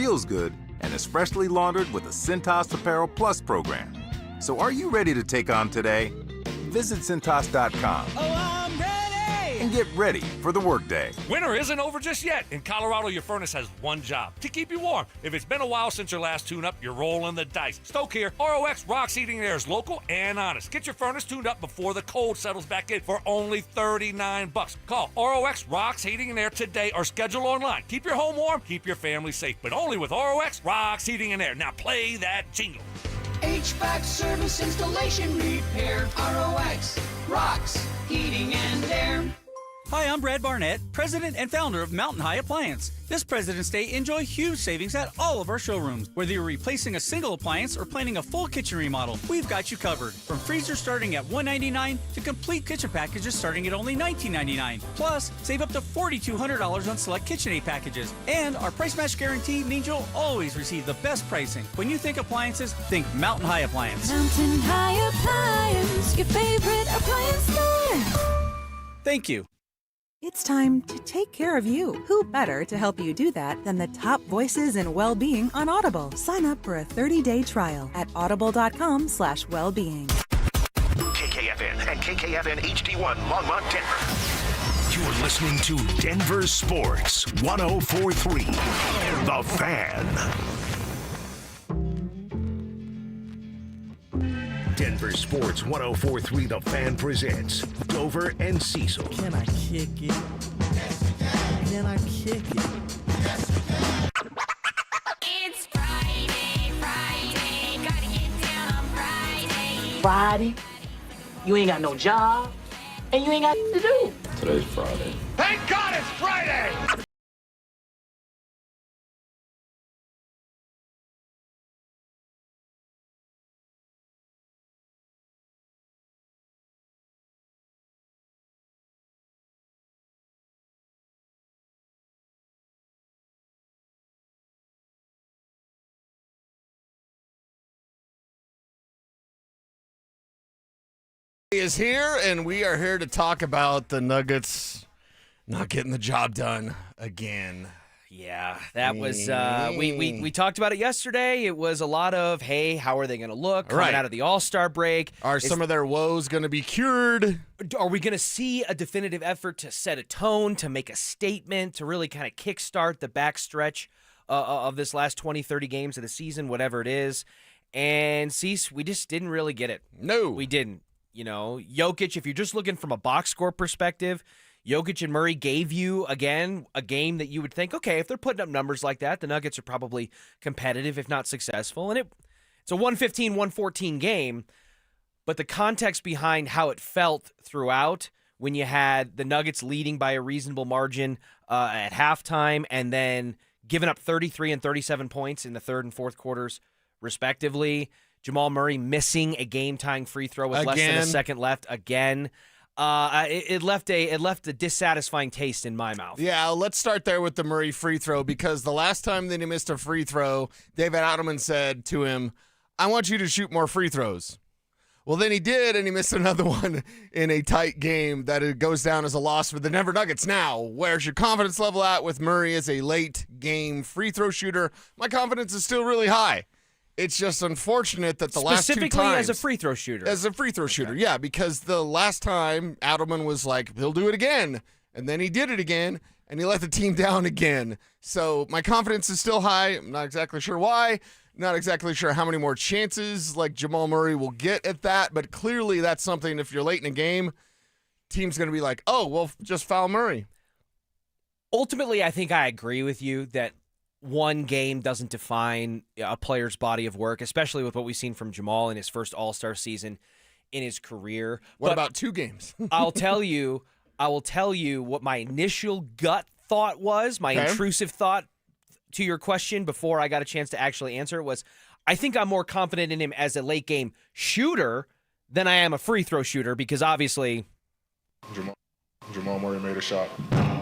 feels good, and is freshly laundered with the Cintas Apparel Plus program. So are you ready to take on today? Visit Cintas.com. I'm ready! And get ready for the workday. Winter isn't over just yet. In Colorado, your furnace has one job: to keep you warm. If it's been a while since your last tune-up, you're rolling the dice. Stoke here. ROX Rocks Heating and Air is local and honest. Get your furnace tuned up before the cold settles back in for only $39. Call ROX Rocks Heating and Air today or schedule online. Keep your home warm, keep your family safe, but only with ROX Rocks Heating and Air. Now play that jingle. HVAC service, installation, repair. ROX Rocks Heating and Air. Hi, I'm Brad Barnett, president and founder of Mountain High Appliance. This President's Day, enjoy huge savings at all of our showrooms. Whether you're replacing a single appliance or planning a full kitchen remodel, we've got you covered. From freezers starting at $199 to complete kitchen packages starting at only $19.99. Plus, save up to $4,200 on select KitchenAid packages. And our price match guarantee means you'll always receive the best pricing. When you think appliances, think Mountain High Appliance. Mountain High Appliance, your favorite appliance store. Thank you. It's time to take care of you. Who better to help you do that than the top voices in well-being on Audible? Sign up for a 30-day trial at audible.com/wellbeing. KKFN and KKFN HD1 Longmont, Denver. You're listening to Denver Sports 104.3. The Fan. Denver Sports 104.3 The Fan presents Dover and Cecil. Can I kick it? Can I kick it? It's Friday, gotta get down on Friday. Friday, you ain't got no job, and you ain't got to do. Today's Friday. Thank God it's Friday! Is here, and we are here to talk about the Nuggets not getting the job done again. Yeah, that was we talked about it yesterday. It was a lot of, hey, how are they going to look coming out of the All-Star break? Are some of their woes going to be cured? Are we going to see a definitive effort to set a tone, to make a statement, to really kind of kickstart the backstretch of this last 20, 30 games of the season, whatever it is? And Cease, we just didn't really get it. No. We didn't. You know, Jokic, if you're just looking from a box score perspective, Jokic and Murray gave you, again, a game that you would think, okay, if they're putting up numbers like that, the Nuggets are probably competitive, if not successful. And it's a 115-114 game, but the context behind how it felt throughout when you had the Nuggets leading by a reasonable margin at halftime and then giving up 33 and 37 points in the third and fourth quarters, respectively. Jamal Murray missing a game-tying free throw with less than a second left again. It left a dissatisfying taste in my mouth. Yeah, let's start there with the Murray free throw, because the last time that he missed a free throw, David Adelman said to him, I want you to shoot more free throws. Well, then he did, and he missed another one in a tight game that it goes down as a loss for the Denver Nuggets. Now, where's your confidence level at with Murray as a late-game free throw shooter? My confidence is still really high. It's just unfortunate that the last two times... Specifically as a free throw shooter. As a free throw shooter, yeah, because the last time Adelman was like, he'll do it again, and then he did it again, and he let the team down again. So my confidence is still high. I'm not exactly sure why. Not exactly sure how many more chances like Jamal Murray will get at that, but clearly that's something, if you're late in a game, team's going to be like, oh, well, just foul Murray. Ultimately, I think I agree with you that one game doesn't define a player's body of work, especially with what we've seen from Jamal in his first All-Star season in his career. What about 2 games? I will tell you what my initial gut thought was, my intrusive thought to your question before I got a chance to actually answer it was, I think I'm more confident in him as a late game shooter than I am a free throw shooter, because obviously Jamal Murray made a shot.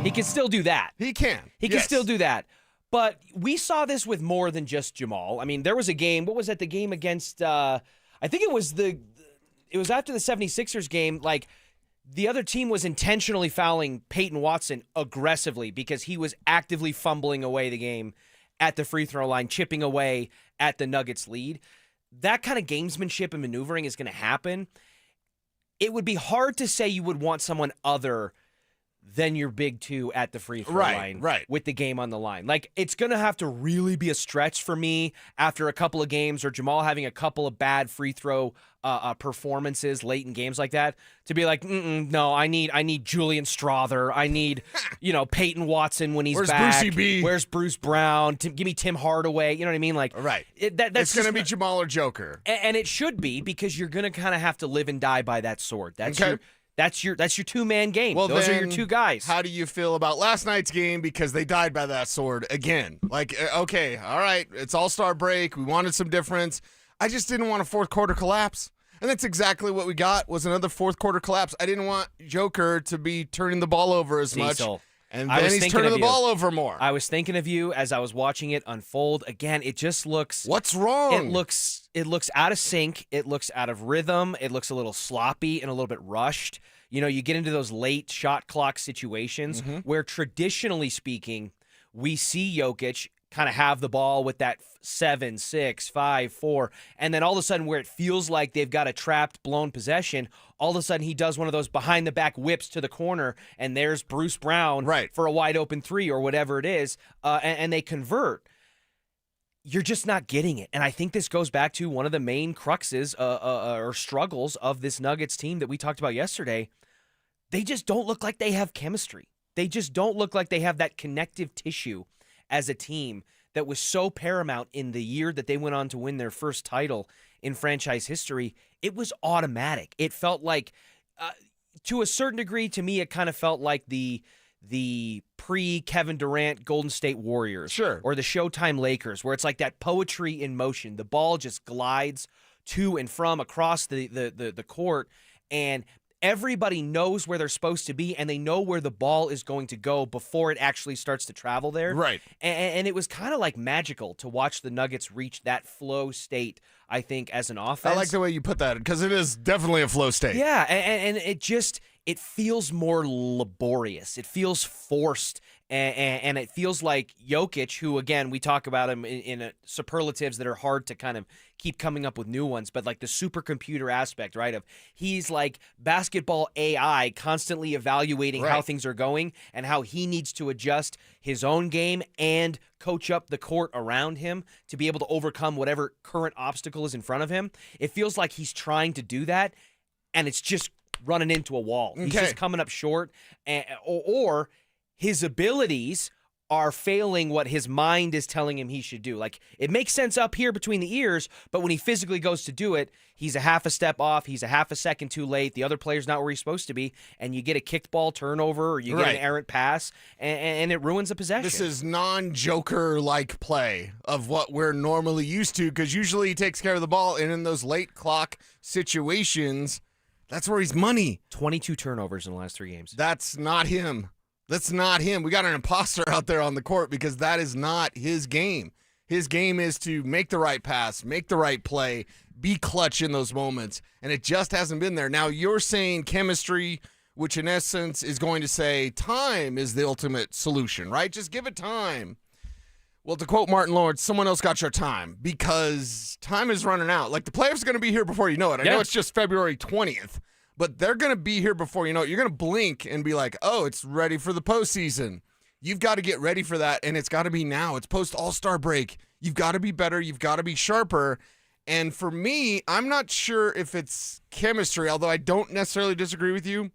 He can still do that. He can. He can still do that. But we saw this with more than just Jamal. I mean, there was a game. What was that? The game against I think it was after the 76ers game. Like, the other team was intentionally fouling Payton Watson aggressively because he was actively fumbling away the game at the free throw line, chipping away at the Nuggets lead. That kind of gamesmanship and maneuvering is going to happen. It would be hard to say you would want someone other than your big two at the free throw line with the game on the line. Like, it's going to have to really be a stretch for me after a couple of games or Jamal having a couple of bad free throw performances late in games like that to be like, no, I need Julian Strother. I need, Peyton Watson when he's Where's back. Brucey B? Where's Bruce Brown? Give me Tim Hardaway. You know what I mean? Like, It's going to be Jamal or Joker. And it should be, because you're going to kind of have to live and die by that sword. That's your two-man game. Well, those are your two guys. How do you feel about last night's game, because they died by that sword again? Like, okay, all right, it's all-star break. We wanted some difference. I just didn't want a fourth-quarter collapse. And that's exactly what we got, was another fourth-quarter collapse. I didn't want Joker to be turning the ball over as Cecil, much. And then he's turning the ball over more. I was thinking of you as I was watching it unfold. Again, it just looks... What's wrong? It looks out of sync. It looks out of rhythm. It looks a little sloppy and a little bit rushed. You get into those late shot clock situations where, traditionally speaking, we see Jokic kind of have the ball with that 7, 6, 5, 4, and then all of a sudden, where it feels like they've got a trapped, blown possession, all of a sudden he does one of those behind-the-back whips to the corner, and there's Bruce Brown for a wide-open three or whatever it is, and they convert. You're just not getting it. And I think this goes back to one of the main cruxes or struggles of this Nuggets team that we talked about yesterday. They just don't look like they have chemistry. They just don't look like they have that connective tissue as a team that was so paramount in the year that they went on to win their first title in franchise history. It was automatic. It felt like, to a certain degree, to me, it kind of felt like the pre-Kevin Durant Golden State Warriors. Or the Showtime Lakers, where it's like that poetry in motion. The ball just glides to and from across the court, and everybody knows where they're supposed to be, and they know where the ball is going to go before it actually starts to travel there. And it was kind of like magical to watch the Nuggets reach that flow state, I think, as an offense. I like the way you put that, because it is definitely a flow state. Yeah, and it feels more laborious. It feels forced, and it feels like Jokic, who, again, we talk about him in superlatives that are hard to kind of keep coming up with new ones, but like the supercomputer aspect, right, of he's like basketball AI, constantly evaluating how things are going and how he needs to adjust his own game and coach up the court around him to be able to overcome whatever current obstacle is in front of him. It feels like he's trying to do that, and it's just running into a wall. He's just coming up short, or his abilities are failing what his mind is telling him he should do. Like, it makes sense up here between the ears, but when he physically goes to do it, he's a half a step off, he's a half a second too late, the other player's not where he's supposed to be, and you get a kicked ball turnover, or you get an errant pass, and it ruins a possession. This is non-Joker-like play of what we're normally used to, because usually he takes care of the ball, and in those late clock situations, that's where he's money. 22 turnovers in the last 3 games. That's not him. That's not him. We got an imposter out there on the court, because that is not his game. His game is to make the right pass, make the right play, be clutch in those moments, and it just hasn't been there. Now, you're saying chemistry, which in essence is going to say time is the ultimate solution, right? Just give it time. Well, to quote Martin Lawrence, someone else got your time, because time is running out. Like, the playoffs are going to be here before you know it. I know it's just February 20th. But they're going to be here before you know it. You're going to blink and be like, oh, it's ready for the postseason. You've got to get ready for that, and it's got to be now. It's post-All-Star break. You've got to be better. You've got to be sharper. And for me, I'm not sure if it's chemistry, although I don't necessarily disagree with you.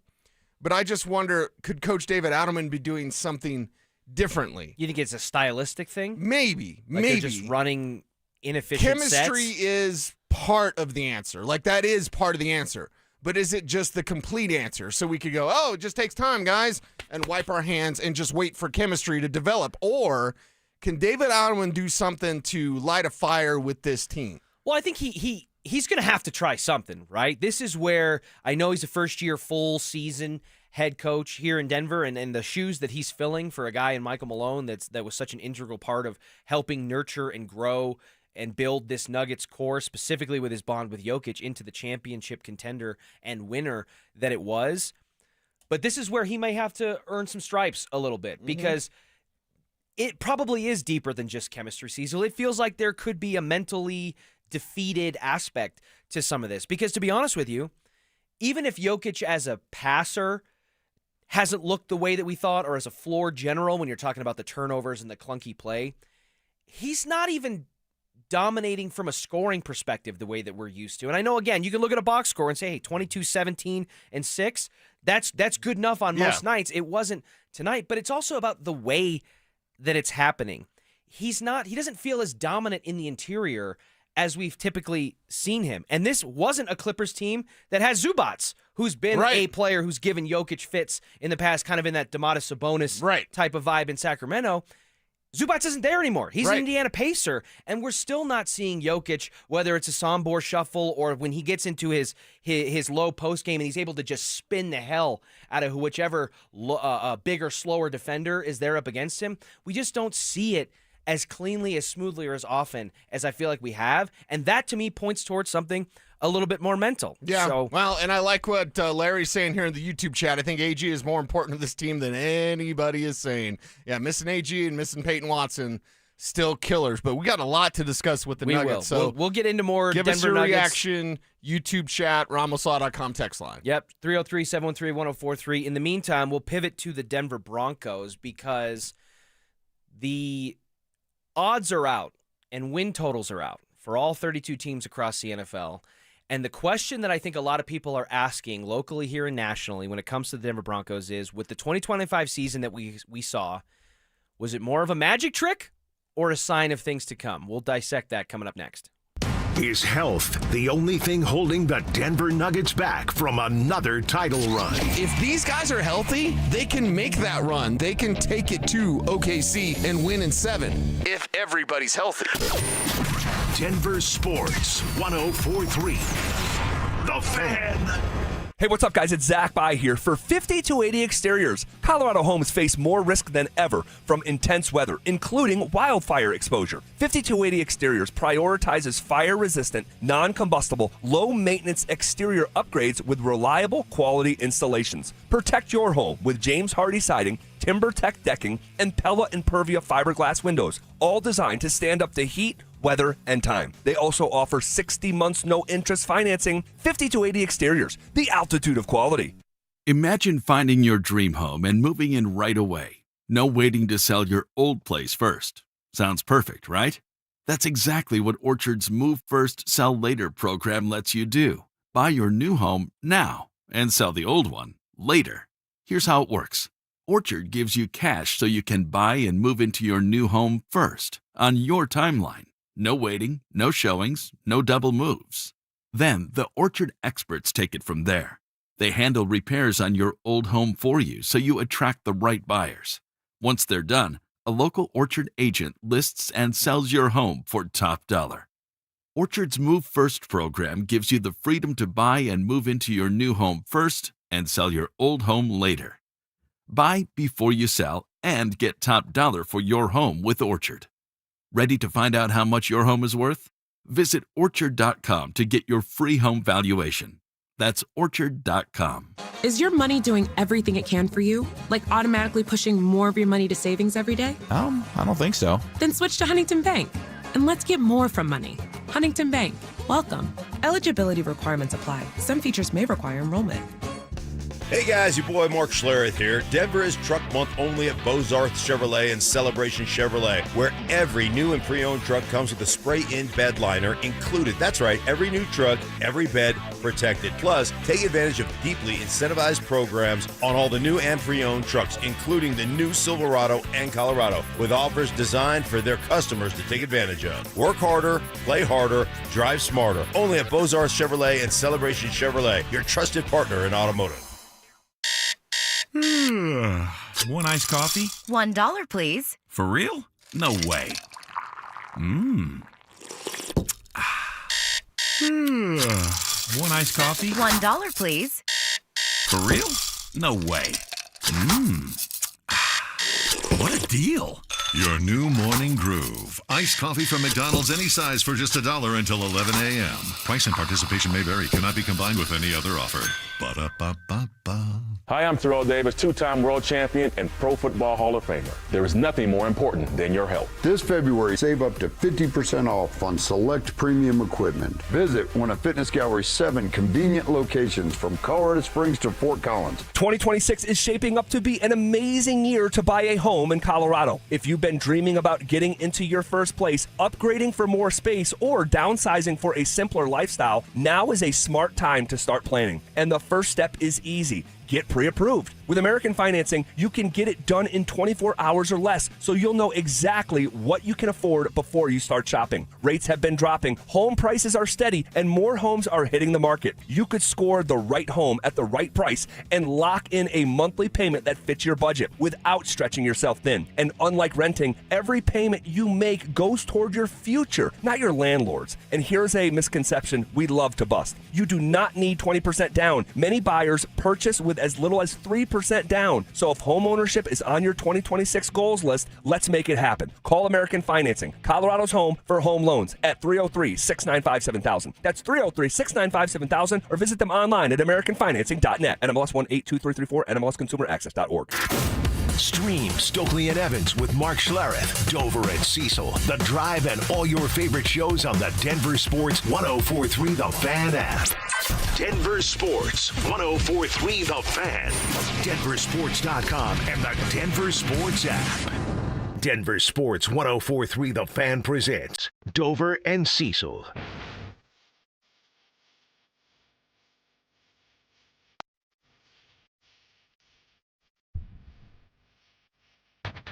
But I just wonder, could Coach David Adelman be doing something differently? You think it's a stylistic thing? Maybe. Like maybe. They're just running inefficient Chemistry sets? is part of the answer. Like, that is part of the answer. But is it just the complete answer? So we could go, oh, it just takes time, guys, and wipe our hands and just wait for chemistry to develop. Or can David Adelman do something to light a fire with this team? Well, I think he's going to have to try something, right? This is where I know he's a first-year full season head coach here in Denver, and the shoes that he's filling for a guy in Michael Malone that was such an integral part of helping nurture and grow and build this Nuggets core, specifically with his bond with Jokic, into the championship contender and winner that it was. But this is where he may have to earn some stripes a little bit, because it probably is deeper than just chemistry, Cecil. It feels like there could be a mentally defeated aspect to some of this. Because to be honest with you, even if Jokic as a passer hasn't looked the way that we thought, or as a floor general when you're talking about the turnovers and the clunky play, he's not even dominating from a scoring perspective the way that we're used to. And I know, again, you can look at a box score and say, hey, 22, 17, and 6, that's good enough on most nights. It wasn't tonight, but it's also about the way that it's happening. He doesn't feel as dominant in the interior as we've typically seen him. And this wasn't a Clippers team that has Zubats, who's been a player who's given Jokic fits in the past, kind of in that Domantas Sabonis type of vibe in Sacramento. Zubats isn't there anymore. He's an Indiana Pacer, and we're still not seeing Jokic, whether it's a Sombor shuffle or when he gets into his low post game and he's able to just spin the hell out of whichever bigger, slower defender is there up against him. We just don't see it as cleanly, as smoothly, or as often as I feel like we have, and that to me points towards something a little bit more mental. Yeah, so, well, and I like what Larry's saying here in the YouTube chat. I think AG is more important to this team than anybody is saying. Yeah, missing AG and missing Peyton Watson, still killers, but we got a lot to discuss with the Nuggets. Will. So we'll get into more give Denver us your Nuggets. reaction, YouTube chat, RamosLaw.com text line. Yep, 303-713-1043. In the meantime, we'll pivot to the Denver Broncos because the odds are out and win totals are out for all 32 teams across the NFL. And the question that I think a lot of people are asking locally here and nationally when it comes to the Denver Broncos is, with the 2025 season that we saw, was it more of a magic trick or a sign of things to come? We'll dissect that coming up next. Is health the only thing holding the Denver Nuggets back from another title run? If these guys are healthy, they can make that run. They can take it to OKC and win in 7 if everybody's healthy. Denver Sports 104.3. The Fan. Hey, what's up, guys? It's Zach By here. For 5280 Exteriors, Colorado homes face more risk than ever from intense weather, including wildfire exposure. 5280 Exteriors prioritizes fire-resistant, non-combustible, low-maintenance exterior upgrades with reliable quality installations. Protect your home with James Hardy siding, TimberTech decking, and Pella Impervia fiberglass windows, all designed to stand up to heat, weather, and time. They also offer 60 months no-interest financing. 5280 Exteriors, the altitude of quality. Imagine finding your dream home and moving in right away. No waiting to sell your old place first. Sounds perfect, right? That's exactly what Orchard's Move First, Sell Later program lets you do. Buy your new home now and sell the old one later. Here's how it works. Orchard gives you cash so you can buy and move into your new home first, on your timeline. No waiting, no showings, no double moves. Then the Orchard experts take it from there. They handle repairs on your old home for you so you attract the right buyers. Once they're done, a local Orchard agent lists and sells your home for top dollar. Orchard's Move First program gives you the freedom to buy and move into your new home first and sell your old home later. Buy before you sell and get top dollar for your home with Orchard. Ready to find out how much your home is worth? Visit Orchard.com to get your free home valuation. That's Orchard.com. Is your money doing everything it can for you? Like automatically pushing more of your money to savings every day? I don't think so. Then switch to Huntington Bank. And let's get more from money. Huntington Bank. Welcome. Eligibility requirements apply. Some features may require enrollment. Hey guys, your boy Mark Schlereth here. Denver is Truck Month only at Bozarth Chevrolet and Celebration Chevrolet, where every new and pre-owned truck comes with a spray-in bed liner included. That's right, every new truck, every bed protected. Plus, take advantage of deeply incentivized programs on all the new and pre-owned trucks, including the new Silverado and Colorado, with offers designed for their customers to take advantage of. Work harder, play harder, drive smarter. Only at Bozarth Chevrolet and Celebration Chevrolet, your trusted partner in automotive. One iced coffee? $1, please. For real? No way. One iced coffee? $1, please. For real? No way. What a deal. Your new morning groove. Iced coffee from McDonald's, any size for just $1 until 11 a.m. Price and participation may vary. Cannot be combined with any other offer. Ba-da-ba-ba-ba. Hi, I'm Terrell Davis, two-time world champion and Pro Football Hall of Famer. There is nothing more important than your health. This February, save up to 50% off on select premium equipment. Visit one of Fitness Gallery's 7 convenient locations from Colorado Springs to Fort Collins. 2026 is shaping up to be an amazing year to buy a home in Colorado. If you've been dreaming about getting into your first place, upgrading for more space, or downsizing for a simpler lifestyle, now is a smart time to start planning. And the first step is easy. Get pre-approved. With American Financing, you can get it done in 24 hours or less, so you'll know exactly what you can afford before you start shopping. Rates have been dropping, home prices are steady, and more homes are hitting the market. You could score the right home at the right price and lock in a monthly payment that fits your budget without stretching yourself thin. And unlike renting, every payment you make goes toward your future, not your landlord's. And here's a misconception we love to bust. You do not need 20% down. Many buyers purchase with as little as 3% down. So if home ownership is on your 2026 goals list, let's make it happen. Call American Financing, Colorado's home for home loans, at 303-695-7000. That's 303-695-7000, or visit them online at americanfinancing.net. NMLS 182334, NMLSconsumeraccess.org. Stream Stokely and Evans with Mark Schlereth, Dover and Cecil, The Drive, and all your favorite shows on the Denver Sports 104.3 The Fan app. Denver Sports 104.3 The Fan. DenverSports.com and the Denver Sports app. Denver Sports 104.3 The Fan presents Dover and Cecil.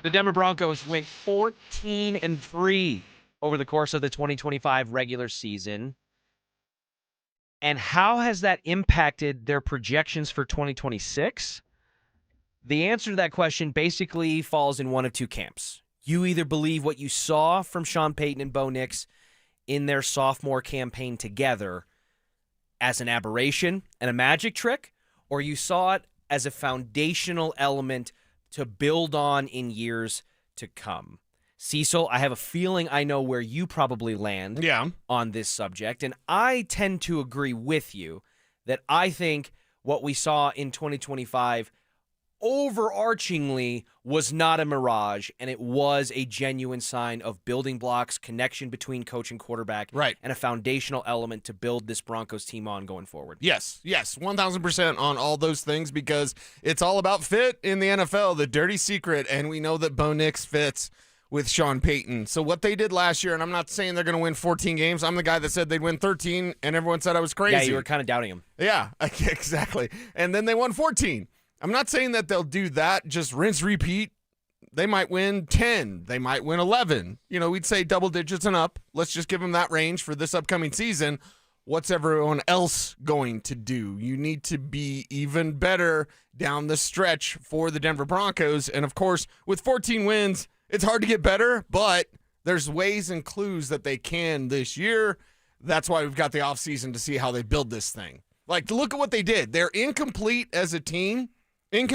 The Denver Broncos went 14-3 over the course of the 2025 regular season. And how has that impacted their projections for 2026? The answer to that question basically falls in one of two camps. You either believe what you saw from Sean Payton and Bo Nix in their sophomore campaign together as an aberration and a magic trick, or you saw it as a foundational element to build on in years to come. Cecil, I have a feeling I know where you probably land on this subject, and I tend to agree with you that I think what we saw in 2025 overarchingly was not a mirage, and it was a genuine sign of building blocks, connection between coach and quarterback, and a foundational element to build this Broncos team on going forward. Yes, 1,000% on all those things, because it's all about fit in the NFL, the dirty secret, and we know that Bo Nix fits with Sean Payton. So what they did last year, and I'm not saying they're going to win 14 games. I'm the guy that said they'd win 13, and everyone said I was crazy. Yeah, you were kind of doubting him. Yeah, exactly. And then they won 14. I'm not saying that they'll do that, just rinse, repeat. They might win 10. They might win 11. You know, we'd say double digits and up. Let's just give them that range for this upcoming season. What's everyone else going to do? You need to be even better down the stretch for the Denver Broncos. And, of course, with 14 wins, it's hard to get better, but there's ways and clues that they can this year. That's why we've got the offseason to see how they build this thing. Like, look at what they did. They're incomplete as a team. Didn't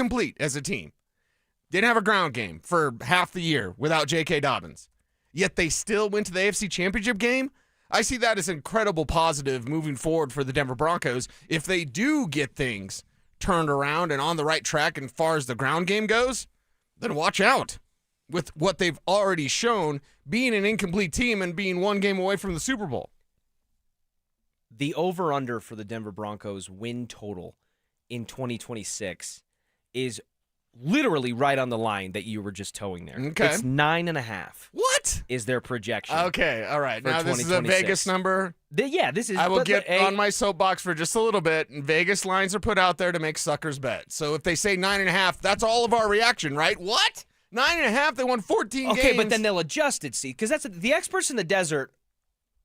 have a ground game for half the year without J.K. Dobbins. Yet they still went to the AFC Championship game. I see that as an incredible positive moving forward for the Denver Broncos. If they do get things turned around and on the right track as far as the ground game goes, then watch out with what they've already shown being an incomplete team and being one game away from the Super Bowl. The over-under for the Denver Broncos win total in 2026 is literally right on the line that you were just towing there. Okay. It's 9.5. What? Is their projection. Okay, all right. Now this is a Vegas number. This is. I will get on my soapbox for just a little bit, and Vegas lines are put out there to make suckers bet. So if they say 9.5, that's all of our reaction, right? What? 9.5? They won 14 games. Okay, but then they'll adjust it, see, because that's the experts in the desert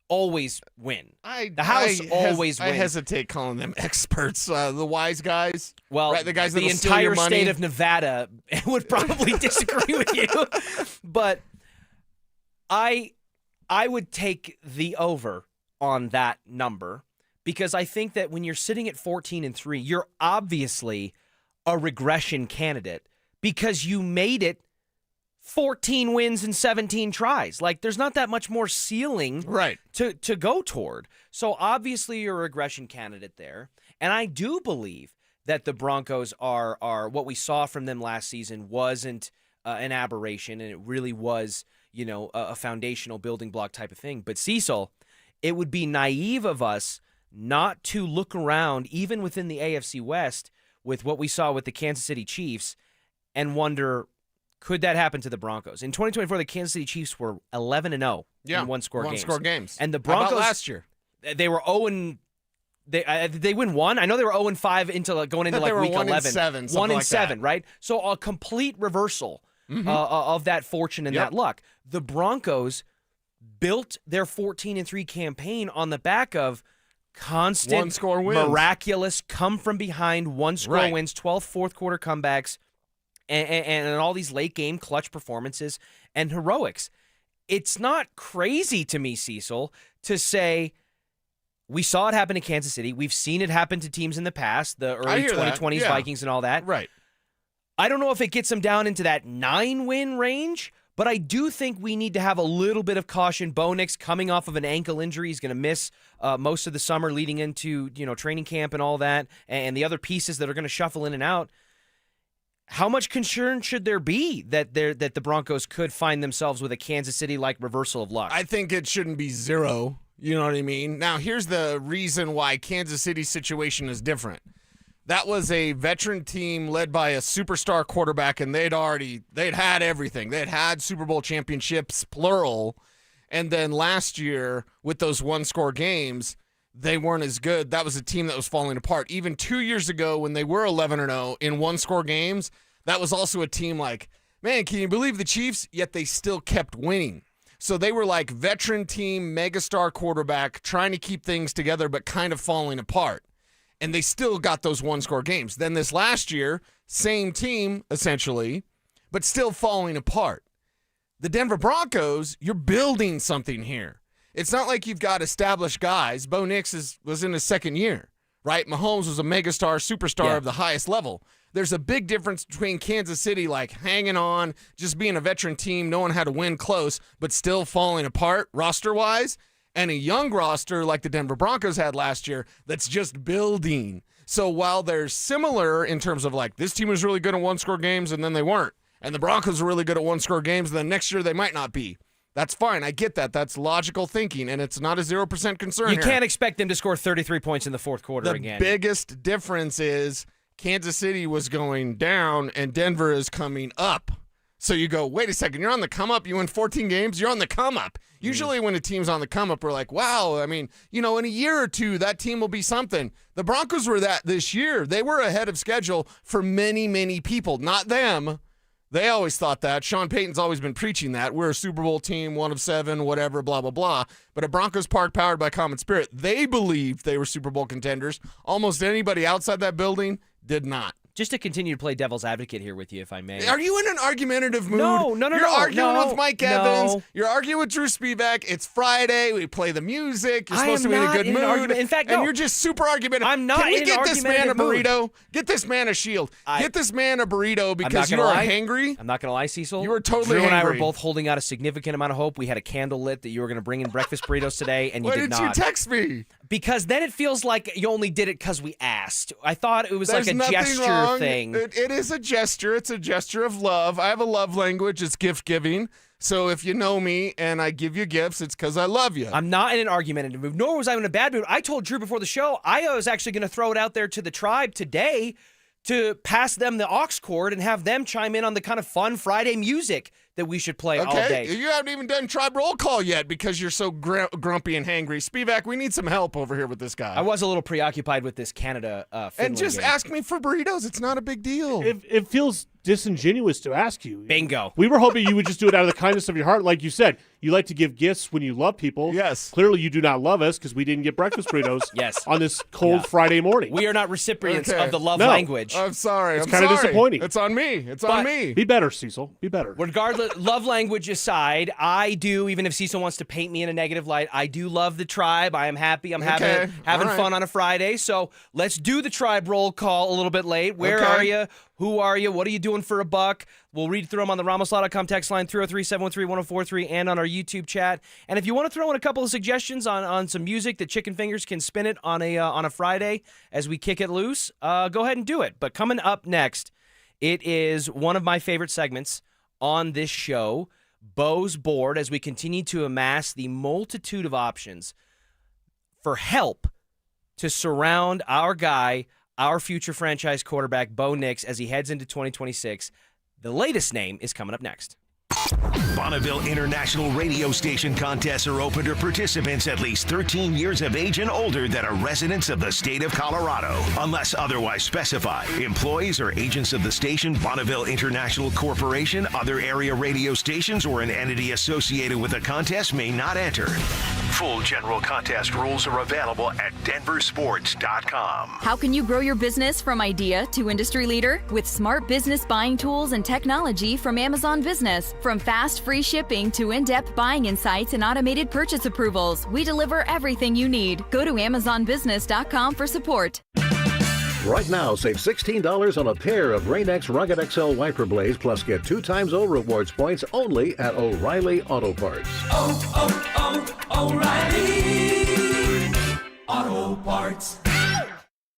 always win. The house always wins. I hesitate calling them experts, the wise guys. Well, right, the guys the entire state of Nevada would probably disagree with you. But I would take the over on that number, because I think that when you're sitting at 14-3, you're obviously a regression candidate, because you made it 14 wins and 17 tries. Like, there's not that much more ceiling to go toward. So obviously you're a regression candidate there. And I do believe that the Broncos are what we saw from them last season wasn't an aberration, and it really was, a foundational building block type of thing. But Cecil, it would be naive of us not to look around, even within the AFC West, with what we saw with the Kansas City Chiefs and wonder, could that happen to the Broncos? In 2024, the Kansas City Chiefs were 11-0 in one-score games. And the Broncos, how about last year? They were 0 they win one. I know they were 0-5 into going into week 11. 1-7, right? So a complete reversal of that fortune and that luck. The Broncos built their 14-3 campaign on the back of constant, one-score wins, miraculous, come from behind one-score wins, 12th, fourth quarter comebacks, and all these late-game clutch performances and heroics. It's not crazy to me, Cecil, to say we saw it happen to Kansas City. We've seen it happen to teams in the past, the early 2020s Vikings and all that. Right. I don't know if it gets them down into that 9-win range, but I do think we need to have a little bit of caution. Bo Nix coming off of an ankle injury. He's going to miss most of the summer leading into training camp and all that, and the other pieces that are going to shuffle in and out. How much concern should there be that the Broncos could find themselves with a Kansas City-like reversal of luck? I think it shouldn't be 0. You know what I mean? Now, here's the reason why Kansas City's situation is different. That was a veteran team led by a superstar quarterback, and they'd had everything. They'd had Super Bowl championships, plural. And then last year, with those one-score games, they weren't as good. That was a team that was falling apart. Even 2 years ago, when they were 11-0 in one-score games, that was also a team like, man, can you believe the Chiefs? Yet they still kept winning. So they were like veteran team, megastar quarterback, trying to keep things together, but kind of falling apart. And they still got those one-score games. Then this last year, same team, essentially, but still falling apart. The Denver Broncos, you're building something here. It's not like you've got established guys. Bo Nix was in his second year, right? Mahomes was a megastar, superstar of the highest level. There's a big difference between Kansas City, like hanging on, just being a veteran team, knowing how to win close, but still falling apart roster-wise, and a young roster like the Denver Broncos had last year that's just building. So while they're similar in terms of like this team was really good at one-score games and then they weren't, and the Broncos are really good at one-score games and then next year they might not be. That's fine. I get that. That's logical thinking, and it's not a 0% concern You can't expect them to score 33 points in the fourth quarter again. The biggest difference is Kansas City was going down and Denver is coming up. So you go, wait a second, you're on the come up. You win 14 games, you're on the come up. Usually when a team's on the come up, we're like, wow, I mean, in a year or two, that team will be something. The Broncos were that this year. They were ahead of schedule for many, many people. Not them. They always thought that. Sean Payton's always been preaching that. We're a Super Bowl team, 1 of 7, whatever, blah, blah, blah. But at Broncos Park, powered by Common Spirit, they believed they were Super Bowl contenders. Almost anybody outside that building did not. Just to continue to play devil's advocate here with you, if I may. Are you in an argumentative mood? No. You're arguing with Mike Evans. You're arguing with Drew Spivak. It's Friday. We play the music. You're supposed to be in a good mood. In fact, and you're just super argumentative. I'm not. Can we get this man a burrito? Mood. Get this man a shield. Get this man a burrito because you are hangry. I'm not going to lie, Cecil. You were totally Drew and I were hangry. both holding out a significant amount of hope. We had a candle lit that you were going to bring in breakfast burritos today, and you did not. Why didn't you text me? Because then it feels like you only did it because we asked. I thought it was like a gesture wrong. thing. It is a gesture. It's a gesture of love. I have a love language. It's gift giving. So if you know me and I give you gifts, it's because I love you. I'm not in an argumentative mood, nor was I in a bad mood. I told Drew before the show I was actually going to throw it out there to the tribe today to pass them the aux cord and have them chime in on the kind of fun Friday music that we should play all day. You haven't even done tribe roll call yet because you're so grumpy and hangry. Spivak, we need some help over here with this guy. I was a little preoccupied with this Canada Finland and just game. ask me for burritos. It's not a big deal. It feels disingenuous to ask you. Bingo. We were hoping you would just do it out of the kindness of your heart. Like you said, you like to give gifts when you love people. Yes. Clearly you do not love us because we didn't get breakfast burritos on this cold Friday morning. We are not recipients of the love language. I'm sorry. It's kind of disappointing. It's on me. It's on me. Be better, Cecil. Be better. Regardless love language aside, I do, even if Cecil wants to paint me in a negative light, I do love the tribe. I am happy. I'm having fun on a Friday. So let's do the tribe roll call a little bit late. Where are you? Who are you? What are you doing for a buck? We'll read through them on the RamosLaw.com text line 303-713-1043 and on our YouTube chat. And if you want to throw in a couple of suggestions on some music that Chicken Fingers can spin it on a Friday as we kick it loose, go ahead and do it. But coming up next, it is one of my favorite segments on this show, Bo's Board, as we continue to amass the multitude of options for help to surround our guy, our future franchise quarterback, Bo Nix, as he heads into 2026. The latest name is coming up next. Bonneville International Radio Station contests are open to participants at least 13 years of age and older that are residents of the state of Colorado. Unless otherwise specified, employees or agents of the station, Bonneville International Corporation, other area radio stations, or an entity associated with the contest may not enter. Full general contest rules are available at DenverSports.com. How can you grow your business from idea to industry leader? With smart business buying tools and technology from Amazon Business. From fast, free shipping to in-depth buying insights and automated purchase approvals, we deliver everything you need. Go to AmazonBusiness.com for support. Right now, save $16 on a pair of Rain-X Rugged XL wiper blades, plus get 2 times O rewards points only at O'Reilly Auto Parts. O'Reilly Auto Parts.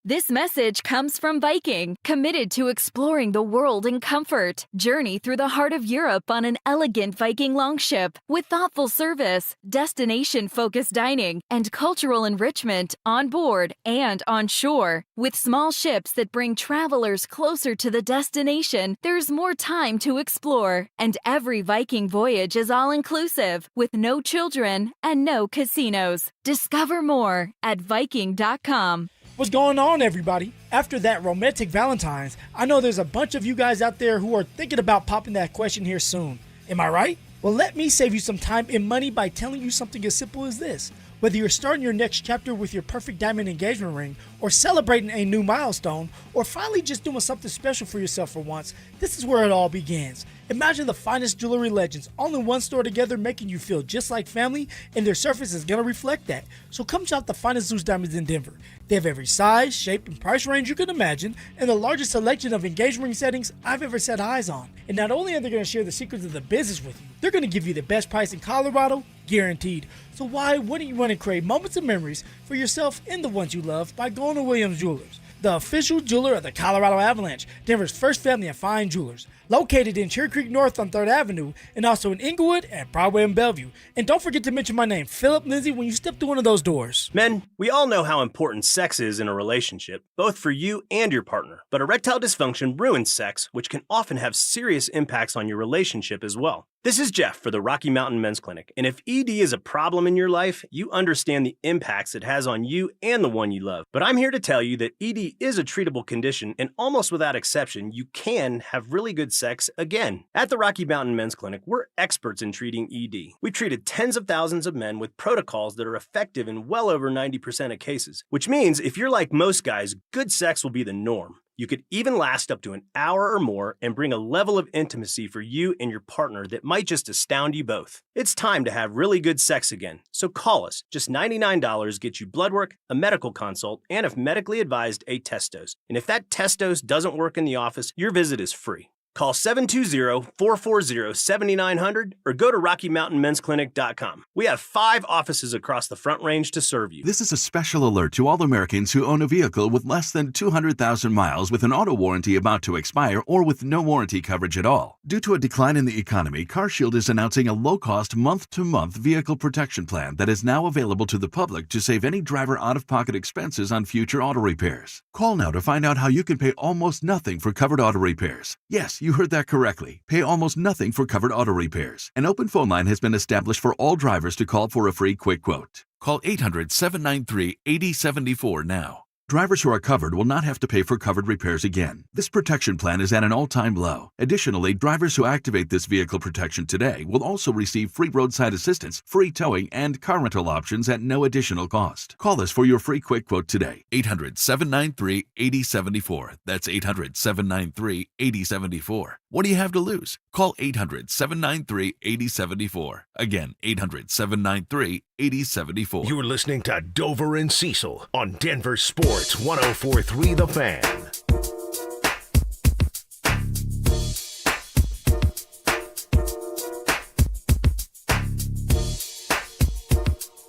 This message comes from Viking, committed to exploring the world in comfort. Journey through the heart of Europe on an elegant Viking longship with thoughtful service, destination-focused dining, and cultural enrichment on board and on shore. With small ships that bring travelers closer to the destination, there's more time to explore. And every Viking voyage is all-inclusive, with no children and no casinos. Discover more at Viking.com. What's going on, everybody? After that romantic Valentine's, I know there's a bunch of you guys out there who are thinking about popping that question here soon. Am I right? Well, let me save you some time and money by telling you something as simple as this. Whether you're starting your next chapter with your perfect diamond engagement ring, or celebrating a new milestone, or finally just doing something special for yourself for once, this is where it all begins. Imagine the finest jewelry legends all in one store together, making you feel just like family, and their surface is going to reflect that. So come shop the finest Zeus diamonds in Denver. They have every size, shape, and price range you can imagine, and the largest selection of engagement ring settings I've ever set eyes on. And not only are they going to share the secrets of the business with you, they're going to give you the best price in Colorado, guaranteed. So why wouldn't you want to create moments and memories for yourself and the ones you love by going to Williams Jewelers, the official jeweler of the Colorado Avalanche, Denver's first family of fine jewelers. Located in Cherry Creek North on 3rd Avenue, and also in Inglewood and Broadway and Bellevue. And don't forget to mention my name, Philip Lindsay, when you step through one of those doors. Men, we all know how important sex is in a relationship, both for you and your partner. But erectile dysfunction ruins sex, which can often have serious impacts on your relationship as well. This is Jeff for the Rocky Mountain Men's Clinic, and if ED is a problem in your life, you understand the impacts it has on you and the one you love. But I'm here to tell you that ED is a treatable condition, and almost without exception, you can have really good sex again. At the Rocky Mountain Men's Clinic, we're experts in treating ED. We've treated tens of thousands of men with protocols that are effective in well over 90% of cases, which means if you're like most guys, good sex will be the norm. You could even last up to an hour or more and bring a level of intimacy for you and your partner that might just astound you both. It's time to have really good sex again, so call us. Just $99 gets you blood work, a medical consult, and if medically advised, a test dose. And if that test dose doesn't work in the office, your visit is free. Call 720-440-7900 or go to RockyMountainMen'sClinic.com. We have 5 offices across the Front Range to serve you. This is a special alert to all Americans who own a vehicle with less than 200,000 miles with an auto warranty about to expire or with no warranty coverage at all. Due to a decline in the economy, CarShield is announcing a low-cost month-to-month vehicle protection plan that is now available to the public to save any driver out-of-pocket expenses on future auto repairs. Call now to find out how you can pay almost nothing for covered auto repairs. Yes, you heard that correctly. Pay almost nothing for covered auto repairs. An open phone line has been established for all drivers to call for a free quick quote. Call 800-793-8074 now. Drivers who are covered will not have to pay for covered repairs again. This protection plan is at an all-time low. Additionally, drivers who activate this vehicle protection today will also receive free roadside assistance, free towing, and car rental options at no additional cost. Call us for your free quick quote today. 800-793-8074. That's 800-793-8074. What do you have to lose? Call 800-793-8074. Again, 800-793-8074. You're listening to Dover and Cecil on Denver Sports 104.3 The Fan.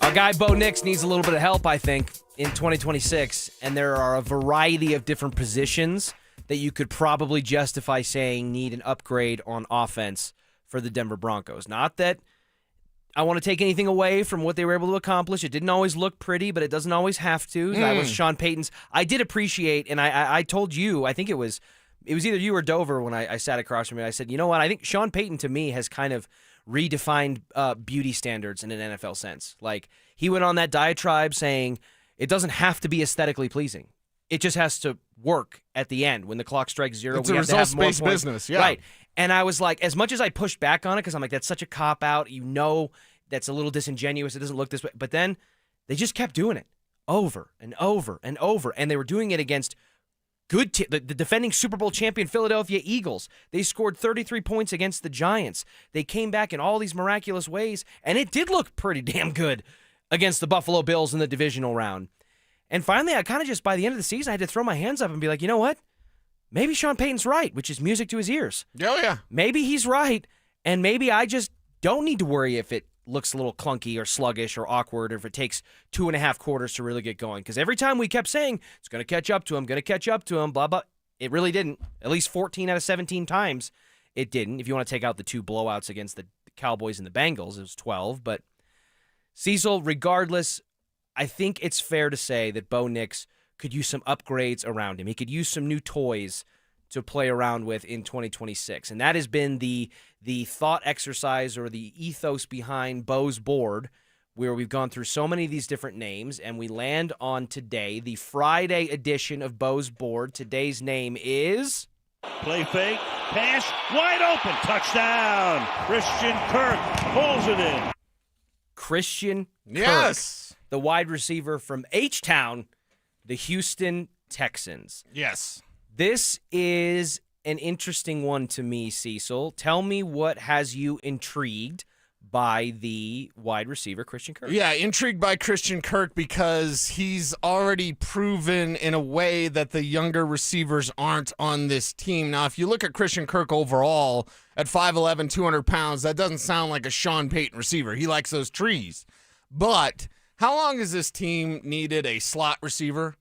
Our guy Bo Nix needs a little bit of help, I think, in 2026, and there are a variety of different positions that you could probably justify saying need an upgrade on offense for the Denver Broncos. Not that I want to take anything away from what they were able to accomplish. It didn't always look pretty, but it doesn't always have to. That was Sean Payton's. I did appreciate, and I told you, I think it was either you or Dover when I sat across from you. I said, you know what? I think Sean Payton, to me, has kind of redefined beauty standards in an NFL sense. Like, he went on that diatribe saying it doesn't have to be aesthetically pleasing. It just has to work at the end when the clock strikes zero. It's a results-based business, yeah. Right. And I was like, as much as I pushed back on it, because I'm like, that's such a cop-out, you know, that's a little disingenuous, it doesn't look this way. But then they just kept doing it over and over and over. And they were doing it against the defending Super Bowl champion Philadelphia Eagles. They scored 33 points against the Giants. They came back in all these miraculous ways, and it did look pretty damn good against the Buffalo Bills in the divisional round. And finally, I kind of just, by the end of the season, I had to throw my hands up and be like, you know what? Maybe Sean Payton's right, which is music to his ears. Oh, yeah. Maybe he's right, and maybe I just don't need to worry if it looks a little clunky or sluggish or awkward, or if it takes 2.5 quarters to really get going. Because every time we kept saying, it's going to catch up to him, blah, blah, it really didn't. At least 14 out of 17 times, it didn't. If you want to take out the 2 blowouts against the Cowboys and the Bengals, it was 12. But Cecil, regardless, I think it's fair to say that Bo Nix could use some upgrades around him. He could use some new toys to play around with in 2026. And that has been the thought exercise or the ethos behind Bo's board, where we've gone through so many of these different names, and we land on today, the Friday edition of Bo's board. Today's name is... Play fake, pass, wide open, touchdown! Christian Kirk pulls it in. Christian Kirk. Yes! The wide receiver from H-Town, the Houston Texans. Yes. This is an interesting one to me, Cecil. Tell me what has you intrigued by the wide receiver, Christian Kirk. Yeah, intrigued by Christian Kirk because he's already proven in a way that the younger receivers aren't on this team. Now, if you look at Christian Kirk overall at 5'11", 200 pounds, that doesn't sound like a Sean Payton receiver. He likes those trees. But how long has this team needed a slot receiver?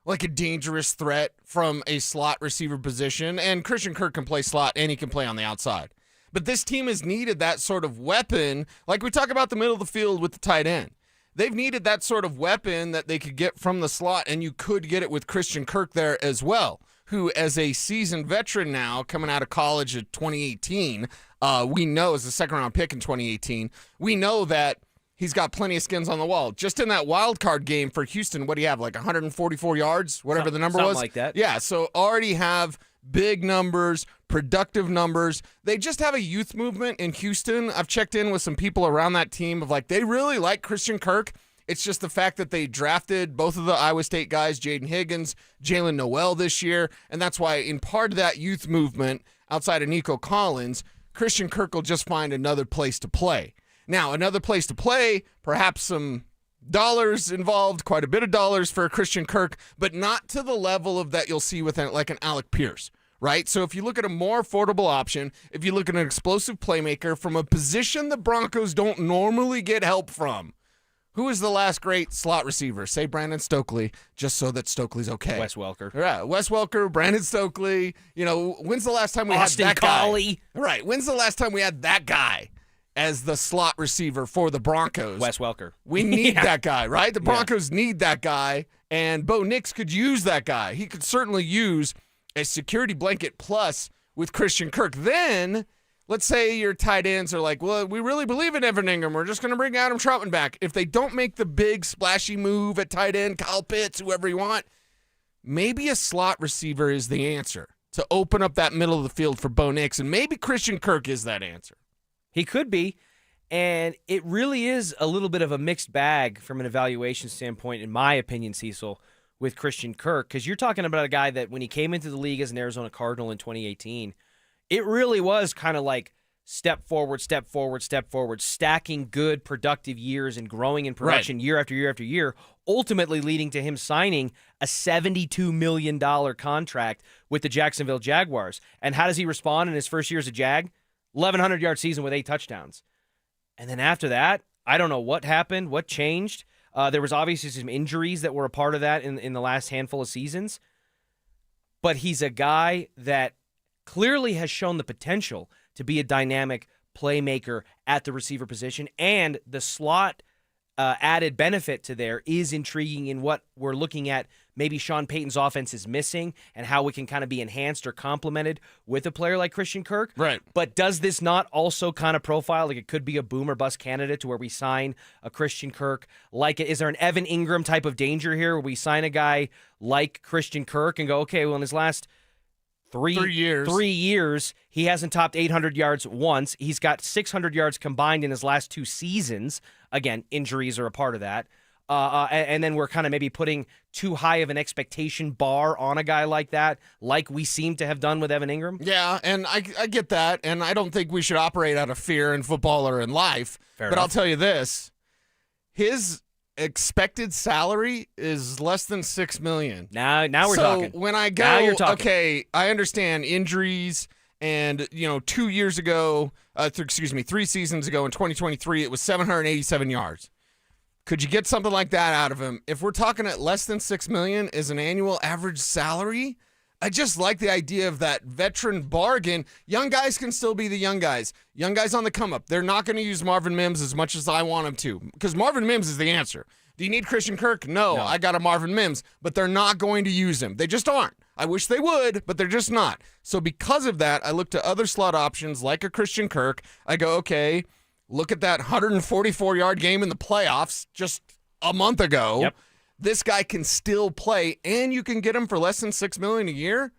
Like a dangerous threat from a slot receiver position. And Christian Kirk can play slot and he can play on the outside. But this team has needed that sort of weapon, like we talk about the middle of the field with the tight end. They've needed that sort of weapon that they could get from the slot, and you could get it with Christian Kirk there as well, who, as a seasoned veteran now, coming out of college in 2018, we know as a second-round pick in 2018, we know that he's got plenty of skins on the wall. Just in that wild card game for Houston, what do you have, like 144 yards, whatever the number was? Something like that. Yeah, so already have big numbers, productive numbers. They just have a youth movement in Houston. I've checked in with some people around that team of like, they really like Christian Kirk. It's just the fact that they drafted both of the Iowa State guys, Jaden Higgins, Jalen Noel this year, and that's why in part of that youth movement, outside of Nico Collins, Christian Kirk will just find another place to play. Now, another place to play, perhaps some dollars involved, quite a bit of dollars for Christian Kirk, but not to the level of that you'll see with like an Alec Pierce, right? So if you look at a more affordable option, if you look at an explosive playmaker from a position the Broncos don't normally get help from, who is the last great slot receiver? Say Brandon Stokely, just so that Stokely's okay. Wes Welker. Yeah, Wes Welker, Brandon Stokely. You know, when's the last time we Austin had that Collie. guy? Right, when's the last time we had that guy as the slot receiver for the Broncos? Wes Welker. We need that guy, right? The Broncos need that guy, and Bo Nix could use that guy. He could certainly use a security blanket plus with Christian Kirk. Then, let's say your tight ends are like, well, we really believe in Evan Ingram. We're just going to bring Adam Troutman back. If they don't make the big splashy move at tight end, Kyle Pitts, whoever you want, maybe a slot receiver is the answer to open up that middle of the field for Bo Nix, and maybe Christian Kirk is that answer. He could be, and it really is a little bit of a mixed bag from an evaluation standpoint, in my opinion, Cecil, with Christian Kirk, because you're talking about a guy that when he came into the league as an Arizona Cardinal in 2018, it really was kind of like step forward, step forward, step forward, stacking good, productive years and growing in production year after year after year, ultimately leading to him signing a $72 million contract with the Jacksonville Jaguars. And how does he respond in his first year as a Jag? 1,100-yard season with 8 touchdowns. And then after that, I don't know what happened, what changed. There was obviously some injuries that were a part of that in the last handful of seasons. But he's a guy that clearly has shown the potential to be a dynamic playmaker at the receiver position, and the slot added benefit to there is intriguing in what we're looking at. Maybe Sean Payton's offense is missing and how it can kind of be enhanced or complemented with a player like Christian Kirk. Right. But does this not also kind of profile like it could be a boom or bust candidate to where we sign a Christian Kirk? Like, is there an Evan Ingram type of danger here where we sign a guy like Christian Kirk and go, okay, well, in his last three years, he hasn't topped 800 yards once. He's got 600 yards combined in his last 2 seasons. Again, injuries are a part of that. And then we're kind of maybe putting too high of an expectation bar on a guy like that, like we seem to have done with Evan Ingram. Yeah, and I get that, and I don't think we should operate out of fear in football or in life. Fair but enough. I'll tell you this. His expected salary is less than $6 million. Now we're talking. talking. So when I go, Now you're talking. okay, I understand injuries, and 2 years ago, 3 seasons ago in 2023, it was 787 yards. Could you get something like that out of him? If we're talking at less than $6 million as an annual average salary, I just like the idea of that veteran bargain. Young guys can still be the young guys. Young guys on the come up. They're not going to use Marvin Mims as much as I want them to, because Marvin Mims is the answer. Do you need Christian Kirk? No, I got a Marvin Mims, but they're not going to use him. They just aren't. I wish they would, but they're just not. So because of that, I look to other slot options like a Christian Kirk. I go, okay, look at that 144-yard game in the playoffs just a month ago. Yep. This guy can still play, and you can get him for less than $6 million a year.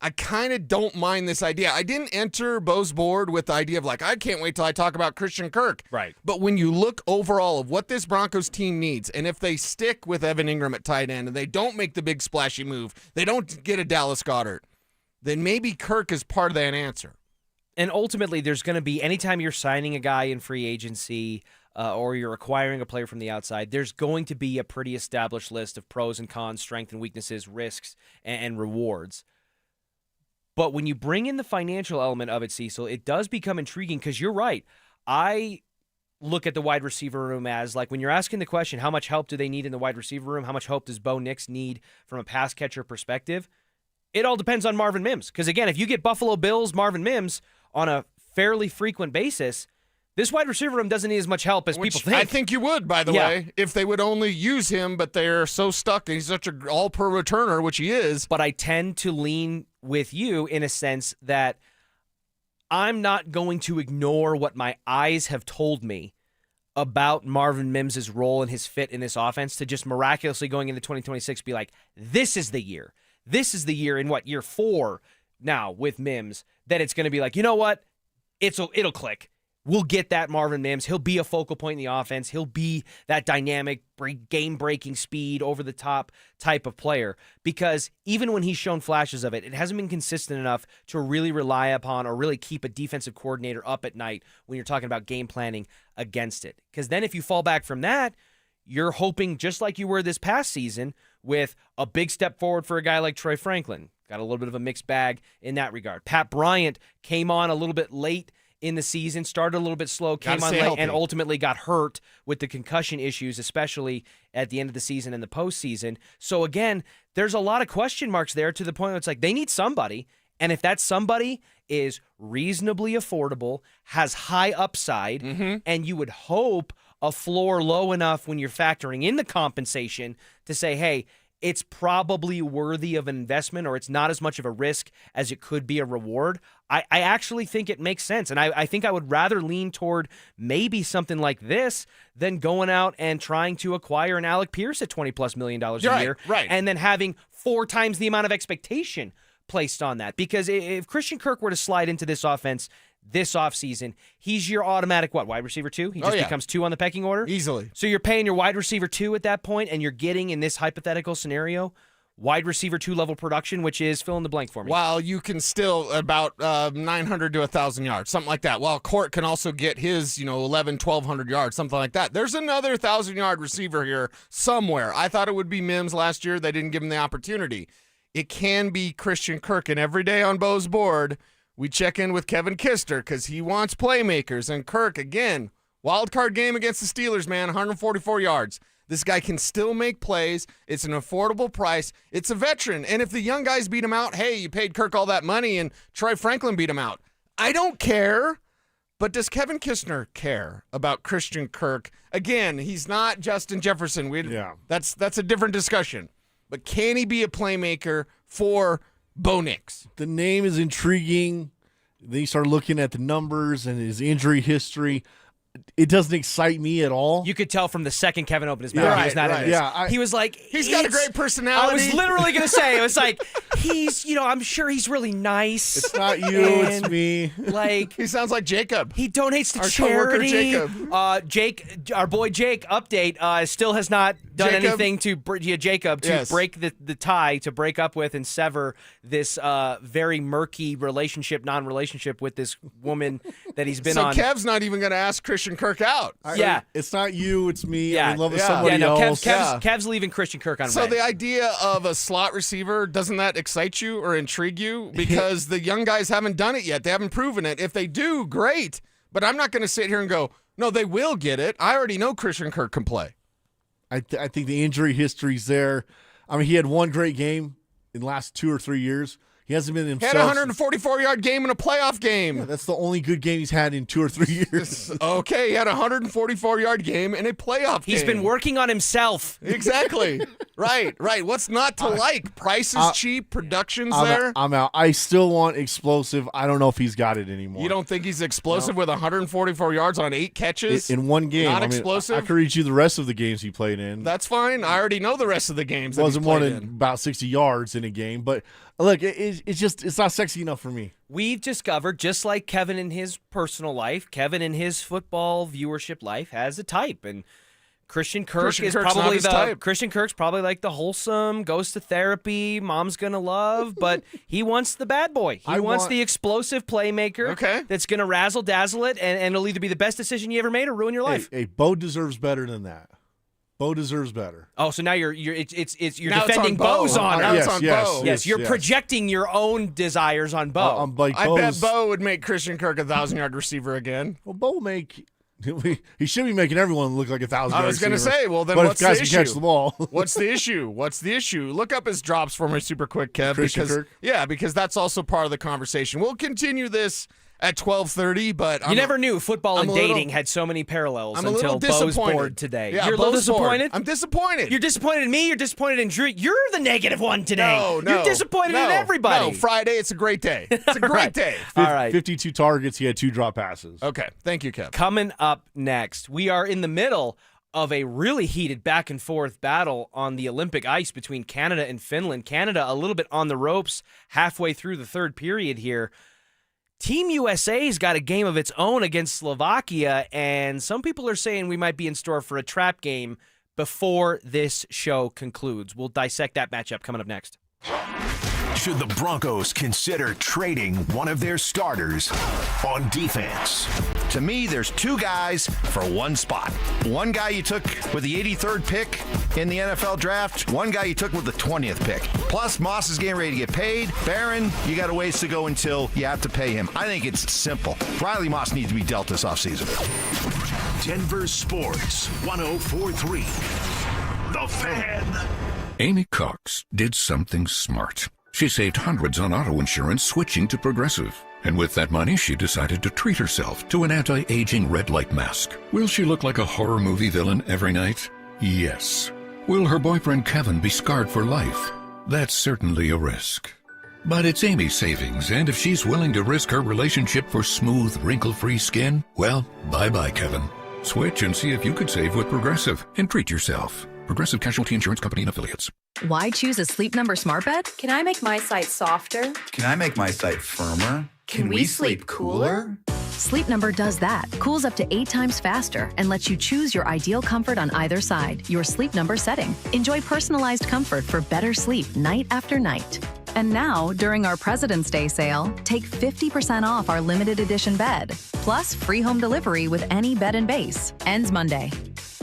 I kind of don't mind this idea. I didn't enter Bo's board with the idea of like, I can't wait till I talk about Christian Kirk. Right. But when you look overall of what this Broncos team needs, and if they stick with Evan Ingram at tight end and they don't make the big splashy move, they don't get a Dallas Goedert, then maybe Kirk is part of that answer. And ultimately, there's going to be, anytime you're signing a guy in free agency or you're acquiring a player from the outside, there's going to be a pretty established list of pros and cons, strengths and weaknesses, risks and rewards. But when you bring in the financial element of it, Cecil, it does become intriguing because you're right. I look at the wide receiver room as like when you're asking the question, how much help do they need in the wide receiver room? How much help does Bo Nix need from a pass catcher perspective? It all depends on Marvin Mims. Because again, if you get Buffalo Bills Marvin Mims on a fairly frequent basis, this wide receiver room doesn't need as much help as people think. I think you would, by the way, if they would only use him, but they're so stuck. He's such an all-pro returner, which he is. But I tend to lean with you in a sense that I'm not going to ignore what my eyes have told me about Marvin Mims' role and his fit in this offense to just miraculously going into 2026 be like, this is the year. This is the year in what, year 4 now with Mims, that it's going to be like, you know what? It'll click. We'll get that Marvin Mims. He'll be a focal point in the offense. He'll be that dynamic, game-breaking speed, over-the-top type of player. Because even when he's shown flashes of it, it hasn't been consistent enough to really rely upon or really keep a defensive coordinator up at night when you're talking about game planning against it. Because then if you fall back from that, you're hoping, just like you were this past season, with a big step forward for a guy like Troy Franklin. Got a little bit of a mixed bag in that regard. Pat Bryant came on a little bit late in the season, started a little bit slow, came on late, and ultimately got hurt with the concussion issues, especially at the end of the season and the postseason. So again, there's a lot of question marks there to the point where it's like they need somebody, and if that somebody is reasonably affordable, has high upside, and you would hope a floor low enough when you're factoring in the compensation to say, hey, it's probably worthy of an investment, or it's not as much of a risk as it could be a reward. I actually think it makes sense, and I think I would rather lean toward maybe something like this than going out and trying to acquire an Alec Pierce at $20+ million a year, and then having 4 times the amount of expectation placed on that. Because if Christian Kirk were to slide into this offense this offseason, he's your automatic, wide receiver 2? He just becomes 2 on the pecking order? Easily. So you're paying your wide receiver 2 at that point, and you're getting, in this hypothetical scenario, wide receiver 2 level production, which is fill in the blank for me. While you can still about 900 to 1,000 yards, something like that. While Court can also get his, 1,100, 1,200 yards, something like that. There's another 1,000-yard receiver here somewhere. I thought it would be Mims last year. They didn't give him the opportunity. It can be Christian Kirk, and every day on Bo's board, we check in with Kevin Kister because he wants playmakers. And Kirk, again, wild card game against the Steelers, man, 144 yards. This guy can still make plays. It's an affordable price. It's a veteran. And if the young guys beat him out, hey, you paid Kirk all that money and Troy Franklin beat him out. I don't care. But does Kevin Kistner care about Christian Kirk? Again, he's not Justin Jefferson. That's a different discussion. But can he be a playmaker for Bo Nix? The name is intriguing. Then you start looking at the numbers and his injury history. It doesn't excite me at all. You could tell from the second Kevin opened his mouth. He was not in this. He was like, he's got a great personality. I was literally going to say, it was like, he's, I'm sure he's really nice. It's not you, it's me. Like, he sounds like Jacob. He donates to our charity. Jacob. Jake, our boy Jake, update, still has not done anything to break the tie, to break up with and sever this very murky non-relationship with this woman that he's been on. So Kev's not even going to ask Christian Kirk out. It's not you, it's me. Yeah. I'm in love with somebody else. Kev's leaving Christian Kirk on So red. the idea of a slot receiver, doesn't that excite you or intrigue you? Because the young guys haven't done it yet. They haven't proven it. If they do, great. But I'm not going to sit here and go, no, they will get it. I already know Christian Kirk can play. I think the injury history's there. I mean, he had one great game in the last 2 or 3 years. He hasn't been himself. He had a 144-yard game in a playoff game. Yeah, that's the only good game he's had in 2 or 3 years. Okay, he had a 144-yard game in a playoff game. He's been working on himself. Exactly. Right. What's not to like? Price is cheap. Production's there. I'm out. I still want explosive. I don't know if he's got it anymore. You don't think he's explosive with 144 yards on 8 catches? In one game. Not explosive? I could read you the rest of the games he played in. That's fine. I already know the rest of the games. It wasn't more than about 60 yards in a game. But look, it's not sexy enough for me. We've discovered, just like Kevin in his personal life, Kevin in his football viewership life has a type, and Christian Kirk's probably like the wholesome, goes to therapy, mom's gonna love, but he wants the bad boy. He wants the explosive playmaker that's gonna razzle dazzle it, and it'll either be the best decision you ever made or ruin your life. Hey, Bo deserves better than that. Bo deserves better. Oh, so now you're Now defending it's on Bo's honor. Now it's on Bo. Yes, you're projecting your own desires on Bo. I bet Bo would make Christian Kirk a 1,000-yard receiver again. Well, Bo will make. He should be making everyone look like a 1,000-yard receiver. I was going to say, well, then but what's if guys the issue? Can catch the ball. What's the issue? Look up his drops for me super quick, Kev. Christian Kirk? Yeah, because that's also part of the conversation. We'll continue this at 12:30, but you never knew football and dating had so many parallels until Bo's board today. Yeah, you're a little disappointed? I'm disappointed. You're disappointed in me? You're disappointed in Drew? You're the negative one today. No. You're disappointed in everybody. No, Friday, it's a great day. It's a great day. All right. 52 targets, he had 2 drop passes. Okay, thank you, Kev. Coming up next, we are in the middle of a really heated back and forth battle on the Olympic ice between Canada and Finland. Canada a little bit on the ropes halfway through the third period here. Team USA's got a game of its own against Slovakia, and some people are saying we might be in store for a trap game before this show concludes. We'll dissect that matchup coming up next. Should the Broncos consider trading one of their starters on defense? To me, there's 2 guys for one spot. One guy you took with the 83rd pick in the NFL draft, one guy you took with the 20th pick. Plus, Moss is getting ready to get paid. Barron, you got a ways to go until you have to pay him. I think it's simple. Riley Moss needs to be dealt this offseason. Denver Sports 104.3. The Fan. Amy Cox did something smart. She saved hundreds on auto insurance switching to Progressive. And with that money, she decided to treat herself to an anti-aging red light mask. Will she look like a horror movie villain every night? Yes. Will her boyfriend Kevin be scarred for life? That's certainly a risk. But it's Amy's savings, and if she's willing to risk her relationship for smooth, wrinkle-free skin, well, bye-bye, Kevin. Switch and see if you could save with Progressive and treat yourself. Progressive Casualty Insurance Company and Affiliates. Why choose a Sleep Number smart bed? Can I make my site softer? Can I make my site firmer? Can we sleep cooler? Sleep Number does that. Cools up to 8 times faster and lets you choose your ideal comfort on either side. Your Sleep Number setting. Enjoy personalized comfort for better sleep night after night. And now, during our President's Day sale, take 50% off our limited edition bed. Plus, free home delivery with any bed and base. Ends Monday.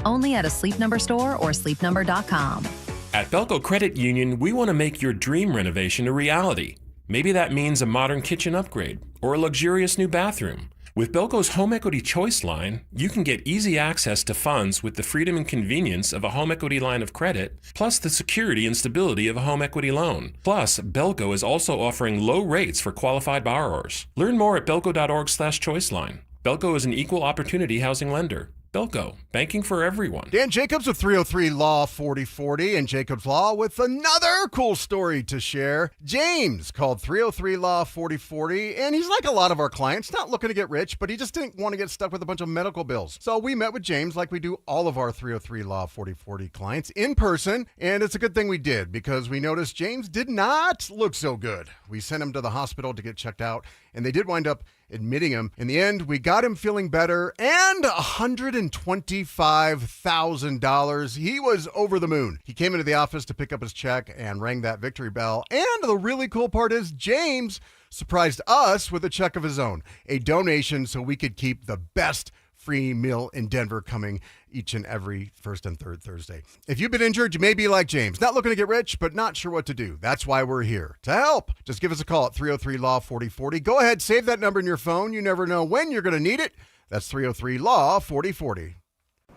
Only at a Sleep Number store or sleepnumber.com. At Belco Credit Union, we want to make your dream renovation a reality. Maybe that means a modern kitchen upgrade or a luxurious new bathroom. With Belco's Home Equity Choice line, you can get easy access to funds with the freedom and convenience of a home equity line of credit, plus the security and stability of a home equity loan. Plus, Belco is also offering low rates for qualified borrowers. Learn more at belco.org/choiceline. Belco is an equal opportunity housing lender. Belco, banking for everyone. Dan Jacobs with 303 Law 4040 and Jacobs Law with another cool story to share. James called 303 Law 4040, and he's like a lot of our clients, not looking to get rich, but he just didn't want to get stuck with a bunch of medical bills. So we met with James like we do all of our 303 Law 4040 clients in person, and it's a good thing we did because we noticed James did not look so good. We sent him to the hospital to get checked out, and they did wind up admitting him. In the end, we got him feeling better and $125,000. He was over the moon. He came into the office to pick up his check and rang that victory bell. And the really cool part is James surprised us with a check of his own, a donation so we could keep the best free meal in Denver coming each and every first and third Thursday. If you've been injured, you may be like James, not looking to get rich, but not sure what to do. That's why we're here to help. Just give us a call at 303 Law 4040. Go ahead, save that number in your phone. You never know when you're going to need it. That's 303 Law 4040.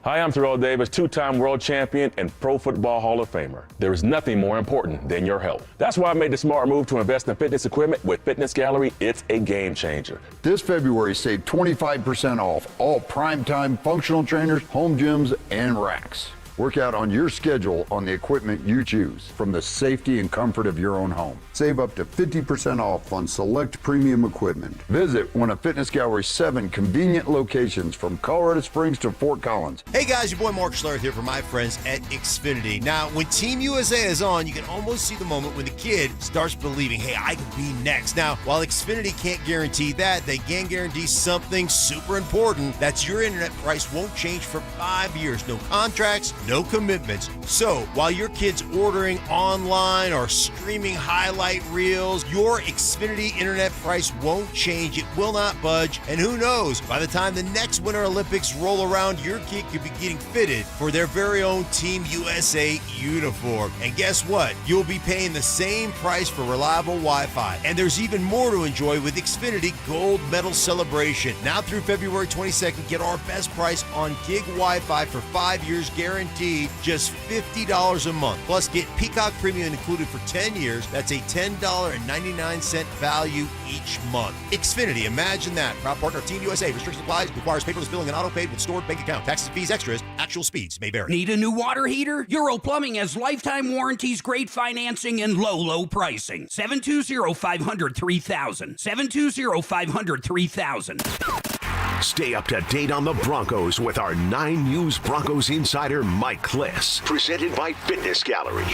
Hi, I'm Terrell Davis, two-time world champion and Pro Football Hall of Famer. There is nothing more important than your health. That's why I made the smart move to invest in fitness equipment with Fitness Gallery. It's a game changer. This February, save 25% off all primetime functional trainers, home gyms, and racks. Work out on your schedule on the equipment you choose from the safety and comfort of your own home. Save up to 50% off on select premium equipment. Visit one of Fitness Gallery's 7 convenient locations from Colorado Springs to Fort Collins. Hey guys, your boy Mark Schlereth here from my friends at Xfinity. Now, when Team USA is on, you can almost see the moment when the kid starts believing, hey, I can be next. Now, while Xfinity can't guarantee that, they can guarantee something super important. That's your internet price won't change for 5 years. No contracts, no commitments. So, while your kid's ordering online or streaming highlight reels, your Xfinity internet price won't change. It will not budge. And who knows, by the time the next Winter Olympics roll around, your kid could be getting fitted for their very own Team USA uniform. And guess what? You'll be paying the same price for reliable Wi-Fi. And there's even more to enjoy with Xfinity Gold Medal Celebration. Now through February 22nd, get our best price on gig Wi-Fi for 5 years guaranteed, just $50 a month. Plus, get Peacock Premium included for 10 years. That's a $10.99 value each month. Xfinity, imagine that. Proud partner of Team USA. Restrictions apply. Requires paperless billing and auto-paid with stored bank account. Taxes, fees, extras. Actual speeds may vary. Need a new water heater? Euro Plumbing has lifetime warranties, great financing, and low pricing. 720-500-3000. 720-500-3000. Stay up to date on the Broncos with our 9 News Broncos insider Mike Kliss. Presented by Fitness Gallery.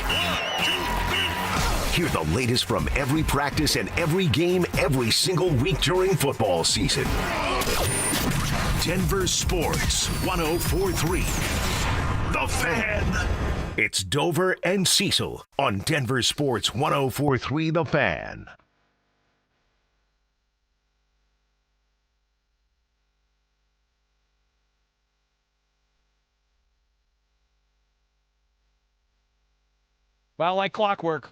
Hear the latest from every practice and every game every single week during football season. Denver Sports 104.3. The Fan. It's Dover and Cecil on Denver Sports 104.3 The Fan. Well, like clockwork,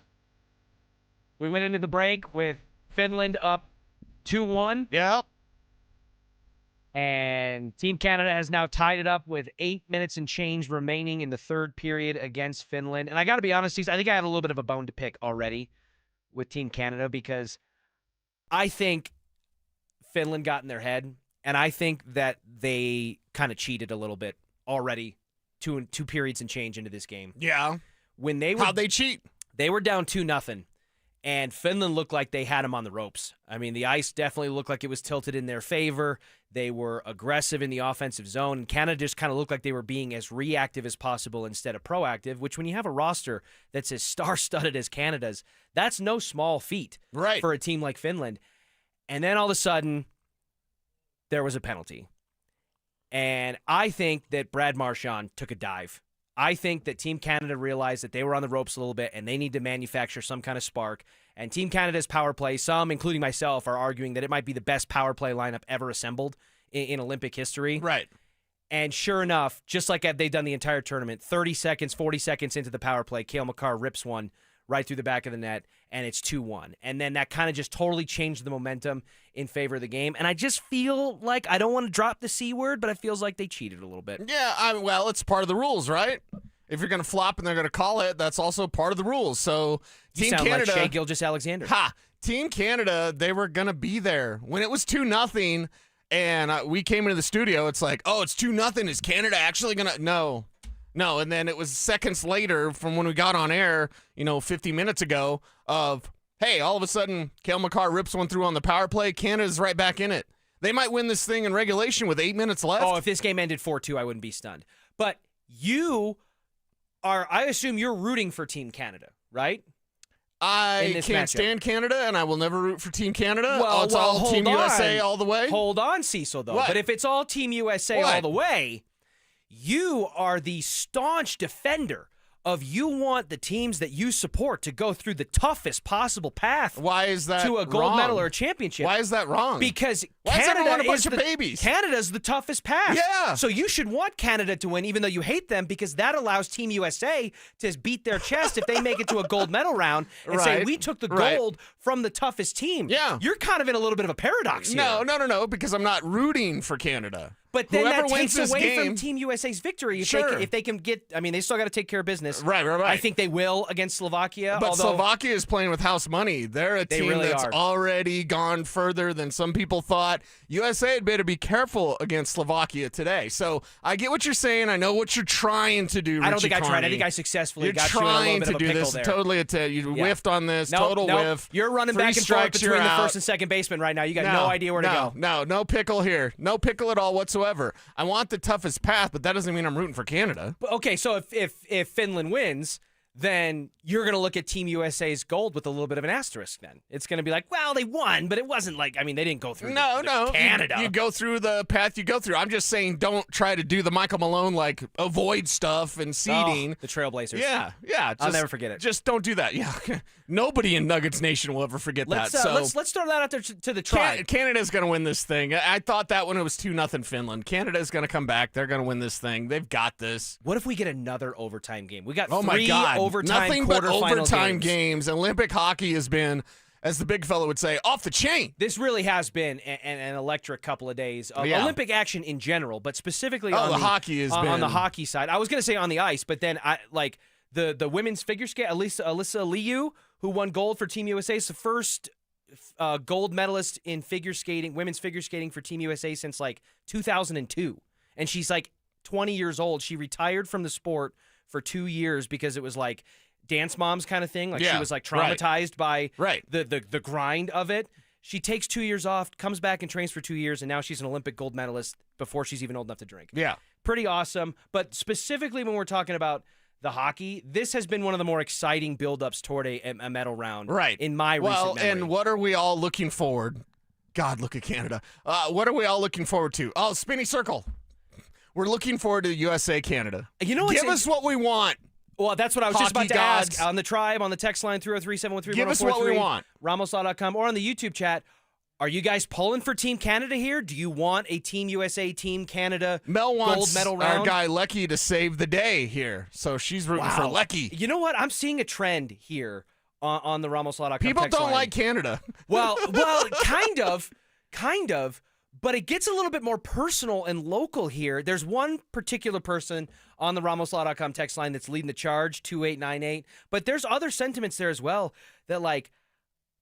we went into the break with Finland up 2-1. Yep. And Team Canada has now tied it up with 8 minutes and change remaining in the third period against Finland. And I got to be honest, I think I have a little bit of a bone to pick already with Team Canada because I think Finland got in their head, and I think that they kind of cheated a little bit already two periods and change into this game. Yeah. When they were, how'd they cheat? They were down 2-0, and Finland looked like they had them on the ropes. I mean, the ice definitely looked like it was tilted in their favor. They were aggressive in the offensive zone. Canada just kind of looked like they were being as reactive as possible instead of proactive, which when you have a roster that's as star-studded as Canada's, that's no small feat for a team like Finland. And then all of a sudden, there was a penalty. And I think that Brad Marchand took a dive. I think that Team Canada realized that they were on the ropes a little bit and they need to manufacture some kind of spark. And Team Canada's power play, some, including myself, are arguing that it might be the best power play lineup ever assembled in Olympic history. Right. And sure enough, just like they've done the entire tournament, 30 seconds, 40 seconds into the power play, Cale Makar rips one right through the back of the net, and it's 2-1. And then that kind of just totally changed the momentum in favor of the game. And I just feel like, I don't want to drop the C word, but it feels like they cheated a little bit. Yeah, well, it's part of the rules, right? If you're going to flop and they're going to call it, that's also part of the rules. So Team Canada, Canada, like Shea Gilgeous-Alexander. Team Canada, they were going to be there. When it was 2-0 and we came into the studio, it's like, oh, it's 2-0. Is Canada actually going to? No. And then it was seconds later from when we got on air, 50 minutes ago, of, hey, all of a sudden, Cale Makar rips one through on the power play. Canada's right back in it. They might win this thing in regulation with 8 minutes left. Oh, if this game ended 4-2, I wouldn't be stunned. But I assume you're rooting for Team Canada, right? I can't stand Canada, and I will never root for Team Canada. Well, it's all Team USA all the way. Hold on, Cecil, though. What? But if it's all Team USA all the way, you are the staunch defender of you want the teams that you support to go through the toughest possible path. Why is that to a gold wrong? medal or a championship? Why is that wrong? Because Why Canada is everyone a bunch is of babies? Canada's the toughest path. Yeah. So you should want Canada to win, even though you hate them, because that allows Team USA to beat their chest if they make it to a gold medal round and say we took the gold from the toughest team. Yeah. You're kind of in a little bit of a paradox here. No, because I'm not rooting for Canada. But then Whoever that wins takes this away game, from Team USA's victory. If they can get, they still got to take care of business. Right. I think they will against Slovakia. But Slovakia is playing with house money. They're a team really that's are. already gone further than some people thought. USA had better be careful against Slovakia today. So I get what you're saying. I know what you're trying to do, I don't think I Richie tried. I Carney. think I successfully You're got you in a little trying bit to of a do pickle this. there. Totally, you whiffed on this. Nope, Total nope. whiff. You're running 3 back and forth strikes, between you're the out. first and second baseman right now. You got no idea where to go. No pickle here. No pickle at all whatsoever. I want the toughest path, but that doesn't mean I'm rooting for Canada. Okay, so if Finland wins, then you're going to look at Team USA's gold with a little bit of an asterisk then. It's going to be like, well, they won, but it wasn't like, they didn't go through the Canada. You go through the path you go through. I'm just saying don't try to do the Michael Malone, avoid stuff and seeding. The Trailblazers. Yeah. I'll never forget it. Just don't do that. Yeah. Nobody in Nuggets Nation will ever forget that. So Let's throw that out there to the tribe. Canada's going to win this thing. I thought that when it was 2-0 Finland. Canada's going to come back. They're going to win this thing. They've got this. What if we get another overtime game? We got oh three my God. overtime Nothing but overtime games. Olympic hockey has been, as the big fellow would say, off the chain. This really has been an electric couple of days of Olympic action in general, but specifically on the hockey has been on the hockey side. I was going to say on the ice, but then the women's figure skate, Alyssa Liu, who won gold for Team USA, is the first gold medalist in women's figure skating for Team USA since 2002, and she's 20 years old. She retired from the sport for 2 years because it was dance moms kind of thing. She was traumatized by the grind of it. She takes 2 years off, comes back and trains for 2 years, and now she's an Olympic gold medalist before she's even old enough to drink. Yeah. Pretty awesome. But specifically when we're talking about the hockey, this has been one of the more exciting buildups toward a medal round in my recent memory. And what are we all looking forward? God, look at Canada. What are we all looking forward to? Oh, spinny circle. We're looking forward to USA Canada. Give us what we want. Well, that's what I was just about Hockey to gods. ask on the tribe, on the text line 303-713-1043. Give us what we want. RamosLaw.com or on the YouTube chat. Are you guys pulling for Team Canada here? Do you want a Team USA, Team Canada Mel gold wants medal round? our guy Lecky to save the day here, so she's rooting for Lecky. You know what? I'm seeing a trend here on the RamosLaw.com People text don't line. like Canada. Well, kind of. But it gets a little bit more personal and local here. There's one particular person on the RamosLaw.com text line that's leading the charge, 2898. But there's other sentiments there as well that,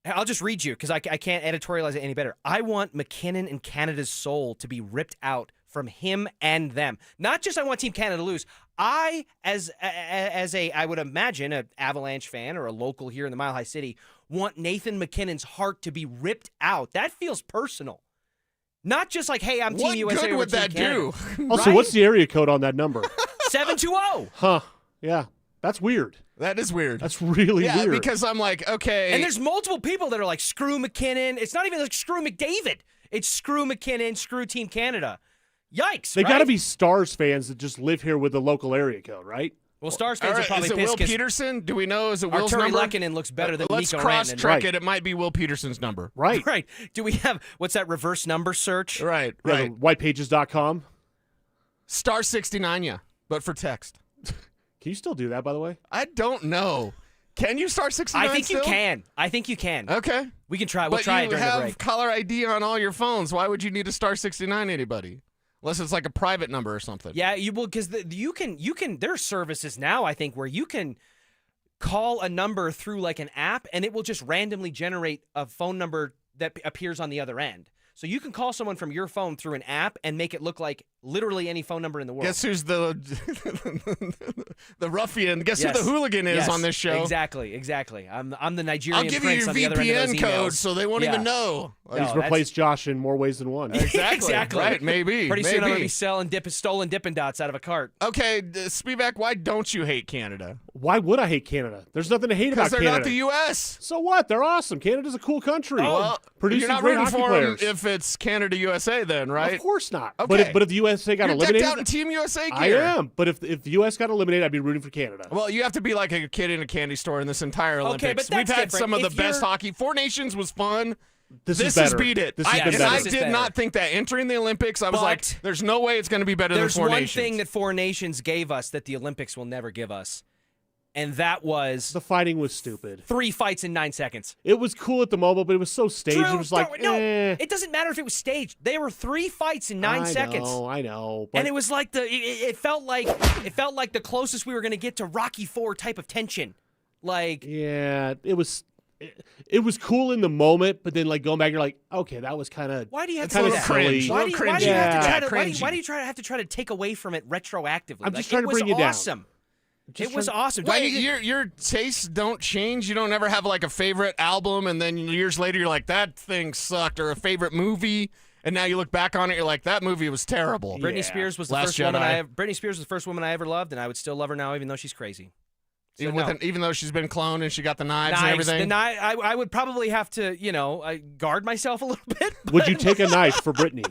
I'll just read you because I can't editorialize it any better. I want McKinnon and Canada's soul to be ripped out from him and them. Not just I want Team Canada to lose. I, as I would imagine, an Avalanche fan or a local here in the Mile High City, want Nathan McKinnon's heart to be ripped out. That feels personal. Not just like, hey, I'm Team USA. What good would that do? Also, what's the area code on that number? 720. Huh. Yeah. That's weird. That is weird. That's really weird. Yeah, because I'm like, okay. And there's multiple people that are like, screw McKinnon. It's not even like screw McDavid. It's screw McKinnon, screw Team Canada. Yikes. They right? got to be Stars fans that just live here with the local area code, right? Well, Stars fans are probably is it pissed. Will Peterson? Do we know? Is it Will's Arturi number? Lehkonen looks better than Let's Mikko cross-check Rantanen. it. It might be Will Peterson's number. Right. Right. Do we have, what's that reverse number search? Right, Yeah, right. whitepages.com. Star 69, yeah, but for text. Can you still do that, by the way? I don't know. Can you Star 69 I think still? you can. I think you can. Okay. We can try. We'll try it But during you the have break. caller ID on all your phones. Why would you need a Star 69 anybody? Unless it's like a private number or something. Yeah, you will, because you can. There are services now, I think, where you can call a number through like an app, and it will just randomly generate a phone number that appears on the other end. So you can call someone from your phone through an app and make it look like literally any phone number in the world. Guess who's the ruffian? Guess who the hooligan is on this show? Exactly. I'm the Nigerian I'll give prince you on your the other end of those VPN code emails. so they won't even know. He's replaced Josh in more ways than one. Exactly. Right, maybe. Pretty soon I'm going to be selling stolen Dippin' Dots out of a cart. Okay, Spivak, why don't you hate Canada? Why would I hate Canada? There's nothing to hate about Because Canada. they're not the U.S. So what? They're awesome. Canada's a cool country. Well, producing you're not great rooting hockey for players. them if it's Canada USA then, right? Of course not. Okay. But if the USA got You're eliminated, decked out in Team USA I gear. am. But if the U.S. got eliminated, I'd be rooting for Canada. Well, you have to be like a kid in a candy store in this entire Olympics. but We've that's had different. some of the If best you're- hockey. Four Nations was fun. This has is better. beat it. This has been And better. I This is did better. not think that entering the Olympics, I was But like, there's no way it's going to be better than There's Four one Nations. thing that Four Nations gave us that the Olympics will never give us, and that was The fighting was stupid. 3 fights in 9 seconds. It was cool at the moment, but it was so staged. True. It was like, no, eh. it doesn't matter if it was staged. There were 3 fights in 9 seconds. I know. But And it was like it felt like the closest we were going to get to Rocky IV type of tension. Like, yeah, it was cool in the moment, but then like going back, you're like, okay, that was kind of why do you have to kind do of that? silly. Why do you have to try to why do you have to try to take away from it retroactively? I'm just trying to bring you down. down. Awesome. It was awesome. Wait, your tastes don't change? You don't ever have like a favorite album and then years later you're like, that thing sucked, or a favorite movie, and now you look back on it, you're like, that movie was terrible. Britney Spears was the Last first Jedi. woman Britney Spears was the first woman I ever loved, and I would still love her now, even though she's crazy. So Even though she's been cloned and she got the knives and everything. I would probably have to, guard myself a little bit. Would you take a knife for Britney?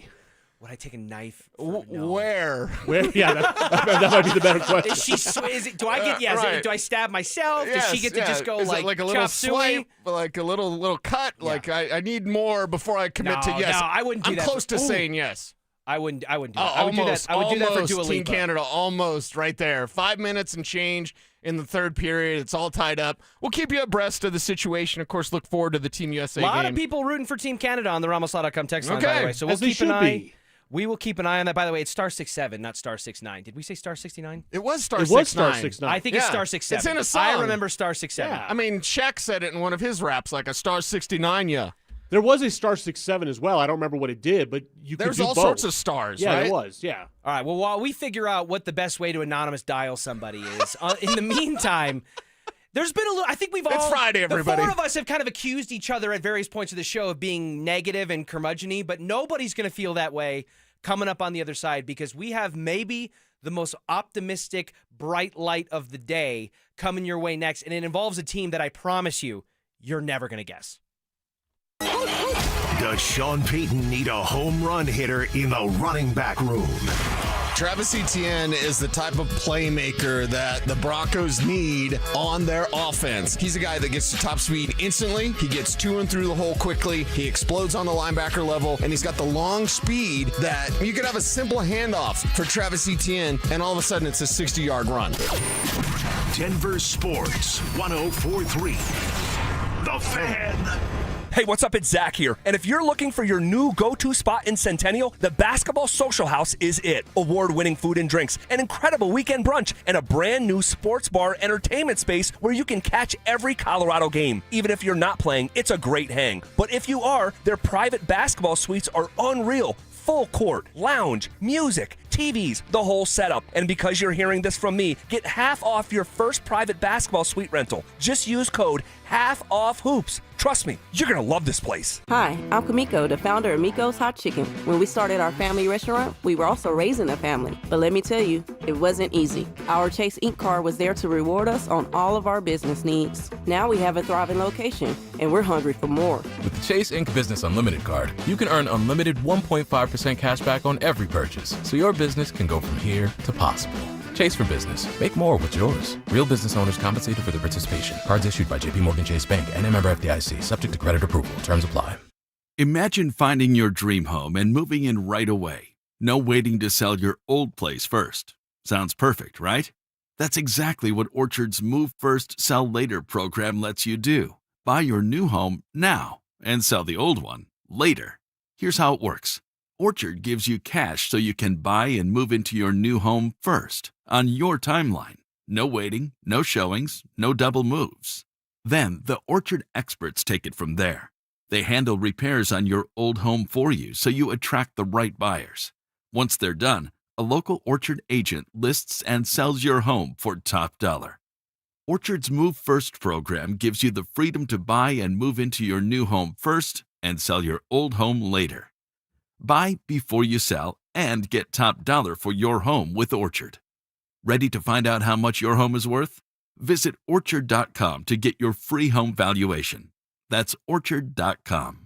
Would I take a knife? No. Where? Yeah, that might be the better question. Is it? Do I get? Yeah. Right. Do I stab myself? Does she get to just go Is it like a little chop suey? swipe, like a little cut? Yeah. Like I need more before I commit to yes. No, I wouldn't do I'm that. close to saying yes. I wouldn't do that. Almost. I would do that for Dua Team Lipa. Canada, almost right there. 5 minutes and change in the third period. It's all tied up. We'll keep you abreast of the situation. Of course, look forward to the Team USA game. A lot game. of people rooting for Team Canada on the RamosLaw.com text line, Okay. by the way. So we'll As they keep an should eye. be. We will keep an eye on that. By the way, it's star 67, not star 69. Did we say star 69? It was star It 69. was star 69. I think it's star 67. It's in a song. I remember star 67. Yeah. I mean, Shaq said it in one of his raps, like a star 69, yeah. There was a star 6-7 as well. I don't remember what it did, but There's could do all both. sorts of stars, Yeah, right? there was. Yeah. All right. Well, while we figure out what the best way to anonymous dial somebody is, in the meantime, there's been a little. I think we've all. It's Friday, everybody. The 4 of us have kind of accused each other at various points of the show of being negative and curmudgeon-y, but nobody's going to feel that way coming up on the other side, because we have maybe the most optimistic, bright light of the day coming your way next, and it involves a team that I promise you're never going to guess. Does Sean Payton need a home run hitter in the running back room? Travis Etienne is the type of playmaker that the Broncos need on their offense. He's a guy that gets to top speed instantly. He gets to and through the hole quickly. He explodes on the linebacker level, and he's got the long speed that you could have a simple handoff for Travis Etienne, and all of a sudden it's a 60-yard run. Denver Sports 104.3. The Fan. Hey, what's up? It's Zach here. And if you're looking for your new go-to spot in Centennial, the Basketball Social House is it. Award-winning food and drinks, an incredible weekend brunch, and a brand new sports bar entertainment space where you can catch every Colorado game. Even if you're not playing, it's a great hang. But if you are, their private basketball suites are unreal. full court, lounge, music, TVs, the whole setup. And because you're hearing this from me, get half off your first private basketball suite rental. Just use code HALFOFFHOOPS. Trust me, you're going to love this place. Hi, I'm Kamiko, the founder of Miko's Hot Chicken. When we started our family restaurant, we were also raising a family. But let me tell you, it wasn't easy. Our Chase Ink card was there to reward us on all of our business needs. Now we have a thriving location, and we're hungry for more. With the Chase Ink Business Unlimited card, you can earn unlimited 1.5% cash back on every purchase, so your business can go from here to possible. Chase for Business. Make more with yours. Real business owners compensated for their participation. Cards issued by JPMorgan Chase Bank and a member FDIC. Subject to credit approval. Terms apply. Imagine finding your dream home and moving in right away. No waiting to sell your old place first. Sounds perfect, right? That's exactly what Orchard's Move First, Sell Later program lets you do. Buy your new home now and sell the old one later. Here's how it works. Orchard gives you cash so you can buy and move into your new home first, on your timeline. No waiting, no showings, no double moves. Then the Orchard experts take it from there. They handle repairs on your old home for you so you attract the right buyers. Once they're done, a local Orchard agent lists and sells your home for top dollar. Orchard's Move First program gives you the freedom to buy and move into your new home first and sell your old home later. Buy before you sell and get top dollar for your home with Orchard. Ready to find out how much your home is worth? Visit Orchard.com to get your free home valuation. That's Orchard.com.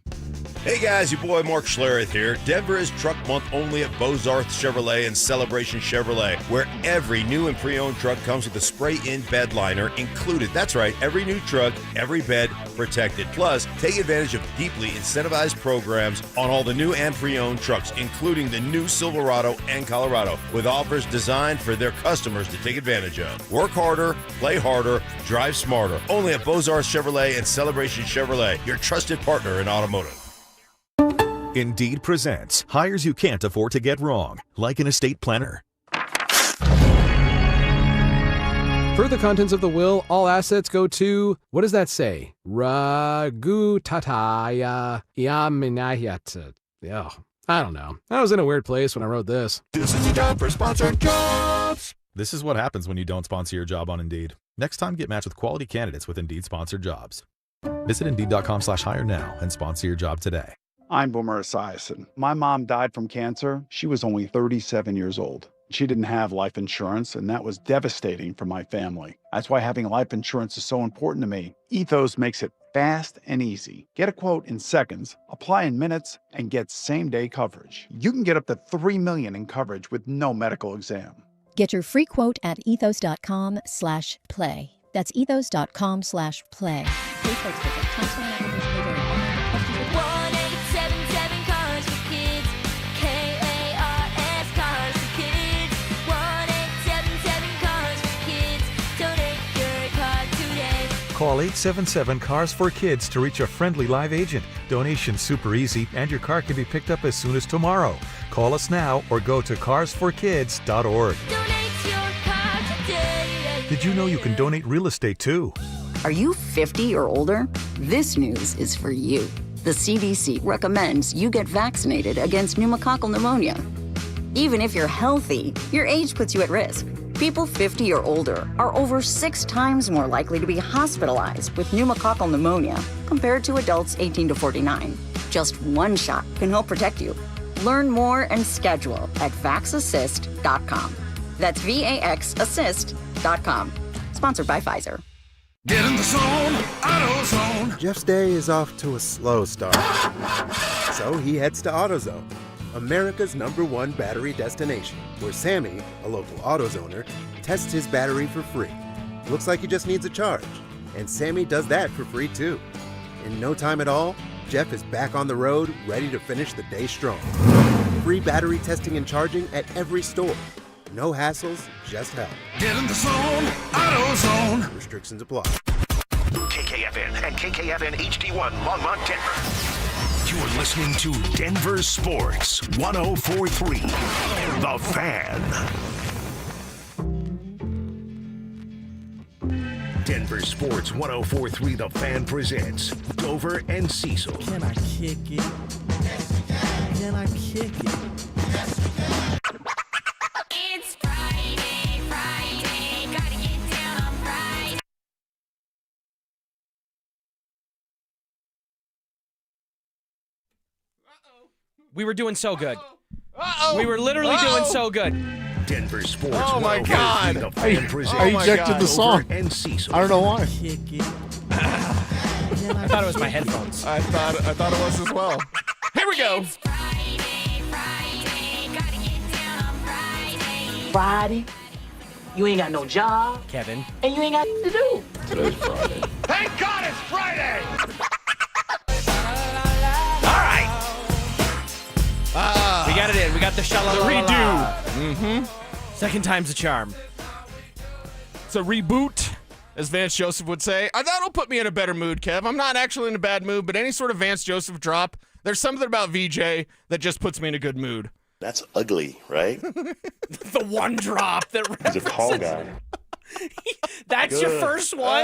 Hey guys, your boy Mark Schlereth here. Denver is Truck Month only at Bozarth Chevrolet and Celebration Chevrolet, where every new and pre-owned truck comes with a spray-in bed liner included. That's right, every new truck, every bed protected. Plus, take advantage of deeply incentivized programs on all the new and pre-owned trucks, including the new Silverado and Colorado, with offers designed for their customers to take advantage of. Work harder, play harder, drive smarter. Only at Bozarth Chevrolet and Celebration Chevrolet, your trusted partner in automotive. Indeed presents hires you can't afford to get wrong, like an estate planner. Per the contents of the will, all assets go to, what does that say? Ragu tataya yaminayat. Yeah, I don't know. I was in a weird place when I wrote this. This is your job for sponsored jobs. This is what happens when you don't sponsor your job on Indeed. Next time, get matched with quality candidates with Indeed sponsored jobs. Visit Indeed.com/hire now and sponsor your job today. I'm Boomer Esiason. My mom died from cancer. She was only 37 years old. She didn't have life insurance, and that was devastating for my family. That's why having life insurance is so important to me. Ethos makes it fast and easy. Get a quote in seconds, apply in minutes, and get same-day coverage. You can get up to $3 million in coverage with no medical exam. Get your free quote at ethos.com/play. That's ethos.com/play. Call 877-CARS-FOR-KIDS to reach a friendly live agent. Donation's super easy, and your car can be picked up as soon as tomorrow. Call us now or go to carsforkids.org. Did you know you can donate real estate too? Are you 50 or older? This news is for you. The CDC recommends you get vaccinated against pneumococcal pneumonia. Even if you're healthy, your age puts you at risk. People 50 or older are over 6 times more likely to be hospitalized with pneumococcal pneumonia compared to adults 18 to 49. Just one shot can help protect you. Learn more and schedule at vaxassist.com. That's VAXassist.com. Sponsored by Pfizer. Get in the zone, AutoZone. Jeff's day is off to a slow start. So he heads to AutoZone, America's #1 battery destination, where Sammy, a local AutoZoner, tests his battery for free. Looks like he just needs a charge, and Sammy does that for free too. In no time at all, Jeff is back on the road, ready to finish the day strong. Free battery testing and charging at every store. No hassles, just help. Get in the zone, AutoZone. Restrictions apply. KKFN and KKFN HD1 Longmont, Denver. You're listening to Denver Sports 104.3 The Fan. Denver Sports 104.3 The Fan presents Dover and Cecil. Can I kick it? Can I kick it? We were doing so good. We were literally doing so good. Denver Sports. Oh my God! The Fan presents I ejected the song. and Cecil. I don't know why. I thought it was my headphones. I thought it was as well. Here we go. Friday, you ain't got no job, Kevin. and you ain't got to do. Today's Friday. Thank God it's Friday! We got it in. We got the shalala. Redo. Mm-hmm. Second time's a charm. It's a reboot, as Vance Joseph would say. That'll put me in a better mood, Kev. I'm not actually in a bad mood, but any sort of Vance Joseph drop, there's something about VJ that just puts me in a good mood. That's ugly, right? The one drop that He's a tall guy. That's your first one?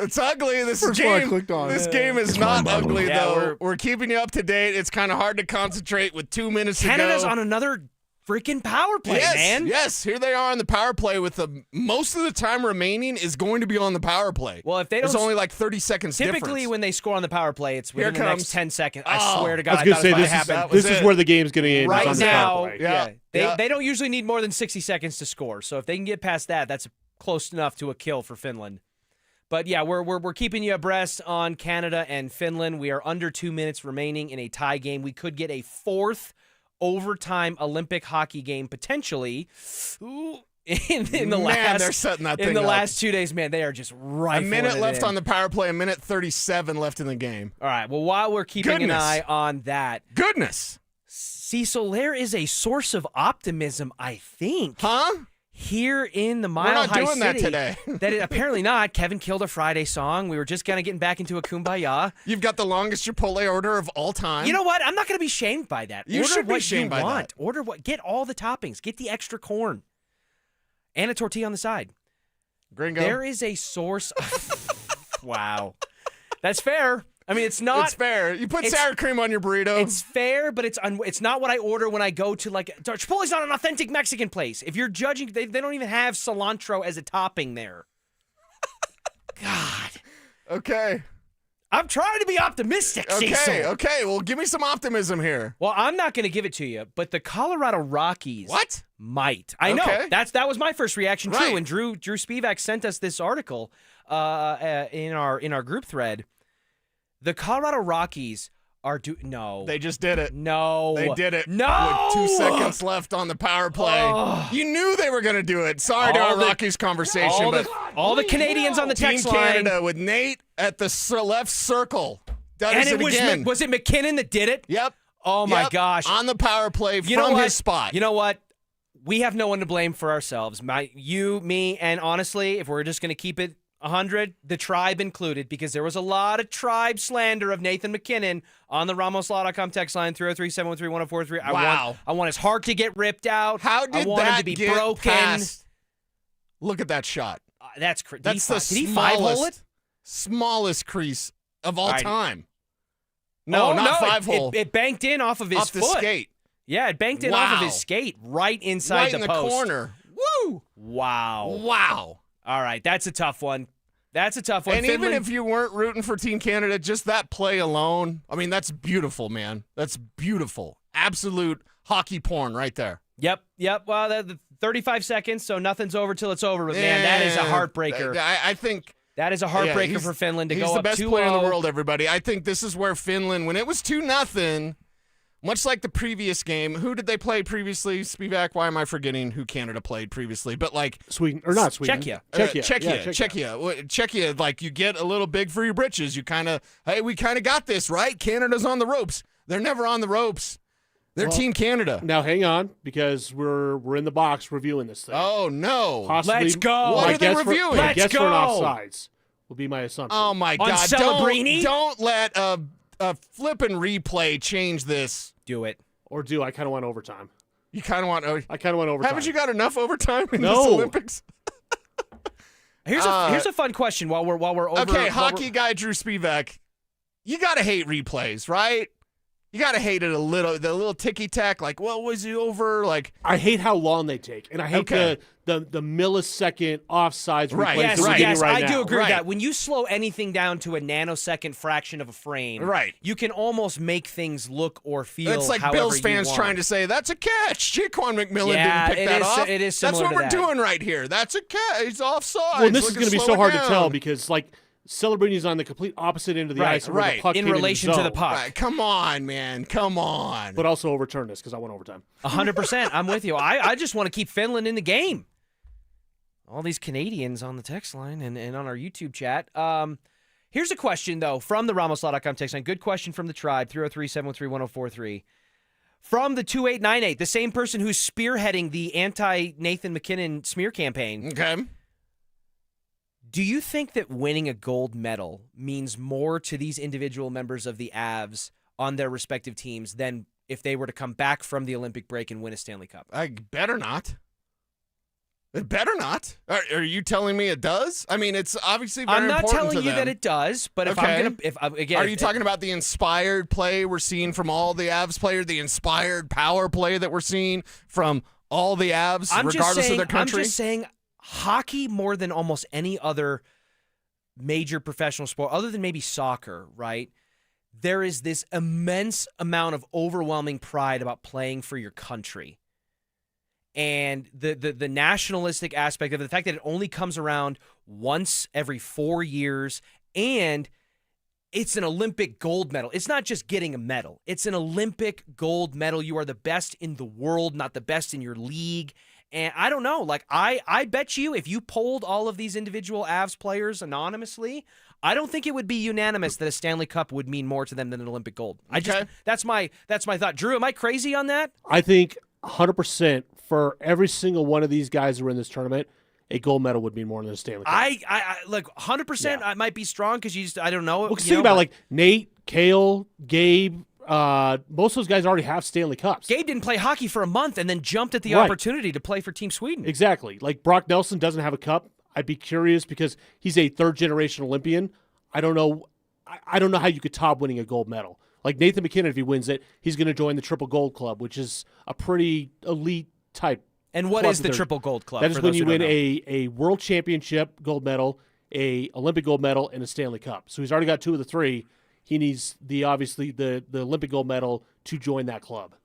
It's ugly. This First game, one I clicked on. This game is It's not mind-boggling. ugly, Yeah, though. We're keeping you up to date. It's kind of hard to concentrate with 2 minutes Canada's to go. on another freaking power play, yes, man. Yes, here they are on the power play with the most of the time remaining is going to be on the power play. Well, if they There's don't, only like 30 seconds typically difference. when they score on the power play, it's within Here the comes- next 10 seconds. I Oh, swear to I God, was going to say, that this happened. is where the game's going to end. Right is on the now, power play. Yeah. They don't usually need more than 60 seconds to score. So if they can get past that, that's close enough to a kill for Finland. But yeah, we're keeping you abreast on Canada and Finland. We are under 2 minutes remaining in a tie game. We could get a fourth overtime Olympic hockey game potentially. Ooh, in the last they're setting that in thing the up. last 2 days, man, they are just A rifling minute it left in. on the power play, a minute 37 left in the game. All right. Well, while we're keeping an Goodness. eye on that, Goodness. Cecil, there is a source of optimism, I think. Huh? Here in the Mile We're not High doing that City, today. that apparently not. Kevin killed a Friday song. We were just kind of getting back into a kumbaya. You've got the longest Chipotle order of all time. You know what? I'm not going to be shamed by that. You Order should be what shamed you by want. that. Order what? Get all the toppings. Get the extra corn and a tortilla on the side. Gringo. There is a source. Wow, that's fair. I mean, it's not. It's fair. You put it's- sour cream on your burrito. It's fair, but it's not what I order when I go to like Chipotle's not an authentic Mexican place. If you're judging, they don't even have cilantro as a topping there. God. Okay. I'm trying to be optimistic, Cecil. Okay. Well, give me some optimism here. Well, I'm not going to give it to you, but the Colorado Rockies might. I know. Okay. That was my first reaction Right. too. And Drew Spivak sent us this article in our group thread. The Colorado Rockies are no. They just did it. No. They did it. No. With 2 seconds left on the power play. Oh. You knew they were going to do it. Sorry to All our the- Rockies conversation, but all the Canadians on the Team text line. Canada with Nate at the left circle. Does And it it was again. was it McKinnon that did it? Yep. Oh my Yep. gosh. On the power play You know from what? his spot. You know what? We have no one to blame for ourselves. You, me, and honestly, if we're just going to keep it 100, the tribe included, because there was a lot of tribe slander of Nathan McKinnon on the RamosLaw.com text line 303-713-1043. Wow. I want his heart to get ripped out. How I did want that him to be get broken. past? Look at that shot. That's crazy. That's did he the five-hole it? smallest crease of all All right. time. No, Oh, not no, five-hole. It banked in off of his Off the foot. skate. Yeah, it banked in off of Wow. his skate right inside Right the in the post. corner. Woo! Wow. Wow. All right, that's a tough one. That's a tough one. And even Finland- if you weren't rooting for Team Canada, just that play alone, I mean, that's beautiful, man. That's beautiful. Absolute hockey porn right there. Yep. Well, the 35 seconds, so nothing's over till it's over. But man, that is a heartbreaker. I think that is a heartbreaker he's- for Finland to he's go the up best 2-0. player in the world, everybody. I think this is where Finland, when it was 2-0, much like the previous game, who did they play previously? Spivak, why am I forgetting who Canada played previously? But like Sweden, or not Sweden. Czechia. Czechia. Like you get a little big for your britches. You kind of, hey, we kind of got this, right? Canada's on the ropes. They're never on the ropes. They're Team Canada. Now hang on, because we're in the box reviewing this thing. Oh no! Possibly, Let's go. What my are they guess reviewing? For, my Let's guess for go. an offsides will be my assumption. Oh my On God! Celebrini? Don't let a flipping replay change this. Do it. Or do I kind of want overtime? You kind of want. I kind of want overtime. Haven't you got enough overtime in No. this Olympics? Here's a fun question while we're over. Okay, while hockey we're- guy Drew Spivak, you gotta hate replays, right? You got to hate it a little. The little ticky-tack, like, well, was he over? Like, I hate how long they take. And I hate the millisecond offsides replays that we're getting right now. I do agree with that. When you slow anything down to a nanosecond fraction of a frame, you can almost make things look or feel it's like Bills fans trying to say, that's a catch. Jaquan McMillan didn't pick that off. It is That's similar what to we're that. doing right here. That's a catch. He's offside. Well, this is going to be so hard to tell because, like, Celebrini's on the complete opposite end of the ice. Where the puck in came relation the to the zone. puck. Right. Come on, man. Come on. But also overturn this because I went overtime. 100%. I'm with you. I just want to keep Finland in the game. All these Canadians on the text line and on our YouTube chat. Here's a question, though, from the RamosLaw.com text line. Good question from the Tribe, 303-713-1043. From the 2898, the same person who's spearheading the anti-Nathan MacKinnon smear campaign. Okay. Do you think that winning a gold medal means more to these individual members of the Avs on their respective teams than if they were to come back from the Olympic break and win a Stanley Cup? I better not. It better not. Are you telling me it does? I mean, it's obviously very important to them. I'm not telling you that it does, but if I'm going Are you talking about the inspired play we're seeing from all the Avs players, the inspired power play that we're seeing from all the Avs, regardless of their country? I'm just saying hockey, more than almost any other major professional sport, other than maybe soccer, right? There is this immense amount of overwhelming pride about playing for your country. And the nationalistic aspect of it, the fact that it only comes around once every 4 years, and it's an Olympic gold medal. It's not just getting a medal. It's an Olympic gold medal. You are the best in the world, not the best in your league. And I don't know, like I bet you if you polled all of these individual Avs players anonymously, I don't think it would be unanimous that a Stanley Cup would mean more to them than an Olympic gold. That's my thought. Drew, am I crazy on that? I think 100% for every single one of these guys who are in this tournament, a gold medal would mean more than a Stanley Cup. I look, 100% I might be strong because I don't know. Well, think about like Nate, Cale, Gabe. Most of those guys already have Stanley Cups. Gabe didn't play hockey for a month and then jumped at the opportunity to play for Team Sweden. Exactly. Like Brock Nelson doesn't have a cup. I'd be curious because he's a third-generation Olympian. I don't know how you could top winning a gold medal. Like Nathan MacKinnon, if he wins it, he's going to join the Triple Gold Club, which is a pretty elite type. And what is the Triple Gold Club? That is when you win a World Championship gold medal, a Olympic gold medal, and a Stanley Cup. So he's already got 2 of the 3. He needs the Olympic gold medal to join that club.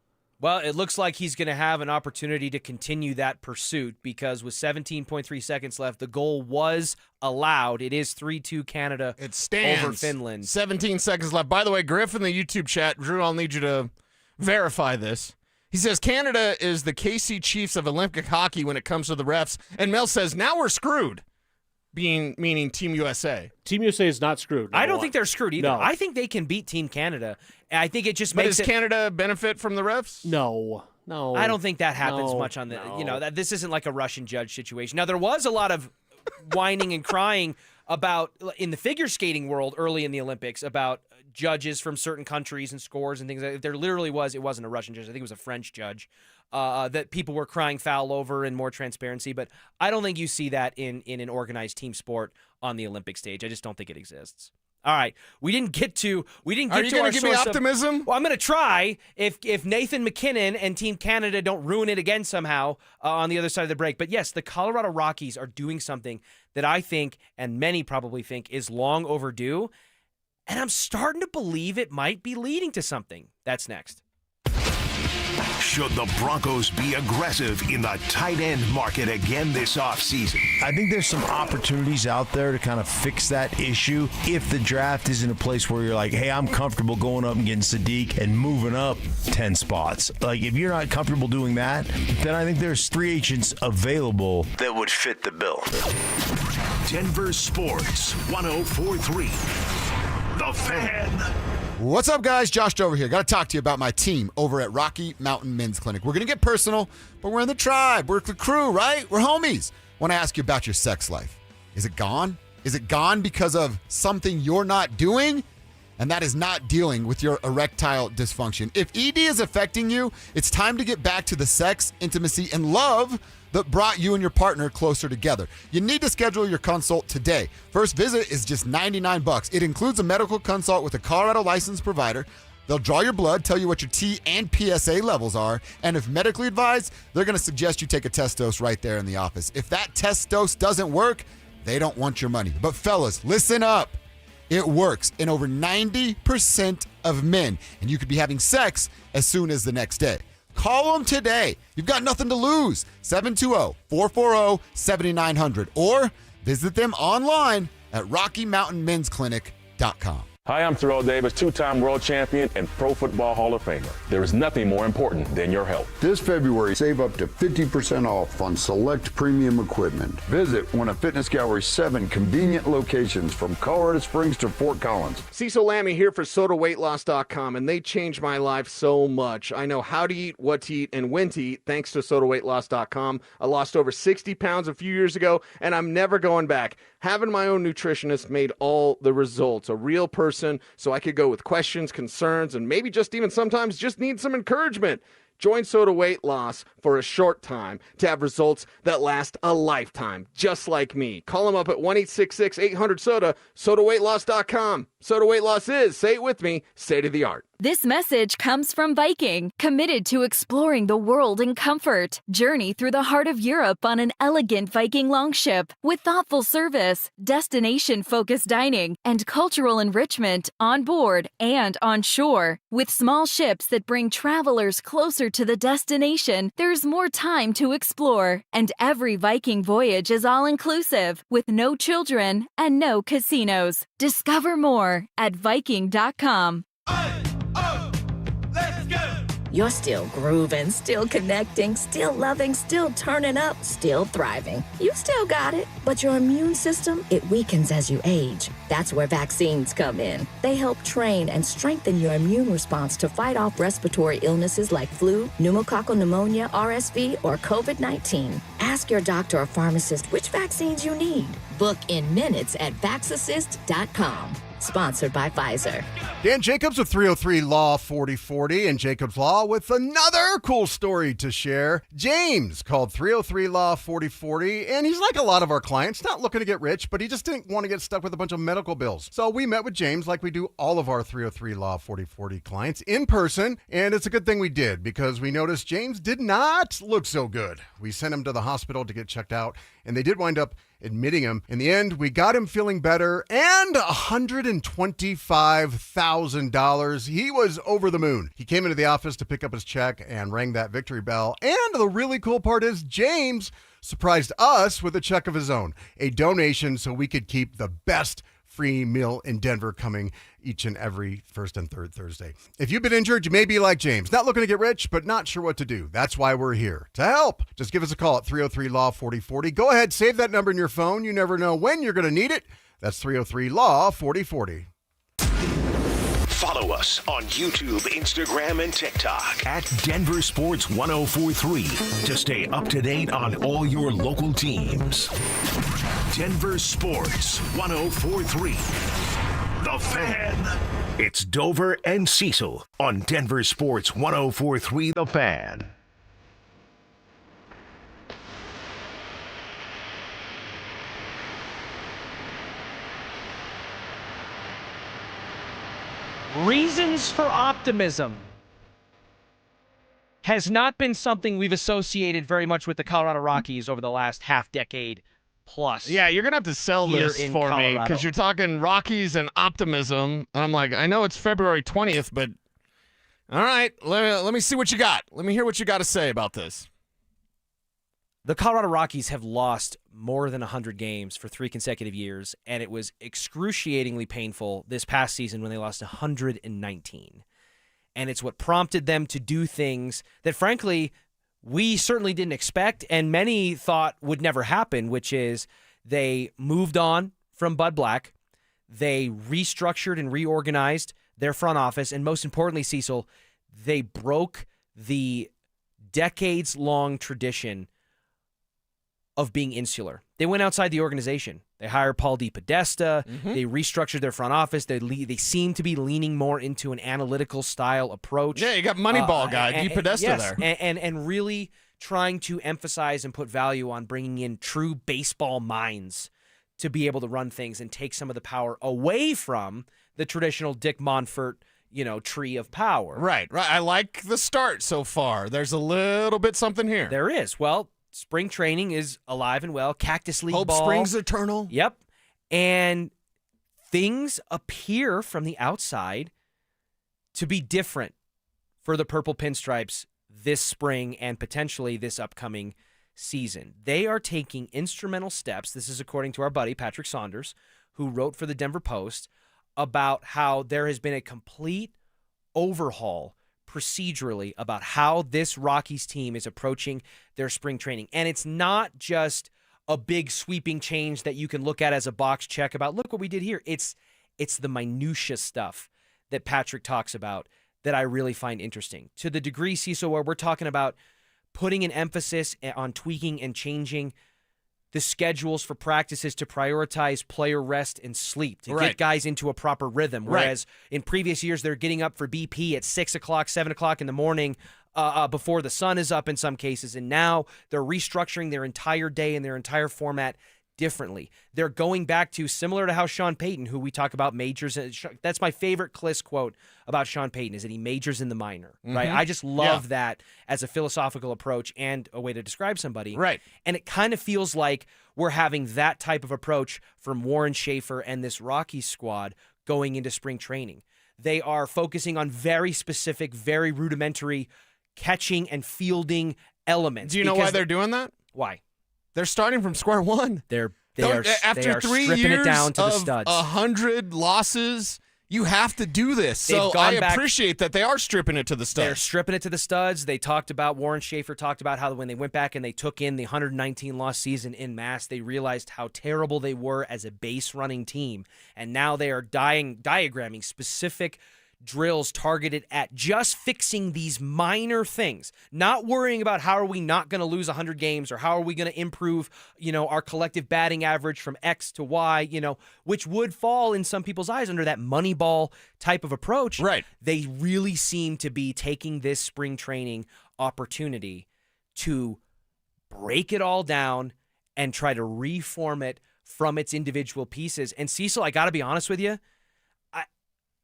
Well, it looks like he's going to have an opportunity to continue that pursuit because with 17.3 seconds left, the goal was allowed. It is 3-2 Canada over Finland. 17 seconds left. By the way, Griff in the YouTube chat, Drew, I'll need you to verify this. He says Canada is the KC Chiefs of Olympic hockey when it comes to the refs. And Mel says, now we're screwed. Meaning Team USA. Team USA is not screwed. I don't think they're screwed either. No. I think they can beat Team Canada. I think it just But makes does Canada benefit from the refs? No. I don't think that happens No, much on the. no. That this isn't like a Russian judge situation. Now there was a lot of whining and crying about in the figure skating world early in the Olympics about judges from certain countries and scores and things. There literally was. It wasn't a Russian judge. I think it was a French judge. That people were crying foul over and more transparency, but I don't think you see that in an organized team sport on the Olympic stage. I just don't think it exists. All right, we didn't get to. Are you going to give me optimism? Well, I'm going to try. If Nathan MacKinnon and Team Canada don't ruin it again somehow on the other side of the break, but yes, the Colorado Rockies are doing something that I think, and many probably think, is long overdue, and I'm starting to believe it might be leading to something. That's next. Should the Broncos be aggressive in the tight end market again this offseason? I think there's some opportunities out there to kind of fix that issue if the draft is in a place where you're like, hey, I'm comfortable going up and getting Sadiq and moving up 10 spots. Like, if you're not comfortable doing that, then I think there's free agents available that would fit the bill. Denver Sports 1043. The Fan. What's up, guys? Josh Dover here. Got to talk to you about my team over at Rocky Mountain Men's Clinic. We're going to get personal, but we're in the tribe. We're the crew, right? We're homies. Want to ask you about your sex life. Is it gone? Is it gone because of something you're not doing? And that is not dealing with your erectile dysfunction. If ED is affecting you, it's time to get back to the sex, intimacy, and love that brought you and your partner closer together. You need to schedule your consult today. First visit is just $99. It includes a medical consult with a Colorado licensed provider, They'll draw your blood, tell you what your T and PSA levels are, and if medically advised, they're going to suggest you take a test dose right there in the office. If that test dose doesn't work, they don't want your money. But fellas, listen up. It works in over 90% of men, and you could be having sex as soon as the next day. Call them today. You've got nothing to lose. 720-440-7900 or visit them online at RockyMountainMen'sClinic.com. Hi, I'm Terrell Davis, two-time world champion and Pro Football Hall of Famer. There is nothing more important than your health. This February, save up to 50% off on select premium equipment. Visit one of Fitness Gallery's 7 convenient locations from Colorado Springs to Fort Collins. Cecil Lammy here for SodaWeightLoss.com, and they changed my life so much. I know how to eat, what to eat, and when to eat thanks to SodaWeightLoss.com. I lost over 60 pounds a few years ago, and I'm never going back. Having my own nutritionist made all the results. A real person, so I could go with questions, concerns, and maybe just even sometimes just need some encouragement. Join Soda Weight Loss for a short time to have results that last a lifetime, just like me. Call them up at 1-866-800-SODA, SodaWeightLoss.com. Soda Weight Loss is, say it with me, state-of-the-art. This message comes from Viking, committed to exploring the world in comfort. Journey through the heart of Europe on an elegant Viking longship with thoughtful service, destination-focused dining, and cultural enrichment on board and on shore. With small ships that bring travelers closer to the destination, there's more time to explore. And every Viking voyage is all-inclusive, with no children and no casinos. Discover more at Viking.com. You're still grooving, still connecting, still loving, still turning up, still thriving. You still got it, but your immune system, it weakens as you age. That's where vaccines come in. They help train and strengthen your immune response to fight off respiratory illnesses like flu, pneumococcal pneumonia, RSV, or COVID-19. Ask your doctor or pharmacist which vaccines you need. Book in minutes at VaxAssist.com. Sponsored by Pfizer. Dan Jacobs with 303 Law 4040 and Jacobs Law with another cool story to share. James called 303 Law 4040, and he's like a lot of our clients, not looking to get rich, but he just didn't want to get stuck with a bunch of medical bills. So we met with James like we do all of our 303 Law 4040 clients in person, and it's a good thing we did because we noticed James did not look so good. We sent him to the hospital to get checked out, and they did wind up admitting him. In the end, we got him feeling better and $125,000. He was over the moon. He came into the office to pick up his check and rang that victory bell. And the really cool part is James surprised us with a check of his own, a donation so we could keep the best free meal in Denver coming each and every first and third Thursday. If you've been injured, you may be like James, not looking to get rich, but not sure what to do. That's why we're here to help. Just give us a call at 303-LAW-4040. Go ahead, save that number in your phone. You never know when you're going to need it. That's 303-LAW-4040. Follow us on YouTube, Instagram, and TikTok at Denver Sports 1043 to stay up to date on all your local teams. Denver Sports 1043. The Fan. It's Dover and Cecil on Denver Sports 1043 The Fan. Reasons for optimism has not been something we've associated very much with the Colorado Rockies over the last half decade plus. Yeah, you're going to have to sell this for me because you're talking Rockies and optimism. And I'm like, I know it's February 20th, but all right, let me see what you got. Let me hear what you got to say about this. The Colorado Rockies have lost more than 100 games for 3 consecutive years, and it was excruciatingly painful this past season when they lost 119. And it's what prompted them to do things that, frankly, we certainly didn't expect and many thought would never happen, which is they moved on from Bud Black, they restructured and reorganized their front office, and most importantly, Cecil, they broke the decades-long tradition of being insular. They went outside the organization. They hired Paul DePodesta. They restructured their front office. They seem to be leaning more into an analytical style approach. Yeah, you got Moneyball guy, DePodesta there. And really trying to emphasize and put value on bringing in true baseball minds to be able to run things and take some of the power away from the traditional Dick Monfort, tree of power. Right. I like the start so far. There's a little bit something here. There is. Well, spring training is alive and well. Cactus League Hope ball. springs eternal. Yep. And things appear from the outside to be different for the Purple Pinstripes this spring and potentially this upcoming season. They are taking instrumental steps. This is according to our buddy Patrick Saunders, who wrote for the Denver Post about how there has been a complete overhaul procedurally about how this Rockies team is approaching their spring training. And it's not just a big sweeping change that you can look at as a box check about, look what we did here. It's the minutia stuff that Patrick talks about that I really find interesting. To the degree, Cecil, where we're talking about putting an emphasis on tweaking and changing the schedules for practices to prioritize player rest and sleep, to get guys into a proper rhythm. Whereas in previous years, they're getting up for BP at 6 o'clock, 7 o'clock in the morning before the sun is up in some cases. And now they're restructuring their entire day and their entire format differently. They're going back to similar to how Sean Payton, who we talk about majors. That's my favorite Kliss quote about Sean Payton, is that he majors in the minor, right? I just love that as a philosophical approach and a way to describe somebody. Right. And it kind of feels like we're having that type of approach from Warren Schaefer and this Rockies squad going into spring training. They are focusing on very specific, very rudimentary catching and fielding elements. Do you know why they're doing that? Why? They're starting from square one. They are after 3 stripping years it down to the of studs. 100 losses, you have to do this. So I appreciate that they are stripping it to the studs. They're stripping it to the studs. They talked about, Warren Schaefer talked about how when they went back and they took in the 119 loss season in mass, they realized how terrible they were as a base running team. And now they are diagramming specific drills targeted at just fixing these minor things, not worrying about how are we not going to lose 100 games or how are we going to improve, our collective batting average from X to Y, which would fall in some people's eyes under that Moneyball type of approach. Right. They really seem to be taking this spring training opportunity to break it all down and try to reform it from its individual pieces. And Cecil, I got to be honest with you,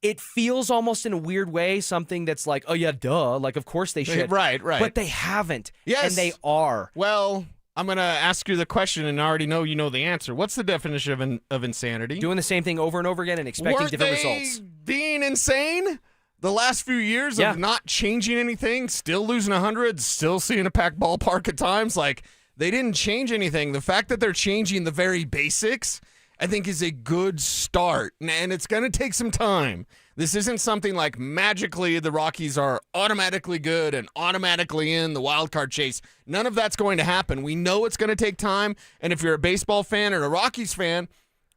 it feels almost in a weird way something that's like, oh, yeah, duh. Like, of course they should. Right. But they haven't. Yes. And they are. Well, I'm going to ask you the question, and I already know you know the answer. What's the definition of insanity? Doing the same thing over and over again and expecting different results. Being insane? The last few years of not changing anything, still losing 100, still seeing a packed ballpark at times. Like, they didn't change anything. The fact that they're changing the very basics, I think, is a good start, and it's going to take some time. This isn't something like magically the Rockies are automatically good and automatically in the wild card chase. None of that's going to happen. We know it's going to take time, and if you're a baseball fan or a Rockies fan,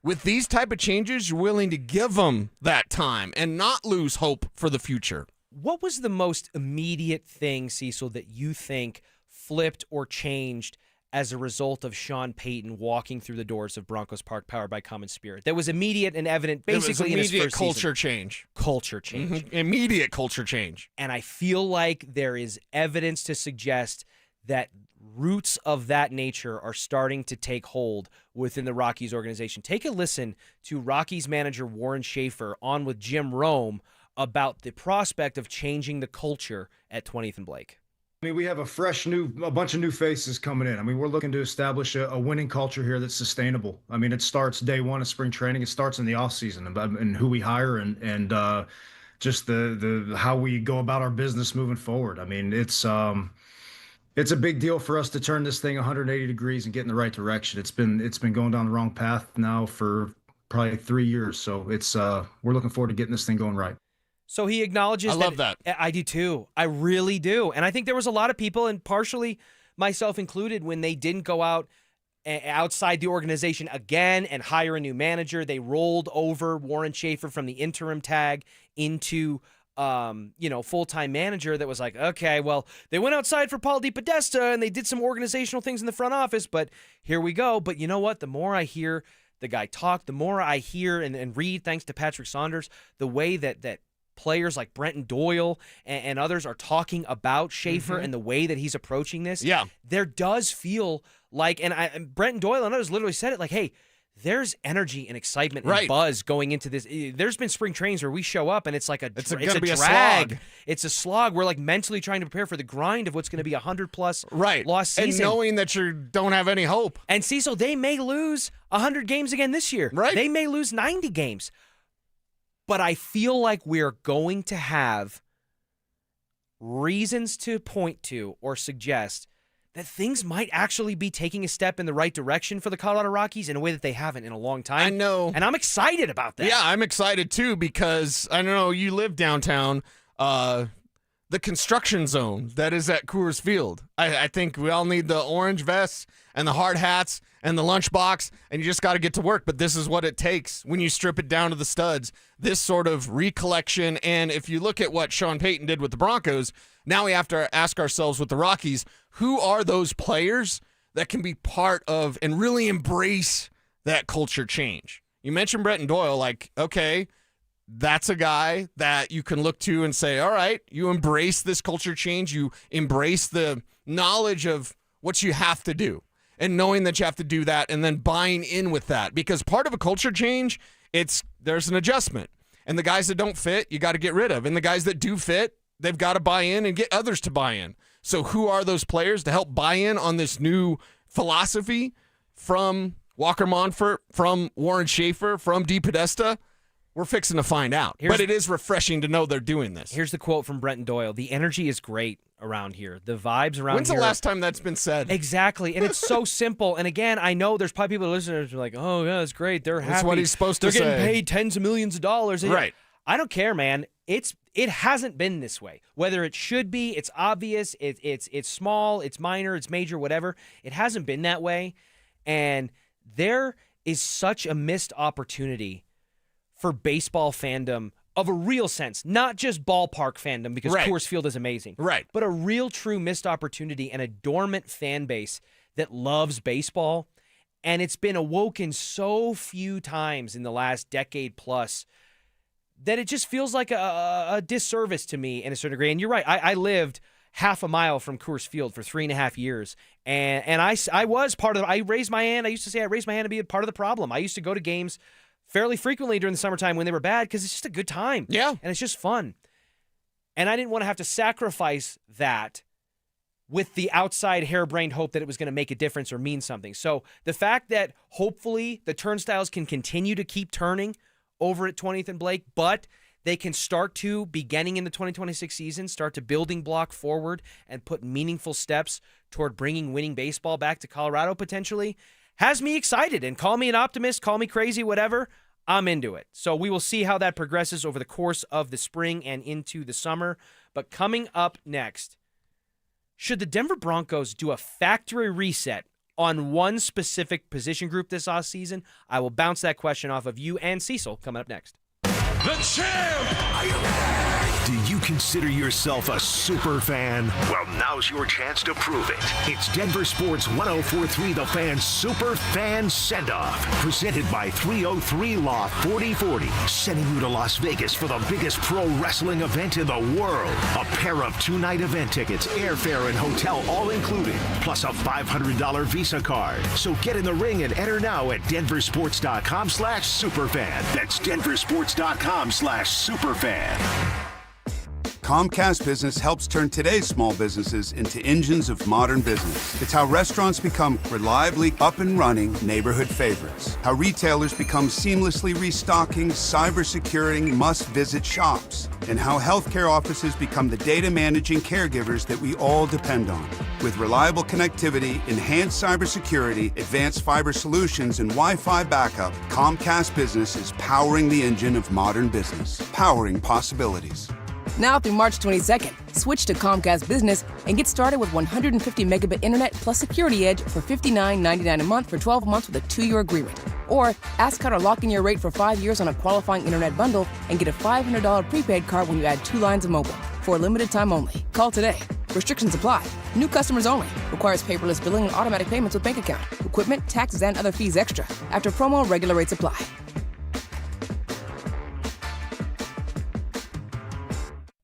with these type of changes, you're willing to give them that time and not lose hope for the future. What was the most immediate thing, Cecil, that you think flipped or changed as a result of Sean Payton walking through the doors of Broncos Park powered by Common Spirit? That was immediate and evident basically in his first culture season. change. Culture change. Mm-hmm. Immediate culture change. And I feel like there is evidence to suggest that roots of that nature are starting to take hold within the Rockies organization. Take a listen to Rockies manager Warren Schaefer on with Jim Rome about the prospect of changing the culture at 20th and Blake. I mean, we have a bunch of new faces coming in. I mean, we're looking to establish a winning culture here that's sustainable. I mean, it starts day one of spring training. It starts in the off season and who we hire and just the how we go about our business moving forward. I mean, it's a big deal for us to turn this thing 180 degrees and get in the right direction. It's been going down the wrong path now for probably 3 years. So we're looking forward to getting this thing going right. So he acknowledges I love that. I do too. I really do. And I think there was a lot of people, and partially myself included, when they didn't go out outside the organization again and hire a new manager. They rolled over Warren Schaefer from the interim tag into full-time manager that was like, okay, well, they went outside for Paul DePodesta and they did some organizational things in the front office, but here we go. But you know what? The more I hear the guy talk, the more I hear and read, thanks to Patrick Saunders, the way that players like Brenton Doyle and others are talking about Schaefer and the way that he's approaching this. Yeah. There does feel like, and Brenton Doyle and others literally said it like, hey, there's energy and excitement and Right. buzz going into this. There's been spring trainings where we show up and it's like It's it's gonna a be a drag. slog. It's a slog. We're like mentally trying to prepare for the grind of what's going to be 100+ Right. lost And season. knowing that you don't have any hope. And Cecil, they may lose 100 games again this year. Right. They may lose 90 games. But I feel like we're going to have reasons to point to or suggest that things might actually be taking a step in the right direction for the Colorado Rockies in a way that they haven't in a long time. I know. And I'm excited about that. Yeah, I'm excited too because I don't know, you live downtown, the construction zone that is at Coors Field. I think we all need the orange vests and the hard hats and the lunchbox, and you just got to get to work. But this is what it takes when you strip it down to the studs. This sort of recollection, and if you look at what Sean Payton did with the Broncos, now we have to ask ourselves with the Rockies, who are those players that can be part of and really embrace that culture change? You mentioned Brenton Doyle, like, okay, that's a guy that you can look to and say, all right, you embrace this culture change. You embrace the knowledge of what you have to do and knowing that you have to do that and then buying in with that. Because part of a culture change, there's an adjustment. And the guys that don't fit, you got to get rid of. And the guys that do fit, they've got to buy in and get others to buy in. So who are those players to help buy in on this new philosophy from Walker Monfort, from Warren Schaefer, from Dee Podesta? We're fixing to find out. But it is refreshing to know they're doing this. Here's the quote from Brenton Doyle. The energy is great around here. The vibes around When's here. the last time that's been said? Exactly. And it's so simple. And again, I know there's probably people listening who are like, oh, yeah, it's great. They're happy. That's what he's supposed to They're say. getting paid tens of millions of dollars. Right. I don't care, man. It hasn't been this way. Whether it should be, it's obvious, it's small, it's minor, it's major, whatever. It hasn't been that way. And there is such a missed opportunity for baseball fandom of a real sense, not just ballpark fandom, because Right. Coors Field is amazing. Right. But a real, true missed opportunity and a dormant fan base that loves baseball. And it's been awoken so few times in the last decade plus that it just feels like a disservice to me in a certain degree. And you're right. I lived half a mile from Coors Field for 3.5 years. And I was part of I raised my hand. I used to say I raised my hand to be a part of the problem. I used to go to games fairly frequently during the summertime when they were bad because it's just a good time. Yeah. And it's just fun. And I didn't want to have to sacrifice that with the outside harebrained hope that it was going to make a difference or mean something. So the fact that hopefully the turnstiles can continue to keep turning over at 20th and Blake, but they can start to, beginning in the 2026 season, start to building block forward and put meaningful steps toward bringing winning baseball back to Colorado potentially, has me excited. And call me an optimist, call me crazy, whatever, I'm into it. So we will see how that progresses over the course of the spring and into the summer. But coming up next, should the Denver Broncos do a factory reset on one specific position group this offseason? I will bounce that question off of you and Cecil coming up next. The champ! Are you ready? Do you consider yourself a super fan? Well, now's your chance to prove it. It's Denver Sports 104.3 The Fan Super Fan Send-Off, presented by 303 Law 4040, sending you to Las Vegas for the biggest pro wrestling event in the world. A pair of 2-night event tickets, airfare, and hotel all included, plus a $500 Visa card. So get in the ring and enter now at DenverSports.com/superfan. That's DenverSports.com/superfan. Comcast Business helps turn today's small businesses into engines of modern business. It's how restaurants become reliably up and running neighborhood favorites. How retailers become seamlessly restocking, cyber-securing, must-visit shops. And how healthcare offices become the data managing caregivers that we all depend on. With reliable connectivity, enhanced cybersecurity, advanced fiber solutions, and Wi-Fi backup, Comcast Business is powering the engine of modern business. Powering possibilities. Now through March 22nd, switch to Comcast Business and get started with 150 megabit internet plus Security Edge for $59.99 a month for 12 months with a 2-year agreement. Or ask how to lock in your rate for 5 years on a qualifying internet bundle and get a $500 prepaid card when you add 2 lines of mobile. For a limited time only. Call today. Restrictions apply. New customers only. Requires paperless billing and automatic payments with bank account. Equipment, taxes, and other fees extra. After promo, regular rates apply.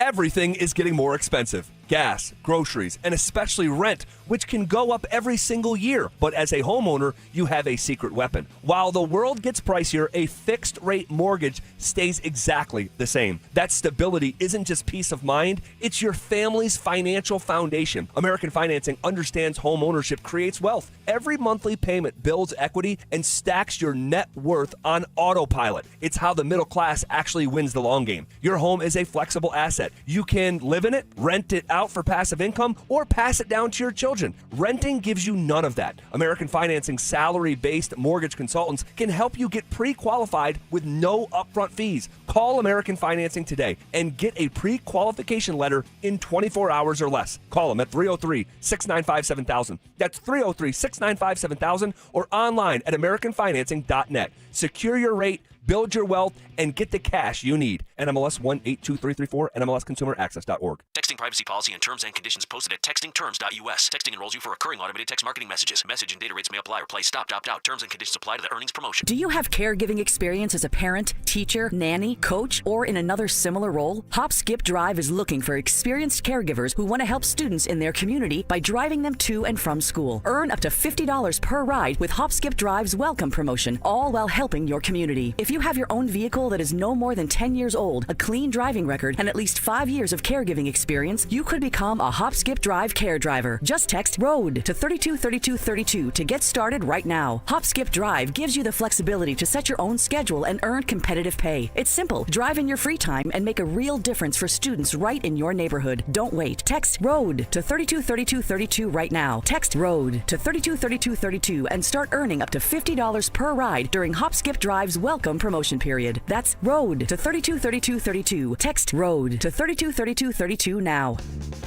Everything is getting more expensive. Gas, groceries, and especially rent. which can go up every single year. But as a homeowner, you have a secret weapon. While the world gets pricier, a fixed-rate mortgage stays exactly the same. That stability isn't just peace of mind, it's your family's financial foundation. American Financing understands home ownership creates wealth. Every monthly payment builds equity and stacks your net worth on autopilot. It's how the middle class actually wins the long game. Your home is a flexible asset. You can live in it, rent it out for passive income, or pass it down to your children. Renting gives you none of that. American Financing salary-based mortgage consultants can help you get pre-qualified with no upfront fees. Call American Financing today and get a pre-qualification letter in 24 hours or less. Call them at 303-695-7000. That's 303-695-7000 or online at AmericanFinancing.net. Secure your rate, build your wealth, and get the cash you need. NMLS 182334, NMLSConsumerAccess.org. Texting privacy policy and terms and conditions posted at textingterms.us. Texting enrolls you for recurring automated text marketing messages. Message and data rates may apply or play. Stop, opt out. Terms and conditions apply to the earnings promotion. Do you have caregiving experience as a parent, teacher, nanny, coach, or in another similar role? Hop Skip Drive is looking for experienced caregivers who want to help students in their community by driving them to and from school. Earn up to $50 per ride with Hop Skip Drive's welcome promotion, all while helping your community. If you have your own vehicle that is no more than 10 years old, a clean driving record, and at least 5 years of caregiving experience, you could become a Hop Skip Drive care driver. Just text ROAD to 323232 to get started right now. Hop Skip Drive gives you the flexibility to set your own schedule and earn competitive pay. It's simple. Drive in your free time and make a real difference for students right in your neighborhood. Don't wait. Text ROAD to 323232 right now. Text ROAD to 323232 and start earning up to $50 per ride during Hop Skip Drive's welcome promotion period. That's ROAD to 323232. Text ROAD to 323232 now.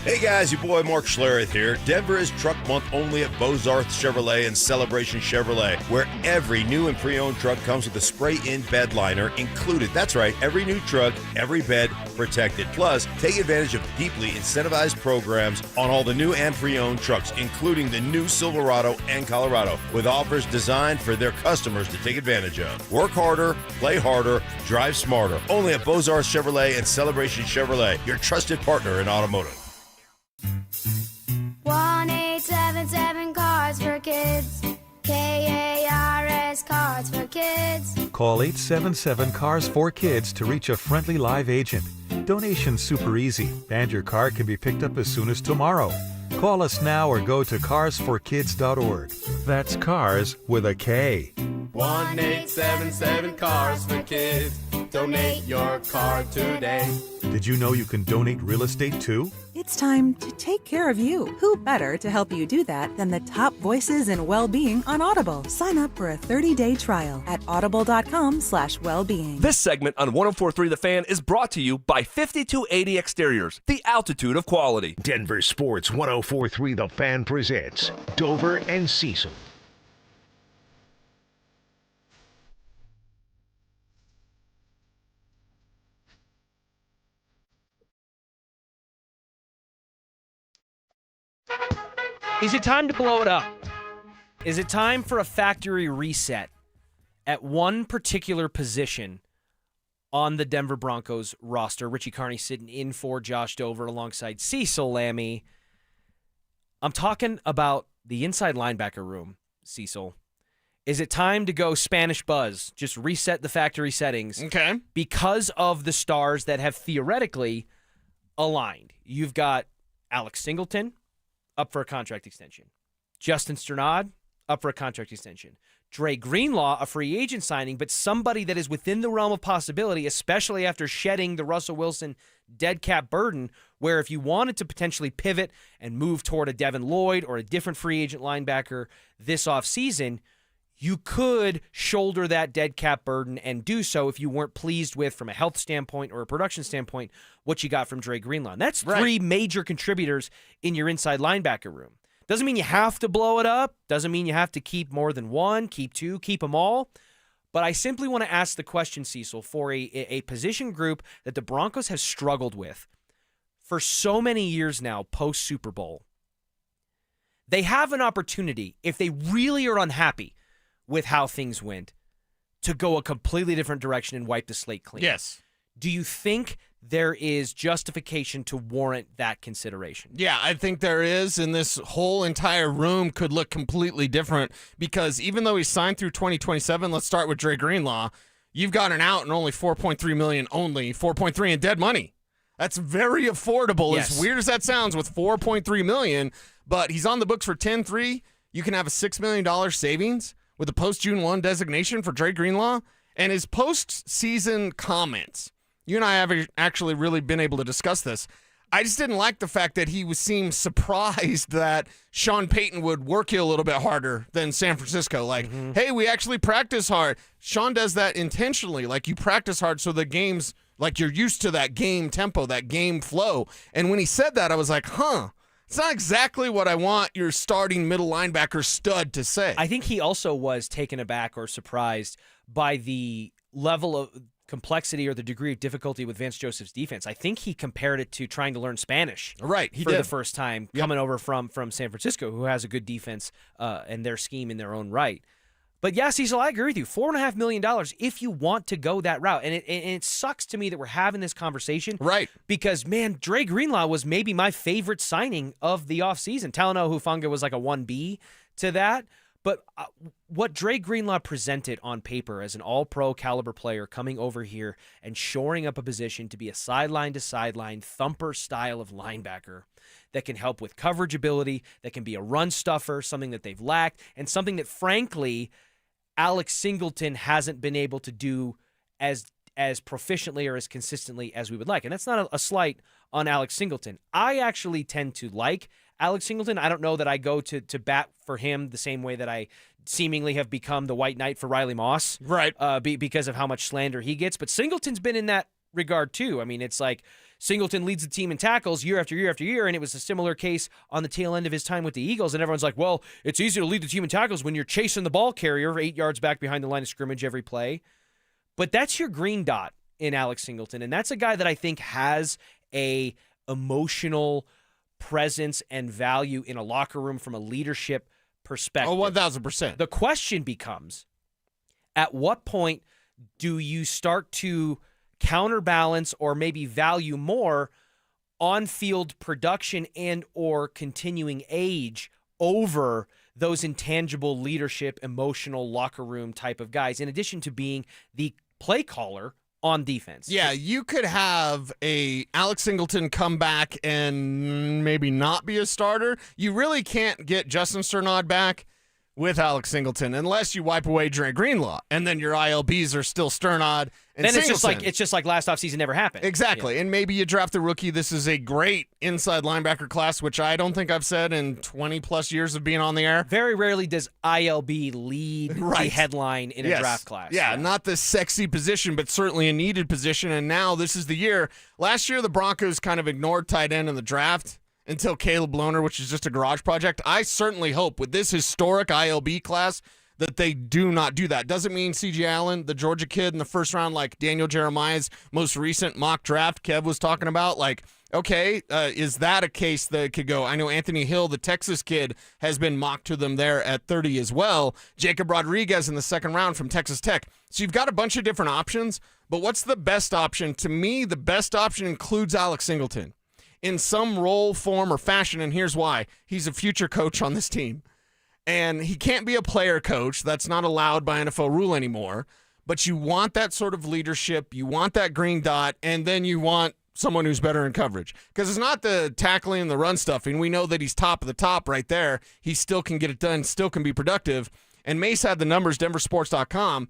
Hey guys, your boy Mark Schlereth here. Denver is Truck Month only at Bozarth Chevrolet and Celebration Chevrolet, where every new and pre-owned truck comes with a spray-in bed liner included. That's right, every new truck, every bed protected. Plus, take advantage of deeply incentivized programs on all the new and pre-owned trucks, including the new Silverado and Colorado, with offers designed for their customers to take advantage of. Work harder, play harder, drive smarter. Only at Bozarth Chevrolet and Celebration Chevrolet, your trusted partner in automotive. 1-877 Cars for Kids. KARS Cars for Kids. Call 877 Cars for Kids to reach a friendly live agent. Donation's super easy, and your car can be picked up as soon as tomorrow. Call us now or go to carsforkids.org. That's cars with a K. 1-877 Cars for Kids. Donate your car today. Did you know you can donate real estate too? It's time to take care of you. Who better to help you do that than the top voices in well-being on Audible? Sign up for a 30-day trial at audible.com/wellbeing. This segment on 104.3 The Fan is brought to you by 5280 Exteriors, the altitude of quality. Denver Sports 104.3 The Fan presents Dover and Cecil. Is it time to blow it up? Is it time for a factory reset at one particular position on the Denver Broncos roster? Richie Carney sitting in for Josh Dover alongside Cecil Lammy. I'm talking about the inside linebacker room, Cecil. Is it time to go Spanish Buzz? Just reset the factory settings. Okay. Because of the stars that have theoretically aligned. You've got Alex Singleton up for a contract extension. Justin Sternad up for a contract extension. Dre Greenlaw, a free agent signing, but somebody that is within the realm of possibility, especially after shedding the Russell Wilson dead cap burden, where if you wanted to potentially pivot and move toward a Devin Lloyd or a different free agent linebacker this offseason, you could shoulder that dead cap burden and do so if you weren't pleased with, from a health standpoint or a production standpoint, what you got from Dre Greenlaw. And that's three major contributors in your inside linebacker room. Doesn't mean you have to blow it up. Doesn't mean you have to keep more than one, keep two, keep them all. But I simply want to ask the question, Cecil, for a position group that the Broncos have struggled with for so many years now post-Super Bowl. They have an opportunity, if they really are unhappy with how things went, to go a completely different direction and wipe the slate clean. Yes. Do you think there is justification to warrant that consideration? Yeah, I think there is, and this whole entire room could look completely different because even though he's signed through 2027, let's start with Dre Greenlaw, you've got an out and only $4.3 million, only $4.3 in dead money. That's very affordable, Yes. as weird as that sounds, with $4.3 million, but he's on the books for 10-3. You can have a $6 million savings with a post-June 1 designation for Dre Greenlaw, and his post-season comments. You and I have actually really been able to discuss this. I just didn't like the fact that he seemed surprised that Sean Payton would work you a little bit harder than San Francisco. Like, hey, we actually practice hard. Sean does that intentionally. Like, you practice hard so the game's, like, you're used to that game tempo, that game flow. And when he said that, I was like, it's not exactly what I want your starting middle linebacker stud to say. I think he also was taken aback or surprised by the level of complexity or the degree of difficulty with Vance Joseph's defense. I think he compared it to trying to learn Spanish. Right, he for did. the first time coming over from San Francisco, who has a good defense and their scheme in their own right. But yeah, Cecil, I agree with you. $4.5 million if you want to go that route. And it sucks to me that we're having this conversation. Right. Because, man, Dre Greenlaw was maybe my favorite signing of the offseason. Talanoa Hufanga was like a 1B to that. But what Dre Greenlaw presented on paper as an all-pro caliber player coming over here and shoring up a position to be a sideline-to-sideline thumper style of linebacker that can help with coverage ability, that can be a run stuffer, something that they've lacked, and something that, frankly, Alex Singleton hasn't been able to do as proficiently or as consistently as we would like. And that's not a slight on Alex Singleton. I actually tend to like Alex Singleton. I don't know that I go to bat for him the same way that I seemingly have become the white knight for Riley Moss. Right. Because of how much slander he gets. But Singleton's been in that regard too. I mean, it's like Singleton leads the team in tackles year after year after year, and it was a similar case on the tail end of his time with the Eagles, and everyone's like, well, it's easy to lead the team in tackles when you're chasing the ball carrier 8 yards back behind the line of scrimmage every play. But that's your green dot in Alex Singleton, and that's a guy that I think has a emotional presence and value in a locker room from a leadership perspective. Oh, 1,000%. The question becomes, at what point do you start to counterbalance or maybe value more on-field production and or continuing age over those intangible leadership, emotional locker room type of guys, in addition to being the play caller on defense? Yeah, you could have a Alex Singleton come back and maybe not be a starter. You really can't get Justin Sternad back with Alex Singleton unless you wipe away Dre Greenlaw, and then your ILBs are still Sternad and then Singleton. it's just like last offseason never happened. Exactly. Yeah. And maybe you draft a rookie. This is a great inside linebacker class, which I don't think I've said in 20-plus years of being on the air. Very rarely does ILB lead the headline in a draft class. Yeah, not the sexy position, but certainly a needed position, and now this is the year. Last year, the Broncos kind of ignored tight end in the draft until Caleb Lohner, which is just a garage project. I certainly hope with this historic ILB class that they do not do that. Doesn't mean C.J. Allen, the Georgia kid in the first round, like Daniel Jeremiah's most recent mock draft Kev was talking about, like, okay, is that a case that could go? I know Anthony Hill, the Texas kid, has been mocked to them there at 30 as well. Jacob Rodriguez in the second round from Texas Tech. So you've got a bunch of different options, but what's the best option? To me, the best option includes Alex Singleton in some role, form, or fashion, and here's why. He's a future coach on this team. And he can't be a player coach. That's not allowed by NFL rule anymore. But you want that sort of leadership. You want that green dot, and then you want someone who's better in coverage. Because it's not the tackling and the run stuffing. We know that he's top of the top right there. He still can get it done, still can be productive. And Mace had the numbers, DenverSports.com.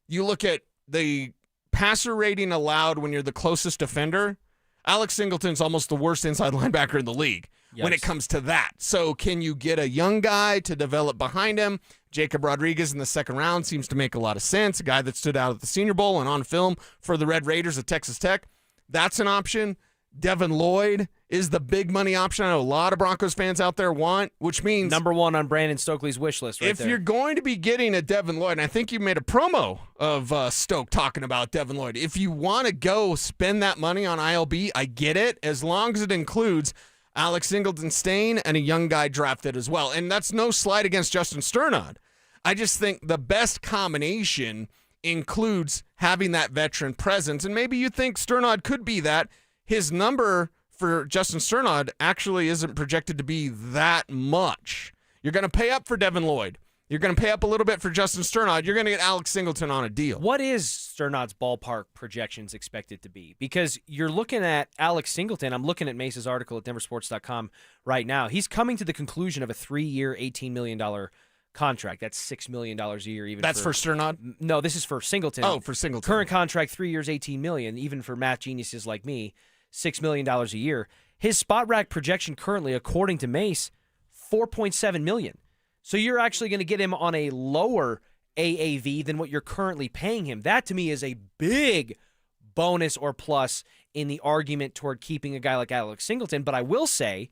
You look at the passer rating allowed when you're the closest defender. Alex Singleton's almost the worst inside linebacker in the league when it comes to that. So can you get a young guy to develop behind him? Jacob Rodriguez in the second round seems to make a lot of sense, a guy that stood out at the Senior Bowl and on film for the Red Raiders at Texas Tech. That's an option. Devin Lloyd is the big money option I know a lot of Broncos fans out there want, which means number one on Brandon Stokely's wish list right if there. you're going to be getting a Devin Lloyd, and I think you made a promo of Stoke talking about Devin Lloyd, if you want to go spend that money on ILB, I get it, as long as it includes Alex Singleton staying and a young guy drafted as well. And that's no slight against Justin Sternad. I just think the best combination includes having that veteran presence. And maybe you think Sternod could be that. His number for Justin Sternod actually isn't projected to be that much. You're going to pay up for Devin Lloyd. You're going to pay up a little bit for Justin Sternod. You're going to get Alex Singleton on a deal. What is Sternod's ballpark projections expected to be? Because you're looking at Alex Singleton. I'm looking at Mace's article at DenverSports.com right now. He's coming to the conclusion of a 3-year, $18 million contract. That's $6 million a year. Even That's for Sternod? No, this is for Singleton. Oh, for Singleton. Current contract, 3 years, $18 million. Even for math geniuses like me, $6 million a year. His spot rack projection currently, according to Mace, $4.7 million. So you're actually going to get him on a lower AAV than what you're currently paying him. That, to me, is a big bonus or plus in the argument toward keeping a guy like Alex Singleton. But I will say,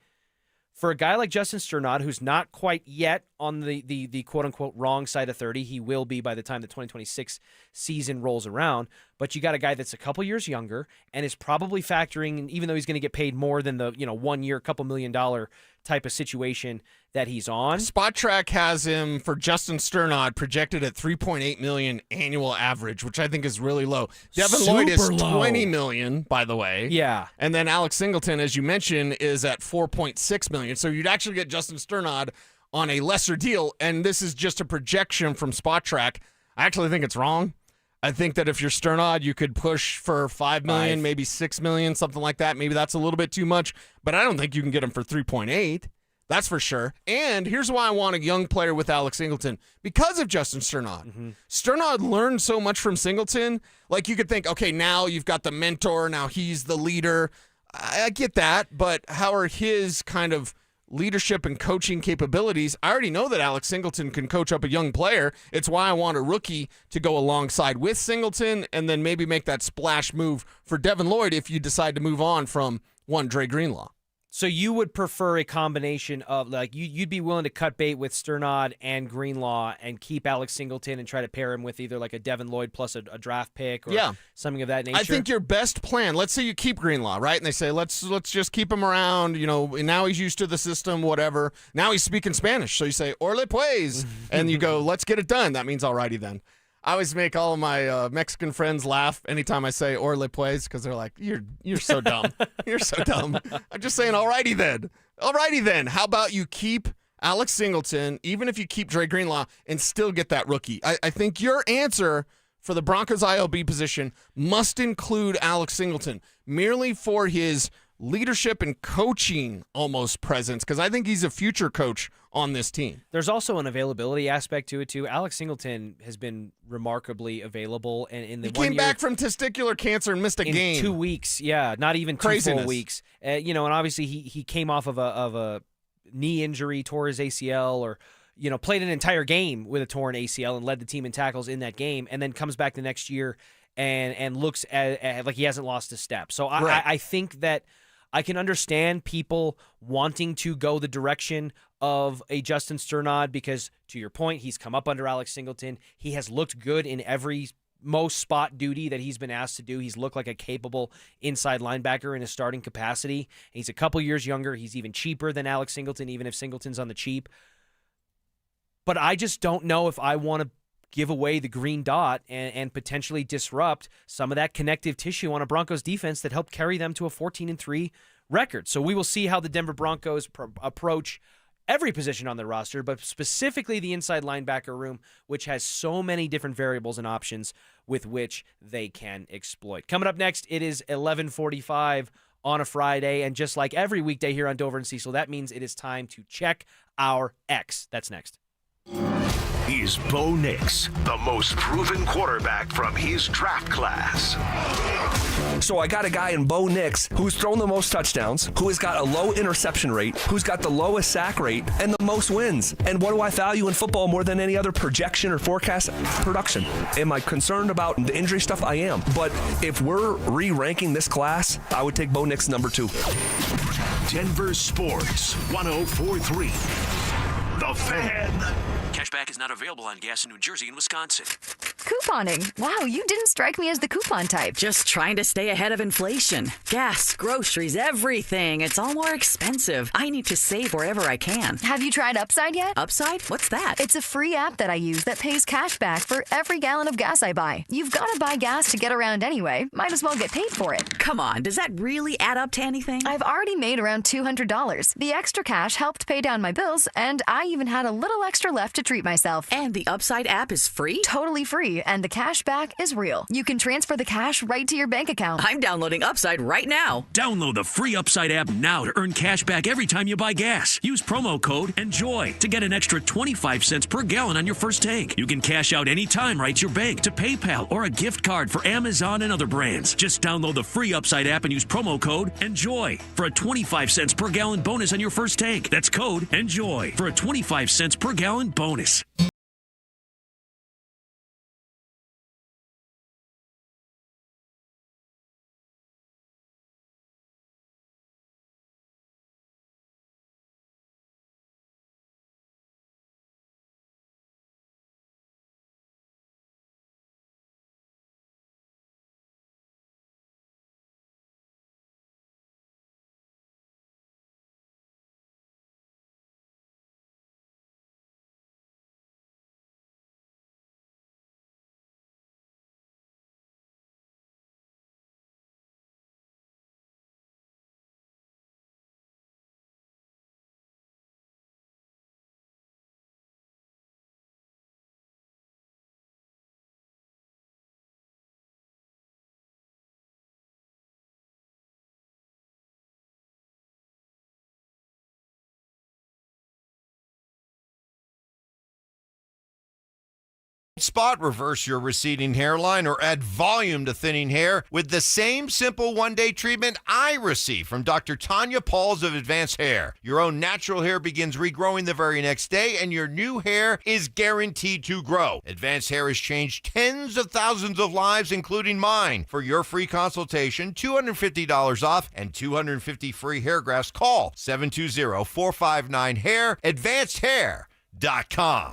for a guy like Justin Sternod, who's not quite yet on the quote-unquote wrong side of 30, he will be by the time the 2026 season rolls around, but you got a guy that's a couple years younger and is probably factoring, even though he's going to get paid more than the 1 year, couple $1 million type of situation that he's on. Spot Track has him for Justin Sternod projected at $3.8 million annual average, which I think is really low. Devin Lloyd is $20 million, by the way. Yeah. And then Alex Singleton, as you mentioned, is at $4.6 million. So you'd actually get Justin Sternod on a lesser deal, and this is just a projection from Spot Track. I actually think it's wrong. I think that if you're Sternod, you could push for $5 million, maybe $6 million, something like that. Maybe that's a little bit too much, but I don't think you can get him for 3.8. That's for sure. And here's why I want a young player with Alex Singleton. Because of Justin Sternod. Mm-hmm. Sternod learned so much from Singleton. Like, you could think, okay, now you've got the mentor. Now he's the leader. I get that, but how are his kind of leadership and coaching capabilities? I already know that Alex Singleton can coach up a young player. It's why I want a rookie to go alongside with Singleton and then maybe make that splash move for Devin Lloyd if you decide to move on from Dre Greenlaw. So you would prefer a combination of, like, you'd be willing to cut bait with Sternod and Greenlaw and keep Alex Singleton and try to pair him with either like a Devin Lloyd plus a draft pick or something of that nature? I think your best plan, let's say you keep Greenlaw, right? And they say, let's just keep him around, and now he's used to the system, whatever. Now he's speaking Spanish. So you say, Orle pues, and you go, let's get it done. That means alrighty then. I always make all of my Mexican friends laugh anytime I say Orle pues, because they're like, you're so dumb. You're so dumb. I'm just saying, alrighty then. Alrighty then. How about you keep Alex Singleton, even if you keep Dre Greenlaw, and still get that rookie? I think your answer for the Broncos ILB position must include Alex Singleton, merely for his leadership and coaching almost presence, because I think he's a future coach on this team. There's also an availability aspect to it too. Alex Singleton has been remarkably available, and in the he came back from testicular cancer and missed a game in 2 weeks. Yeah, not even two full weeks. And obviously he came off of a knee injury, tore his ACL, or played an entire game with a torn ACL and led the team in tackles in that game, and then comes back the next year and looks at like he hasn't lost a step. So I think that I can understand people wanting to go the direction of a Justin Sternod because, to your point, he's come up under Alex Singleton. He has looked good in every most spot duty that he's been asked to do. He's looked like a capable inside linebacker in a starting capacity. He's a couple years younger. He's even cheaper than Alex Singleton, even if Singleton's on the cheap. But I just don't know if I want to give away the green dot and potentially disrupt some of that connective tissue on a Broncos defense that helped carry them to a 14-3 record. So we will see how the Denver Broncos approach every position on their roster, but specifically the inside linebacker room, which has so many different variables and options with which they can exploit. Coming up next, it is 11:45 on a Friday, and just like every weekday here on Dover and Cecil, that means it is time to check our X. That's next. He's Bo Nix, the most proven quarterback from his draft class. So I got a guy in Bo Nix who's thrown the most touchdowns, who has got a low interception rate, who's got the lowest sack rate, and the most wins. And what do I value in football more than any other projection or forecast? Production. Am I concerned about the injury stuff? I am. But if we're re-ranking this class, I would take Bo Nix number 2. Denver Sports 104.3. The Fan. Cashback is not available on gas in New Jersey and Wisconsin. couponing. Wow, you didn't strike me as the coupon type. Just trying to stay ahead of inflation. Gas, groceries, everything. It's all more expensive. I need to save wherever I can. Have you tried Upside yet? Upside? What's that? It's a free app that I use that pays cash back for every gallon of gas I buy. You've got to buy gas to get around anyway. Might as well get paid for it. Come on, does that really add up to anything? I've already made around $200. The extra cash helped pay down my bills, and I even had a little extra left to treat myself. And the Upside app is free? Totally free, and the cash back is real. You can transfer the cash right to your bank account. I'm downloading Upside right now. Download the free Upside app now to earn cash back every time you buy gas. Use promo code ENJOY to get an extra 25 cents per gallon on your first tank. You can cash out anytime right to your bank, to PayPal, or a gift card for Amazon and other brands. Just download the free Upside app and use promo code ENJOY for a 25 cents per gallon bonus on your first tank. That's code ENJOY for a 25 cents per gallon bonus. Spot reverse your receding hairline or add volume to thinning hair with the same simple one-day treatment I receive from Dr. Tanya Pauls of Advanced Hair. Your own natural hair begins regrowing the very next day, and your new hair is guaranteed to grow. Advanced Hair has changed tens of thousands of lives, including mine. For your free consultation, $250 off and 250 free hair grafts, call 720-459-HAIR, AdvancedHair.com.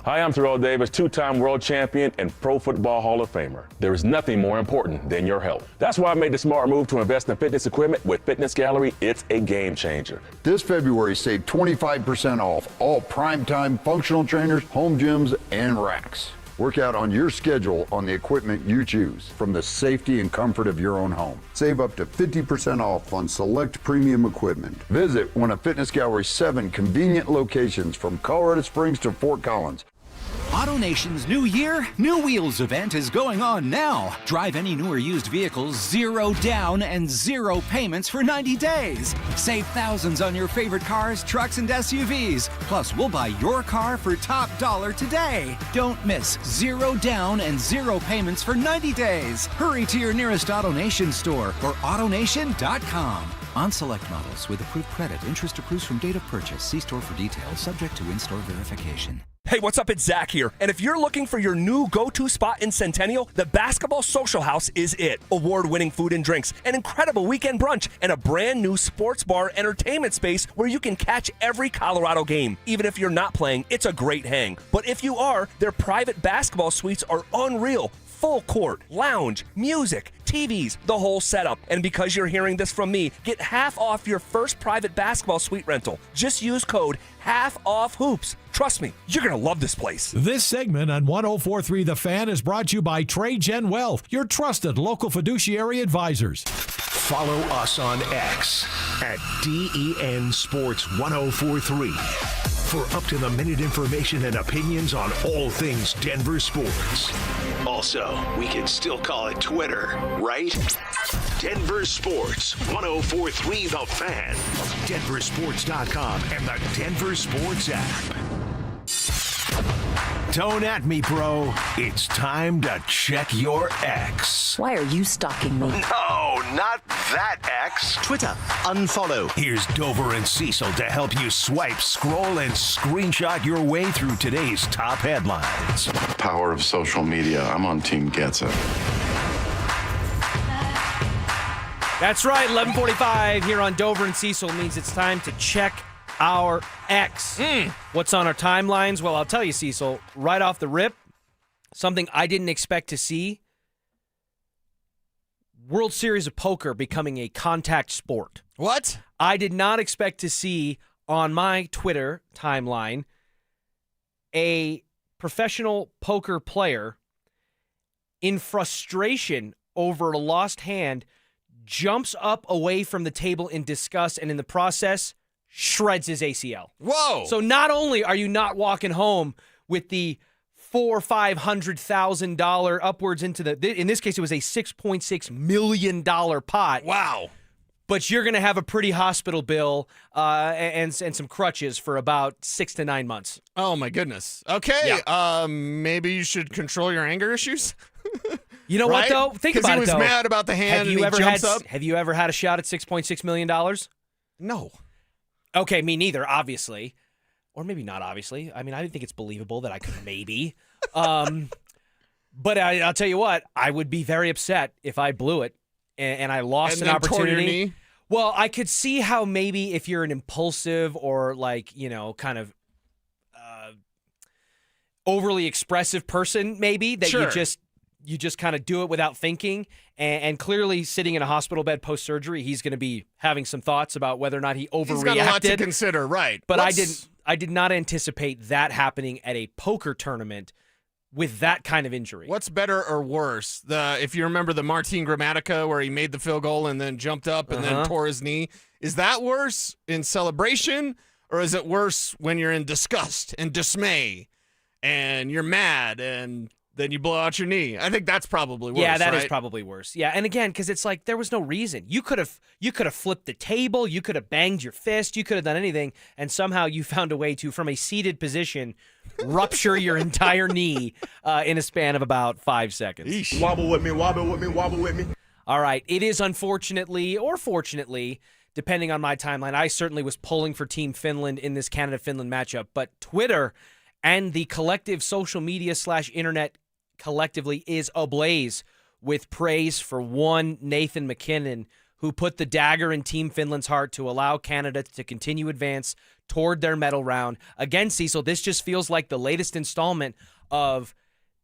Hi, I'm Terrell Davis, two-time world champion and Pro Football Hall of Famer. There is nothing more important than your health. That's why I made the smart move to invest in fitness equipment with Fitness Gallery. It's a game changer. This February, save 25% off all primetime functional trainers, home gyms, and racks. Work out on your schedule on the equipment you choose from the safety and comfort of your own home. Save up to 50% off on select premium equipment. Visit one of Fitness Gallery's 7 convenient locations from Colorado Springs to Fort Collins. AutoNation's New Year, New Wheels event is going on now. Drive any new or used vehicles, 0 down and 0 payments for 90 days. Save thousands on your favorite cars, trucks, and SUVs. Plus, we'll buy your car for top dollar today. Don't miss 0 down and 0 payments for 90 days. Hurry to your nearest AutoNation store or AutoNation.com. On select models with approved credit, interest accrues from date of purchase. See store for details, subject to in-store verification. Hey, what's up? It's Zach here. And if you're looking for your new go-to spot in Centennial, the Basketball Social House is it. Award-winning food and drinks, an incredible weekend brunch, and a brand new sports bar entertainment space where you can catch every Colorado game. Even if you're not playing, it's a great hang. But if you are, their private basketball suites are unreal. Full court, lounge, music, TVs, the whole setup. And because you're hearing this from me, get half off your first private basketball suite rental. Just use code HALFOFFHOOPS. Trust me, you're going to love this place. This segment on 104.3 The Fan is brought to you by TradeGen Wealth, your trusted local fiduciary advisors. Follow us on X at DEN Sports 1043 for up-to-the-minute information and opinions on all things Denver sports. Also, we can still call it Twitter, right? Denver Sports 1043 The Fan, DenverSports.com, and the Denver Sports app. Don't at me, bro. It's time to check your X. Why are you stalking me? No, not that X. Twitter, unfollow. Here's Dover and Cecil to help you swipe, scroll, and screenshot your way through today's top headlines. Power of social media. I'm on Team Gets It. That's right, 11:45 here on Dover and Cecil means it's time to check our X. What's on our timelines? Well, I'll tell you, Cecil, right off the rip, something I didn't expect to see. World Series of Poker becoming a contact sport. What? I did not expect to see on my Twitter timeline a professional poker player in frustration over a lost hand jumps up away from the table in disgust and in the process shreds his ACL. Whoa! So not only are you not walking home with the $400,000-$500,000 upwards into in this case it was a $6.6 million pot. Wow. But you're going to have a pretty hospital bill and some crutches for about 6 to 9 months. Oh, my goodness. Okay. Yeah. Maybe you should control your anger issues. You know right? what, though? Think about it, though. Because he was mad about the hand and he jumps up. Have you ever had a shot at $6.6 million? No. Okay, me neither, obviously. Or maybe not, obviously. I mean, I think it's believable that I could maybe. But I'll tell you what, I would be very upset if I blew it. And I lost an opportunity. Tore your knee? Well, I could see how maybe if you're an impulsive or kind of overly expressive person, maybe that sure. you just kind of do it without thinking. And clearly, sitting in a hospital bed post surgery, he's going to be having some thoughts about whether or not he overreacted. He's got a lot to consider, right? But I did not anticipate that happening at a poker tournament with that kind of injury. What's better or worse? If you remember the Martin Gramatica where he made the field goal and then jumped up and then tore his knee, is that worse in celebration or is it worse when you're in disgust and dismay and you're mad and then you blow out your knee? I think that's probably worse. Yeah, that right? is probably worse. Yeah, and again, because it's like there was no reason. You could have flipped the table, you could have banged your fist, you could have done anything, and somehow you found a way to, from a seated position, rupture your entire knee in a span of about 5 seconds. Eesh. Wobble with me, wobble with me, wobble with me. All right, it is unfortunately or fortunately, depending on my timeline, I certainly was pulling for Team Finland in this Canada-Finland matchup, but Twitter and the collective social media / internet collectively is ablaze with praise for one Nathan MacKinnon, who put the dagger in Team Finland's heart to allow Canada to continue advance toward their medal round. Again, Cecil, this just feels like the latest installment of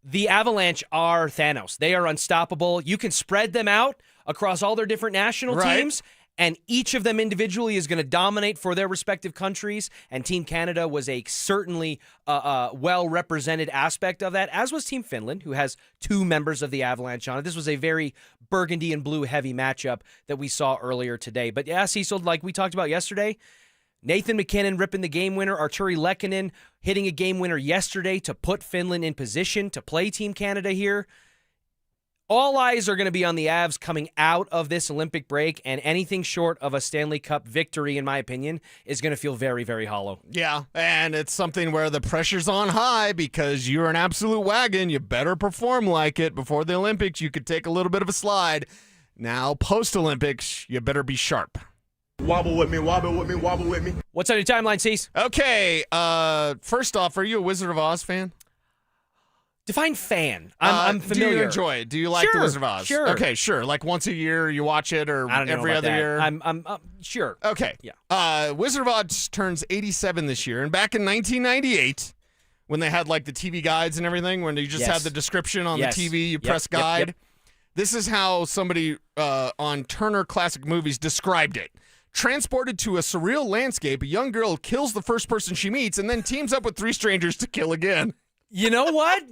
the Avalanche are Thanos. They are unstoppable. You can spread them out across all their different national teams, and each of them individually is going to dominate for their respective countries, and Team Canada was a certainly well-represented aspect of that, as was Team Finland, who has 2 members of the Avalanche on it. This was a very burgundy and blue heavy matchup that we saw earlier today. But yeah, Cecil, like we talked about yesterday, Nathan MacKinnon ripping the game winner, Arturi Lehkonen hitting a game winner yesterday to put Finland in position to play Team Canada here. All eyes are going to be on the Avs coming out of this Olympic break, and anything short of a Stanley Cup victory, in my opinion, is going to feel very, very hollow. Yeah, and it's something where the pressure's on high because you're an absolute wagon. You better perform like it. Before the Olympics, you could take a little bit of a slide. Now, post-Olympics, you better be sharp. Wobble with me, wobble with me, wobble with me. What's on your timeline, Cease? Okay, first off, are you a Wizard of Oz fan? Define fan. I'm familiar. Do you enjoy it? Do you like The Wizard of Oz? Sure. Okay, sure. Like once a year you watch it, or I don't know every about other that. year? I'm sure. Okay. Yeah. Wizard of Oz turns 87 this year, and back in 1998, when they had like the TV guides and everything, when you just had the description on the TV, you press guide. Yep. This is how somebody on Turner Classic Movies described it. Transported to a surreal landscape, a young girl kills the first person she meets and then teams up with 3 strangers to kill again. You know what?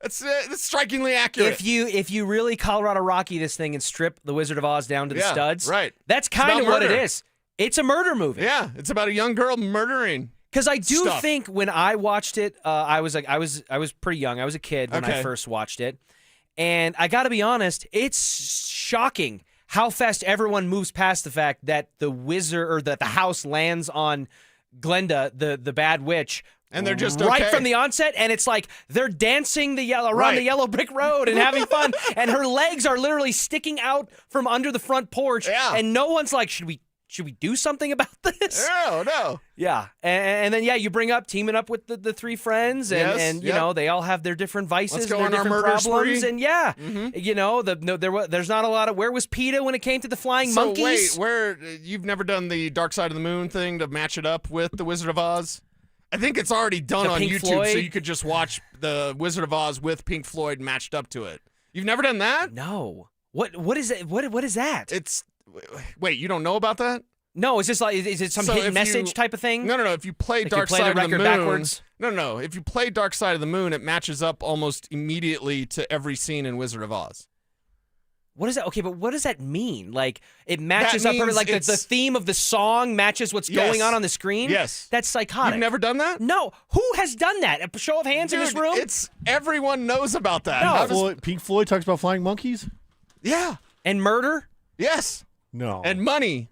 That's strikingly accurate. If you really Colorado Rocky this thing and strip the Wizard of Oz down to the studs, right? That's kind of what it is. It's a murder movie. Yeah, it's about a young girl murdering. Because I do think when I watched it, I was pretty young. I was a kid when I first watched it, and I got to be honest, it's shocking how fast everyone moves past the fact that the wizard or that the house lands on Glenda, the bad witch. And they're just right from the onset, and it's like they're dancing the yellow brick road and having fun, and her legs are literally sticking out from under the front porch, and no one's like, should we do something about this? No. Yeah, and then you bring up teaming up with the 3 friends, and you know they all have their different vices, and their different problems, and you know there's not a lot of where was PETA when it came to the flying monkeys. Wait, you've never done the Dark Side of the Moon thing to match it up with the Wizard of Oz? I think it's already done on Pink YouTube, Floyd? so you could just watch the Wizard of Oz with Pink Floyd matched up to it. You've never done that? No. What is it? What is that? Wait, you don't know about that? No, is it some hidden message type of thing? No. If you play Dark play Side the of the record Moon, backwards? No. If you play Dark Side of the Moon, it matches up almost immediately to every scene in Wizard of Oz. What is that? Okay, but what does that mean? Like it matches That up, means like the theme of the song matches what's going on the screen? Yes. That's psychotic. You've never done that? No. Who has done that? A show of hands in this room? Everyone knows about that. No. Pink Floyd talks about flying monkeys? Yeah. And murder? Yes. No. And money.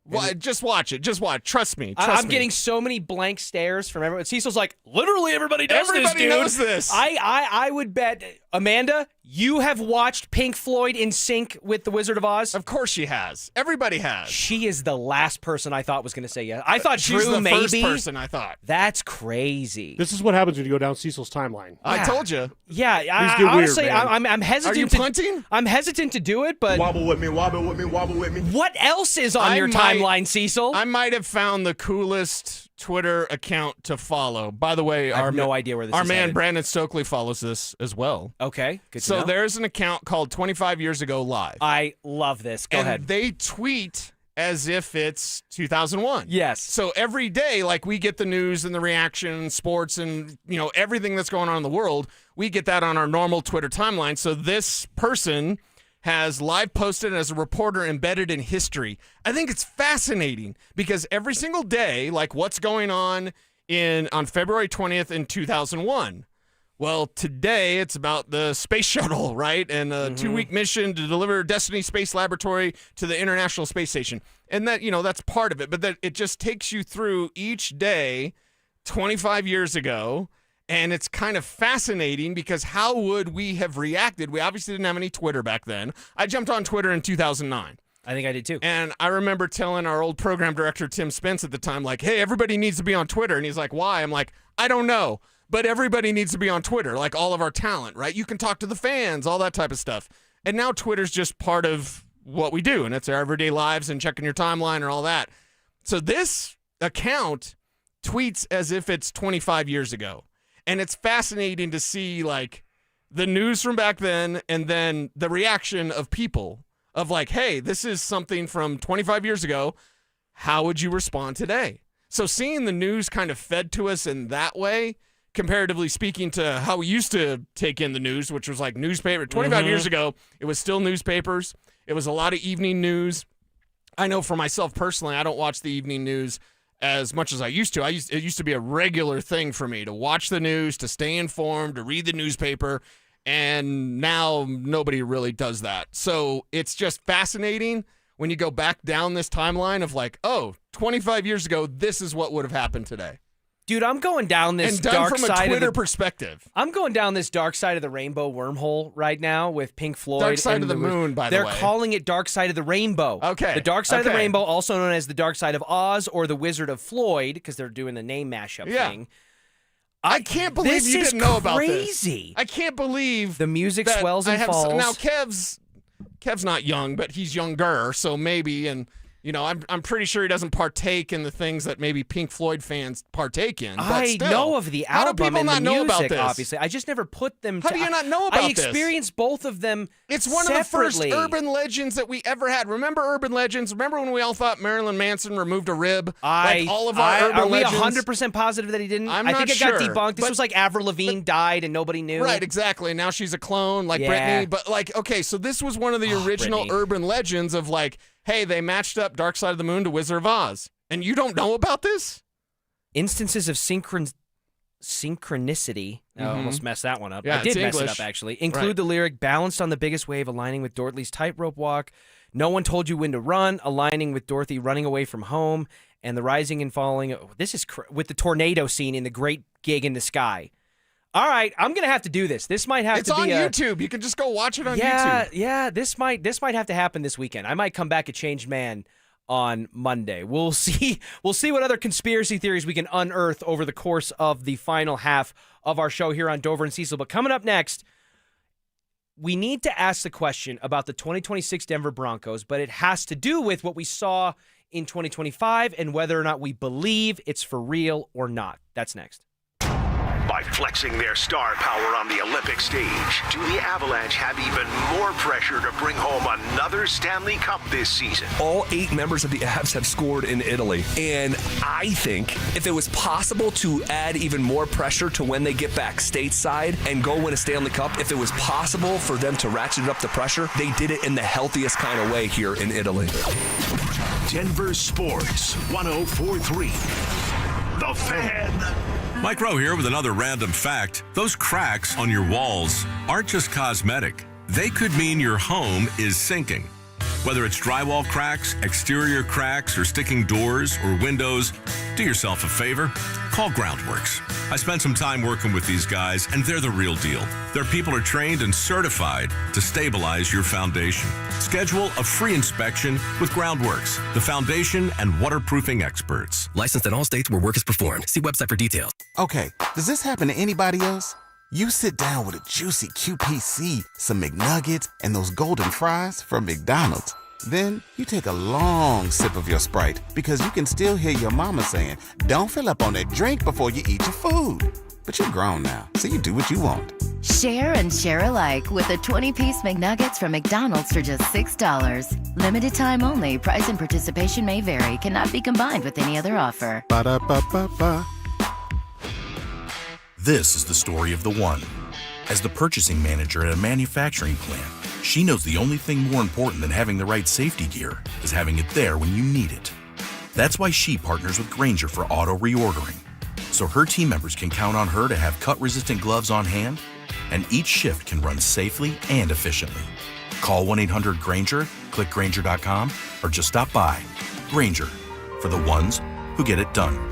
Well, just watch it. Just watch. Trust me. I'm getting so many blank stares from everyone. Cecil's like, literally everybody does this, Everybody dude. knows this. I would bet, Amanda, you have watched Pink Floyd in sync with The Wizard of Oz? Of course she has. Everybody has. She is the last person I thought was going to say yes. I thought She's Drew the maybe. first person I thought. That's crazy. This is what happens when you go down Cecil's timeline. I told you. Yeah, get weird, honestly, man. I'm hesitant. Are you punting? I'm hesitant to do it, but Wobble with me, wobble with me, wobble with me. what else is on your timeline, Cecil? I might have found the coolest Twitter account to follow. By the way, I have no idea where this our is man headed. Brandon Stokely follows this as well. Okay, good to So know. there's an account called 25 Years Ago Live. I love this. Go and ahead. They tweet as if it's 2001. Yes. So every day, like we get the news and the reaction, sports, and everything that's going on in the world, we get that on our normal Twitter timeline. So this person has live posted as a reporter embedded in history. I think it's fascinating because every single day, like what's going on on February 20th in 2001. Well, today it's about the space shuttle, right? And a 2-week mission to deliver Destiny Space Laboratory to the International Space Station. And that, that's part of it. But that it just takes you through each day 25 years ago. And it's kind of fascinating because how would we have reacted? We obviously didn't have any Twitter back then. I jumped on Twitter in 2009. I think I did too. And I remember telling our old program director, Tim Spence, at the time, like, hey, everybody needs to be on Twitter. And he's like, why? I'm like, I don't know. But everybody needs to be on Twitter, like all of our talent, right? You can talk to the fans, all that type of stuff. And now Twitter's just part of what we do. And it's our everyday lives and checking your timeline and all that. So this account tweets as if it's 25 years ago. And it's fascinating to see, like, the news from back then and then the reaction of people of, like, hey, this is something from 25 years ago. How would you respond today? So seeing the news kind of fed to us in that way, comparatively speaking to how we used to take in the news, which was like newspaper. 25 years ago, it was still newspapers. It was a lot of evening news. I know for myself personally, I don't watch the evening news as much as I used to. It used to be a regular thing for me to watch the news, to stay informed, to read the newspaper, and now nobody really does that. So it's just fascinating when you go back down this timeline of like, oh, 25 years ago, this is what would have happened today. Dude, I'm going down this and done dark from a side Twitter of the perspective. I'm going down this dark side of the rainbow wormhole right now with Pink Floyd. Dark side and of the moon, by the way. They're calling it Dark Side of the Rainbow. Okay. The Dark Side of the Okay. Rainbow, also known as the Dark Side of Oz or the Wizard of Floyd, because they're doing the name mashup thing. I can't believe This you is didn't know about crazy. this. I can't believe The music that swells I and have falls. Now Kev's not young, but he's younger, so maybe, and I'm pretty sure he doesn't partake in the things that maybe Pink Floyd fans partake in. But I still, know of the how do album people and not the know music, about this? obviously. I just never put them How to... do you not know about I this? experienced both of them It's one of the first separately. urban legends that we ever had. Remember urban legends? Remember when we all thought Marilyn Manson removed a rib? Like all of our urban are we legends? 100% positive that he didn't? I'm I not think it got sure, debunked. This but- was like Avril Lavigne died and nobody knew. Right, exactly. Now she's a clone like Yeah. Britney. But like, okay, so this was one of the original Britney. urban legends of like, hey, they matched up Dark Side of the Moon to Wizard of Oz. And you don't know about this? Instances of synchronicity. I almost messed that one up. Yeah, I did it's mess English. it up, actually. Include Right. the lyric, balanced on the biggest wave, aligning with Dorothy's tightrope walk. No one told you when to run, aligning with Dorothy running away from home. And the rising and falling. This is with the tornado scene in The Great Gig in the Sky. All right, I'm going to have to do this. This might have It's to be on YouTube. You can just go watch it on yeah, YouTube. Yeah, this might have to happen this weekend. I might come back a changed man on Monday. We'll see what other conspiracy theories we can unearth over the course of the final half of our show here on Dover and Cecil. But coming up next, we need to ask the question about the 2026 Denver Broncos, but it has to do with what we saw in 2025 and whether or not we believe it's for real or not. That's next. By flexing their star power on the Olympic stage, do the Avalanche have even more pressure to bring home another Stanley Cup this season? All 8 members of the Avs have scored in Italy. And I think if it was possible to add even more pressure to when they get back stateside and go win a Stanley Cup, if it was possible for them to ratchet up the pressure, they did it in the healthiest kind of way here in Italy. Denver Sports 104.3. The Fan. Mike Rowe here with another random fact. Those cracks on your walls aren't just cosmetic. They could mean your home is sinking. Whether it's drywall cracks, exterior cracks, or sticking doors or windows, do yourself a favor. Call Groundworks. I spent some time working with these guys, and they're the real deal. Their people are trained and certified to stabilize your foundation. Schedule a free inspection with Groundworks, the foundation and waterproofing experts. Licensed in all states where work is performed. See website for details. Okay, does this happen to anybody else? You sit down with a juicy QPC, some McNuggets, and those golden fries from McDonald's. Then you take a long sip of your Sprite because you can still hear your mama saying, "Don't fill up on that drink before you eat your food." But you're grown now, so you do what you want. Share and share alike with the 20-piece McNuggets from McDonald's for just $6. Limited time only. Price and participation may vary. Cannot be combined with any other offer. Ba-da-ba-ba-ba. This is the story of the one. As the purchasing manager at a manufacturing plant, she knows the only thing more important than having the right safety gear is having it there when you need it. That's why she partners with Grainger for auto reordering, so her team members can count on her to have cut-resistant gloves on hand, and each shift can run safely and efficiently. Call 1-800-GRAINGER, click Grainger.com, or just stop by. Grainger, for the ones who get it done.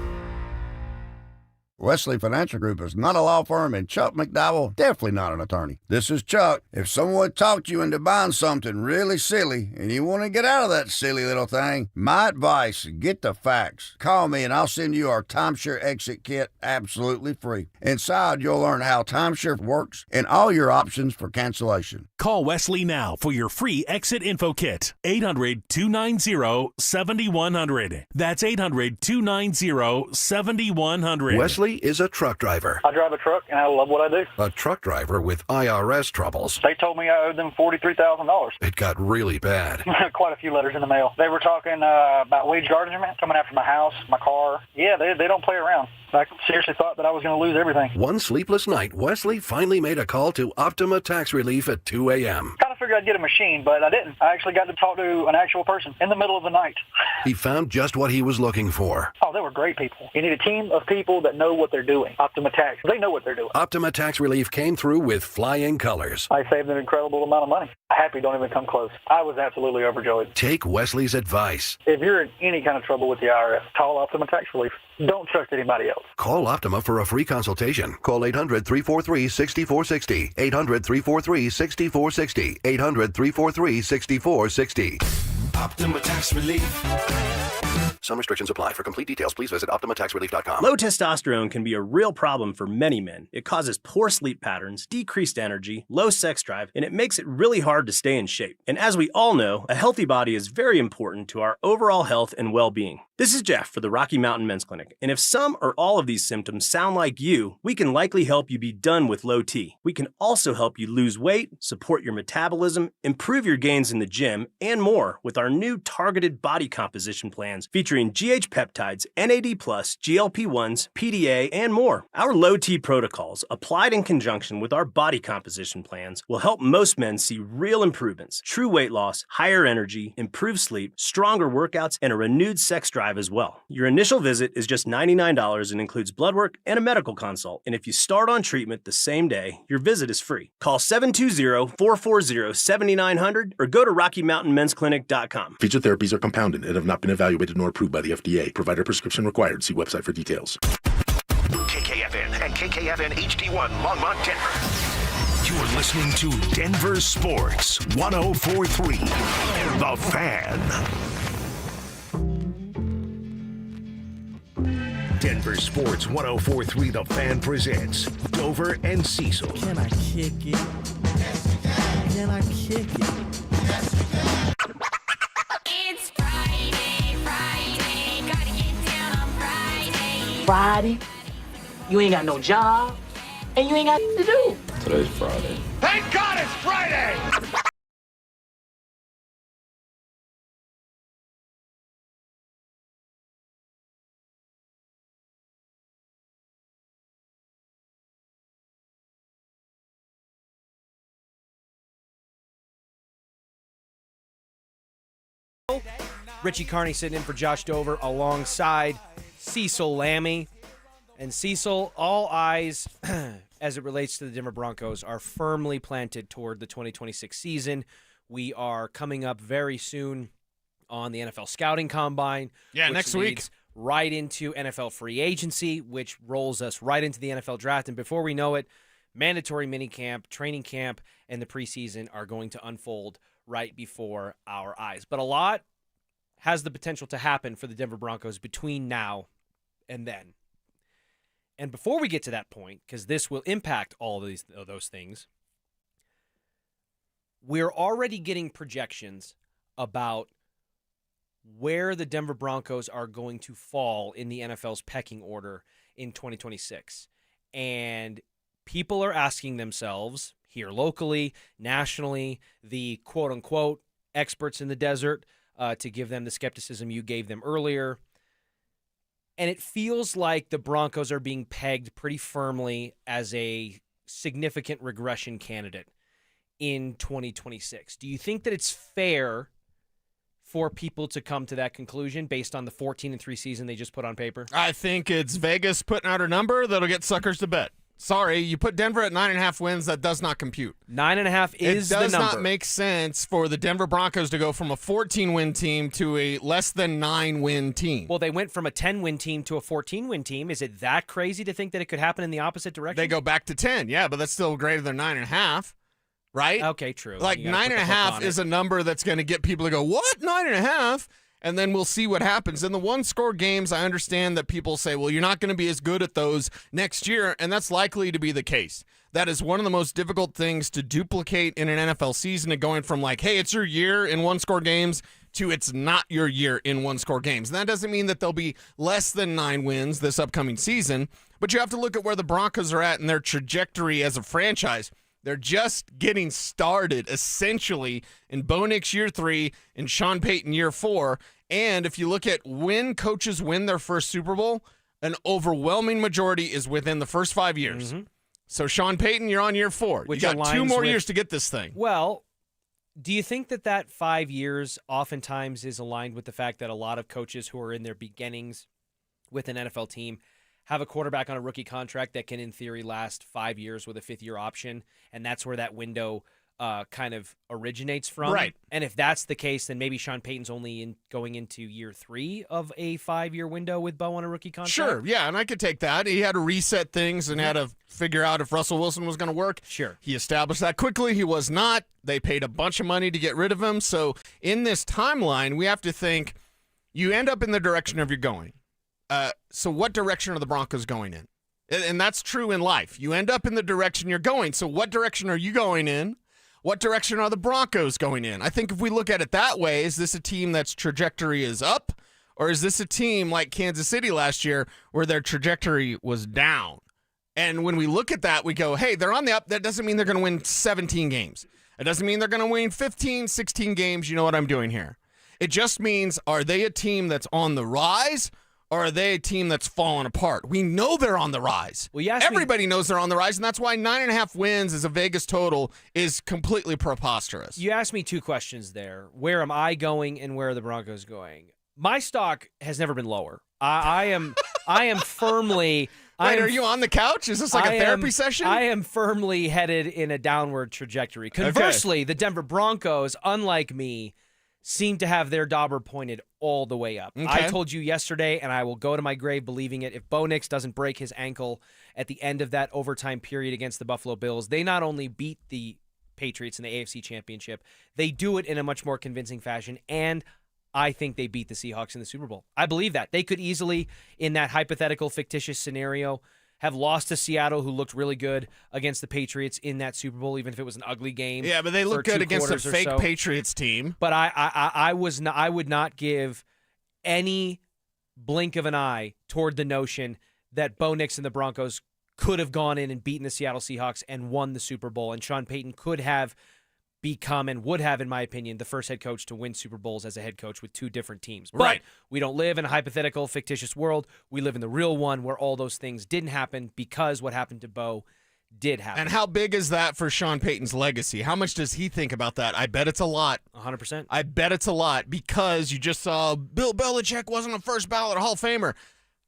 Wesley Financial Group is not a law firm, and Chuck McDowell definitely not an attorney. This is Chuck. If someone talked you into buying something really silly and you want to get out of that silly little thing, my advice, get the facts. Call me and I'll send you our timeshare exit kit absolutely free. Inside, you'll learn how timeshare works and all your options for cancellation. Call Wesley now for your free exit info kit. 800-290-7100. That's 800-290-7100. Wesley is a truck driver. I drive a truck, and I love what I do. A truck driver with IRS troubles. They told me I owed them $43,000. It got really bad. Quite a few letters in the mail. They were talking about wage garnishment, coming after my house, my car. Yeah, they don't play around. I seriously thought that I was going to lose everything. One sleepless night, Wesley finally made a call to Optima Tax Relief at 2 a.m. Kind of figured I'd get a machine, but I didn't. I actually got to talk to an actual person in the middle of the night. He found just what he was looking for. Oh, they were great people. You need a team of people that know what they're doing. Optima Tax, they know what they're doing. Optima Tax Relief came through with flying colors. I saved an incredible amount of money. Happy don't even come close. I was absolutely overjoyed. Take Wesley's advice. If you're in any kind of trouble with the IRS, call Optima Tax Relief. Don't trust anybody else. Call Optima for a free consultation. Call 800-343-6460. 800-343-6460. 800-343-6460. Optima Tax Relief. Some restrictions apply. For complete details, please visit OptimaTaxRelief.com. Low testosterone can be a real problem for many men. It causes poor sleep patterns, decreased energy, low sex drive, and it makes it really hard to stay in shape. And as we all know, a healthy body is very important to our overall health and well-being. This is Jeff for the Rocky Mountain Men's Clinic, and if some or all of these symptoms sound like you, we can likely help you be done with low T. We can also help you lose weight, support your metabolism, improve your gains in the gym, and more with our new targeted body composition plans featuring GH peptides, NAD+, GLP-1s, PDA, and more. Our low T protocols, applied in conjunction with our body composition plans, will help most men see real improvements, true weight loss, higher energy, improved sleep, stronger workouts, and a renewed sex drive as well. Your initial visit is just $99 and includes blood work and a medical consult. And if you start on treatment the same day, your visit is free. Call 720-440-7900 or go to RockyMountainMen'sClinic.com. Featured therapies are compounded and have not been evaluated nor approved by the FDA. Provider prescription required. See website for details. KKFN and KKFN HD1 Longmont, Denver. You are listening to Denver Sports 104.3. The Fan. Denver Sports 104.3 The Fan presents Dover and Cecil. Can I kick it? Can I kick it? It's Friday, Friday. Friday, you ain't got no job, and you ain't got to do. Today's Friday. Thank God it's Friday! Richie Carney sitting in for Josh Dover alongside Cecil Lammy. And Cecil, all eyes, as it relates to the Denver Broncos, are firmly planted toward the 2026 season. We are coming up very soon on the NFL Scouting Combine. Yeah, which next week. leads right into NFL free agency, which rolls us right into the NFL draft. And before we know it, mandatory minicamp, training camp, and the preseason are going to unfold right before our eyes. But a lot has the potential to happen for the Denver Broncos between now and then. And before we get to that point, because this will impact all of those things, we're already getting projections about where the Denver Broncos are going to fall in the NFL's pecking order in 2026. And people are asking themselves, here locally, nationally, the quote-unquote experts in the desert, to give them the skepticism you gave them earlier. And it feels like the Broncos are being pegged pretty firmly as a significant regression candidate in 2026. Do you think that it's fair for people to come to that conclusion based on the 14-3 season they just put on paper? I think it's Vegas putting out a number that'll get suckers to bet. Sorry, you put Denver at 9.5 wins. That does not compute. 9.5 is the number. It does not make sense for the Denver Broncos to go from a 14-win team to a less than 9-win team. Well, they went from a 10-win team to a 14-win team. Is it that crazy to think that it could happen in the opposite direction? They go back to 10, yeah, but that's still greater than 9.5, right? Okay, true. Like 9.5 is a number that's going to get people to go, what, 9.5? And then we'll see what happens. In the one-score games, I understand that people say, well, you're not going to be as good at those next year, and that's likely to be the case. That is one of the most difficult things to duplicate in an NFL season, and going from like, hey, it's your year in one-score games to it's not your year in one-score games. And that doesn't mean that there'll be less than 9 wins this upcoming season, but you have to look at where the Broncos are at in their trajectory as a franchise. They're just getting started, essentially, in Bo Nix year 3 and Sean Payton year 4. And if you look at when coaches win their first Super Bowl, an overwhelming majority is within the first 5 years. Mm-hmm. So Sean Payton, you're on year 4. Which you got 2 more with, years to get this thing. Well, do you think that 5 years oftentimes is aligned with the fact that a lot of coaches who are in their beginnings with an NFL team have a quarterback on a rookie contract that can, in theory, last 5 years with a 5th-year option, and that's where that window kind of originates from? Right. And if that's the case, then maybe Sean Payton's only going into year 3 of a 5-year window with Bo on a rookie contract? Sure, yeah, and I could take that. He had to reset things and had to figure out if Russell Wilson was going to work. Sure. He established that quickly. He was not. They paid a bunch of money to get rid of him. So in this timeline, we have to think you end up in the direction of you're going. So what direction are the Broncos going in? And that's true in life. You end up in the direction you're going. So what direction are you going in? What direction are the Broncos going in? I think if we look at it that way, is this a team that's trajectory is up? Or is this a team like Kansas City last year where their trajectory was down? And when we look at that, we go, hey, they're on the up. That doesn't mean they're going to win 17 games. It doesn't mean they're going to win 15, 16 games. You know what I'm doing here. It just means, are they a team that's on the rise? Or are they a team that's fallen apart? We know they're on the rise. Well, everybody knows they're on the rise, and that's why 9.5 wins as a Vegas total is completely preposterous. You asked me 2 questions there. Where am I going and where are the Broncos going? My stock has never been lower. I am firmly... Wait, are you on the couch? Is this like a therapy session? I am firmly headed in a downward trajectory. Conversely, the Denver Broncos, unlike me, seem to have their dauber pointed all the way up. Okay. I told you yesterday, and I will go to my grave believing it, if Bo Nix doesn't break his ankle at the end of that overtime period against the Buffalo Bills, they not only beat the Patriots in the AFC Championship, they do it in a much more convincing fashion, and I think they beat the Seahawks in the Super Bowl. I believe that. They could easily, in that hypothetical, fictitious scenario, have lost to Seattle, who looked really good against the Patriots in that Super Bowl, even if it was an ugly game. Yeah, but they look good against a fake Patriots team. But I would not give any blink of an eye toward the notion that Bo Nix and the Broncos could have gone in and beaten the Seattle Seahawks and won the Super Bowl, and Sean Payton could have become and would have, in my opinion, the first head coach to win Super Bowls as a head coach with 2 different teams. But Right. we don't live in a hypothetical, fictitious world. We live in the real one where all those things didn't happen because what happened to Bo did happen. And how big is that for Sean Payton's legacy? How much does he think about that? I bet it's a lot. 100%. I bet it's a lot because you just saw Bill Belichick wasn't a first ballot Hall of Famer.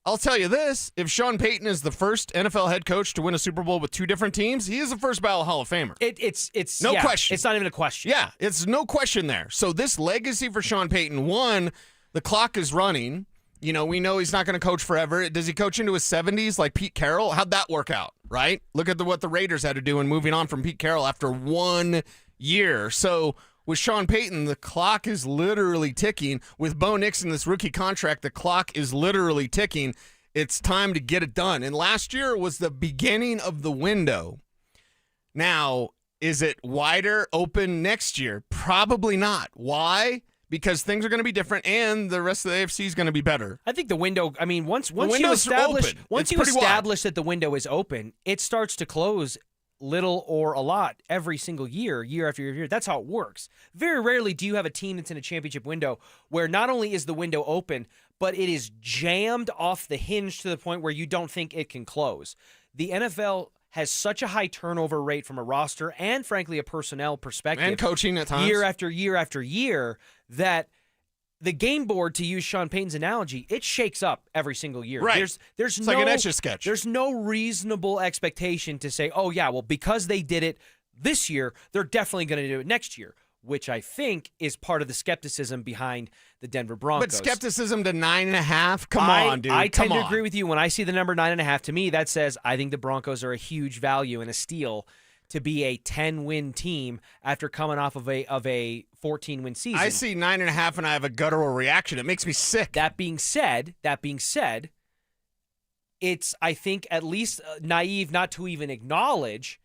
I'll tell you this, if Sean Payton is the first NFL head coach to win a Super Bowl with 2 different teams, he is a first ballot Hall of Famer. It's no question. It's not even a question. Yeah, it's no question there. So this legacy for Sean Payton, one, the clock is running. You know, we know he's not going to coach forever. Does he coach into his 70s like Pete Carroll? How'd that work out, right? Look at what the Raiders had to do in moving on from Pete Carroll after 1 year. So with Sean Payton, the clock is literally ticking. With Bo Nix in this rookie contract, the clock is literally ticking. It's time to get it done. And last year was the beginning of the window. Now, is it wider open next year? Probably not. Why? Because things are going to be different, and the rest of the AFC is going to be better. I think the window, I mean, once you establish that the window is open, it starts to close little or a lot every single year after year. That's how it works. Very rarely do you have a team that's in a championship window where not only is the window open, but it is jammed off the hinge to the point where you don't think it can close. The NFL has such a high turnover rate from a roster and, frankly, a personnel perspective. And coaching at times. Year after year after year, that the game board, to use Sean Payton's analogy, it shakes up every single year. Right. There's it's no, like an Etch-a-Sketch. There's no reasonable expectation to say, oh, yeah, well, because they did it this year, they're definitely going to do it next year, which I think is part of the skepticism behind the Denver Broncos. But skepticism to 9.5? Come on, dude. I tend to agree with you. When I see the number 9.5, to me, that says I think the Broncos are a huge value and a steal to be a 10-win team after coming off of a 14-win season. I see 9.5 and I have a guttural reaction. It makes me sick. That being said, it's, I think, at least naive not to even acknowledge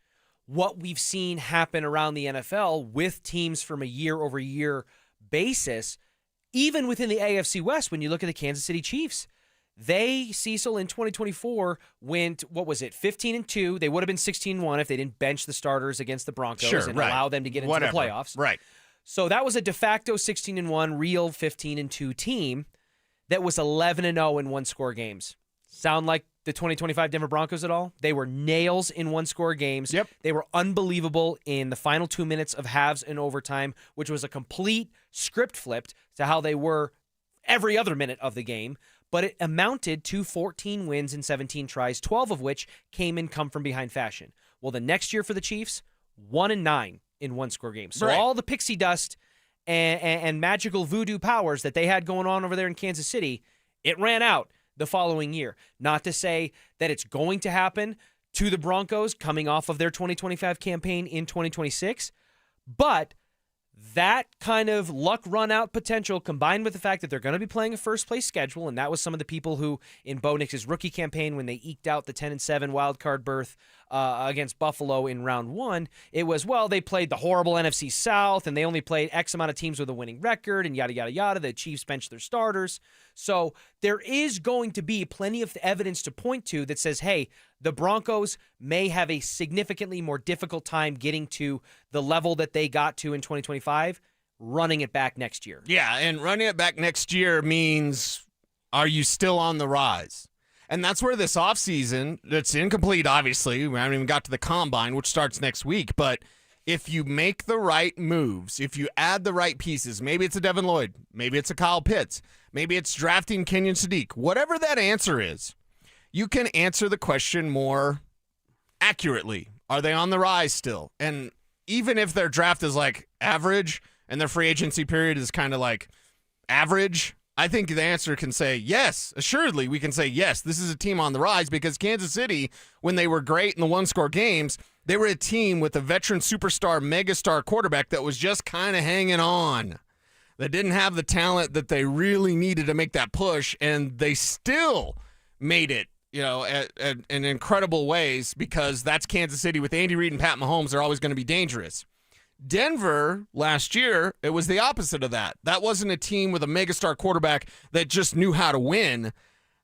what we've seen happen around the NFL with teams from a year-over-year basis, even within the AFC West. When you look at the Kansas City Chiefs, they, Cecil, in 2024 went, 15-2. They would have been 16-1 if they didn't bench the starters against the Broncos and allow them to get into the playoffs. Right. So that was a de facto 16-1, real 15-2 team that was 11-0 in one-score games. Sound like the 2025 Denver Broncos at all? They were nails in one-score games. Yep. They were unbelievable in the final 2 minutes of halves and overtime, which was a complete script flipped to how they were every other minute of the game. But it amounted to 14 wins in 17 tries, 12 of which came in come-from-behind fashion. Well, the next year for the Chiefs, 1-9 in one-score games. So all the pixie dust and magical voodoo powers that they had going on over there in Kansas City, it ran out the following year. Not to say that it's going to happen to the Broncos coming off of their 2025 campaign in 2026, but that kind of luck run out potential combined with the fact that they're going to be playing a first place schedule, and that was some of the people who in Bo Nix's rookie campaign when they eked out the 10-7 wild card berth against Buffalo in round 1, it was, well, they played the horrible NFC South and they only played X amount of teams with a winning record and yada, yada, yada. The Chiefs benched their starters. So there is going to be plenty of evidence to point to that says, hey, the Broncos may have a significantly more difficult time getting to the level that they got to in 2025, running it back next year. Yeah, and running it back next year means, are you still on the rise? And that's where this offseason, that's incomplete, obviously. We haven't even got to the Combine, which starts next week. But if you make the right moves, if you add the right pieces, maybe it's a Devin Lloyd, maybe it's a Kyle Pitts, maybe it's drafting Kenyon Sadiq, whatever that answer is, you can answer the question more accurately. Are they on the rise still? And even if their draft is like average and their free agency period is kind of like average, I think the answer can say yes. Assuredly, we can say yes, this is a team on the rise, because Kansas City, when they were great in the one-score games, they were a team with a veteran superstar, megastar quarterback that was just kind of hanging on. They didn't have the talent that they really needed to make that push, and they still made it, you know, in incredible ways, because that's Kansas City. With Andy Reid and Pat Mahomes, they're always going to be dangerous. Denver last year, it was the opposite of that. That wasn't a team with a megastar quarterback that just knew how to win.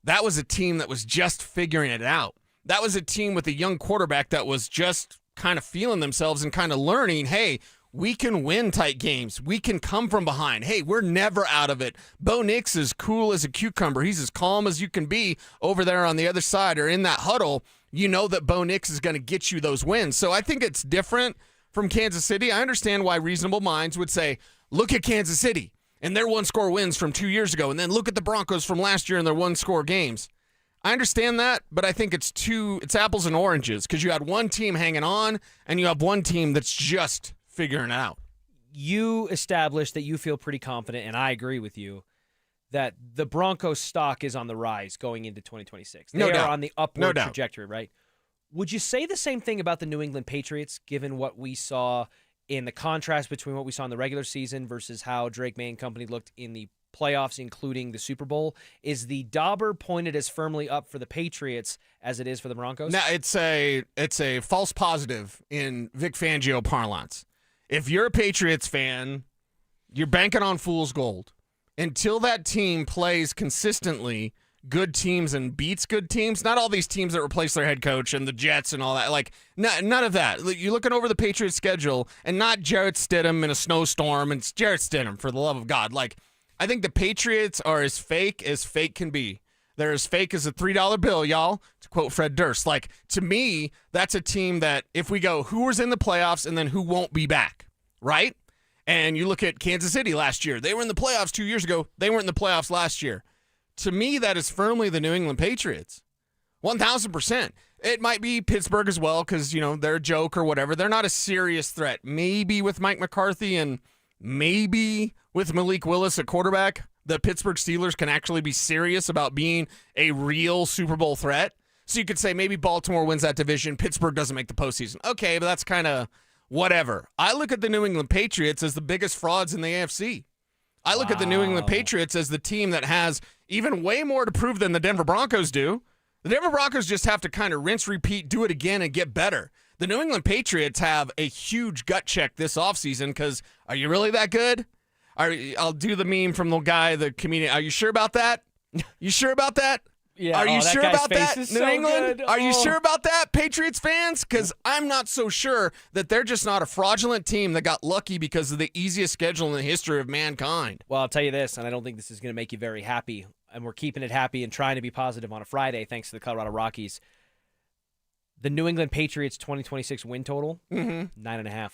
that was a team that was just figuring it out. That was a team with a young quarterback that was just kind of feeling themselves and kind of learning, hey, we can win tight games. We can come from behind. Hey, we're never out of it. Bo Nix is cool as a cucumber. He's as calm as you can be over there on the other side or in that huddle. You know that Bo Nix is going to get you those wins. So I think it's different from Kansas City. I understand why reasonable minds would say, look at Kansas City and their one-score wins from 2 years ago, and then look at the Broncos from last year and their one-score games. I understand that, but I think it's apples and oranges because you had one team hanging on and you have one team that's just figuring it out. You established that you feel pretty confident, and I agree with you, that the Broncos stock is on the rise going into 2026. They are on the upward trajectory, right? Would you say the same thing about the New England Patriots, given what we saw in the contrast between what we saw in the regular season versus how Drake May and company looked in the playoffs, including the Super Bowl? Is the dauber pointed as firmly up for the Patriots as it is for the Broncos? No, it's a false positive in Vic Fangio parlance. If you're a Patriots fan, you're banking on fool's gold. Until that team plays consistently good teams and beats good teams, not all these teams that replace their head coach and the Jets and all that, like none of that. You're looking over the Patriots schedule and not Jarrett Stidham in a snowstorm, and it's Jarrett Stidham, for the love of God. Like, I think the Patriots are as fake can be. They're as fake as a $3 bill, y'all, to quote Fred Durst. Like, to me, that's a team that if we go who was in the playoffs and then who won't be back, right? And you look at Kansas City last year. They were in the playoffs 2 years ago. They weren't in the playoffs last year. To me, that is firmly the New England Patriots. 1,000%. It might be Pittsburgh as well because, they're a joke or whatever. They're not a serious threat. Maybe with Mike McCarthy and maybe with Malik Willis at quarterback, the Pittsburgh Steelers can actually be serious about being a real Super Bowl threat. So you could say maybe Baltimore wins that division. Pittsburgh doesn't make the postseason. Okay, but that's kind of whatever. I look at the New England Patriots as the biggest frauds in the AFC. I look at the New England Patriots as the team that has even way more to prove than the Denver Broncos do. The Denver Broncos just have to kind of rinse, repeat, do it again, and get better. The New England Patriots have a huge gut check this offseason because are you really that good? I'll do the meme from the comedian. Are you sure about that? You sure about that? Yeah, are you sure about that, New so England? Good. Are you sure about that, Patriots fans? Because I'm not so sure that they're just not a fraudulent team that got lucky because of the easiest schedule in the history of mankind. Well, I'll tell you this, and I don't think this is going to make you very happy, and we're keeping it happy and trying to be positive on a Friday thanks to the Colorado Rockies. The New England Patriots 2026 win total, 9.5.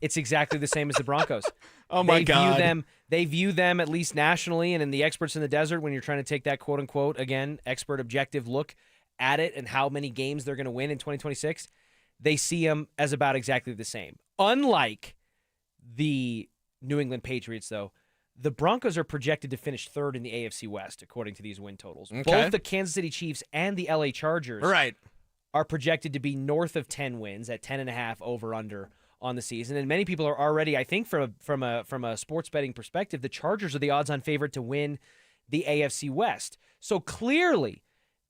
It's exactly the same as the Broncos. Oh, my God. They view them, at least nationally, and in the experts in the desert, when you're trying to take that quote-unquote, again, expert objective look at it and how many games they're going to win in 2026, they see them as about exactly the same. Unlike the New England Patriots, though, the Broncos are projected to finish third in the AFC West, according to these win totals. Okay. Both the Kansas City Chiefs and the LA Chargers are projected to be north of 10 wins at 10.5 over-under on the season, and many people are already, I think, from a sports betting perspective, the Chargers are the odds-on favorite to win the AFC West. So clearly,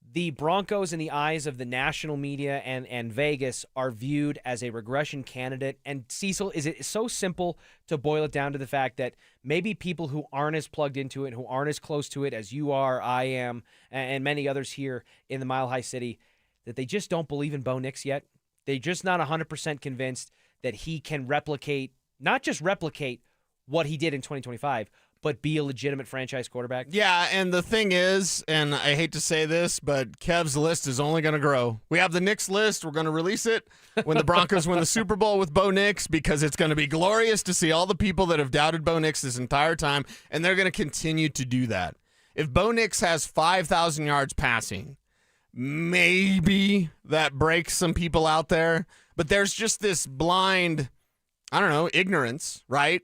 the Broncos in the eyes of the national media and Vegas are viewed as a regression candidate. And Cecil, is it so simple to boil it down to the fact that maybe people who aren't as plugged into it, who aren't as close to it as you are, I am, and many others here in the Mile High City, that they just don't believe in Bo Nix yet? They're just not 100% convinced that he can not just replicate what he did in 2025, but be a legitimate franchise quarterback? Yeah, and the thing is, and I hate to say this, but Kev's list is only going to grow. We have the Nix list. We're going to release it when the Broncos win the Super Bowl with Bo Nix because it's going to be glorious to see all the people that have doubted Bo Nix this entire time, and they're going to continue to do that. If Bo Nix has 5,000 yards passing, maybe that breaks some people out there. But there's just this blind, ignorance, right?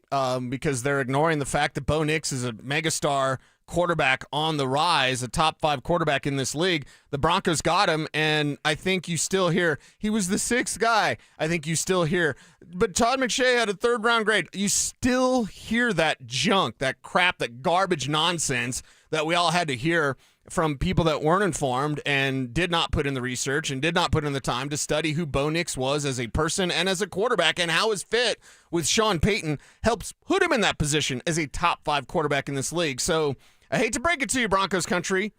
Because they're ignoring the fact that Bo Nix is a megastar quarterback on the rise, a top 5 quarterback in this league. The Broncos got him, and I think you still hear, he was the 6th guy. I think you still hear, but Todd McShay had a 3rd-round grade. You still hear that junk, that crap, that garbage nonsense that we all had to hear from people that weren't informed and did not put in the research and did not put in the time to study who Bo Nix was as a person and as a quarterback and how his fit with Sean Payton helps put him in that position as a top 5 quarterback in this league. So I hate to break it to you, Broncos country.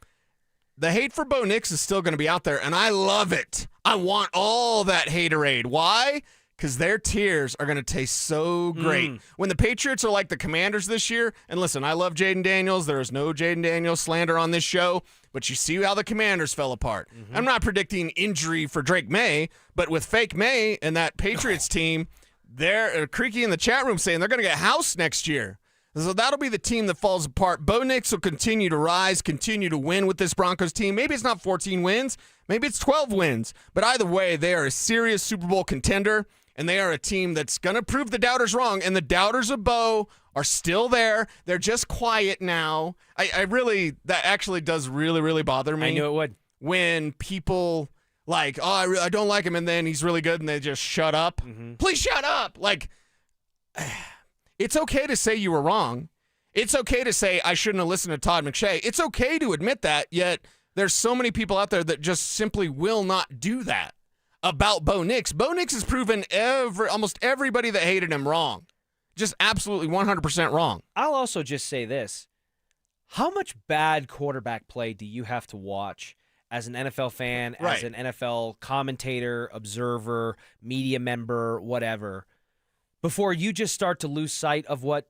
the hate for Bo Nix is still going to be out there, and I love it. I want all that haterade. Why? Because their tears are going to taste so great. When the Patriots are like the Commanders this year, and listen, I love Jaden Daniels. There is no Jaden Daniels slander on this show, but you see how the Commanders fell apart. I'm not predicting injury for Drake May, but with fake May and that Patriots team, they're Creaky in the chat room saying they're going to get housed next year. So that'll be the team that falls apart. Bo Nix will continue to rise, continue to win with this Broncos team. Maybe it's not 14 wins. Maybe it's 12 wins. But either way, they are a serious Super Bowl contender, and they are a team that's going to prove the doubters wrong. And the doubters of Bo are still there. They're just quiet now. That actually does really, really bother me. I knew it would. When people like, oh, I don't like him, and then he's really good, and they just shut up. Please shut up. Like, it's okay to say you were wrong. It's okay to say I shouldn't have listened to Todd McShay. It's okay to admit that, yet there's so many people out there that just simply will not do that about Bo Nix. Bo Nix has proven almost everybody that hated him wrong. Just absolutely 100% wrong. I'll also just say this. How much bad quarterback play do you have to watch as an NFL fan, as an NFL commentator, observer, media member, whatever, before you just start to lose sight of what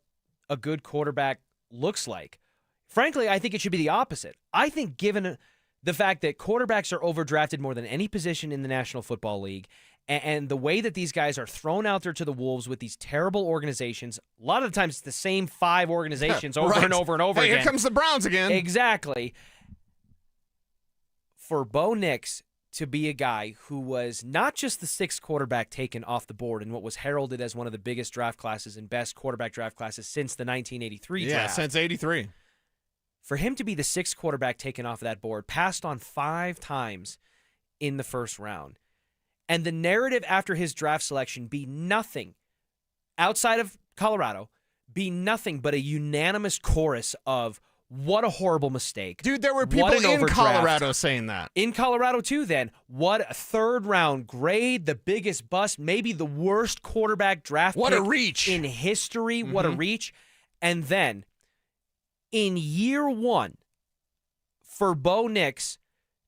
a good quarterback looks like? Frankly, I think it should be the opposite. I think given the fact that quarterbacks are overdrafted more than any position in the National Football League, and the way that these guys are thrown out there to the wolves with these terrible organizations, a lot of the times it's the same 5 organizations over and over and over again. Here comes the Browns again. Exactly. For Bo Nix to be a guy who was not just the 6th quarterback taken off the board in what was heralded as one of the biggest draft classes and best quarterback draft classes since the 1983 draft. Yeah, since 83. For him to be the 6th quarterback taken off of that board, passed on 5 times in the first round, and the narrative after his draft selection be nothing, outside of Colorado, be nothing but a unanimous chorus of what a horrible mistake. Dude, there were people in Colorado saying that. In Colorado, too, then. What a 3rd-round grade, the biggest bust, maybe the worst quarterback draft pick a reach in history. What a reach. And then, in year 1, for Bo Nix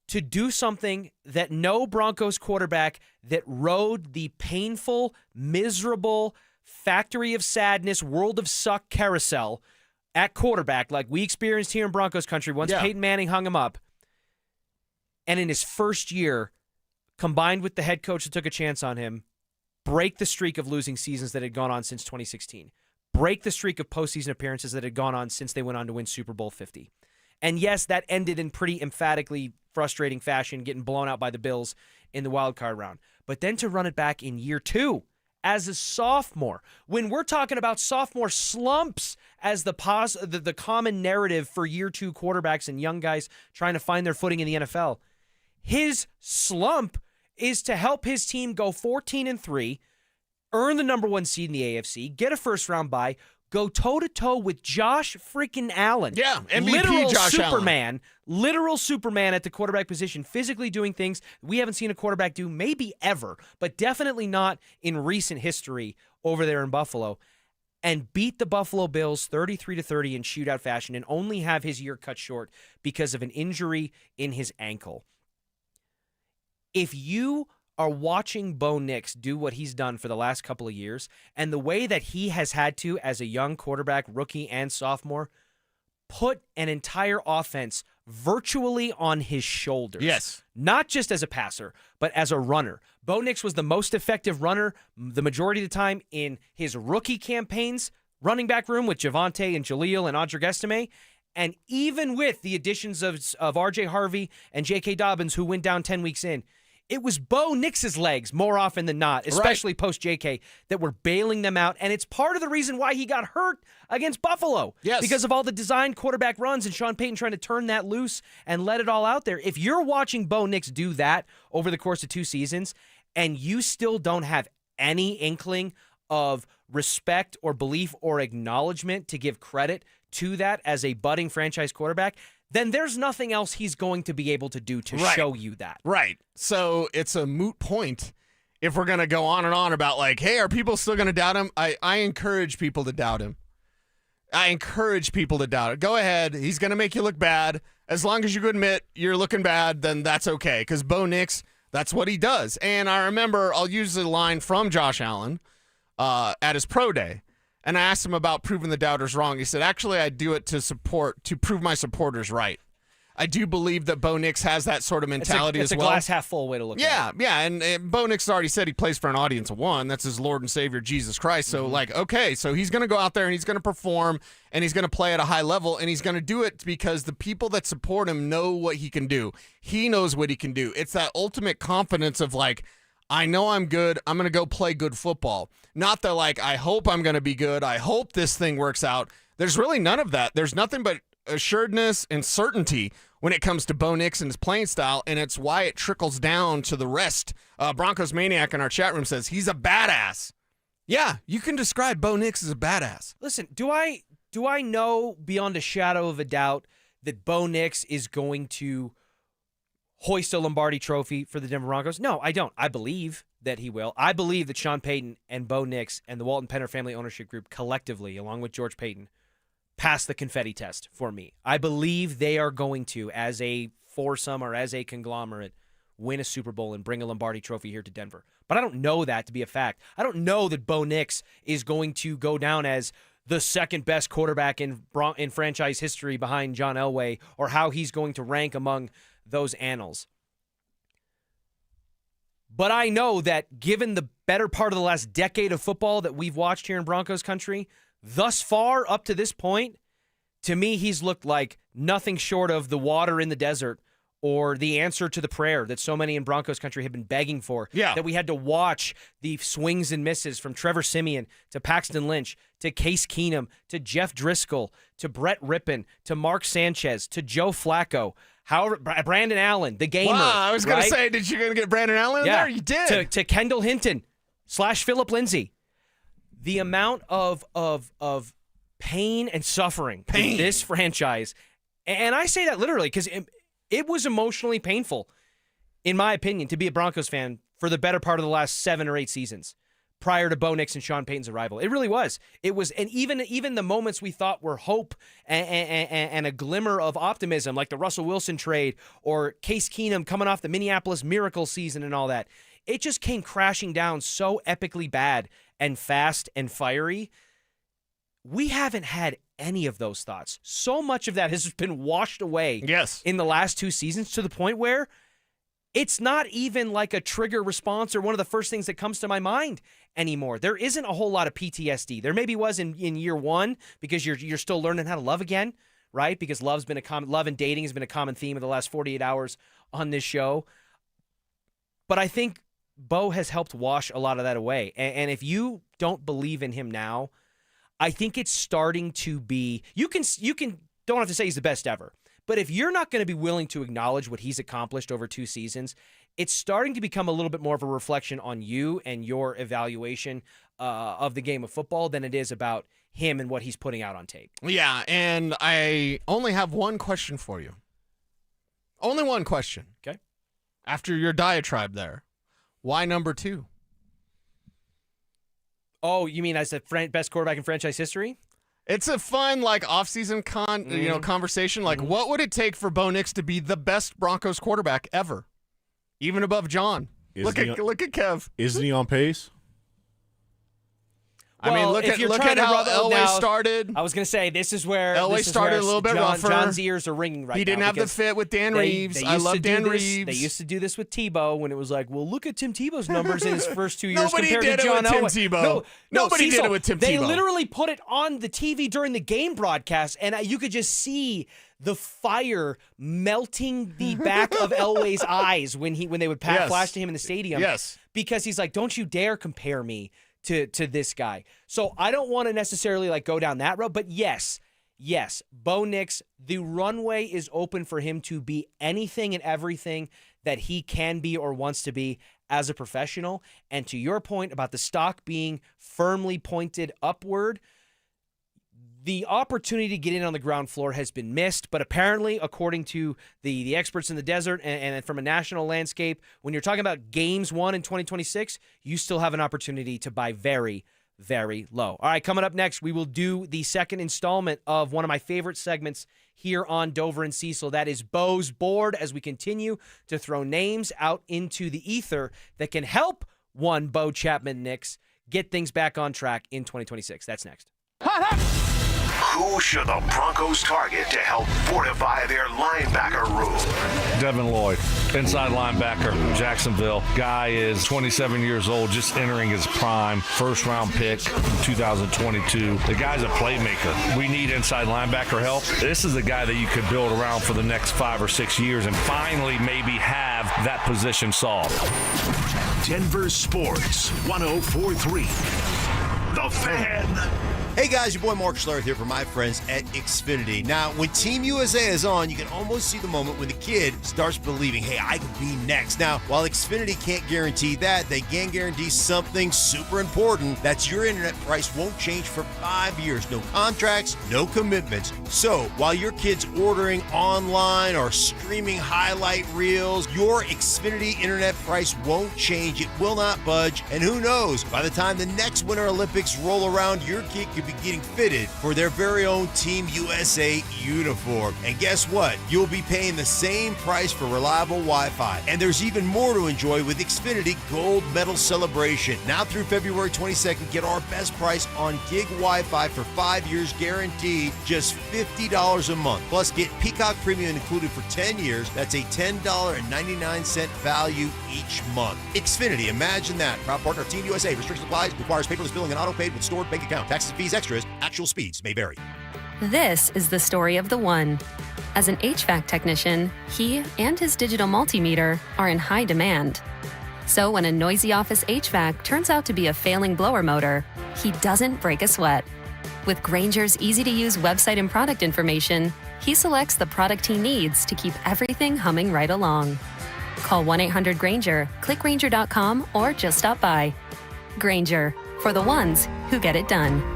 to do something that no Broncos quarterback that rode the painful, miserable, factory of sadness, world of suck carousel at quarterback, like we experienced here in Broncos country once Peyton Manning hung him up. And in his first year, combined with the head coach that took a chance on him, break the streak of losing seasons that had gone on since 2016. Break the streak of postseason appearances that had gone on since they went on to win Super Bowl 50. And yes, that ended in pretty emphatically frustrating fashion, getting blown out by the Bills in the wild card round. But then to run it back in year 2, as a sophomore, when we're talking about sophomore slumps as the common narrative for year 2 quarterbacks and young guys trying to find their footing in the NFL, his slump is to help his team go 14-3, earn the number 1 seed in the AFC, get a first-round bye, go toe-to-toe with Josh freaking Allen. Yeah, MVP literal Josh Superman. Allen. Literal Superman at the quarterback position, physically doing things we haven't seen a quarterback do maybe ever, but definitely not in recent history over there in Buffalo, and beat the Buffalo Bills 33-30 in shootout fashion and only have his year cut short because of an injury in his ankle. If you are watching Bo Nix do what he's done for the last couple of years, and the way that he has had to, as a young quarterback, rookie and sophomore, put an entire offense virtually on his shoulders. Yes. Not just as a passer, but as a runner. Bo Nix was the most effective runner the majority of the time in his rookie campaigns, running back room with Javonte and Jaleel and Audric Estime. And even with the additions of R.J. Harvey and J.K. Dobbins, who went down 10 weeks in, it was Bo Nix's legs more often than not, especially post JK, that were bailing them out. And it's part of the reason why he got hurt against Buffalo. Yes. Because of all the designed quarterback runs and Sean Payton trying to turn that loose and let it all out there. If you're watching Bo Nix do that over the course of 2 seasons and you still don't have any inkling of respect or belief or acknowledgement to give credit to that as a budding franchise quarterback, then there's nothing else he's going to be able to do to show you that. Right. So it's a moot point if we're going to go on and on about like, hey, are people still going to doubt him? I encourage people to doubt him. I encourage people to doubt it. Go ahead. He's going to make you look bad. As long as you admit you're looking bad, then that's okay. Because Bo Nix, that's what he does. And I remember, I'll use the line from Josh Allen at his pro day. And I asked him about proving the doubters wrong. He said, actually, I do it to prove my supporters right. I do believe that Bo Nix has that sort of mentality as well. It's a glass half full way to look at it. Yeah, and Bo Nix already said he plays for an audience of one. That's his Lord and Savior, Jesus Christ. So, okay, so he's going to go out there and he's going to perform and he's going to play at a high level, and he's going to do it because the people that support him know what he can do. He knows what he can do. It's that ultimate confidence of I know I'm good. I'm going to go play good football. Not that I hope I'm going to be good. I hope this thing works out. There's really none of that. There's nothing but assuredness and certainty when it comes to Bo Nix and his playing style, and it's why it trickles down to the rest. Broncos Maniac in our chat room says he's a badass. Yeah, you can describe Bo Nix as a badass. Listen, do I know beyond a shadow of a doubt that Bo Nix is going to hoist a Lombardi trophy for the Denver Broncos? No, I don't. I believe that he will. I believe that Sean Payton and Bo Nix and the Walton Penner family ownership group collectively, along with George Payton, pass the confetti test for me. I believe they are going to, as a foursome or as a conglomerate, win a Super Bowl and bring a Lombardi trophy here to Denver. But I don't know that to be a fact. I don't know that Bo Nix is going to go down as the second best quarterback in franchise history behind John Elway, or how he's going to rank among those annals. But I know that given the better part of the last decade of football that we've watched here in Broncos country, thus far, up to this point, to me, he's looked like nothing short of the water in the desert or the answer to the prayer that so many in Broncos country have been begging for. Yeah. That we had to watch the swings and misses from Trevor Siemian to Paxton Lynch to Case Keenum to Jeff Driscoll to Brett Rippon to Mark Sanchez to Joe Flacco. However, Brandon Allen, the gamer. Wow, I was going right? to say, did you going to get Brandon Allen in there? You did. To Kendall Hinton / Phillip Lindsay. The amount of pain and suffering in this franchise, and I say that literally because it was emotionally painful, in my opinion, to be a Broncos fan for the better part of the last 7 or 8 seasons prior to Bo Nix and Sean Payton's arrival. It really was. It was, and even the moments we thought were hope and a glimmer of optimism, like the Russell Wilson trade or Case Keenum coming off the Minneapolis Miracle season and all that, it just came crashing down so epically bad and fast and fiery. We haven't had any of those thoughts. So much of that has been washed away in the last 2 seasons, to the point where it's not even like a trigger response or one of the first things that comes to my mind anymore. There isn't a whole lot of PTSD. There maybe was in year 1 because you're still learning how to love again, right? Because love and dating has been a common theme of the last 48 hours on this show. But I think Bo has helped wash a lot of that away. And if you don't believe in him now, I think it's starting to be, you can don't have to say he's the best ever, but if you're not going to be willing to acknowledge what he's accomplished over 2 seasons, it's starting to become a little bit more of a reflection on you and your evaluation of the game of football than it is about him and what he's putting out on tape. Yeah, and I only have one question for you. Only one question. Okay. After your diatribe there, why number 2? Oh, you mean as the best quarterback in franchise history? It's a fun, off-season conversation. What would it take for Bo Nix to be the best Broncos quarterback ever, even above John? Look at Kev. Isn't he on pace? Well, look at how Elway started. I was going to say, this is where Elway started a little bit rougher. John's ears are ringing right now. He didn't have the fit with Dan Reeves. I love Dan Reeves. They used to do this with Tebow when it was like, well, look at Tim Tebow's numbers in his first 2 years Nobody compared did to John it with Elway. Tim Tebow. Nobody Cecil, did it with Tim Tebow. They literally put it on the TV during the game broadcast, and you could just see the fire melting the back of Elway's eyes when they would flash to him in the stadium. Yes. Because he's like, don't you dare compare me to this guy. So I don't want to necessarily go down that road, but yes, Bo Nix, the runway is open for him to be anything and everything that he can be or wants to be as a professional. And to your point about the stock being firmly pointed upward, the opportunity to get in on the ground floor has been missed, but apparently, according to the experts in the desert and from a national landscape, when you're talking about games won in 2026, you still have an opportunity to buy very, very low. All right, coming up next, we will do the second installment of one of my favorite segments here on Dover and Cecil. That is Bo's Board, as we continue to throw names out into the ether that can help one Bo Chapman Knicks get things back on track in 2026. That's next. Who should the Broncos target to help fortify their linebacker room? Devin Lloyd, inside linebacker, Jacksonville. Guy is 27 years old, just entering his prime. First-round pick in 2022. The guy's a playmaker. We need inside linebacker help. This is the guy that you could build around for the next 5 or 6 years and finally maybe have that position solved. Denver Sports 104.3. The Fan. Hey guys, your boy Mark Schlereth here for my friends at Xfinity. Now, when Team USA is on, you can almost see the moment when the kid starts believing, hey, I could be next. Now, while Xfinity can't guarantee that, they can guarantee something super important. That's your internet price won't change for 5 years. No contracts, no commitments. So, while your kid's ordering online or streaming highlight reels, your Xfinity internet price won't change. It will not budge. And who knows, by the time the next Winter Olympics roll around, your kid could be getting fitted for their very own Team USA uniform. And guess what? You'll be paying the same price for reliable Wi-Fi. And there's even more to enjoy with Xfinity Gold Medal Celebration. Now through February 22nd, get our best price on gig Wi-Fi for 5 years guaranteed, just $50 a month. Plus, get Peacock Premium included for 10 years. That's a $10.99 value each month. Xfinity, imagine that. Proud partner of Team USA. Restrictions apply. Requires paperless billing and auto-paid with stored bank account. Taxes, fees, extras. Actual speeds may vary. This is the story of the one. As an HVAC technician, he and his digital multimeter are in high demand. So when a noisy office HVAC turns out to be a failing blower motor, he doesn't break a sweat. With Grainger's easy-to-use website and product information, he selects the product he needs to keep everything humming right along. Call 1-800-GRAINGER, click Grainger.com, or just stop by. Grainger, for the ones who get it done.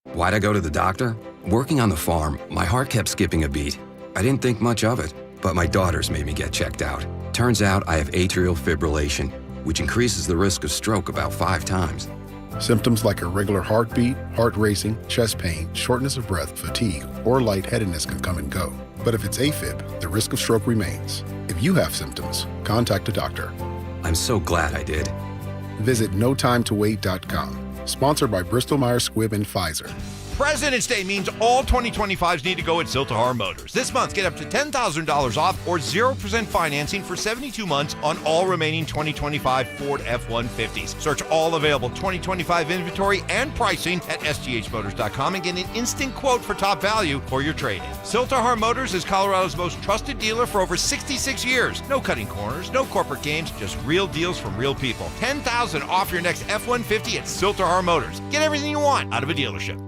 Why'd I go to the doctor? Working on the farm, my heart kept skipping a beat. I didn't think much of it, but my daughters made me get checked out. Turns out I have atrial fibrillation, which increases the risk of stroke about 5 times. Symptoms like irregular heartbeat, heart racing, chest pain, shortness of breath, fatigue, or lightheadedness can come and go. But if it's AFib, the risk of stroke remains. If you have symptoms, contact a doctor. I'm so glad I did. Visit notimetowait.com. Sponsored by Bristol-Myers Squibb and Pfizer. President's Day means all 2025s need to go at Siltahar Motors. This month, get up to $10,000 off or 0% financing for 72 months on all remaining 2025 Ford F-150s. Search all available 2025 inventory and pricing at sthmotors.com and get an instant quote for top value for your trade-in. Siltahar Motors is Colorado's most trusted dealer for over 66 years. No cutting corners, no corporate games, just real deals from real people. $10,000 off your next F-150 at Siltahar Motors. Get everything you want out of a dealership.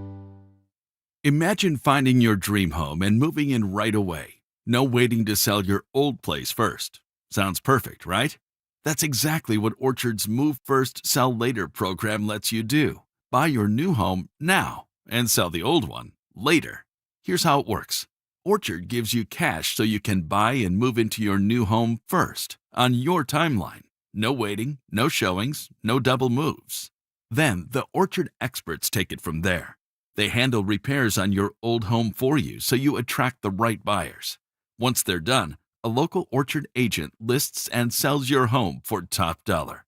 Imagine finding your dream home and moving in right away. No waiting to sell your old place first. Sounds perfect, right? That's exactly what Orchard's Move First, Sell Later program lets you do. Buy your new home now and sell the old one later. Here's how it works. Orchard gives you cash so you can buy and move into your new home first, on your timeline. No waiting, no showings, no double moves. Then the Orchard experts take it from there. They handle repairs on your old home for you so you attract the right buyers. Once they're done, a local Orchard agent lists and sells your home for top dollar.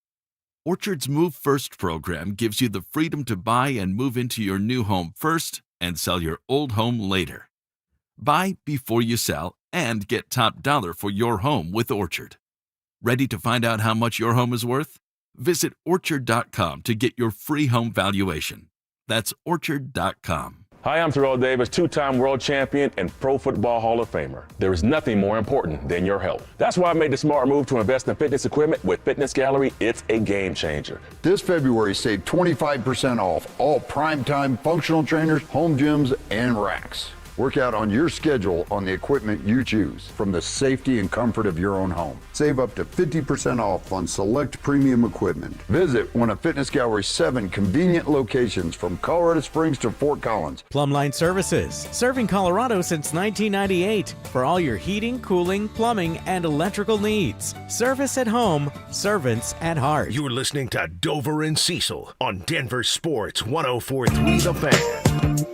Orchard's Move First program gives you the freedom to buy and move into your new home first and sell your old home later. Buy before you sell and get top dollar for your home with Orchard. Ready to find out how much your home is worth? Visit Orchard.com to get your free home valuation. That's Orchard.com. Hi, I'm Terrell Davis, 2-time world champion and Pro Football Hall of Famer. There is nothing more important than your health. That's why I made the smart move to invest in fitness equipment with Fitness Gallery. It's a game changer. This February, save 25% off all primetime functional trainers, home gyms, and racks. Work out on your schedule on the equipment you choose from the safety and comfort of your own home. Save up to 50% off on select premium equipment. Visit one of Fitness Gallery's 7 convenient locations from Colorado Springs to Fort Collins. Plumbline Services, serving Colorado since 1998 for all your heating, cooling, plumbing, and electrical needs. Service at home, servants at heart. You're listening to Dover and Cecil on Denver Sports 104.3 The Fan.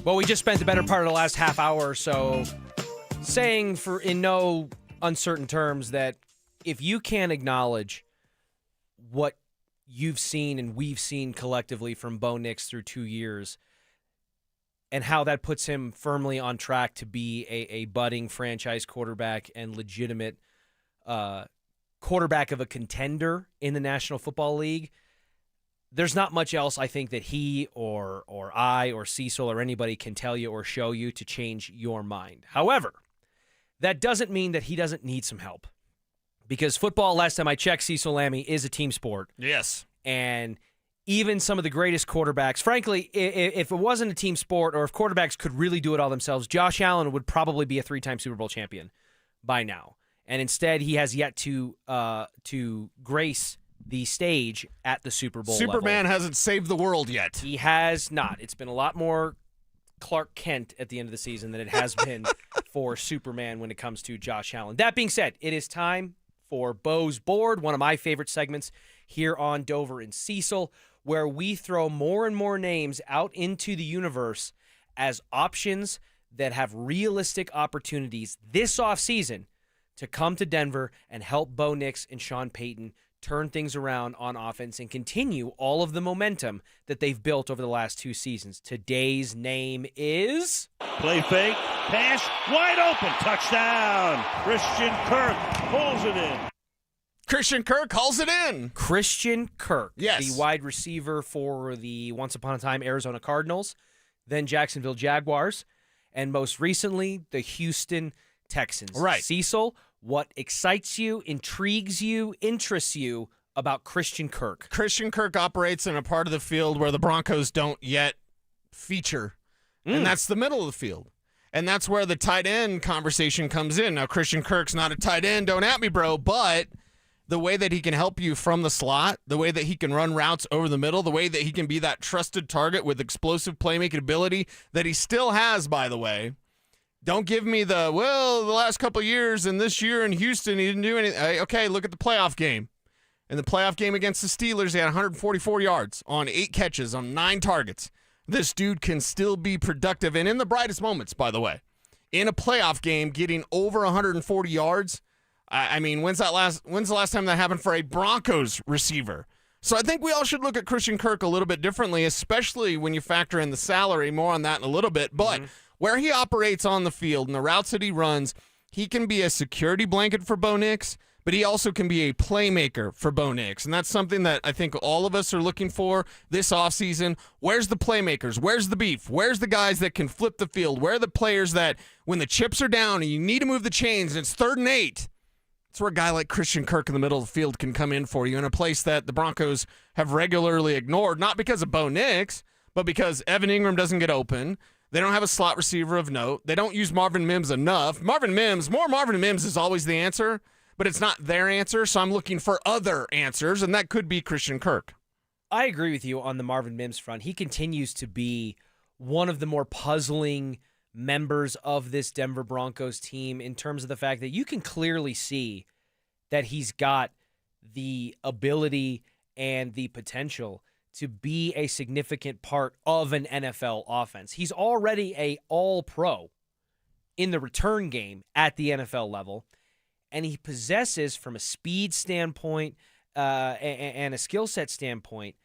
Well, we just spent the better part of the last half hour or so saying in no uncertain terms that if you can't acknowledge what you've seen and we've seen collectively from Bo Nix through 2 years and how that puts him firmly on track to be a budding franchise quarterback and legitimate quarterback of a contender in the National Football League, there's not much else I think that he or I or Cecil or anybody can tell you or show you to change your mind. However, that doesn't mean that he doesn't need some help. Because football, last time I checked, Cecil Lammey, is a team sport. Yes. And even some of the greatest quarterbacks, frankly, if it wasn't a team sport or if quarterbacks could really do it all themselves, Josh Allen would probably be a 3-time Super Bowl champion by now. And instead, he has yet to grace the stage at the Super Bowl Superman level. hasn't saved the world yet. He has not. It's been a lot more Clark Kent at the end of the season than it has been for Superman when it comes to Josh Allen. That being said, it is time for Bo's Board, one of my favorite segments here on Dover and Cecil, where we throw more and more names out into the universe as options that have realistic opportunities this offseason to come to Denver and help Bo Nix and Sean Payton turn things around on offense and continue all of the momentum that they've built over the last 2 seasons. Today's name is... Play fake, pass, wide open, touchdown. Christian Kirk pulls it in. Christian Kirk hauls it in. Christian Kirk, yes, the wide receiver for the once upon a time Arizona Cardinals, then Jacksonville Jaguars, and most recently the Houston Texans. Right. Cecil, what excites you, intrigues you, interests you about Christian Kirk? Christian Kirk operates in a part of the field where the Broncos don't yet feature, and that's the middle of the field. And that's where the tight end conversation comes in. Now, Christian Kirk's not a tight end, don't at me, bro, but the way that he can help you from the slot, the way that he can run routes over the middle, the way that he can be that trusted target with explosive playmaking ability that he still has, by the way. Don't give me the last couple of years and this year in Houston, he didn't do anything. Okay, look at the playoff game. In the playoff game against the Steelers, he had 144 yards on 8 catches on 9 targets. This dude can still be productive, and in the brightest moments, by the way. In a playoff game, getting over 140 yards, I mean, when's the last time that happened for a Broncos receiver? So I think we all should look at Christian Kirk a little bit differently, especially when you factor in the salary. More on that in a little bit, but where he operates on the field and the routes that he runs, he can be a security blanket for Bo Nix, but he also can be a playmaker for Bo Nix. And that's something that I think all of us are looking for this offseason. Where's the playmakers? Where's the beef? Where's the guys that can flip the field? Where are the players that when the chips are down and you need to move the chains and it's 3rd and 8, it's where a guy like Christian Kirk in the middle of the field can come in for you in a place that the Broncos have regularly ignored, not because of Bo Nix, but because Evan Ingram doesn't get open. They don't have a slot receiver of note. They don't use Marvin Mims enough. More Marvin Mims is always the answer, but it's not their answer, so I'm looking for other answers, and that could be Christian Kirk. I agree with you on the Marvin Mims front. He continues to be one of the more puzzling members of this Denver Broncos team in terms of the fact that you can clearly see that he's got the ability and the potential to be a significant part of an NFL offense. He's already a all-pro in the return game at the NFL level, and he possesses, from a speed standpoint and a skill set standpoint,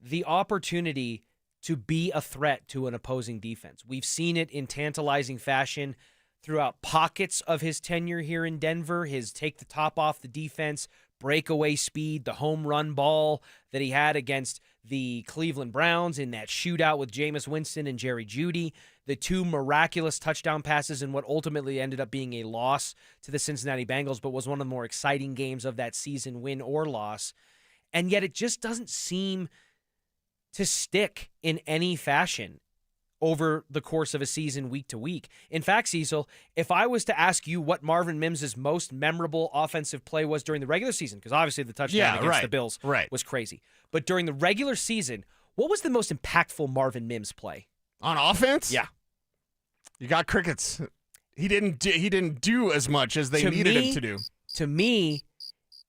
the opportunity to be a threat to an opposing defense. We've seen it in tantalizing fashion throughout pockets of his tenure here in Denver, his take the top off the defense, breakaway speed, the home run ball that he had against the Cleveland Browns in that shootout with Jameis Winston and Jerry Jeudy, the 2 miraculous touchdown passes in what ultimately ended up being a loss to the Cincinnati Bengals, but was one of the more exciting games of that season, win or loss. And yet it just doesn't seem to stick in any fashion over the course of a season, week to week. In fact, Cecil, if I was to ask you what Marvin Mims' most memorable offensive play was during the regular season, because obviously the touchdown against the Bills was crazy, but during the regular season, what was the most impactful Marvin Mims play? On offense? Yeah. You got crickets. He didn't do as much as they needed him to do. To me,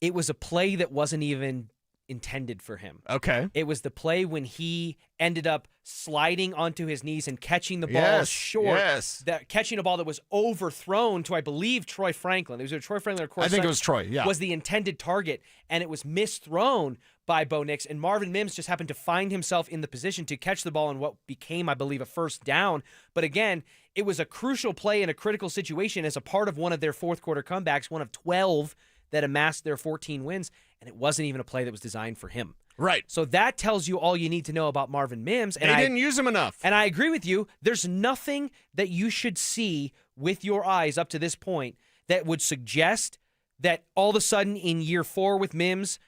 it was a play that wasn't even intended for him. Okay. It was the play when he ended up sliding onto his knees and catching the ball short. Yes. That catching a ball that was overthrown to, I believe, Troy Franklin. It was Troy Franklin, of course. I think it was Troy, yeah. Was the intended target, and it was misthrown by Bo Nix, and Marvin Mims just happened to find himself in the position to catch the ball in what became, I believe, a first down. But again, it was a crucial play in a critical situation as a part of one of their fourth quarter comebacks, one of 12 that amassed their 14 wins, and it wasn't even a play that was designed for him. Right. So that tells you all you need to know about Marvin Mims. And they didn't use him enough. And I agree with you. There's nothing that you should see with your eyes up to this point that would suggest that all of a sudden in year 4 with Mims,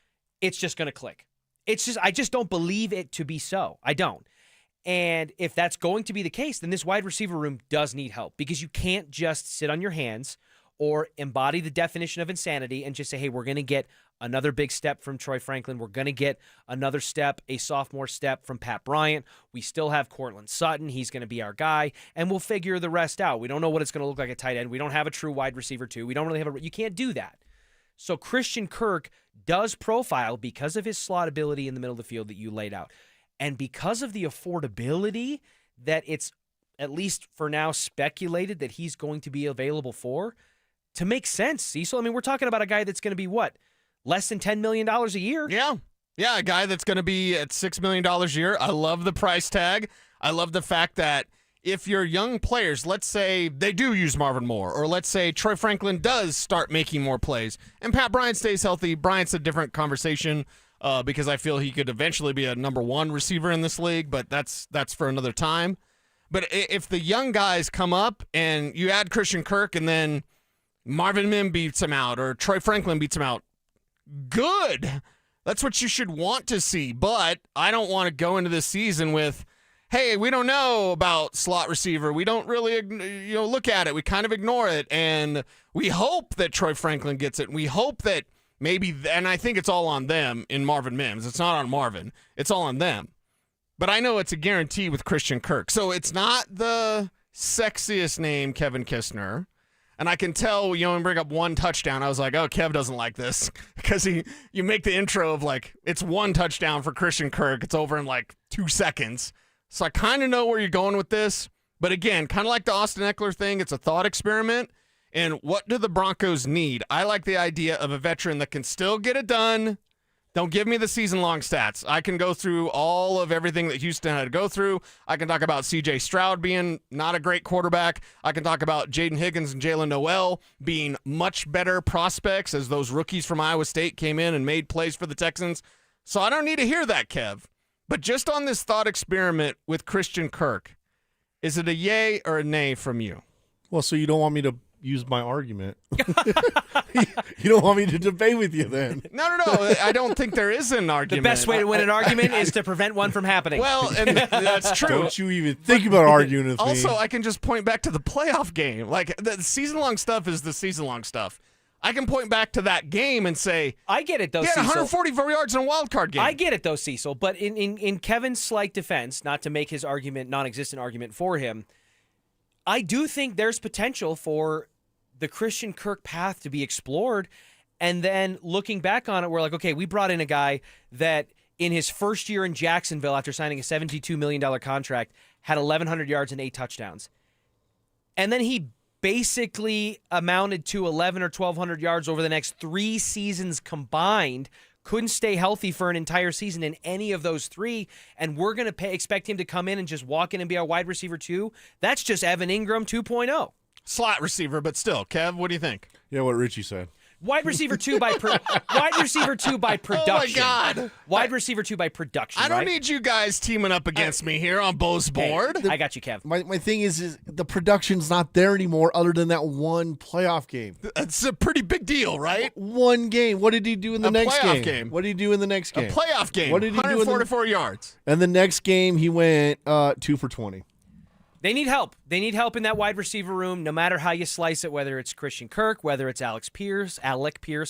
it's just going to click. I just don't believe it to be so. I don't. And if that's going to be the case, then this wide receiver room does need help, because you can't just sit on your hands or embody the definition of insanity and just say, hey, we're going to get another big step from Troy Franklin. We're going to get another step, a sophomore step from Pat Bryant. We still have Cortland Sutton. He's going to be our guy, and we'll figure the rest out. We don't know what it's going to look like at tight end. We don't have a true wide receiver, too. We don't really have you can't do that. So Christian Kirk does profile because of his slot ability in the middle of the field that you laid out, and because of the affordability that it's, at least for now, speculated that he's going to be available for, to make sense, Cecil. I mean, we're talking about a guy that's going to be, what, less than $10 million a year? Yeah. Yeah, a guy that's going to be at $6 million a year. I love the price tag. I love the fact that if your young players, let's say they do use Marvin more, or let's say Troy Franklin does start making more plays, and Pat Bryant stays healthy, Bryant's a different conversation because I feel he could eventually be a number 1 receiver in this league, but that's for another time. But if the young guys come up and you add Christian Kirk and then Marvin Mims beats him out or Troy Franklin beats him out, good. That's what you should want to see. But I don't want to go into this season with, hey, we don't know about slot receiver. We don't really look at it. We kind of ignore it. And we hope that Troy Franklin gets it. We hope that maybe, and I think it's all on them in Marvin Mims. It's not on Marvin. It's all on them. But I know it's a guarantee with Christian Kirk. So it's not the sexiest name, Kevin Kistner. And I can tell, when bring up 1 touchdown, I was like, oh, Kev doesn't like this. Because you make the intro of, like, it's 1 touchdown for Christian Kirk. It's over in, like, 2 seconds. So I kind of know where you're going with this. But again, kind of like the Austin Eckler thing, it's a thought experiment. And what do the Broncos need? I like the idea of a veteran that can still get it done. Don't give me the season-long stats. I can go through all of everything that Houston had to go through. I can talk about C.J. Stroud being not a great quarterback. I can talk about Jaden Higgins and Jalen Noel being much better prospects as those rookies from Iowa State came in and made plays for the Texans. So I don't need to hear that, Kev. But just on this thought experiment with Christian Kirk, is it a yay or a nay from you? Well, so you don't want me to use my argument. You don't want me to debate with you then. No. I don't think there is an argument. The best way to win an argument is to prevent one from happening. Well, and that's true. Don't you even think about arguing with me. Also, I can just point back to the playoff game. Like, the season-long stuff is the season-long stuff. I can point back to that game and say, I get it, though, he had Cecil. 144 yards in a wild card game. I get it, though, Cecil. But in Kevin's slight defense, not to make his argument non-existent argument for him, I do think there's potential for the Christian Kirk path to be explored. And then looking back on it, we're like, okay, we brought in a guy that in his first year in Jacksonville, after signing a $72 million contract, had 1,100 yards and 8 touchdowns. And then he basically amounted to 1,100 or 1,200 yards over the next 3 seasons combined. Couldn't stay healthy for an entire season in any of those 3, and we're going to expect him to come in and just walk in and be our wide receiver 2? That's just Evan Ingram 2.0. Slot receiver, but still. Kev, what do you think? Yeah, what Richie said. Wide receiver 2 by production. Oh my God. Wide receiver 2 by production. I don't right? need you guys teaming up against me here on Bo's board. Hey, I got you, Kev. My thing is the production's not there anymore other than that one playoff game. That's a pretty big deal, right? One game. What did he do in the next playoff game? game. What did he do in the next game? A playoff game. What did he do in 144 yards. And the next game, he went 2 for 20. They need help. They need help in that wide receiver room, no matter how you slice it, whether it's Christian Kirk, whether it's Alec Pierce,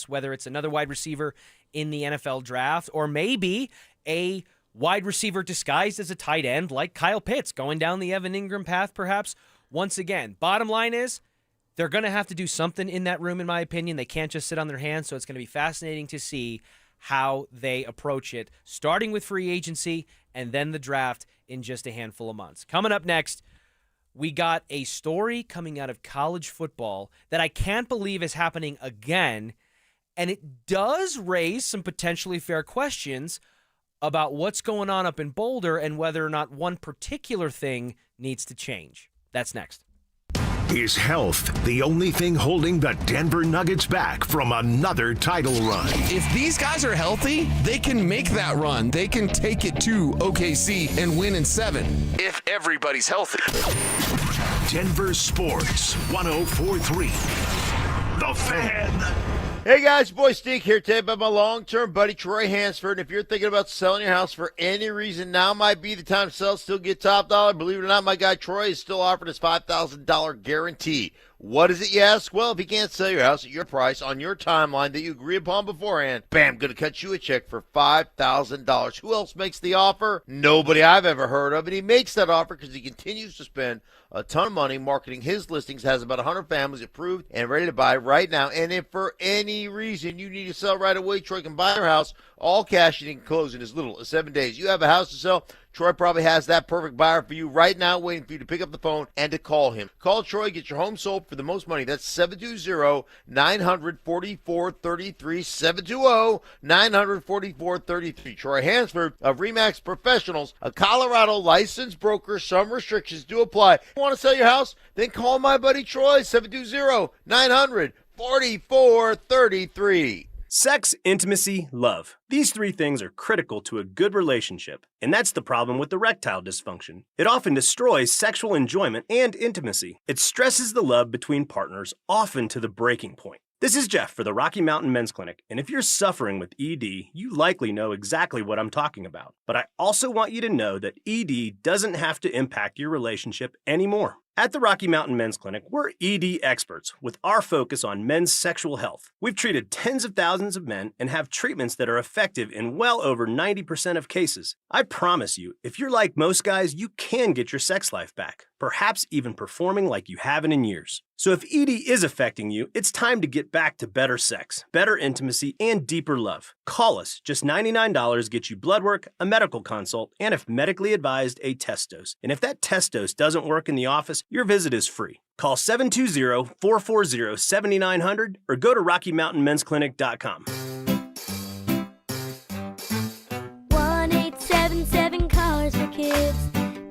whether it's another wide receiver in the NFL draft, or maybe a wide receiver disguised as a tight end like Kyle Pitts going down the Evan Ingram path, perhaps. Once again, bottom line is they're going to have to do something in that room, in my opinion. They can't just sit on their hands, so it's going to be fascinating to see how they approach it, starting with free agency and then the draft in just a handful of months. Coming up next, we got a story coming out of college football that I can't believe is happening again, and it does raise some potentially fair questions about what's going on up in Boulder and whether or not one particular thing needs to change. That's next. Is health the only thing holding the Denver Nuggets back from another title run? If these guys are healthy, they can make that run. They can take it to OKC and win in 7. If everybody's healthy. Denver Sports 104.3. The Fan. Hey guys, boy Stink here today about my long-term buddy Troy Hansford. And if you're thinking about selling your house for any reason, now might be the time to sell, still get top dollar. Believe it or not, my guy Troy is still offering his $5,000 guarantee. What is it, you ask? Well, if he can't sell your house at your price on your timeline that you agree upon beforehand, bam, going to cut you a check for $5,000. Who else makes the offer? Nobody I've ever heard of. And he makes that offer because he continues to spend a ton of money marketing his listings, has about 100 families approved and ready to buy right now. And if for any reason you need to sell right away, Troy can buy your house, all cash, and he can close in as little as 7 days. You have a house to sell, Troy probably has that perfect buyer for you right now, waiting for you to pick up the phone and to call him. Call Troy, get your home sold for the most money. That's 720-900-4433, 720-900-4433. Troy Hansford of RE/MAX Professionals, a Colorado licensed broker. Some restrictions do apply. You want to sell your house? Then call my buddy Troy, 720-900-4433. Sex, intimacy, love. These three things are critical to a good relationship, and that's the problem with erectile dysfunction. It often destroys sexual enjoyment and intimacy. It stresses the love between partners, often to the breaking point. This is Jeff for the Rocky Mountain Men's Clinic, and if you're suffering with ED, you likely know exactly what I'm talking about. But I also want you to know that ED doesn't have to impact your relationship anymore. At the Rocky Mountain Men's Clinic, we're ED experts with our focus on men's sexual health. We've treated tens of thousands of men and have treatments that are effective in well over 90% of cases. I promise you, if you're like most guys, you can get your sex life back, perhaps even performing like you haven't in years. So if ED is affecting you, it's time to get back to better sex, better intimacy, and deeper love. Call us. Just $99 gets you blood work, a medical consult, and if medically advised, a test dose. And if that test dose doesn't work in the office, your visit is free. Call 720-440-7900 or go to RockyMountainMen'sClinic.com. 1877 Cars for Kids.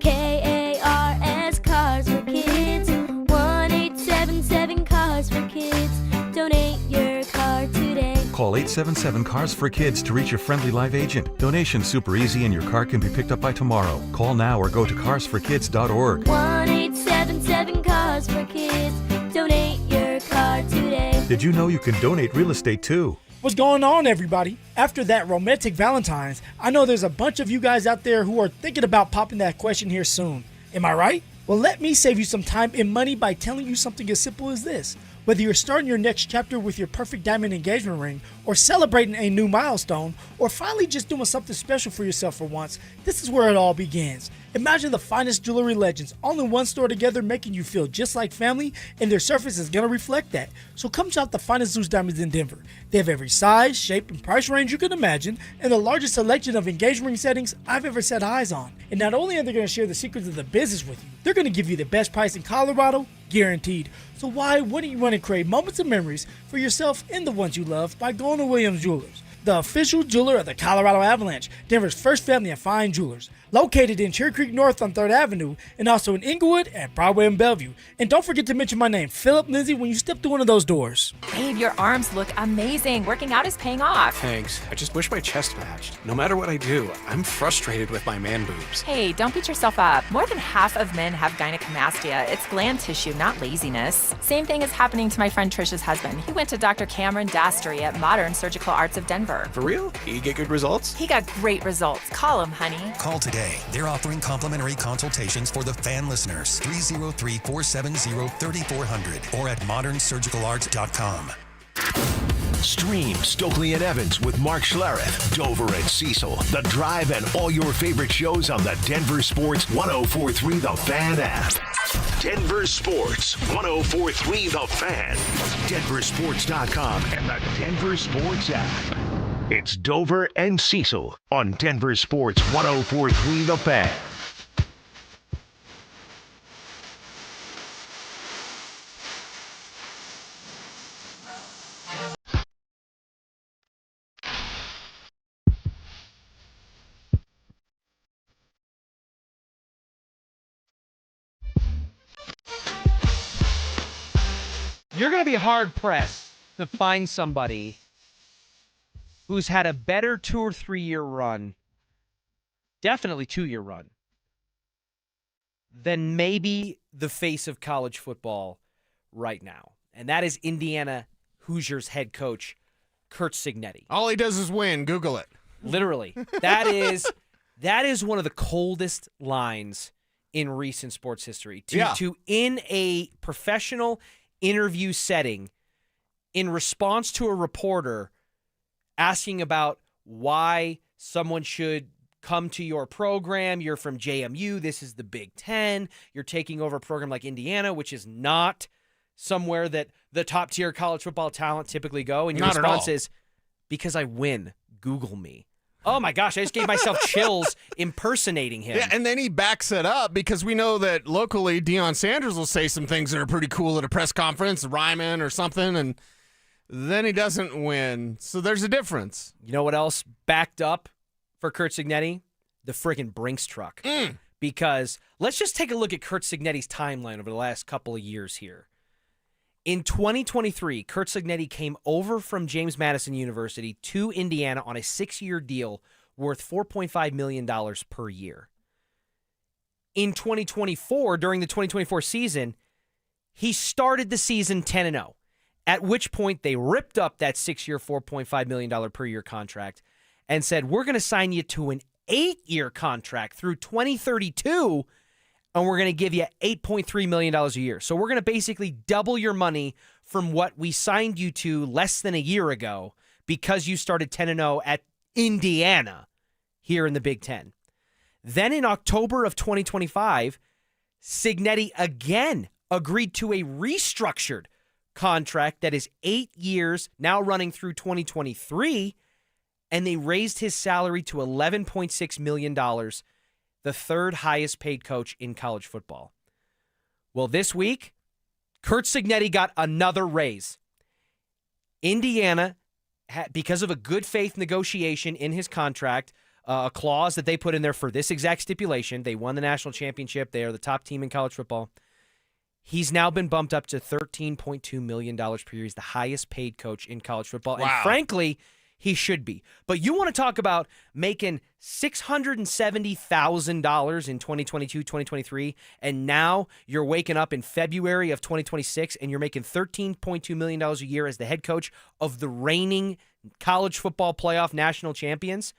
KARS Cars for Kids. 1877 Cars for Kids. Donate your car today. Call 877-CARS-FOR-KIDS to reach a friendly live agent. Donation's super easy and your car can be picked up by tomorrow. Call now or go to carsforkids.org. 1877 Cars for Kids. Donate your car today. Did you know you can donate real estate too? What's going on, everybody? After that romantic Valentine's, I know there's a bunch of you guys out there who are thinking about popping that question here soon. Am I right? Well, let me save you some time and money by telling you something as simple as this. Whether you're starting your next chapter with your perfect diamond engagement ring, or celebrating a new milestone, or finally just doing something special for yourself for once, this is where it all begins. Imagine the finest jewelry legends all in one store together, making you feel just like family, and their surface is going to reflect that. So come shop the finest Zeus diamonds in Denver. They have every size, shape, and price range you can imagine, and the largest selection of engagement ring settings I've ever set eyes on. And not only are they going to share the secrets of the business with you, they're going to give you the best price in Colorado, guaranteed. So why wouldn't you want to create moments of memories for yourself and the ones you love by going to Williams Jewelers? the official jeweler of the Colorado Avalanche, Denver's first family of fine jewelers, located in Cherry Creek North on 3rd Avenue, and also in Inglewood and Broadway and Bellevue. And don't forget to mention my name, Philip Lindsay, when you step through one of those doors. Babe, your arms look amazing. Working out is paying off. Thanks. I just wish my chest matched. No matter what I do, I'm frustrated with my man boobs. Hey, don't beat yourself up. More than half of men have gynecomastia. It's gland tissue, not laziness. Same thing is happening to my friend Trisha's husband. He went to Dr. Cameron Dastry at Modern Surgical Arts of Denver. For real? You get good results? He got great results. Call him, honey. Call today. They're offering complimentary consultations for the fan listeners. 303-470-3400 or at modernsurgicalarts.com. Stream Stokely and Evans with Mark Schlereth, Dover and Cecil, The Drive, and all your favorite shows on the Denver Sports 104.3 The Fan app. Denver Sports 104.3 The Fan, DenverSports.com, and the Denver Sports app. It's Dover and Cecil on Denver Sports 104.3 The Fan. You're going to be hard-pressed to find somebody who's had a better 2 or 3 year run, definitely 2-year run, than maybe the face of college football right now. And that is Indiana Hoosiers head coach Curt Cignetti. All he does is win. Google it. Literally. That is one of the coldest lines in recent sports history. To in a professional interview setting, in response to a reporter asking about why someone should come to your program. You're from JMU. This is the Big Ten. You're taking over a program like Indiana, which is not somewhere that the top-tier college football talent typically go. And your response is, because I win. Google me. Oh, my gosh. I just gave myself chills impersonating him. Yeah, and then he backs it up because we know that locally Deion Sanders will say some things that are pretty cool at a press conference, rhyming or something, and then he doesn't win. So there's a difference. You know what else backed up for Curt Cignetti? The friggin' Brinks truck. Because let's just take a look at Curt Cignetti's timeline over the last couple of years here. In 2023, Curt Cignetti came over from James Madison University to Indiana on a 6-year deal worth $4.5 million per year. In 2024, during the 2024 season, he started the season 10-0, at which point they ripped up that 6-year, $4.5 million per year contract and said, we're going to sign you to an 8-year contract through 2032, and we're going to give you $8.3 million a year. So we're going to basically double your money from what we signed you to less than a year ago because you started 10-0 at Indiana here in the Big Ten. Then in October of 2025, Cignetti again agreed to a restructured contract that is 8 years, now running through 2023, and they raised his salary to $11.6 million, the third highest paid coach in college football. Well, this week, Curt Cignetti got another raise. Indiana, because of a good faith negotiation in his contract, a clause that they put in there for this exact stipulation, they won the national championship. They are the top team in college football. He's now been bumped up to $13.2 million per year. He's the highest paid coach in college football. Wow. And frankly, he should be. But you want to talk about making $670,000 in 2022, 2023, and now you're waking up in February of 2026 and you're making $13.2 million a year as the head coach of the reigning college football playoff national champions.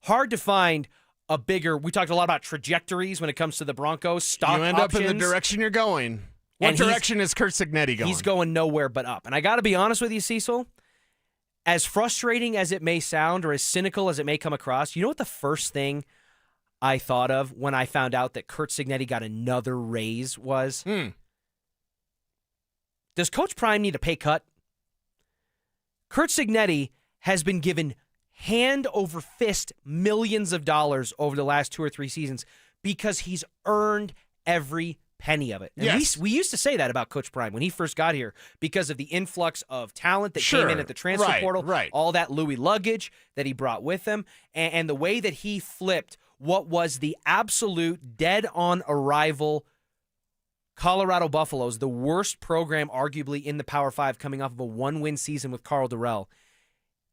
Hard to find a bigger, we talked a lot about trajectories when it comes to the Broncos, stock options. You end up in the direction you're going. What direction is Curt Cignetti going? He's going nowhere but up. And I got to be honest with you, Cecil, as frustrating as it may sound or as cynical as it may come across, you know what the first thing I thought of when I found out that Curt Cignetti got another raise was? Does Coach Prime need a pay cut? Curt Cignetti has been given hand over fist millions of dollars over the last 2 or 3 seasons because he's earned every penny of it. And Yes. we used to say that about Coach Prime when he first got here because of the influx of talent that came in at the transfer portal, all that Louis luggage that he brought with him, and the way that he flipped what was the absolute dead-on arrival Colorado Buffaloes, the worst program arguably in the Power 5 coming off of a 1-win season with Carl Durrell.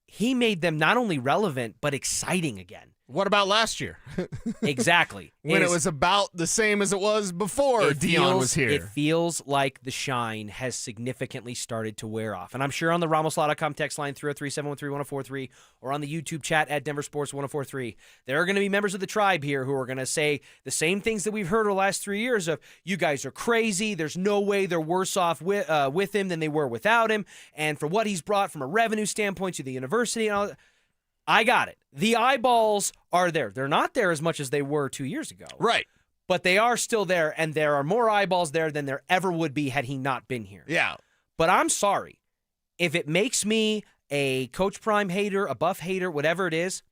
He made them not only relevant, but exciting again. What about last year? Exactly. When it was about the same as it was before Dion was here. It feels like the shine has significantly started to wear off. And I'm sure on the RamosLaw.com text line 303-713-1043 or on the YouTube chat at DenverSports 1043, there are going to be members of the tribe here who are going to say the same things that we've heard over the last 3 years of, you guys are crazy, there's no way they're worse off with him than they were without him, and for what he's brought from a revenue standpoint to the university and all that. I got it. The eyeballs are there. They're not there as much as they were 2 years ago. Right. But they are still there, and there are more eyeballs there than there ever would be had he not been here. Yeah. But I'm sorry. If it makes me a Coach Prime hater, a Buff hater, whatever it is,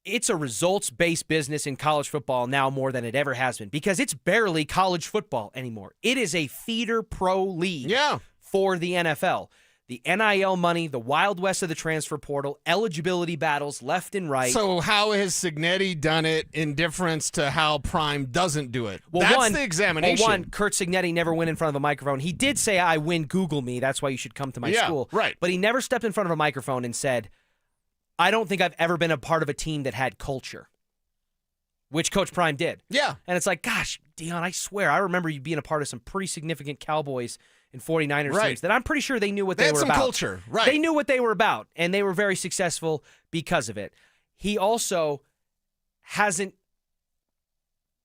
it's a results-based business in college football now more than it ever has been because it's barely college football anymore. It is a feeder pro league for the NFL. The NIL money, the Wild West of the transfer portal, eligibility battles left and right. So how has Cignetti done it in difference to how Prime doesn't do it? Well, That's the examination. Well, Kurt Cignetti never went in front of a microphone. He did say, I win, Google me. That's why you should come to my school. Right. But he never stepped in front of a microphone and said, I don't think I've ever been a part of a team that had culture, which Coach Prime did. Yeah. And it's like, gosh, Dion, I swear, I remember you being a part of some pretty significant Cowboys and 49ers teams that I'm pretty sure they knew what they were about. They had some culture, right. They knew what they were about, and they were very successful because of it. He also hasn't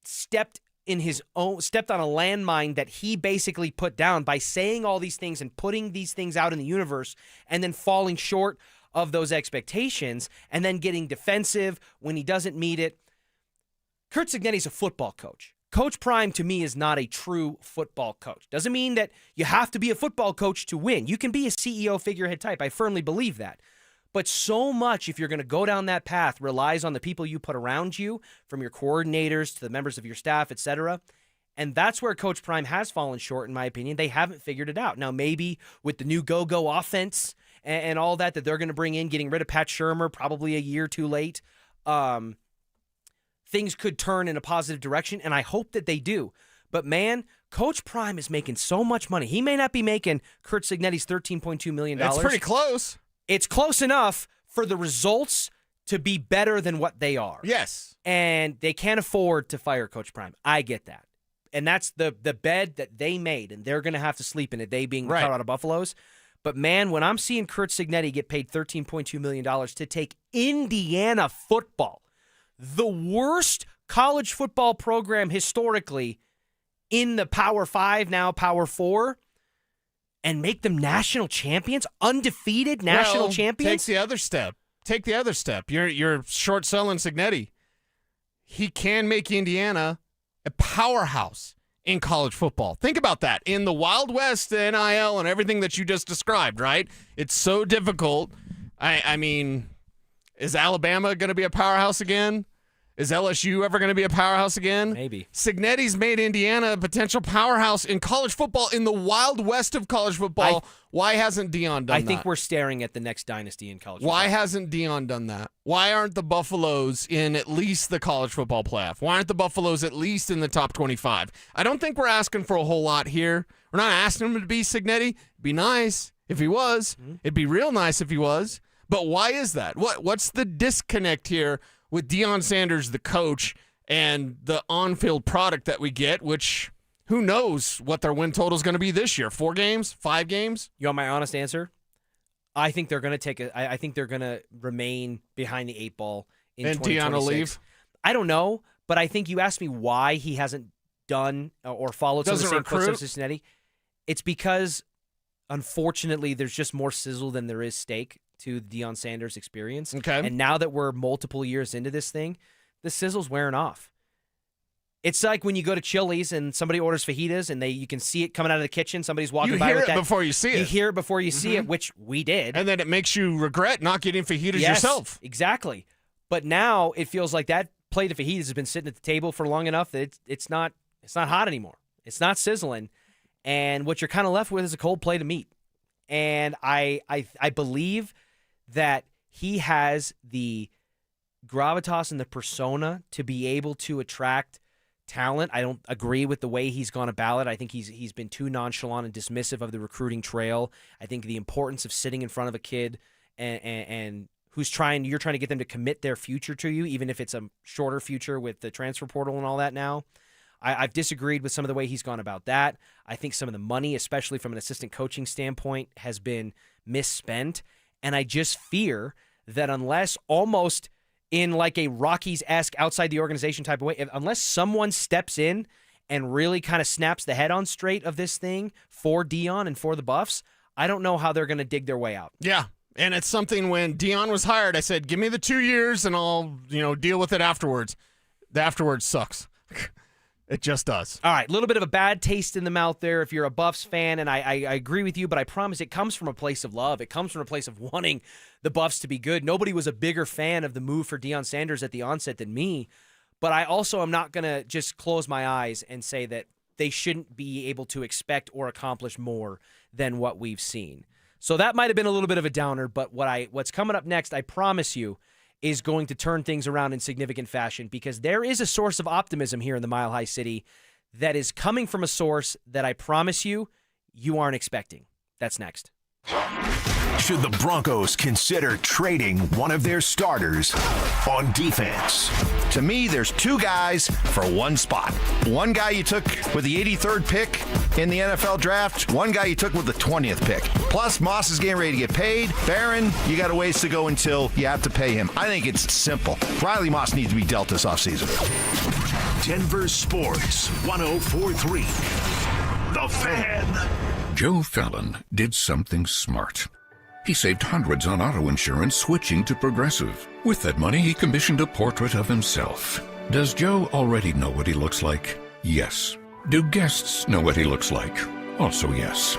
stepped on a landmine that he basically put down by saying all these things and putting these things out in the universe and then falling short of those expectations and then getting defensive when he doesn't meet it. Kurt Cignetti's a football coach. Coach Prime, to me, is not a true football coach. Doesn't mean that you have to be a football coach to win. You can be a CEO figurehead type. I firmly believe that. But so much, if you're going to go down that path, relies on the people you put around you, from your coordinators to the members of your staff, etc. And that's where Coach Prime has fallen short, in my opinion. They haven't figured it out. Now, maybe with the new go-go offense and all that they're going to bring in, getting rid of Pat Shurmur, probably a year too late, things could turn in a positive direction, and I hope that they do. But, man, Coach Prime is making so much money. He may not be making Kurt Cignetti's $13.2 million. That's pretty close. It's close enough for the results to be better than what they are. Yes. And they can't afford to fire Coach Prime. I get that. And that's the bed that they made, and they're going to have to sleep in it, they being the Colorado Buffaloes. But, man, when I'm seeing Kurt Cignetti get paid $13.2 million to take Indiana football, the worst college football program historically in the Power 5, now Power 4, and make them national champions, undefeated national champions? Take the other step. You're short selling Cignetti. He can make Indiana a powerhouse in college football. Think about that. In the Wild West, the NIL, and everything that you just described, right? It's so difficult. I mean, is Alabama going to be a powerhouse again? Is LSU ever going to be a powerhouse again? Maybe. Cignetti's made Indiana a potential powerhouse in college football, in the Wild West of college football. Why hasn't Dion done that? I think we're staring at the next dynasty in college football. Why hasn't Dion done that? Why aren't the Buffaloes in at least the college football playoff? Why aren't the Buffaloes at least in the top 25? I don't think we're asking for a whole lot here. We're not asking him to be Cignetti. It'd be nice if he was. It'd be real nice if he was. But why is that? What's the disconnect here with Deion Sanders, the coach, and the on-field product that we get, which who knows what their win total is going to be this year? 4 games? 5 games? You want my honest answer? I think they're going to I think they're going to remain behind the 8 ball in 2026. And Deion will leave? I don't know, but I think you asked me why he hasn't done or followed some of the same footsteps as Cincinnati. It's because, unfortunately, there's just more sizzle than there is steak to Deion Sanders' experience. Okay. And now that we're multiple years into this thing, the sizzle's wearing off. It's like when you go to Chili's and somebody orders fajitas and you can see it coming out of the kitchen. Somebody's walking by with that. You hear it before you see it. You hear it before you see it, which we did. And then it makes you regret not getting fajitas yourself. Exactly. But now it feels like that plate of fajitas has been sitting at the table for long enough that it's not It's not hot anymore. It's not sizzling. And what you're kind of left with is a cold plate of meat. And I believe that he has the gravitas and the persona to be able to attract talent. I don't agree with the way he's gone about it. I think he's been too nonchalant and dismissive of the recruiting trail. I think the importance of sitting in front of a kid and you're trying to get them to commit their future to you, even if it's a shorter future with the transfer portal and all that now. I've disagreed with some of the way he's gone about that. I think some of the money, especially from an assistant coaching standpoint, has been misspent. And I just fear that unless almost in like a Rockies-esque outside the organization type of way, unless someone steps in and really kind of snaps the head on straight of this thing for Dion and for the Buffs, I don't know how they're going to dig their way out. Yeah. And it's something when Dion was hired, I said, give me the 2 years and I'll, deal with it afterwards. The afterwards sucks. It just does. All right, a little bit of a bad taste in the mouth there if you're a Buffs fan, and I agree with you, but I promise it comes from a place of love. It comes from a place of wanting the Buffs to be good. Nobody was a bigger fan of the move for Deion Sanders at the onset than me, but I also am not going to just close my eyes and say that they shouldn't be able to expect or accomplish more than what we've seen. So that might have been a little bit of a downer, but what's coming up next, I promise you, is going to turn things around in significant fashion, because there is a source of optimism here in the Mile High City that is coming from a source that I promise you aren't expecting. That's next. Should the Broncos consider trading one of their starters on defense? To me, there's two guys for one spot. One guy you took with the 83rd pick in the NFL draft, one guy you took with the 20th pick. Plus, Moss is getting ready to get paid. Barron, you got a ways to go until you have to pay him. I think it's simple. Riley Moss needs to be dealt this offseason. Denver Sports 104.3. The Fan. Joe Fallon did something smart. He saved hundreds on auto insurance switching to Progressive. With that money, he commissioned a portrait of himself. Does Joe already know what he looks like? Yes. Do guests know what he looks like? Also yes.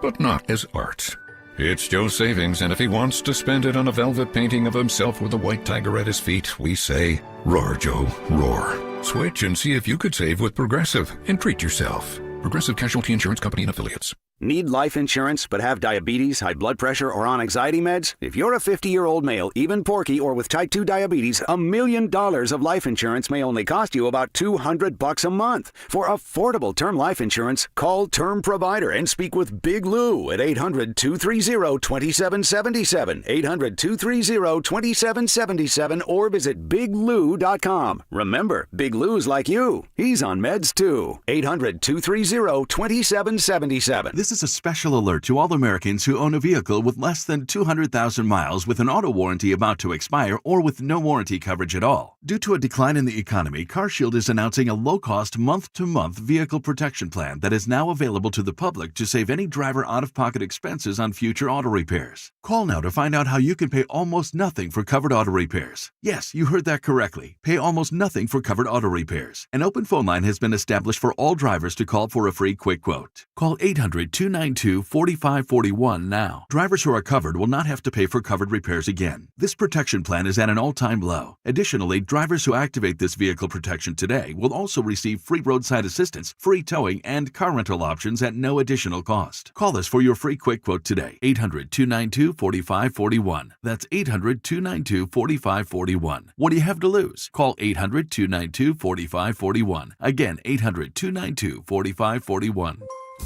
But not as art. It's Joe's savings, and if he wants to spend it on a velvet painting of himself with a white tiger at his feet, we say, roar, Joe, roar. Switch and see if you could save with Progressive and treat yourself. Progressive Casualty Insurance Company and Affiliates. Need life insurance but have diabetes, high blood pressure, or on anxiety meds? If you're a 50-year-old male, even porky, or with type 2 diabetes, $1 million of life insurance may only cost you about $200 a month. For affordable term life insurance, call Term Provider and speak with Big Lou at 800-230-2777, 800-230-2777, or visit biglou.com. Remember, Big Lou's like you. He's on meds too. 800-230-2777. This is a special alert to all Americans who own a vehicle with less than 200,000 miles with an auto warranty about to expire or with no warranty coverage at all. Due to a decline in the economy, CarShield is announcing a low-cost month-to-month vehicle protection plan that is now available to the public to save any driver out-of-pocket expenses on future auto repairs. Call now to find out how you can pay almost nothing for covered auto repairs. Yes, you heard that correctly. Pay almost nothing for covered auto repairs. An open phone line has been established for all drivers to call for a free quick quote. Call 800-292-4541 now. Drivers who are covered will not have to pay for covered repairs again. This protection plan is at an all-time low. Additionally, drivers who activate this vehicle protection today will also receive free roadside assistance, free towing, and car rental options at no additional cost. Call us for your free quick quote today. 800-292-4541. That's 800-292-4541. What do you have to lose? Call 800-292-4541. Again, 800-292-4541.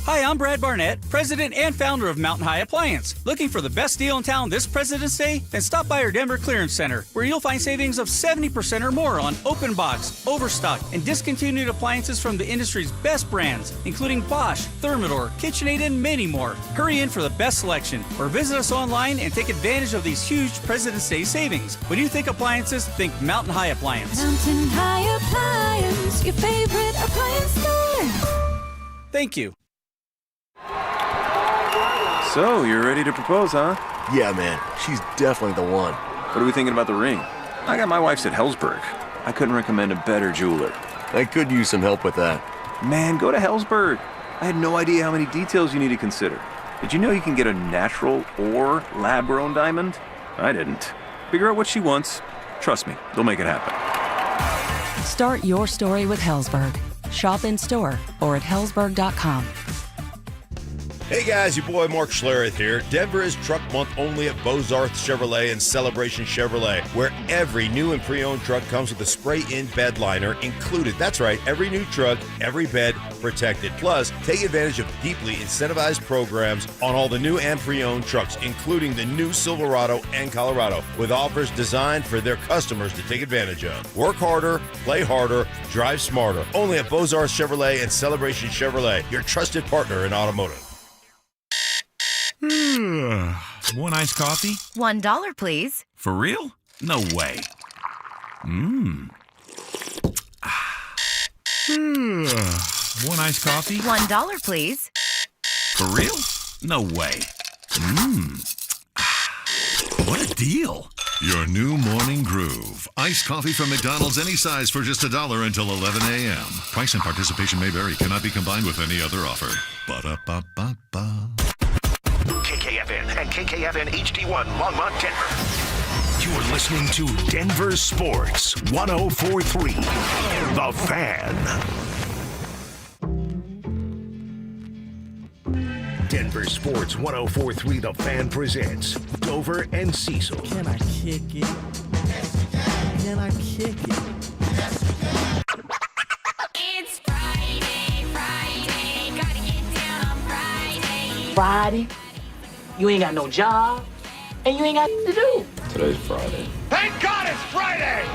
Hi, I'm Brad Barnett, president and founder of Mountain High Appliance. Looking for the best deal in town this President's Day? Then stop by our Denver Clearance Center, where you'll find savings of 70% or more on open box, overstock, and discontinued appliances from the industry's best brands, including Bosch, Thermador, KitchenAid, and many more. Hurry in for the best selection, or visit us online and take advantage of these huge President's Day savings. When you think appliances, think Mountain High Appliance. Mountain High Appliance, your favorite appliance store. Thank you. So, you're ready to propose, huh? Yeah, man. She's definitely the one. What are we thinking about the ring? I got my wife's at Hellsberg. I couldn't recommend a better jeweler. I could use some help with that. Man, go to Hellsberg. I had no idea how many details you need to consider. Did you know you can get a natural or lab-grown diamond? I didn't. Figure out what she wants. Trust me, they'll make it happen. Start your story with Hellsberg. Shop in store or at Hellsberg.com. Hey guys, your boy Mark Schlereth here. Denver is Truck Month only at Bozarth Chevrolet and Celebration Chevrolet, where every new and pre-owned truck comes with a spray-in bed liner included. That's right, every new truck, every bed protected. Plus, take advantage of deeply incentivized programs on all the new and pre-owned trucks, including the new Silverado and Colorado, with offers designed for their customers to take advantage of. Work harder, play harder, drive smarter. Only at Bozarth Chevrolet and Celebration Chevrolet, your trusted partner in automotive. One iced coffee? $1, please. For real? No way. One iced coffee? $1, please. For real? No way. What a deal. Your new morning groove. Iced coffee from McDonald's, any size for just $1 until 11 a.m. Price and participation may vary. Cannot be combined with any other offer. Ba-da-ba-ba-ba. KKFN and KKFN HD1 Longmont, Denver. You're listening to Denver Sports 104.3 The Fan. Denver Sports 104.3 The Fan presents Dover and Cecil. Can I kick it? Can I kick it? It's Friday, gotta get down on Friday. Friday, you ain't got no job, and you ain't got to do. Today's Friday. Thank God it's Friday!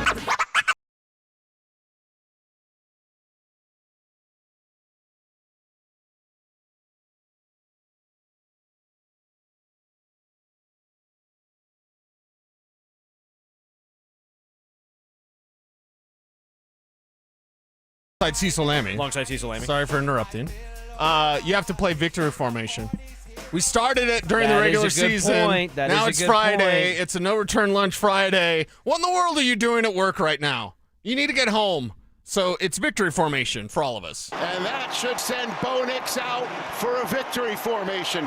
Cecil Lammy. Alongside Cecil Lammy. Sorry for interrupting. You have to play victory formation. We started it during the regular season. Point. Now it's Friday. It's a no-return lunch Friday. What in the world are you doing at work right now? You need to get home. So it's victory formation for all of us. And that should send Bo Nix out for a victory formation.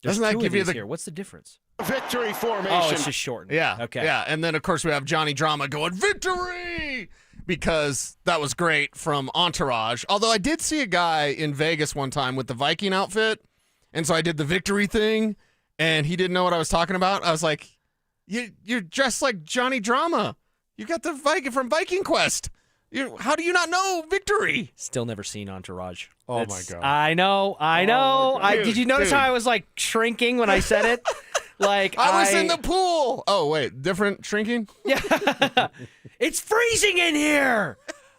Doesn't that give you the here? What's the difference? Victory formation? Oh, it's just shortened. Yeah. Okay. Yeah. And then, of course, we have Johnny Drama going, victory! Because that was great from Entourage. Although I did see a guy in Vegas one time with the Viking outfit. And so I did the victory thing, and he didn't know what I was talking about. I was like, you're dressed like Johnny Drama. You got the Viking from Viking Quest. How do you not know victory? Still never seen Entourage. Oh, my God. I know. Did you notice how I was like shrinking when I said it? Like I was in the pool. Oh, wait, different shrinking? Yeah. It's freezing in here.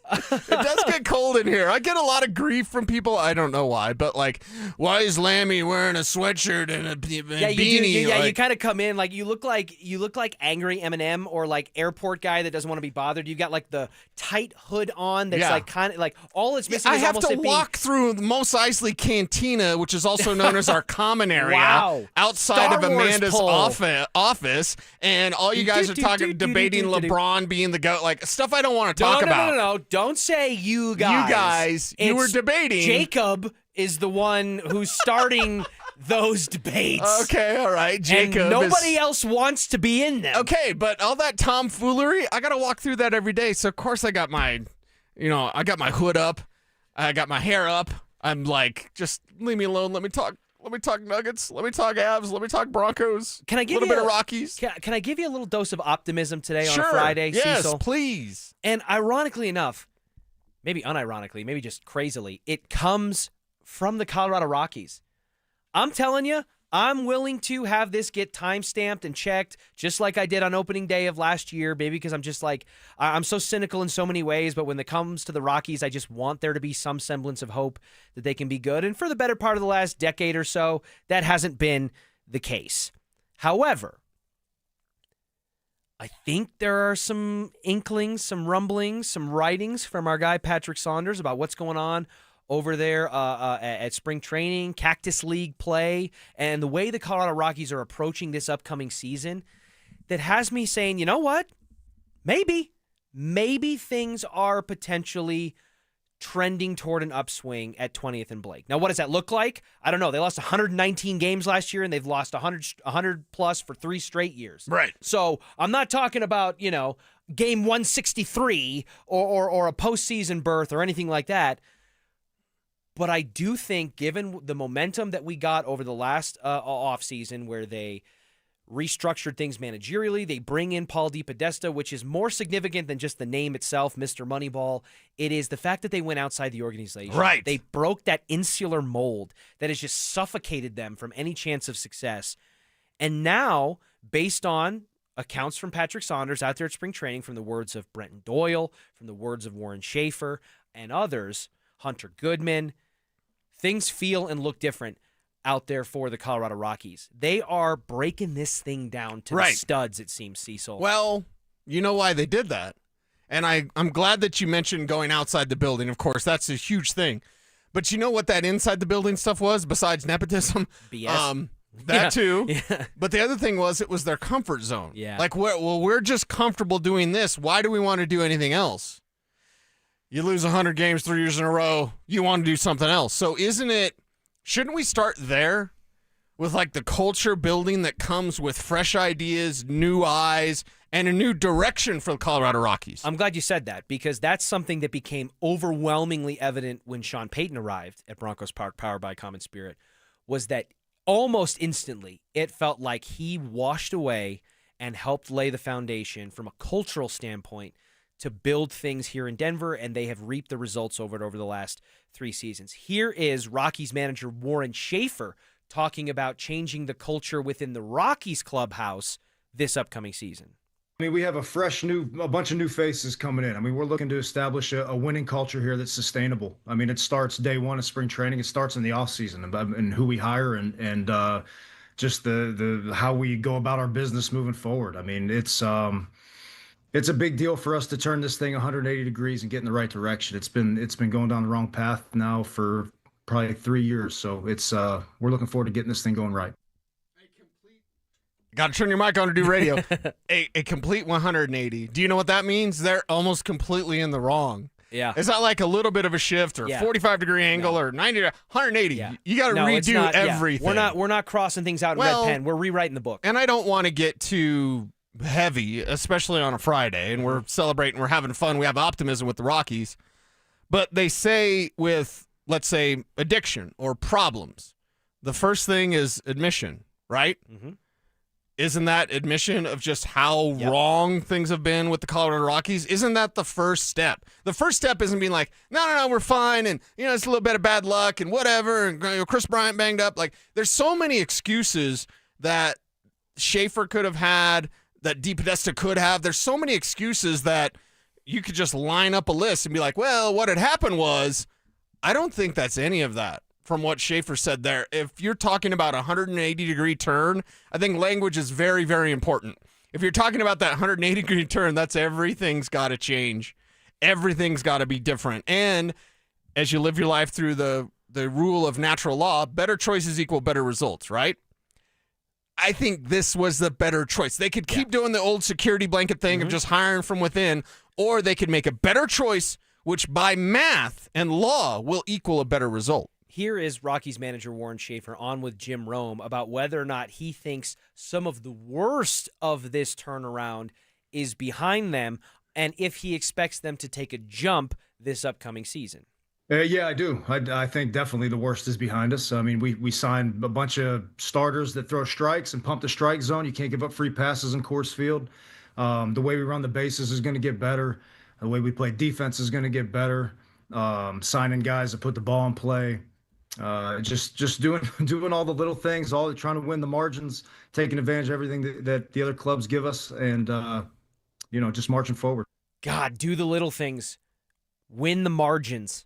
It does get cold in here. I get a lot of grief from people. I don't know why, but like, why is Lammy wearing a sweatshirt and a beanie? You kind of come in like you look like angry Eminem or like airport guy that doesn't want to be bothered. You got like the tight hood on that's like kind of like all it's missing. I is have almost to walk through Mos Eisley Cantina, which is also known as our common area, outside Star of Wars Amanda's pole. office, and all you guys are debating LeBron being the GOAT, like stuff I don't want to talk about. No. Don't say you guys. You were debating. Jacob is the one who's starting those debates. Okay, all right. Jacob. And nobody else wants to be in them. Okay, but all that tomfoolery, I got to walk through that every day. So, of course, I got my hood up. I got my hair up. I'm like, just leave me alone. Let me talk Nuggets. Let me talk Avs. Let me talk Broncos. Can I give a little bit of Rockies? Can I give you a little dose of optimism today on a Sure. Friday, Yes, Cecil? please. And ironically enough, maybe unironically, maybe just crazily, it comes from the Colorado Rockies. I'm telling you, I'm willing to have this get time-stamped and checked, just like I did on opening day of last year, baby, because I'm just like, I'm so cynical in so many ways, but when it comes to the Rockies, I just want there to be some semblance of hope that they can be good. And for the better part of the last decade or so, that hasn't been the case. However, I think there are some inklings, some rumblings, some writings from our guy Patrick Saunders about what's going on over there at spring training, Cactus League play, and the way the Colorado Rockies are approaching this upcoming season that has me saying, you know what? Maybe things are potentially trending toward an upswing at 20th and Blake. Now, what does that look like? I don't know. They lost 119 games last year, and they've lost 100 plus for 3 straight years. Right. So I'm not talking about, game 163 or a postseason berth or anything like that. But I do think, given the momentum that we got over the last offseason where they restructured things managerially, they bring in Paul DePodesta, which is more significant than just the name itself, Mr. Moneyball. It is the fact that they went outside the organization. Right. They broke that insular mold that has just suffocated them from any chance of success. And now, based on accounts from Patrick Saunders out there at spring training, from the words of Brenton Doyle, from the words of Warren Schaefer, and others, Hunter Goodman, things feel and look different out there for the Colorado Rockies. They are breaking this thing down to the studs, it seems, Cecil. Well, you know why they did that. And I'm glad that you mentioned going outside the building. Of course, that's a huge thing. But you know what that inside the building stuff was besides nepotism? BS. That too. Yeah. But the other thing was it was their comfort zone. Yeah. Like, we're just comfortable doing this. Why do we want to do anything else? You lose 100 games 3 years in a row, you want to do something else. So shouldn't we start there with like the culture building that comes with fresh ideas, new eyes, and a new direction for the Colorado Rockies? I'm glad you said that, because that's something that became overwhelmingly evident when Sean Payton arrived at Broncos Park, powered by Common Spirit, was that almost instantly it felt like he washed away and helped lay the foundation from a cultural standpoint to build things here in Denver, and they have reaped the results over the last 3 seasons. Here is Rockies manager Warren Schaefer talking about changing the culture within the Rockies clubhouse this upcoming season. I mean, we have a bunch of new faces coming in. I mean, we're looking to establish a winning culture here that's sustainable. I mean, it starts day one of spring training. It starts in the off season and who we hire and just the how we go about our business moving forward. I mean, it's a big deal for us to turn this thing 180 degrees and get in the right direction. It's been going down the wrong path now for probably 3 years. So we're looking forward to getting this thing going right. Got to turn your mic on to do radio. a complete 180. Do you know what that means? They're almost completely in the wrong. Yeah. It's not like a little bit of a shift or 45-degree angle or 90, 180. Yeah. You got to redo everything. We're not crossing things out in red pen. We're rewriting the book. And I don't want to get too heavy, especially on a Friday, and we're celebrating, we're having fun, we have optimism with the Rockies. But they say with, let's say, addiction or problems, the first thing is admission, right? Mm-hmm. Isn't that admission of just how wrong things have been with the Colorado Rockies? Isn't that the first step? The first step isn't being like, no, we're fine, and it's a little bit of bad luck and whatever, and Chris Bryant banged up. Like, there's so many excuses that Schaefer could have had, that DePodesta could have. There's so many excuses that you could just line up a list and be like, well, what had happened was, I don't think that's any of that. From what Schaefer said there, if you're talking about a 180-degree turn, I think language is very, very important. If you're talking about that 180-degree turn, that's everything's got to change. Everything's got to be different. And as you live your life through the rule of natural law, better choices equal better results, right? I think this was the better choice. They could keep doing the old security blanket thing of just hiring from within, or they could make a better choice, which by math and law will equal a better result. Here is Rockies manager Warren Schaefer on with Jim Rome about whether or not he thinks some of the worst of this turnaround is behind them, and if he expects them to take a jump this upcoming season. Yeah, I do. I think definitely the worst is behind us. I mean, we signed a bunch of starters that throw strikes and pump the strike zone. You can't give up free passes in Coors Field. The way we run the bases is going to get better. The way we play defense is going to get better. Signing guys that put the ball in play. Just doing all the little things, all trying to win the margins, taking advantage of everything that the other clubs give us, and just marching forward. God, do the little things, win the margins,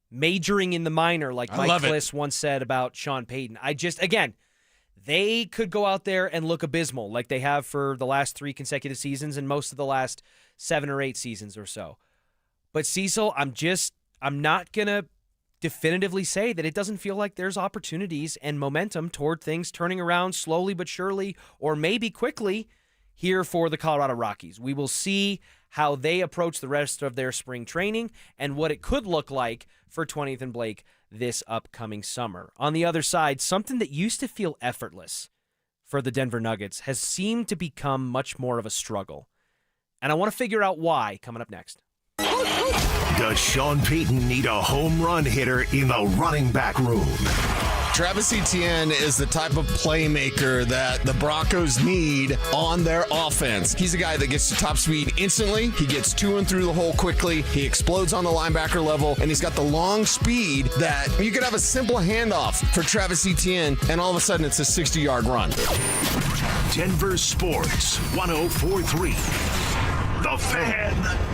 majoring in the minor, like Mike Kliss once said about Sean Payton. They could go out there and look abysmal, like they have for the last 3 consecutive seasons and most of the last 7 or 8 seasons or so. But Cecil, I'm not gonna definitively say that it doesn't feel like there's opportunities and momentum toward things turning around slowly but surely, or maybe quickly, here for the Colorado Rockies. We will see how they approach the rest of their spring training and what it could look like for 20th and Blake this upcoming summer. On the other side, something that used to feel effortless for the Denver Nuggets has seemed to become much more of a struggle. And I want to figure out why coming up next. Does Sean Payton need a home run hitter in the running back room? Travis Etienne is the type of playmaker that the Broncos need on their offense. He's a guy that gets to top speed instantly. He gets to and through the hole quickly. He explodes on the linebacker level, and he's got the long speed that you could have a simple handoff for Travis Etienne, and all of a sudden it's a 60-yard run. Denver Sports 104.3. The Fan.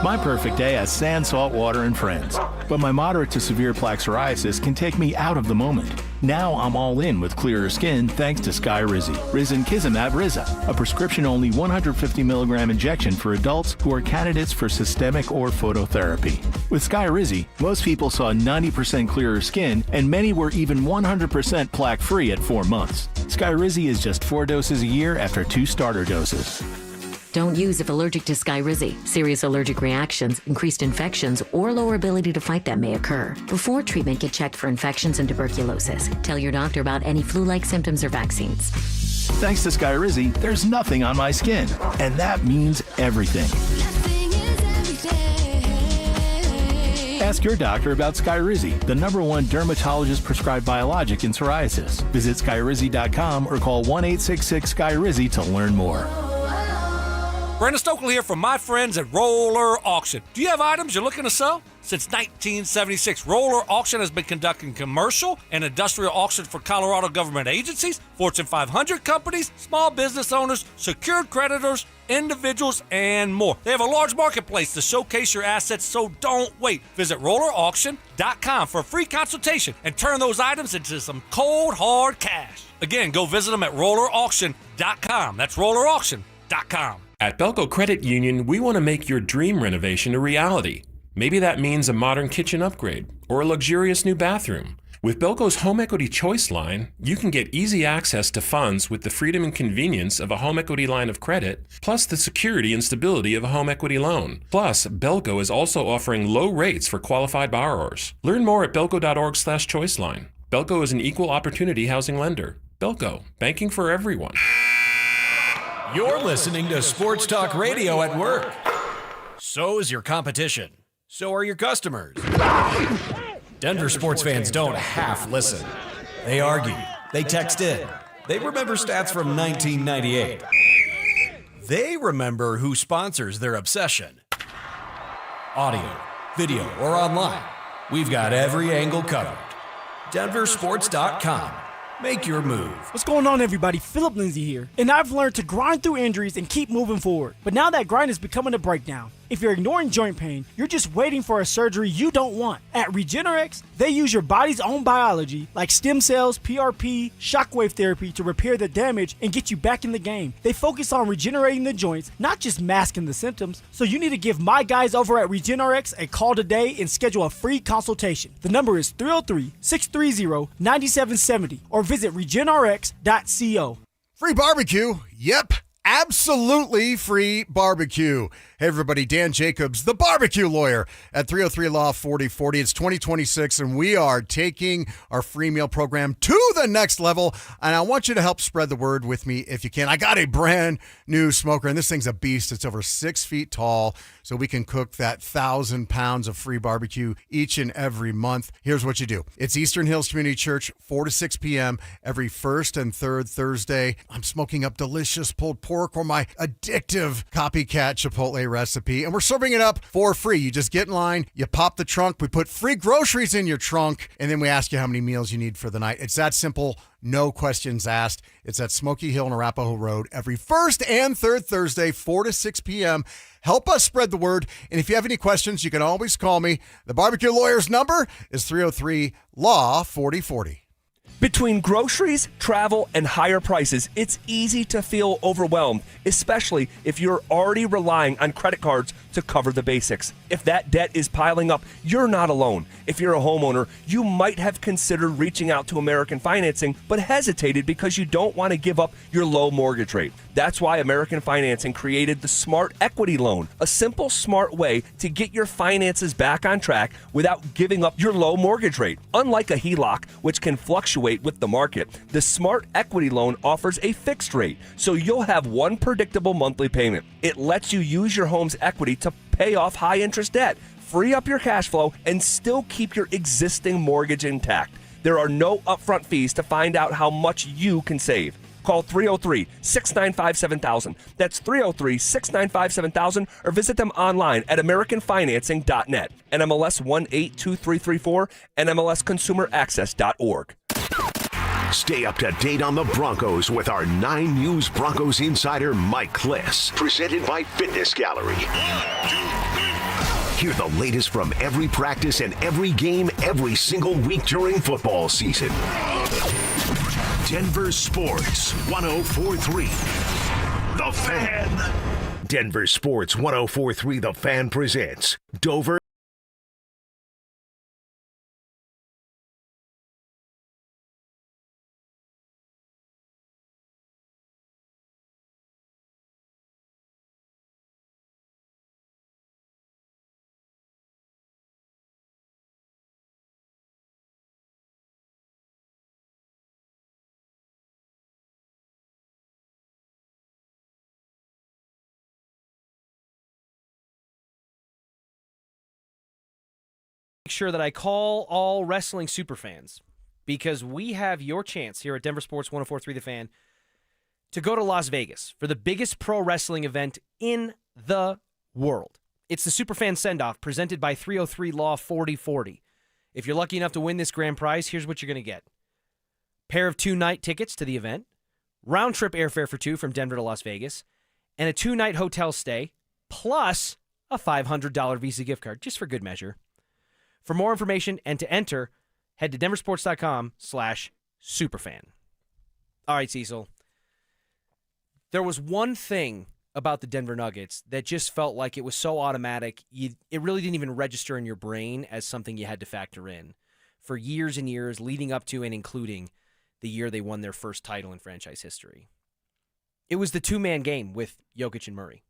My perfect day has sand, salt water, and friends. But my moderate to severe plaque psoriasis can take me out of the moment. Now I'm all in with clearer skin thanks to Skyrizi. Risankizumab Riza, a prescription-only 150 milligram injection for adults who are candidates for systemic or phototherapy. With Skyrizi, most people saw 90% clearer skin, and many were even 100% plaque-free at 4 months. Skyrizi is just 4 doses a year after 2 starter doses. Don't use if allergic to Skyrizi. Serious allergic reactions, increased infections, or lower ability to fight them may occur. Before treatment, get checked for infections and tuberculosis. Tell your doctor about any flu-like symptoms or vaccines. Thanks to Skyrizi, there's nothing on my skin, and that means everything. Ask your doctor about Skyrizi, the #1 dermatologist-prescribed biologic in psoriasis. Visit Skyrizi.com or call 1-866-SKYRIZI to learn more. Brandon Stokely here from my friends at Roller Auction. Do you have items you're looking to sell? Since 1976, Roller Auction has been conducting commercial and industrial auctions for Colorado government agencies, Fortune 500 companies, small business owners, secured creditors, individuals, and more. They have a large marketplace to showcase your assets, so don't wait. Visit rollerauction.com for a free consultation and turn those items into some cold, hard cash. Again, go visit them at rollerauction.com. That's rollerauction.com. At Belco Credit Union, we want to make your dream renovation a reality. Maybe that means a modern kitchen upgrade or a luxurious new bathroom. With Belco's Home Equity Choice line, you can get easy access to funds with the freedom and convenience of a home equity line of credit, plus the security and stability of a home equity loan. Plus, Belco is also offering low rates for qualified borrowers. Learn more at belco.org/choiceline. Belco is an equal opportunity housing lender. Belco, banking for everyone. You're listening to Sports Talk Radio at work. So is your competition. So are your customers. Denver sports fans don't half listen. They argue. They text in. They remember stats from 1998. They remember who sponsors their obsession. Audio, video, or online. We've got every angle covered. DenverSports.com. Make your move. What's going on, everybody? Philip Lindsay here. And I've learned to grind through injuries and keep moving forward. But now that grind is becoming a breakdown. If you're ignoring joint pain, you're just waiting for a surgery you don't want. At Regenerex, they use your body's own biology, like stem cells, PRP, shockwave therapy, to repair the damage and get you back in the game. They focus on regenerating the joints, not just masking the symptoms. So you need to give my guys over at Regenerex a call today and schedule a free consultation. The number is 303-630-9770 or visit regenerex.co. Free barbecue? Yep. Absolutely free barbecue. Hey, everybody, Dan Jacobs, the barbecue lawyer at 303 Law 4040. It's 2026, and we are taking our free meal program to the next level, and I want you to help spread the word with me if you can. I got a brand new smoker, and this thing's a beast. It's over 6 feet tall, so we can cook that 1,000 pounds of free barbecue each and every month. Here's what you do. It's Eastern Hills Community Church, 4 to 6 p.m. every first and third Thursday. I'm smoking up delicious pulled pork or my addictive copycat Chipotle recipe, and we're serving it up for free. You just get in line, you pop the trunk, we put free groceries in your trunk, and then we ask you how many meals you need for the night. It's that simple, no questions asked. It's at Smoky Hill and Arapahoe Road every first and third Thursday, 4 to 6 p.m. Help us spread the word, and if you have any questions, you can always call me. The barbecue lawyer's number is 303 Law 4040. Between groceries, travel, and higher prices, it's easy to feel overwhelmed, especially if you're already relying on credit cards to cover the basics. If that debt is piling up, you're not alone. If you're a homeowner, you might have considered reaching out to American Financing, but hesitated because you don't want to give up your low mortgage rate. That's why American Financing created the Smart Equity Loan, a simple, smart way to get your finances back on track without giving up your low mortgage rate. Unlike a HELOC, which can fluctuate fluctuate with the market, the Smart Equity Loan offers a fixed rate, so you'll have one predictable monthly payment. It lets you use your home's equity to pay off high-interest debt, free up your cash flow, and still keep your existing mortgage intact. There are no upfront fees to find out how much you can save. Call 303-695-7000. That's 303-695-7000, or visit them online at americanfinancing.net. NMLS 182334, NMLSconsumeraccess.org. Stay up to date on the Broncos with our 9 News Broncos insider Mike Kliss. Presented by Fitness Gallery. Hear the latest from every practice and every game every single week during football season. Denver Sports 104.3 The Fan. Denver Sports 104.3 The Fan presents Dover. Make sure that I call all wrestling superfans, because we have your chance here at Denver Sports 104.3 The Fan to go to Las Vegas for the biggest pro wrestling event in the world. It's the Superfan Send-Off presented by 303 Law 4040. If you're lucky enough to win this grand prize, here's what you're going to get. Pair of 2-night tickets to the event, round-trip airfare for 2 from Denver to Las Vegas, and a 2-night hotel stay, plus a $500 Visa gift card, just for good measure. For more information and to enter, head to denversports.com/superfan. All right, Cecil. There was one thing about the Denver Nuggets that just felt like it was so automatic, it really didn't even register in your brain as something you had to factor in for years and years leading up to and including the year they won their first title in franchise history. It was the two-man game with Jokic and Murray.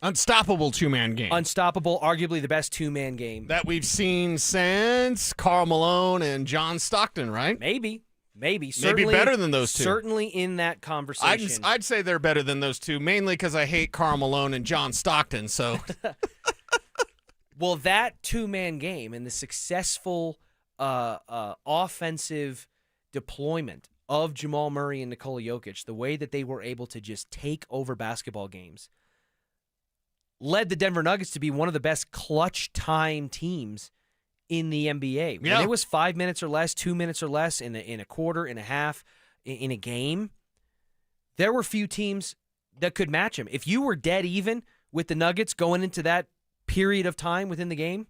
Unstoppable two-man game. Unstoppable, arguably the best two-man game that we've seen since Karl Malone and John Stockton, right? Maybe. Certainly, maybe better than those two. Certainly in that conversation. I'd say they're better than those two, mainly because I hate Karl Malone and John Stockton. So, well, that two-man game and the successful offensive deployment of Jamal Murray and Nikola Jokic, the way that they were able to just take over basketball games, led the Denver Nuggets to be one of the best clutch time teams in the NBA. When it was 5 minutes or less, 2 minutes or less in a quarter, in a half, in a game, there were few teams that could match them. If you were dead even with the Nuggets going into that period of time within the game,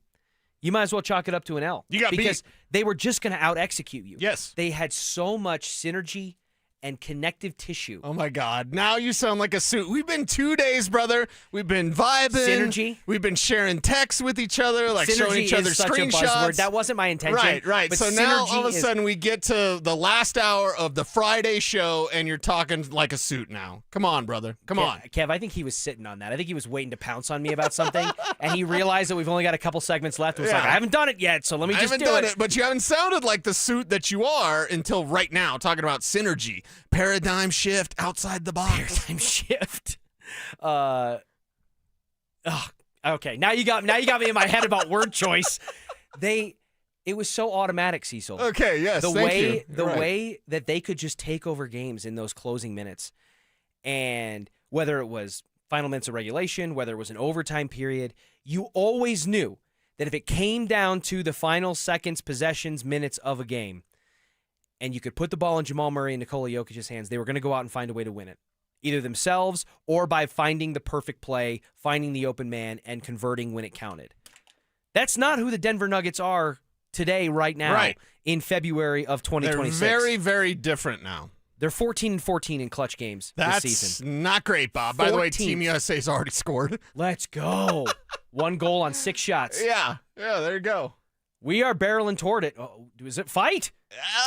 you might as well chalk it up to an L. You got because beat. They were just going to out-execute you. Yes. They had so much synergy and connective tissue. Oh, my God. Now you sound like a suit. We've been 2 days, brother. We've been vibing. Synergy. We've been sharing texts with each other, like synergy showing each other is such screenshots. A buzzword. That wasn't my intention. Right. But So now, all of a sudden, we get to the last hour of the Friday show, and you're talking like a suit now. Come on, brother. Come on. Kev, I think he was sitting on that. I think he was waiting to pounce on me about something, and he realized that we've only got a couple segments left. It was like, I haven't done it yet, so let me just do it. But you haven't sounded like the suit that you are until right now, talking about synergy, paradigm shift, outside the box. Paradigm shift. Okay. Now you got me in my head about word choice. It was so automatic, Cecil. Okay, yes. The Thank way that they could just take over games in those closing minutes, and whether it was final minutes of regulation, whether it was an overtime period, you always knew that if it came down to the final seconds, possessions, minutes of a game, and you could put the ball in Jamal Murray and Nikola Jokic's hands, they were going to go out and find a way to win it, either themselves or by finding the perfect play, finding the open man, and converting when it counted. That's not who the Denver Nuggets are today, right now, in February of 2026. They're very, very different now. They're 14-14 in clutch games this season. That's not great, Bob. By the way, Team USA's already scored. Let's go. 1 goal on 6 shots. Yeah, there you go. We are barreling toward it. Oh, is it fight?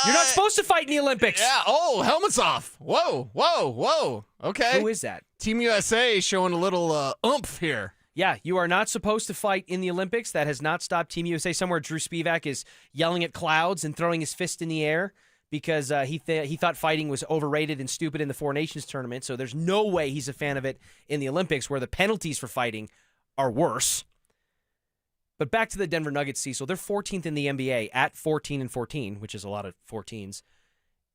You're not supposed to fight in the Olympics. Yeah. Oh, helmets off. Whoa. Okay. Who is that? Team USA showing a little oomph here. Yeah, you are not supposed to fight in the Olympics. That has not stopped Team USA. Somewhere Drew Spivak is yelling at clouds and throwing his fist in the air because he thought fighting was overrated and stupid in the Four Nations tournament, so there's no way he's a fan of it in the Olympics, where the penalties for fighting are worse. But back to the Denver Nuggets, Cecil. They're 14th in the NBA at 14-14, which is a lot of 14s,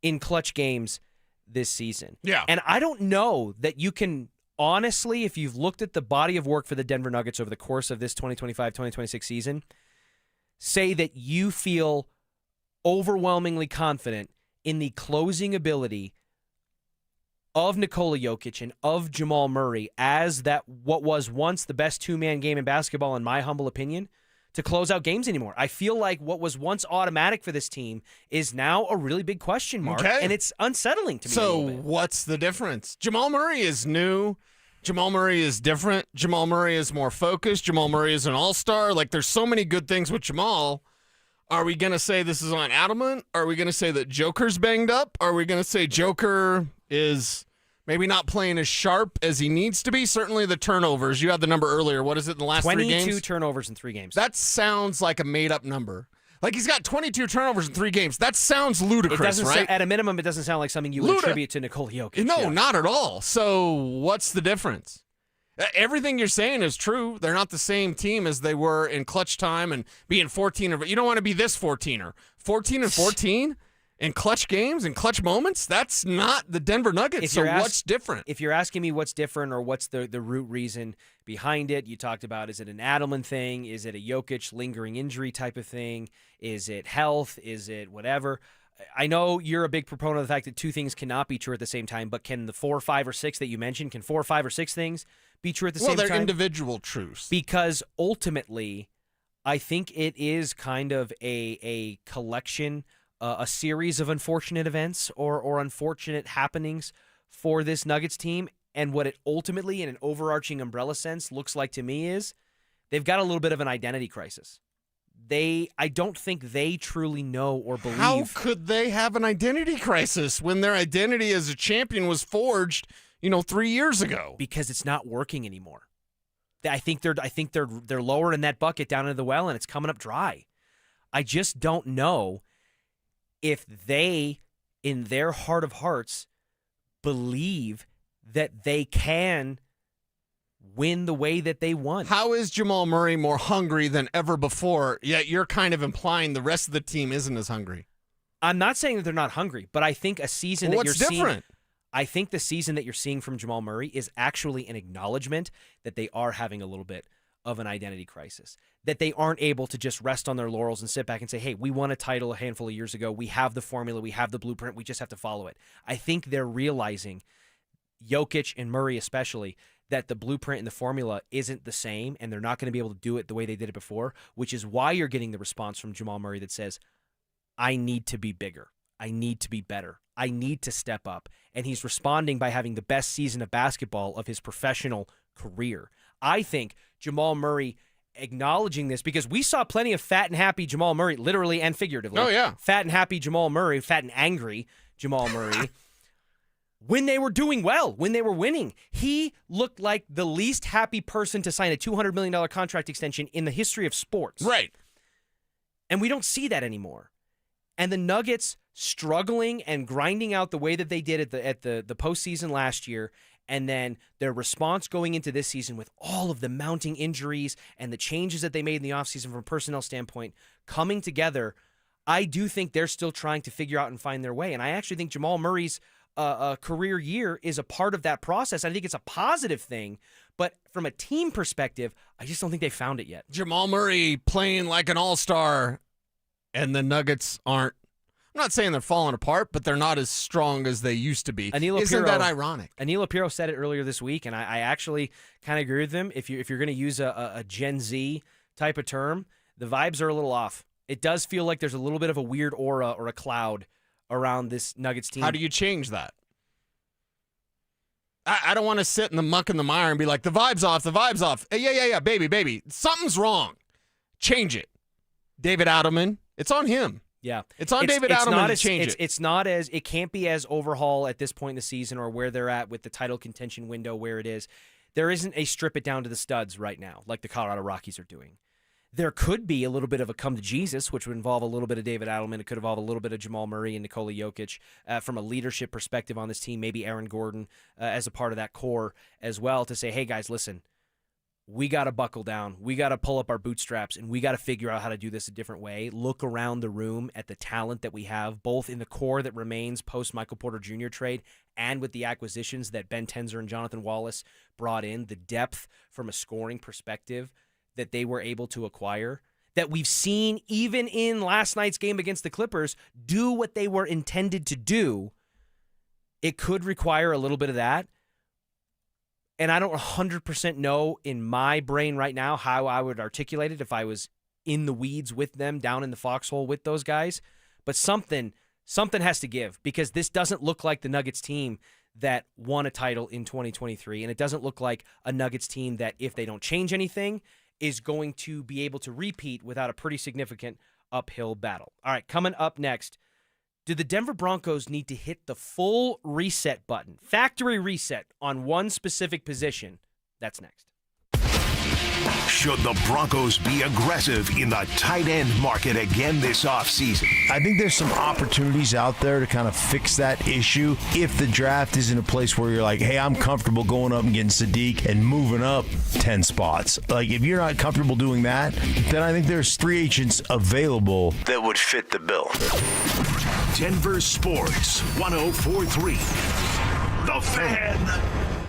in clutch games this season. Yeah. And I don't know that you can, honestly, if you've looked at the body of work for the Denver Nuggets over the course of this 2025-2026 season, say that you feel overwhelmingly confident in the closing ability of Nikola Jokic and of Jamal Murray as that what was once the best two-man game in basketball, in my humble opinion, to close out games anymore. I feel like what was once automatic for this team is now a really big question mark, and it's unsettling to me. So what's the difference? Jamal Murray is new. Jamal Murray is different. Jamal Murray is more focused. Jamal Murray is an all-star. Like, there's so many good things with Jamal. Are we going to say this is on Adelman? Are we going to say that Joker's banged up? Are we going to say Joker is maybe not playing as sharp as he needs to be? Certainly the turnovers. You had the number earlier. What is it in the last 3 games? 22 turnovers in 3 games. That sounds like a made-up number. Like, he's got 22 turnovers in 3 games. That sounds ludicrous, right? At a minimum, it doesn't sound like something you would attribute to Nikola Jokic. No, not at all. So what's the difference? Everything you're saying is true. They're not the same team as they were in clutch time and being 14. You don't want to be this 14er. 14-14 in clutch games and clutch moments? That's not the Denver Nuggets. So what's different? If you're asking me what's different or what's the root reason behind it, you talked about, is it an Adelman thing? Is it a Jokic lingering injury type of thing? Is it health? Is it whatever? I know you're a big proponent of the fact that 2 things cannot be true at the same time, but can the 4, 5, or 6 that you mentioned, can 4, 5, or 6 things be true at the same time? Well, they're individual truths. Because ultimately, I think it is kind of a collection, a series of unfortunate events or unfortunate happenings for this Nuggets team. And what it ultimately, in an overarching umbrella sense, looks like to me is they've got a little bit of an identity crisis. I don't think they truly know or believe. How could they have an identity crisis when their identity as a champion was forged, 3 years ago? Because it's not working anymore. I think they're lowering that bucket down into the well, and it's coming up dry. I just don't know if they, in their heart of hearts, believe that they can win the way that they won. How is Jamal Murray more hungry than ever before, yet you're kind of implying the rest of the team isn't as hungry? I'm not saying that they're not hungry, but I think a season that you're different? seeing, I think the season that you're seeing from Jamal Murray is actually an acknowledgement that they are having a little bit of an identity crisis, that they aren't able to just rest on their laurels and sit back and say, hey, we won a title a handful of years ago. We have the formula. We have the blueprint. We just have to follow it. I think they're realizing, Jokic and Murray especially, that the blueprint and the formula isn't the same, and they're not going to be able to do it the way they did it before, which is why you're getting the response from Jamal Murray that says, I need to be bigger. I need to be better. I need to step up. And he's responding by having the best season of basketball of his professional career. I think Jamal Murray acknowledging this, because we saw plenty of fat and happy Jamal Murray, literally and figuratively. Oh, yeah. Fat and happy Jamal Murray, fat and angry Jamal Murray. When they were doing well, when they were winning, he looked like the least happy person to sign a $200 million contract extension in the history of sports. Right. And we don't see that anymore. And the Nuggets struggling and grinding out the way that they did at the postseason last year, and then their response going into this season with all of the mounting injuries and the changes that they made in the offseason from a personnel standpoint coming together, I do think they're still trying to figure out and find their way. And I actually think Jamal Murray's career year is a part of that process. I think it's a positive thing, but from a team perspective, I just don't think they found it yet. Jamal Murray playing like an all-star, and the Nuggets aren't. I'm not saying they're falling apart, but they're not as strong as they used to be. Isn't that ironic? Anil Apiro said it earlier this week, and I actually kind of agree with him. If you're going to use a Gen Z type of term, the vibes are a little off. It does feel like there's a little bit of a weird aura or a cloud around this Nuggets team. How do you change that? I don't want to sit in the muck and the mire and be like, the vibe's off, the vibe's off. Hey, yeah, baby. Something's wrong. Change it. David Adelman, it's on him. Yeah. It's on David Adelman to change it. It's not as, it can't be as overhaul at this point in the season or where they're at with the title contention window where it is. There isn't a strip it down to the studs right now like the Colorado Rockies are doing. There could be a little bit of a come to Jesus, which would involve a little bit of David Adelman. It could involve a little bit of Jamal Murray and Nikola Jokic from a leadership perspective on this team, maybe Aaron Gordon as a part of that core as well, to say, hey, guys, listen, we got to buckle down. We got to pull up our bootstraps, and we got to figure out how to do this a different way. Look around the room at the talent that we have, both in the core that remains post-Michael Porter Jr. trade and with the acquisitions that Ben Tenzer and Jonathan Wallace brought in, the depth from a scoring perspective that they were able to acquire, that we've seen even in last night's game against the Clippers do what they were intended to do. It could require a little bit of that. And I don't 100% know in my brain right now how I would articulate it if I was in the weeds with them, down in the foxhole with those guys. But something has to give, because this doesn't look like the Nuggets team that won a title in 2023. And it doesn't look like a Nuggets team that, if they don't change anything, is going to be able to repeat without a pretty significant uphill battle. All right, coming up next, do the Denver Broncos need to hit the full reset button, factory reset on one specific position? That's next. Should the Broncos be aggressive in the tight end market again this offseason? I think there's some opportunities out there to kind of fix that issue if the draft is in a place where you're like, hey, I'm comfortable going up and getting Sadiq and moving up 10 spots. Like, if you're not comfortable doing that, then I think there's free agents available that would fit the bill. Denver Sports 104.3. The Fan.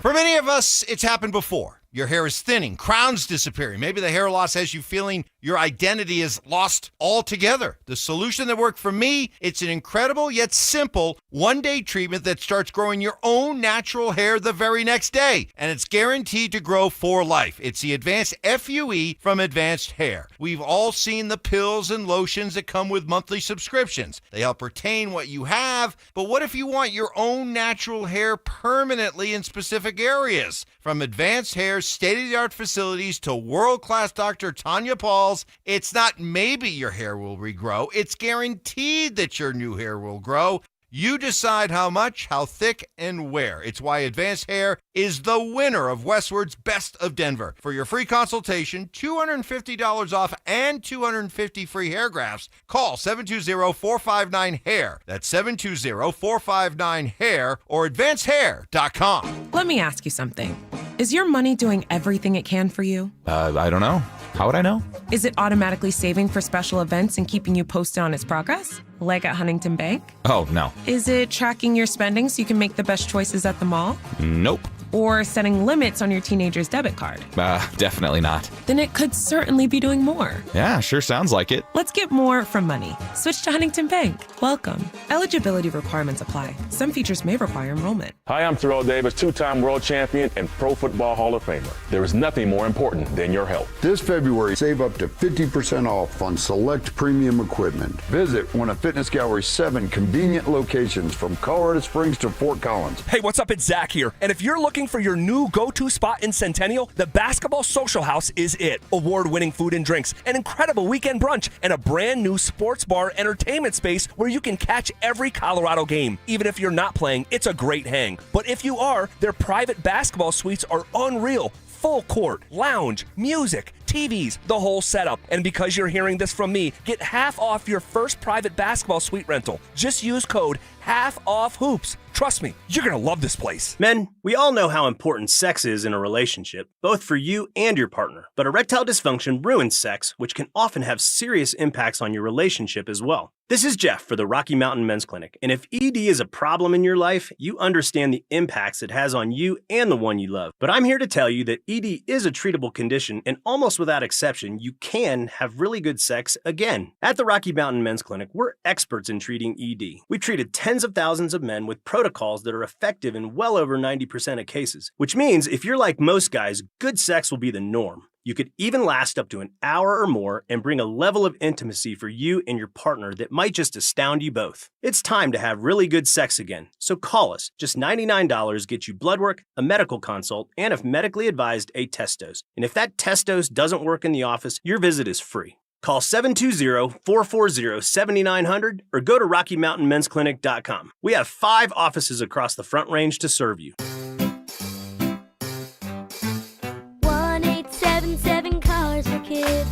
For many of us, it's happened before. Your hair is thinning, crowns disappearing. Maybe the hair loss has you feeling your identity is lost altogether. The solution that worked for me, it's an incredible yet simple one-day treatment that starts growing your own natural hair the very next day. And it's guaranteed to grow for life. It's the Advanced FUE from Advanced Hair. We've all seen the pills and lotions that come with monthly subscriptions. They help retain what you have, but what if you want your own natural hair permanently in specific areas? From Advanced Hair's state-of-the-art facilities to world-class Dr. Tanya Paul's, it's not maybe your hair will regrow. It's guaranteed that your new hair will grow. You decide how much, how thick, and where. It's why Advanced Hair is the winner of Westward's Best of Denver. For your free consultation, $250 off and 250 free hair grafts, call 720-459-HAIR. That's 720-459-HAIR or advancedhair.com. Let me ask you something. Is your money doing everything it can for you? I don't know. How would I know? Is it automatically saving for special events and keeping you posted on its progress? Like at Huntington Bank? Oh, no. Is it tracking your spending so you can make the best choices at the mall? Nope. Or setting limits on your teenager's debit card? Definitely not. Then it could certainly be doing more. Yeah, sure sounds like it. Let's get more from money. Switch to Huntington Bank. Welcome. Eligibility requirements apply. Some features may require enrollment. Hi, I'm Terrell Davis, two-time world champion and Pro Football Hall of Famer. There is nothing more important than your health. This February, save up to 50% off on select premium equipment. Visit one of Fitness Gallery's 7 convenient locations from Colorado Springs to Fort Collins. Hey, what's up? It's Zach here. And if you're looking for your new go-to spot in Centennial, the Basketball Social House is it. Award-winning food and drinks, an incredible weekend brunch, and a brand new sports bar entertainment space where you can catch every Colorado game. Even if you're not playing, it's a great hang. But if you are, their private basketball suites are unreal. Full court, lounge, music, TVs, the whole setup. And because you're hearing this from me, get half off your first private basketball suite rental. Just use code HALFOFFHOOPS. Trust me, you're going to love this place. Men, we all know how important sex is in a relationship, both for you and your partner. But erectile dysfunction ruins sex, which can often have serious impacts on your relationship as well. This is Jeff for the Rocky Mountain Men's Clinic, and if ED is a problem in your life, you understand the impacts it has on you and the one you love. But I'm here to tell you that ED is a treatable condition, and almost without exception, you can have really good sex again. At the Rocky Mountain Men's Clinic, we're experts in treating ED. We've treated tens of thousands of men with protocols that are effective in well over 90% of cases, which means if you're like most guys, good sex will be the norm. You could even last up to an hour or more and bring a level of intimacy for you and your partner that might just astound you both. It's time to have really good sex again, so call us. Just $99 gets you blood work, a medical consult, and if medically advised, a test dose. And if that test dose doesn't work in the office, your visit is free. Call 720-440-7900 or go to RockyMountainMen'sClinic.com. We have 5 offices across the Front Range to serve you. 1-877 Cars for Kids.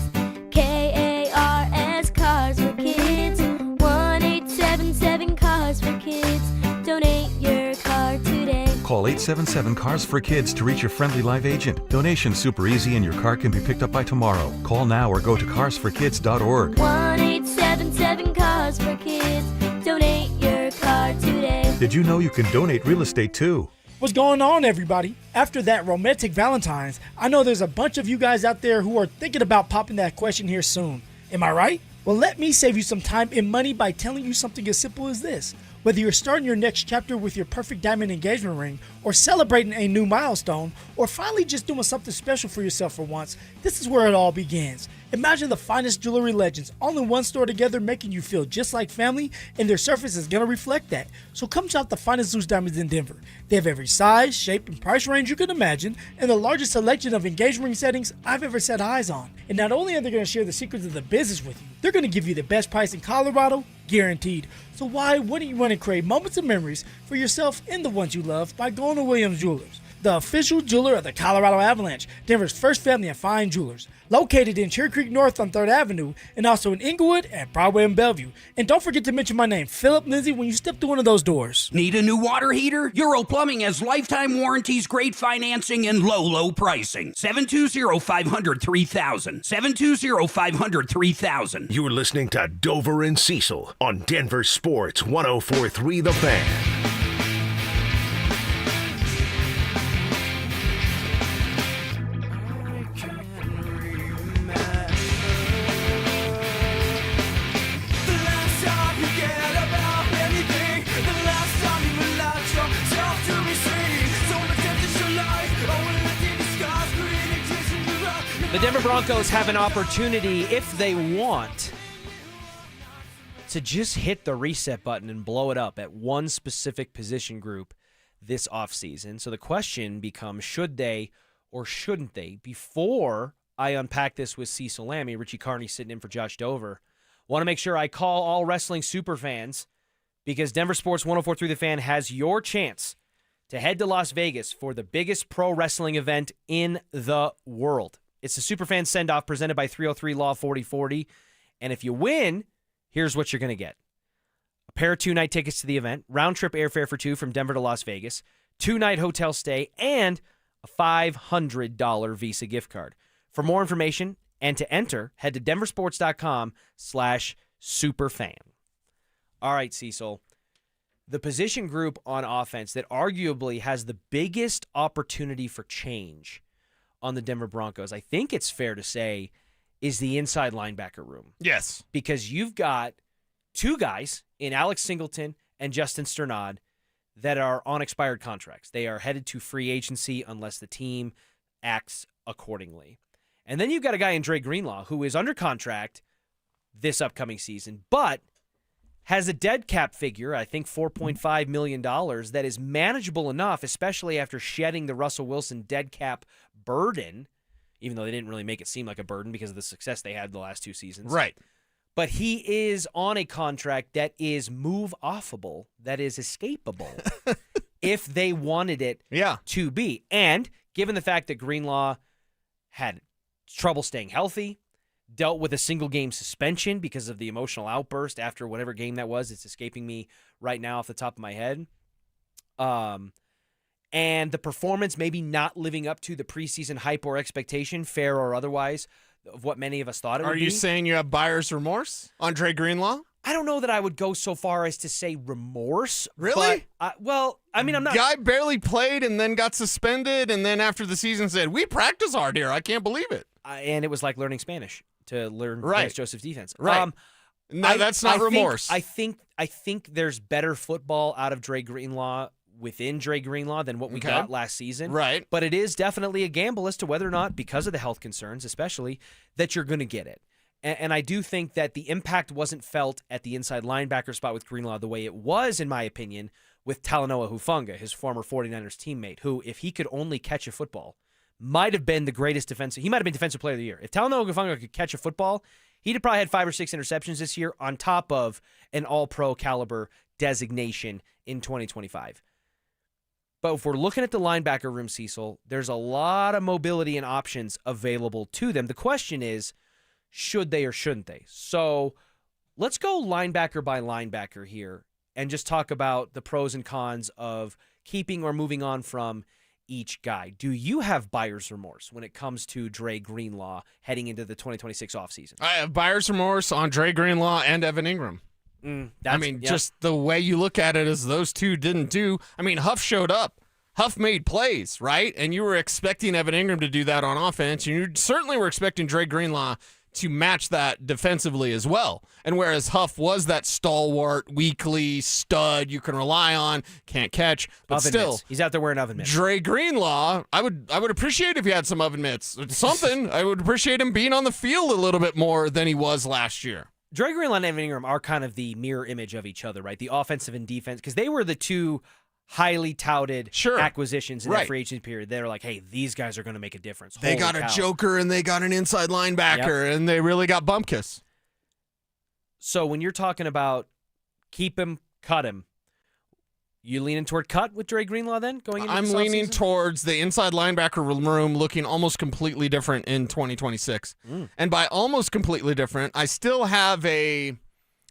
Call 877-CARS-FOR-KIDS to reach a friendly live agent. Donation's super easy and your car can be picked up by tomorrow. Call now or go to carsforkids.org. 1-877-CARS-FOR-KIDS. Donate your car today. Did you know you can donate real estate too? What's going on, everybody? After that romantic Valentine's, I know there's a bunch of you guys out there who are thinking about popping that question here soon. Am I right? Well, let me save you some time and money by telling you something as simple as this. Whether you're starting your next chapter with your perfect diamond engagement ring, or celebrating a new milestone, or finally just doing something special for yourself for once, this is where it all begins. Imagine the finest jewelry legends all in one store together, making you feel just like family, and their surface is going to reflect that. So come shop the finest Zeus diamonds in Denver. They have every size, shape, and price range you can imagine, and the largest selection of engagement ring settings I've ever set eyes on. And not only are they going to share the secrets of the business with you, they're going to give you the best price in Colorado, guaranteed. So why wouldn't you want to create moments of memories for yourself and the ones you love by going to Williams Jewelers, the official jeweler of the Colorado Avalanche, Denver's first family of fine jewelers, located in Cherry Creek North on 3rd Avenue, and also in Inglewood and Broadway and Bellevue. And don't forget to mention my name, Philip Lindsay, when you step through one of those doors. Need a new water heater? Euro Plumbing has lifetime warranties, great financing, and low pricing. 720-500-3000. 720-500-3000. You're listening to Dover and Cecil on Denver Sports 104.3 The Fan. The Denver Broncos have an opportunity, if they want, to just hit the reset button and blow it up at one specific position group this offseason. So the question becomes, should they or shouldn't they? Before I unpack this with Cecil Lammy, Richie Carney sitting in for Josh Dover, want to make sure I call all wrestling super fans, because Denver Sports 104.3 The Fan has your chance to head to Las Vegas for the biggest pro wrestling event in the world. It's the Superfan Send-Off presented by 303 Law 4040. And if you win, here's what you're going to get. A pair of 2-night tickets to the event, round-trip airfare for two from Denver to Las Vegas, 2-night hotel stay, and a $500 Visa gift card. For more information and to enter, head to denversports.com/superfan. All right, Cecil. The position group on offense that arguably has the biggest opportunity for change on the Denver Broncos, I think it's fair to say, is the inside linebacker room. Yes. Because you've got two guys in Alex Singleton and Justin Sternad that are on expired contracts. They are headed to free agency unless the team acts accordingly. And then you've got a guy in Dre Greenlaw who is under contract this upcoming season, but has a dead cap figure, I think $4.5 million, that is manageable enough, especially after shedding the Russell Wilson dead cap burden, even though they didn't really make it seem like a burden because of the success they had the last two seasons. Right. But he is on a contract that is move-offable, that is escapable, if they wanted it to be. And given the fact that Greenlaw had trouble staying healthy, dealt with a single-game suspension because of the emotional outburst after whatever game that was. It's escaping me right now off the top of my head. And the performance maybe not living up to the preseason hype or expectation, fair or otherwise, of what many of us thought it would be. Are you saying you have buyer's remorse on Dre Greenlaw? I don't know that I would go so far as to say remorse. Really? But, I'm not. Guy barely played and then got suspended, and then after the season said, "We practice hard here. I can't believe it." And it was like learning Spanish to learn Dennis Joseph's defense. Right. No, that's not remorse. I think there's better football out of Dre Greenlaw within Dre Greenlaw than what we got last season. Right. But it is definitely a gamble as to whether or not, because of the health concerns especially, that you're going to get it. And I do think that the impact wasn't felt at the inside linebacker spot with Greenlaw the way it was, in my opinion, with Talanoa Hufanga, his former 49ers teammate, who, if he could only catch a football, might have been the greatest defensive. He might have been defensive player of the year. If Talanoa Hufanga could catch a football, he'd have probably had 5 or 6 interceptions this year on top of an all-pro caliber designation in 2025. But if we're looking at the linebacker room, Cecil, there's a lot of mobility and options available to them. The question is, should they or shouldn't they? So let's go linebacker by linebacker here and just talk about the pros and cons of keeping or moving on from each guy. Do you have buyer's remorse when it comes to Dre Greenlaw heading into the 2026 offseason? I have buyer's remorse on Dre Greenlaw and Evan Ingram. Just the way you look at it is those two didn't do. Huff showed up. Huff made plays, right? And you were expecting Evan Ingram to do that on offense, and you certainly were expecting Dre Greenlaw to match that defensively as well. And whereas Huff was that stalwart, weekly stud you can rely on, can't catch, but oven still. Mitts. He's out there wearing oven mitts. Dre Greenlaw, I would appreciate if he had some oven mitts. Something. I would appreciate him being on the field a little bit more than he was last year. Dre Greenlaw and Evan Ingram are kind of the mirror image of each other, right? The offensive and defense, because they were the two highly touted acquisitions in that free agency period. They're like, hey, these guys are going to make a difference. They got a joker and they got an inside linebacker, and they really got Bumpkus. So when you're talking about keep him, cut him, you leaning toward cut with Dre Greenlaw then going into I'm this leaning offseason? towards the inside linebacker room looking almost completely different in 2026. And by almost completely different, I still have a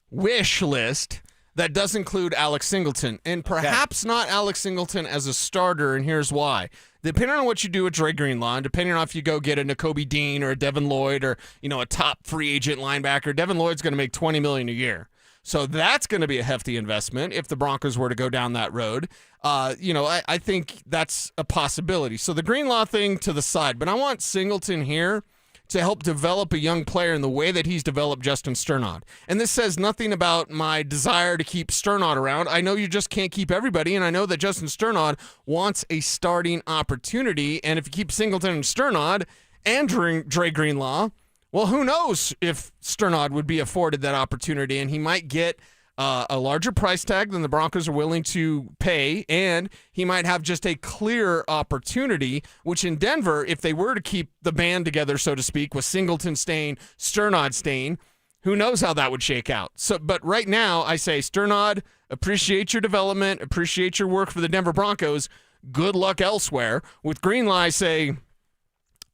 wish list that does include Alex Singleton, and perhaps not Alex Singleton as a starter, and here's why. Depending on what you do with Dre Greenlaw, and depending on if you go get a Nakobe Dean or a Devin Lloyd or, a top free agent linebacker, Devin Lloyd's going to make $20 million a year. So that's going to be a hefty investment if the Broncos were to go down that road. I think that's a possibility. So the Greenlaw thing to the side, but I want Singleton here to help develop a young player in the way that he's developed Justin Sternad. And this says nothing about my desire to keep Sternad around. I know you just can't keep everybody, and I know that Justin Sternad wants a starting opportunity. And if you keep Singleton and Sternad and Dre Greenlaw, well, who knows if Sternad would be afforded that opportunity, and he might get a larger price tag than the Broncos are willing to pay, and he might have just a clear opportunity, which in Denver, if they were to keep the band together, so to speak, with Singleton staying, Sternad staying, who knows how that would shake out. So, but right now, I say, Sternad, appreciate your development, appreciate your work for the Denver Broncos, good luck elsewhere. With Greenlaw, I say,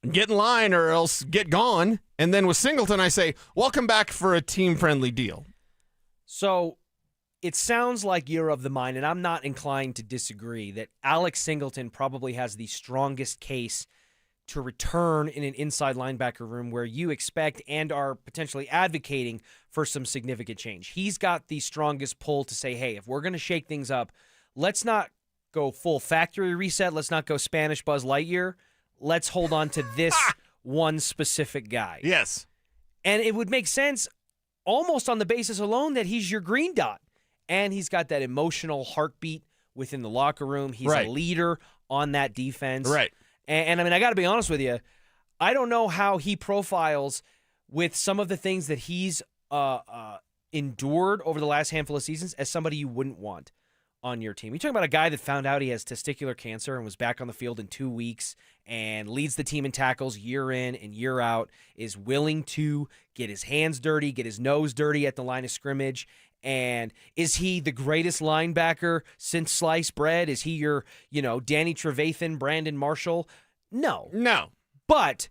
get in line or else get gone. And then with Singleton, I say, welcome back for a team-friendly deal. So it sounds like you're of the mind, and I'm not inclined to disagree, that Alex Singleton probably has the strongest case to return in an inside linebacker room where you expect and are potentially advocating for some significant change. He's got the strongest pull to say, hey, if we're going to shake things up, let's not go full factory reset. Let's not go Spanish Buzz Lightyear. Let's hold on to this one specific guy. Yes. And it would make sense almost on the basis alone that he's your green dot. And he's got that emotional heartbeat within the locker room. He's a leader on that defense. Right. And I got to be honest with you, I don't know how he profiles with some of the things that he's endured over the last handful of seasons as somebody you wouldn't want on your team. You're talking about a guy that found out he has testicular cancer and was back on the field in 2 weeks and leads the team in tackles year in and year out, is willing to get his hands dirty, get his nose dirty at the line of scrimmage. And is he the greatest linebacker since sliced bread? Is he your, Danny Trevathan, Brandon Marshall? No. But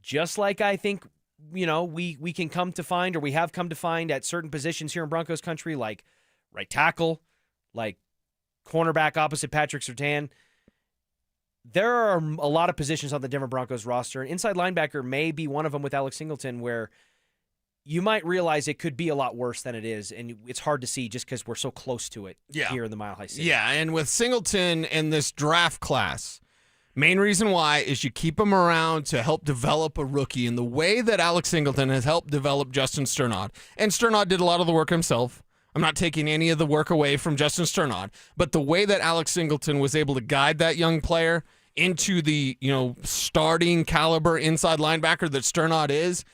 just like I think, we can come to find, or we have come to find at certain positions here in Broncos country, like right tackle, like cornerback opposite Patrick Surtain, there are a lot of positions on the Denver Broncos roster, and inside linebacker may be one of them with Alex Singleton, where you might realize it could be a lot worse than it is, and it's hard to see just because we're so close to it here in the Mile High City. Yeah, and with Singleton and this draft class, main reason why is you keep him around to help develop a rookie in the way that Alex Singleton has helped develop Justin Sternad. And Sternad did a lot of the work himself. I'm not taking any of the work away from Justin Sternad, but the way that Alex Singleton was able to guide that young player into the, starting caliber inside linebacker that Sternad is,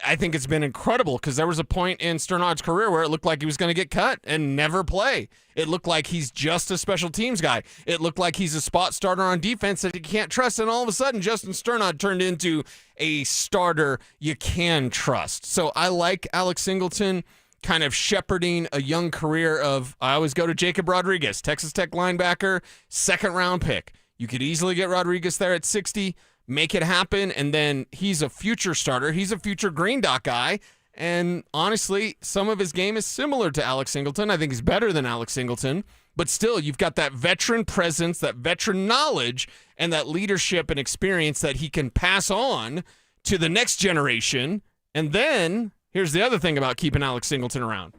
I think it's been incredible, because there was a point in Sternad's career where it looked like he was going to get cut and never play. It looked like he's just a special teams guy. It looked like he's a spot starter on defense that you can't trust, and all of a sudden Justin Sternad turned into a starter you can trust. So I like Alex Singleton kind of shepherding a young career of, I always go to Jacob Rodriguez, Texas Tech linebacker, second-round pick. You could easily get Rodriguez there at 60, make it happen, and then he's a future starter. He's a future green dot guy, and honestly, some of his game is similar to Alex Singleton. I think he's better than Alex Singleton, but still, you've got that veteran presence, that veteran knowledge, and that leadership and experience that he can pass on to the next generation. And then, here's the other thing about keeping Alex Singleton around.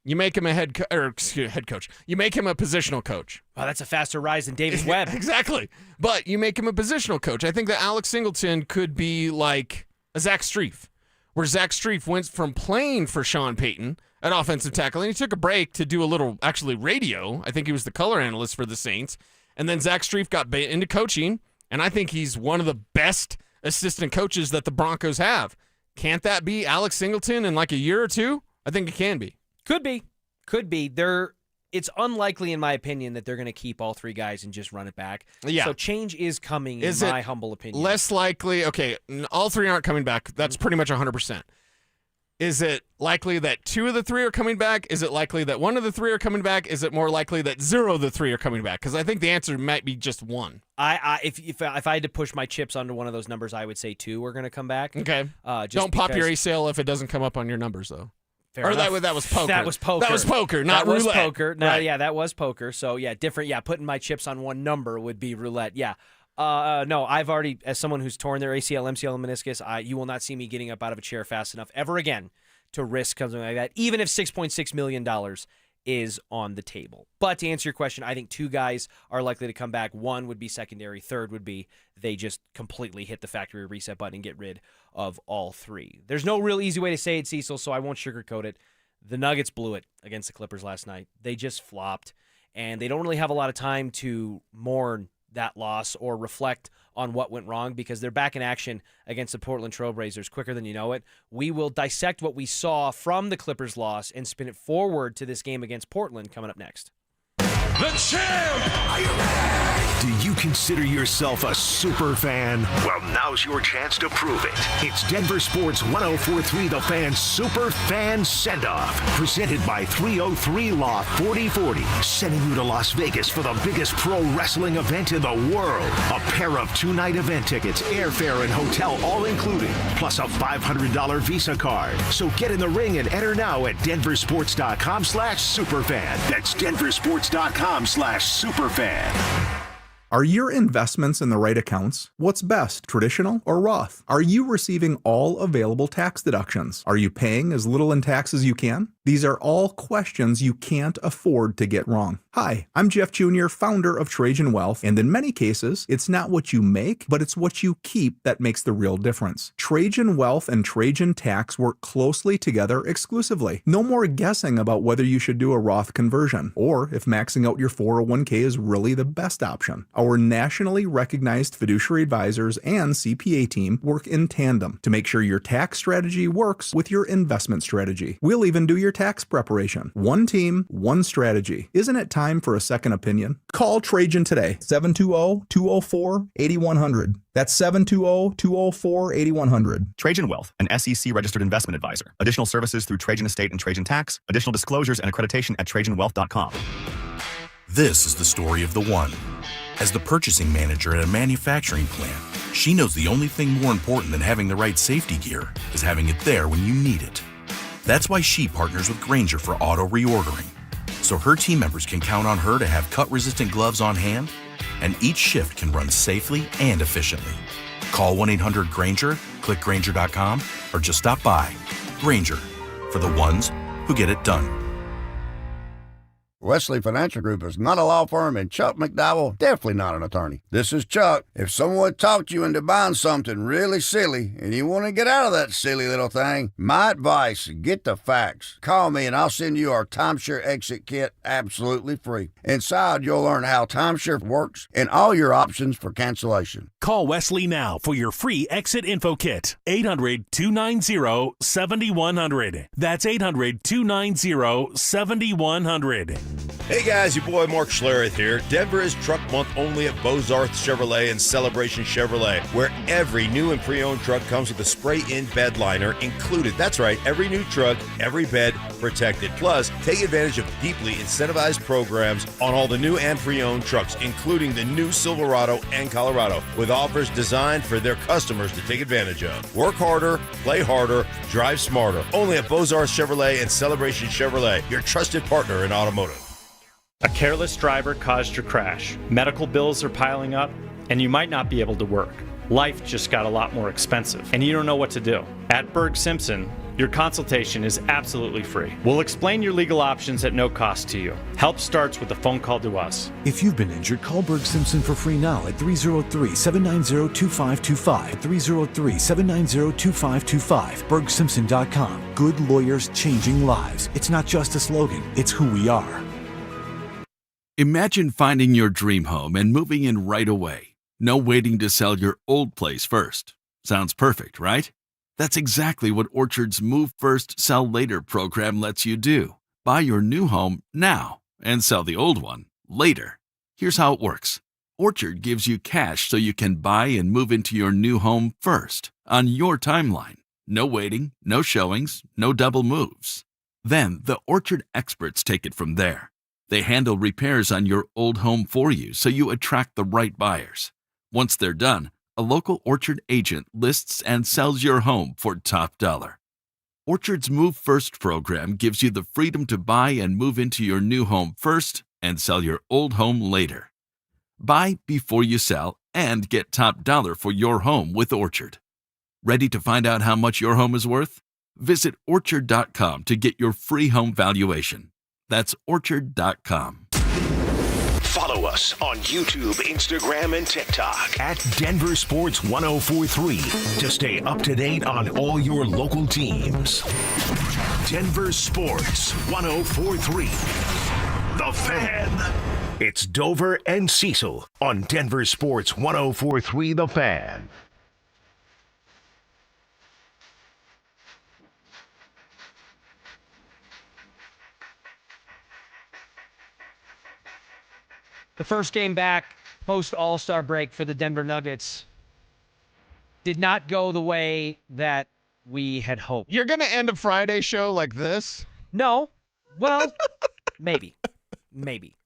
You make him a head coach. You make him a positional coach. Wow, that's a faster rise than Davis Webb. Exactly. But you make him a positional coach. I think that Alex Singleton could be like a Zach Strief, where Zach Strief went from playing for Sean Payton at offensive tackle, and he took a break to do a little, actually, radio. I think he was the color analyst for the Saints. And then Zach Strief got into coaching, and I think he's one of the best assistant coaches that the Broncos have. Can't that be Alex Singleton in like a year or two? I think it can be. Could be. It's unlikely, in my opinion, that they're going to keep all three guys and just run it back. Yeah. So change is coming, in my humble opinion. Less likely, okay, all three aren't coming back. That's pretty much 100%. Is it likely that two of the three are coming back? Is it likely that one of the three are coming back? Is it more likely that zero of the three are coming back? Because I think the answer might be just one. If I had to push my chips onto one of those numbers, I would say two are going to come back. Okay. Don't pop your ACL if it doesn't come up on your numbers, though. Fair enough. That was poker. That was poker. That was poker, not roulette. roulette. That was poker. Right. Yeah, that was poker. So, yeah, different. Yeah, putting my chips on one number would be roulette. Yeah. No, I've already, as someone who's torn their ACL, MCL, and meniscus, you will not see me getting up out of a chair fast enough ever again to risk something like that, even if $6.6 million is on the table. But to answer your question, I think two guys are likely to come back. One would be secondary. Third would be they just completely hit the factory reset button and get rid of all three. There's no real easy way to say it, Cecil, so I won't sugarcoat it. The Nuggets blew it against the Clippers last night. They just flopped, and they don't really have a lot of time to mourn that loss or reflect on what went wrong because they're back in action against the Portland Trailblazers quicker than you know it. We will dissect what we saw from the Clippers loss and spin it forward to this game against Portland coming up next. The champ! Are you ready? Do you consider yourself a super fan? Well, now's your chance to prove it. It's Denver Sports 104.3 The Fan Super Fan Send-Off, presented by 303 Law 4040, sending you to Las Vegas for the biggest pro wrestling event in the world. A pair of two-night event tickets, airfare, and hotel all included, plus a $500 Visa card. So get in the ring and enter now at DenverSports.com/superfan. That's DenverSports.com/superfan. Are your investments in the right accounts? What's best, traditional or Roth? Are you receiving all available tax deductions? Are you paying as little in tax as you can? These are all questions you can't afford to get wrong. Hi, I'm Jeff Jr., founder of Trajan Wealth, and in many cases, it's not what you make, but it's what you keep that makes the real difference. Trajan Wealth and Trajan Tax work closely together exclusively. No more guessing about whether you should do a Roth conversion, or if maxing out your 401k is really the best option. Our nationally recognized fiduciary advisors and CPA team work in tandem to make sure your tax strategy works with your investment strategy. We'll even do your tax preparation. One team, one strategy. Isn't it time for a second opinion? Call Trajan today, 720-204-8100. That's 720-204-8100. Trajan Wealth, an SEC-registered investment advisor. Additional services through Trajan Estate and Trajan Tax. Additional disclosures and accreditation at TrajanWealth.com. This is the story of the one. As the purchasing manager at a manufacturing plant, she knows the only thing more important than having the right safety gear is having it there when you need it. That's why she partners with Grainger for auto reordering, so her team members can count on her to have cut-resistant gloves on hand, and each shift can run safely and efficiently. Call 1-800-GRAINGER, click Grainger.com, or just stop by. Grainger, for the ones who get it done. Wesley Financial Group is not a law firm, and Chuck McDowell definitely not an attorney. This is Chuck. If someone talked you into buying something really silly and you want to get out of that silly little thing, my advice, get the facts. Call me and I'll send you our timeshare exit kit absolutely free. Inside, you'll learn how timeshare works and all your options for cancellation. Call Wesley now for your free exit info kit. 800-290-7100. That's 800-290-7100. Hey guys, your boy Mark Schlereth here. Denver is Truck Month only at Bozarth Chevrolet and Celebration Chevrolet, where every new and pre-owned truck comes with a spray-in bed liner included. That's right, every new truck, every bed protected. Plus, take advantage of deeply incentivized programs on all the new and pre-owned trucks, including the new Silverado and Colorado, with offers designed for their customers to take advantage of. Work harder, play harder, drive smarter. Only at Bozarth Chevrolet and Celebration Chevrolet, your trusted partner in automotive. A careless driver caused your crash. Medical bills are piling up, and you might not be able to work. Life just got a lot more expensive, and you don't know what to do. At Berg Simpson, your consultation is absolutely free. We'll explain your legal options at no cost to you. Help starts with a phone call to us. If you've been injured, call Berg Simpson for free now at 303-790-2525. 303-790-2525. BergSimpson.com. Good lawyers changing lives. It's not just a slogan, it's who we are. Imagine finding your dream home and moving in right away. No waiting to sell your old place first. Sounds perfect, right? That's exactly what Orchard's Move First, Sell Later program lets you do. Buy your new home now and sell the old one later. Here's how it works. Orchard gives you cash so you can buy and move into your new home first, on your timeline. No waiting, no showings, no double moves. Then the Orchard experts take it from there. They handle repairs on your old home for you so you attract the right buyers. Once they're done, a local Orchard agent lists and sells your home for top dollar. Orchard's Move First program gives you the freedom to buy and move into your new home first and sell your old home later. Buy before you sell and get top dollar for your home with Orchard. Ready to find out how much your home is worth? Visit Orchard.com to get your free home valuation. That's Orchard.com. Follow us on YouTube, Instagram, and TikTok at Denver Sports 1043 to stay up to date on all your local teams. Denver Sports 1043. The Fan. It's Dover and Cecil on Denver Sports 1043 The Fan. The first game back post All-Star break for the Denver Nuggets did not go the way that we had hoped. You're going to end a Friday show like this? No. Well, maybe. Maybe.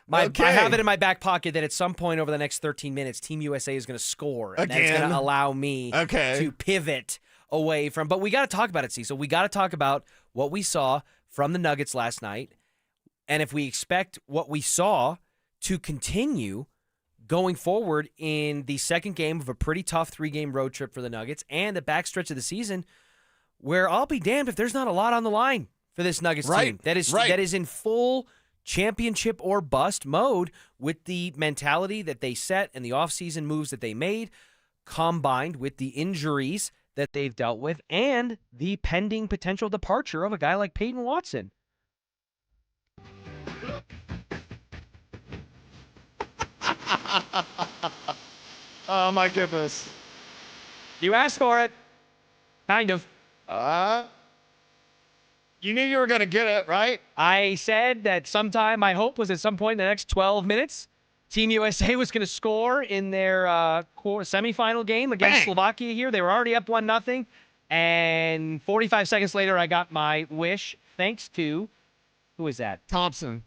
I have it in my back pocket that at some point over the next 13 minutes, Team USA is going to score. And that's going to allow me to pivot away from. But we got to talk about it, Cecil. We got to talk about what we saw from the Nuggets last night. And if we expect what we saw to continue going forward in the second game of a pretty tough 3-game road trip for the Nuggets and the backstretch of the season, where I'll be damned if there's not a lot on the line for this Nuggets team. That is in full championship or bust mode with the mentality that they set and the offseason moves that they made, combined with the injuries that they've dealt with and the pending potential departure of a guy like Payton Watson. Oh, my goodness. You asked for it. Kind of. You knew you were going to get it, right? I said that sometime, my hope was at some point in the next 12 minutes, Team USA was going to score in their semifinal game against Slovakia here. They were already up 1-0. And 45 seconds later, I got my wish, thanks to, who is that? Thompson.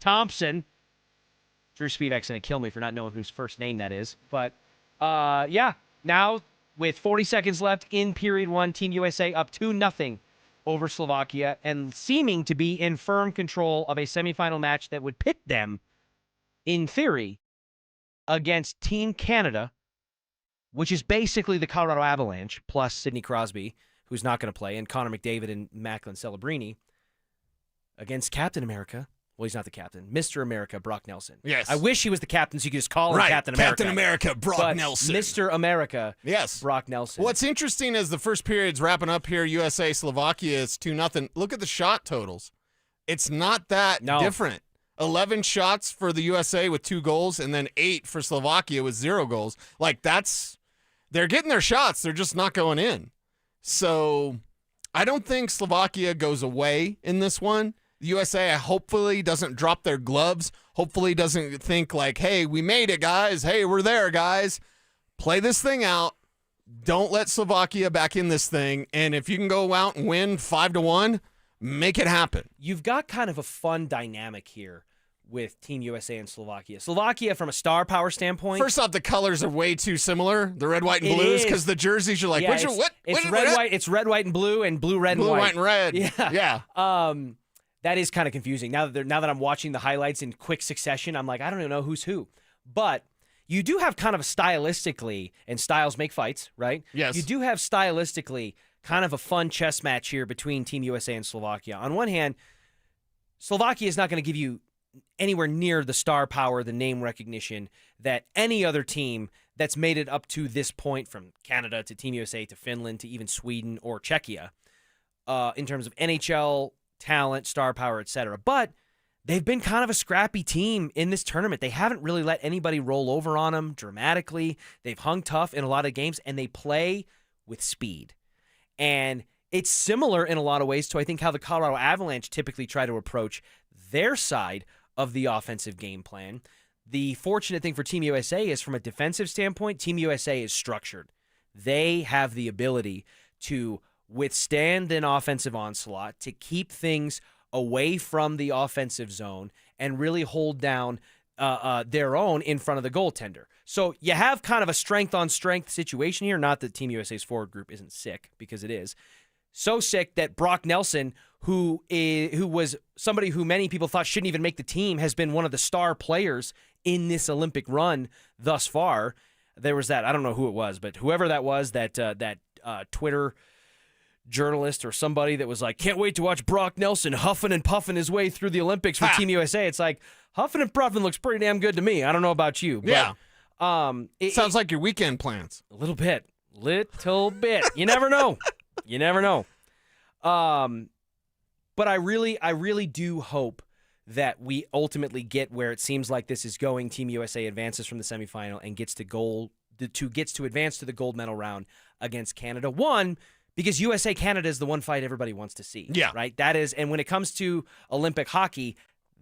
Drew Spivak's going to kill me for not knowing whose first name that is. But, now with 40 seconds left in period one, Team USA up 2-0 over Slovakia and seeming to be in firm control of a semifinal match that would pit them, in theory, against Team Canada, which is basically the Colorado Avalanche, plus Sidney Crosby, who's not going to play, and Connor McDavid and Macklin Celebrini, against Captain America. Well, he's not the captain. Mr. America, Brock Nelson. Yes. I wish he was the captain so you could just call him Captain America. Captain America, Brock Nelson. Mr. America, yes. Brock Nelson. What's interesting is the first period's wrapping up here. USA, Slovakia, it's 2-0. Look at the shot totals. It's not that different. 11 shots for the USA with 2 goals, and then 8 for Slovakia with 0 goals. They're getting their shots. They're just not going in. So I don't think Slovakia goes away in this one. The USA hopefully doesn't drop their gloves, hopefully doesn't think like, hey, we made it, guys. Hey, we're there, guys. Play this thing out. Don't let Slovakia back in this thing. And if you can go out and win 5-1, make it happen. You've got kind of a fun dynamic here with Team USA and Slovakia. Slovakia, from a star power standpoint. First off, the colors are way too similar. The red, white, and blues, because the jerseys are like, It's red, white, and blue, and blue, red, and white. Blue, white, and red. Yeah. that is kind of confusing. Now that I'm watching the highlights in quick succession, I'm like, I don't even know who's who. But you do have kind of a stylistically, and styles make fights, right? Yes. You do have stylistically kind of a fun chess match here between Team USA and Slovakia. On one hand, Slovakia is not going to give you anywhere near the star power, the name recognition that any other team that's made it up to this point, from Canada to Team USA to Finland to even Sweden or Czechia, in terms of NHL talent, star power, etc. But they've been kind of a scrappy team in this tournament. They haven't really let anybody roll over on them dramatically. They've hung tough in a lot of games, and they play with speed. And it's similar in a lot of ways to, I think, how the Colorado Avalanche typically try to approach their side of the offensive game plan. The fortunate thing for Team USA is, from a defensive standpoint, Team USA is structured. They have the ability to withstand an offensive onslaught, to keep things away from the offensive zone, and really hold down their own in front of the goaltender. So you have kind of a strength-on-strength situation here. Not that Team USA's forward group isn't sick, because it is. So sick that Brock Nelson, who was somebody who many people thought shouldn't even make the team, has been one of the star players in this Olympic run thus far. There was that, I don't know who it was, but whoever that was, that Twitter journalist or somebody that was like, can't wait to watch Brock Nelson huffing and puffing his way through the Olympics for Team USA. It's like, huffing and puffing looks pretty damn good to me. I don't know about you. But, it sounds like your weekend plans. A little bit. You never know. You never know. But I really do hope that we ultimately get where it seems like this is going. Team USA advances from the semifinal and gets to advance to the gold medal round against Canada. One, because USA-Canada is the one fight everybody wants to see. Yeah. Right? That is, and when it comes to Olympic hockey,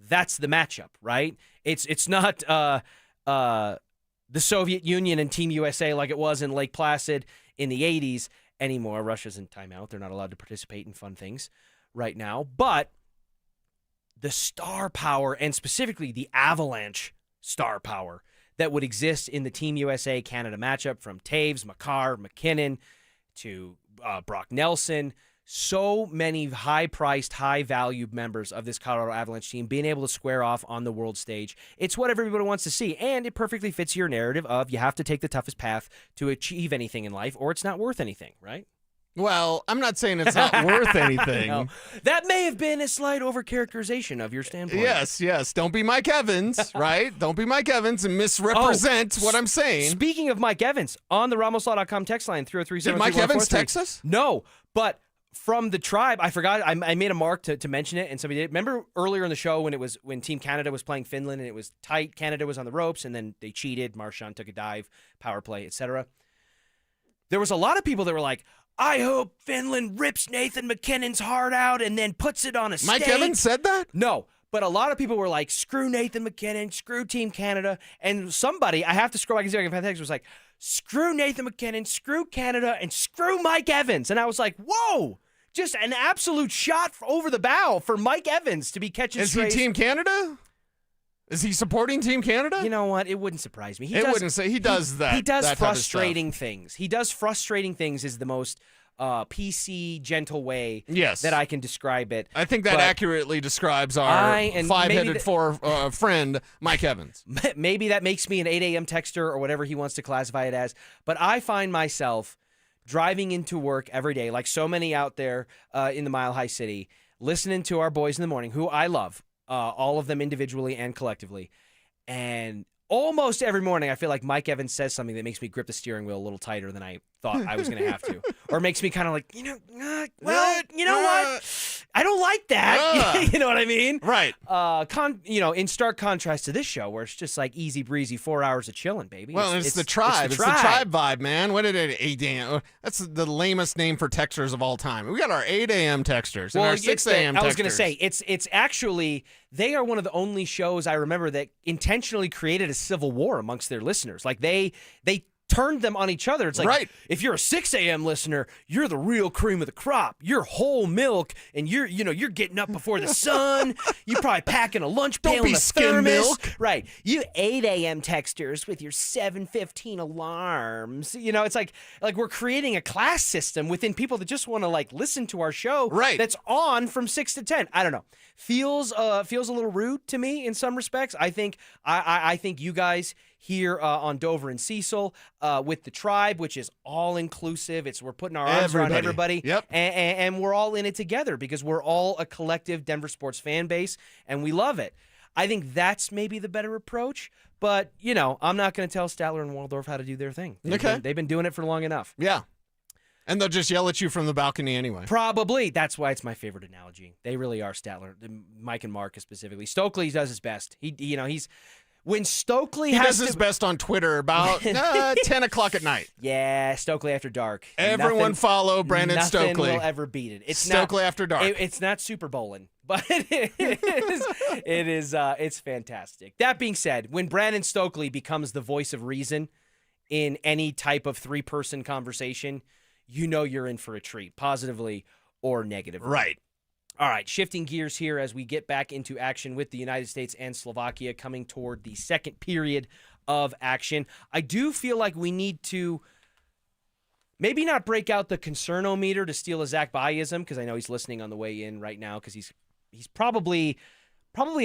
that's the matchup, right? It's not the Soviet Union and Team USA like it was in Lake Placid in the 80s anymore. Russia's in timeout. They're not allowed to participate in fun things right now. But the star power, and specifically the Avalanche star power that would exist in the Team USA-Canada matchup, from Taves, Makar, McKinnon to Brock Nelson, so many high-priced, high-valued members of this Colorado Avalanche team being able to square off on the world stage. It's what everybody wants to see, and it perfectly fits your narrative of you have to take the toughest path to achieve anything in life, or it's not worth anything, right? Well, I'm not saying it's not worth anything. No. That may have been a slight overcharacterization of your standpoint. Yes. Don't be Mike Evans, right? Don't be Mike Evans and misrepresent what I'm saying. Speaking of Mike Evans, on the RamosLaw.com text line, 303-731-43. Did Mike Evans text us? No, but from the Tribe, I forgot. I made a mark to mention it, and somebody did. Remember earlier in the show when Team Canada was playing Finland and it was tight, Canada was on the ropes, and then they cheated. Marchand took a dive, power play, etc. There was a lot of people that were like, I hope Finland rips Nathan McKinnon's heart out and then puts it on a stage. Mike Evans said that? No, but a lot of people were like, screw Nathan McKinnon, screw Team Canada. And somebody, I have to scroll back and see if I can find the text, was like, screw Nathan McKinnon, screw Canada, and screw Mike Evans. And I was like, whoa, just an absolute shot over the bow for Mike Evans to be catching strays. Is he Team Canada? Is he supporting Team Canada? You know what? It wouldn't surprise me. He does that. He does that frustrating things. He does frustrating things is the most PC, gentle way that I can describe it. I think that accurately describes our five-headed friend, Mike Evans. Maybe that makes me an 8 a.m. texter or whatever he wants to classify it as. But I find myself driving into work every day, like so many out there in the Mile High City, listening to our boys in the morning, who I love. All of them individually and collectively. And almost every morning, I feel like Mike Evans says something that makes me grip the steering wheel a little tighter than I thought I was going to have to. Or makes me kind of like, you know what? I don't like that. You know what I mean? Right. In stark contrast to this show, where it's just like easy breezy 4 hours of chilling, baby. Well, it's the Tribe. It's the Tribe vibe, man. What did it? 8 a.m. That's the lamest name for texters of all time. We got our 8 a.m. texters and our 6 a.m. texters. I was going to say, it's actually, they are one of the only shows I remember that intentionally created a civil war amongst their listeners. Like they turned them on each other. It's like, if you're a 6 a.m. listener, you're the real cream of the crop. You're whole milk, and you're getting up before the sun. You're probably packing a lunch pail in a thermos. Milk. Right. You 8 a.m. texters with your 7:15 alarms. It's like we're creating a class system within people that just want to listen to our show. Right. That's on from 6 to 10. I don't know. Feels a little rude to me in some respects. I think you guys here on Dover and Cecil with the tribe, which is all inclusive. We're putting our arms around everybody. Yep. And we're all in it together because we're all a collective Denver sports fan base and we love it. I think that's maybe the better approach. But, I'm not going to tell Statler and Waldorf how to do their thing. They've been doing it for long enough. Yeah. And they'll just yell at you from the balcony anyway. Probably. That's why it's my favorite analogy. They really are, Statler, Mike and Marcus specifically. Stokely does his best. He's when Stokely does his best on Twitter about 10 o'clock at night. Yeah, Stokely After Dark. Everyone follow Brandon Stokely. Nothing will ever beat it. It's Stokely After Dark. It's not Super Bowling, but it's fantastic. That being said, when Brandon Stokely becomes the voice of reason in any type of 3-person conversation, you're in for a treat, positively or negatively. Right. All right, shifting gears here as we get back into action with the United States and Slovakia coming toward the second period of action. I do feel like we need to maybe not break out the concernometer to steal a Zach Bayeism, because I know he's listening on the way in right now because he's probably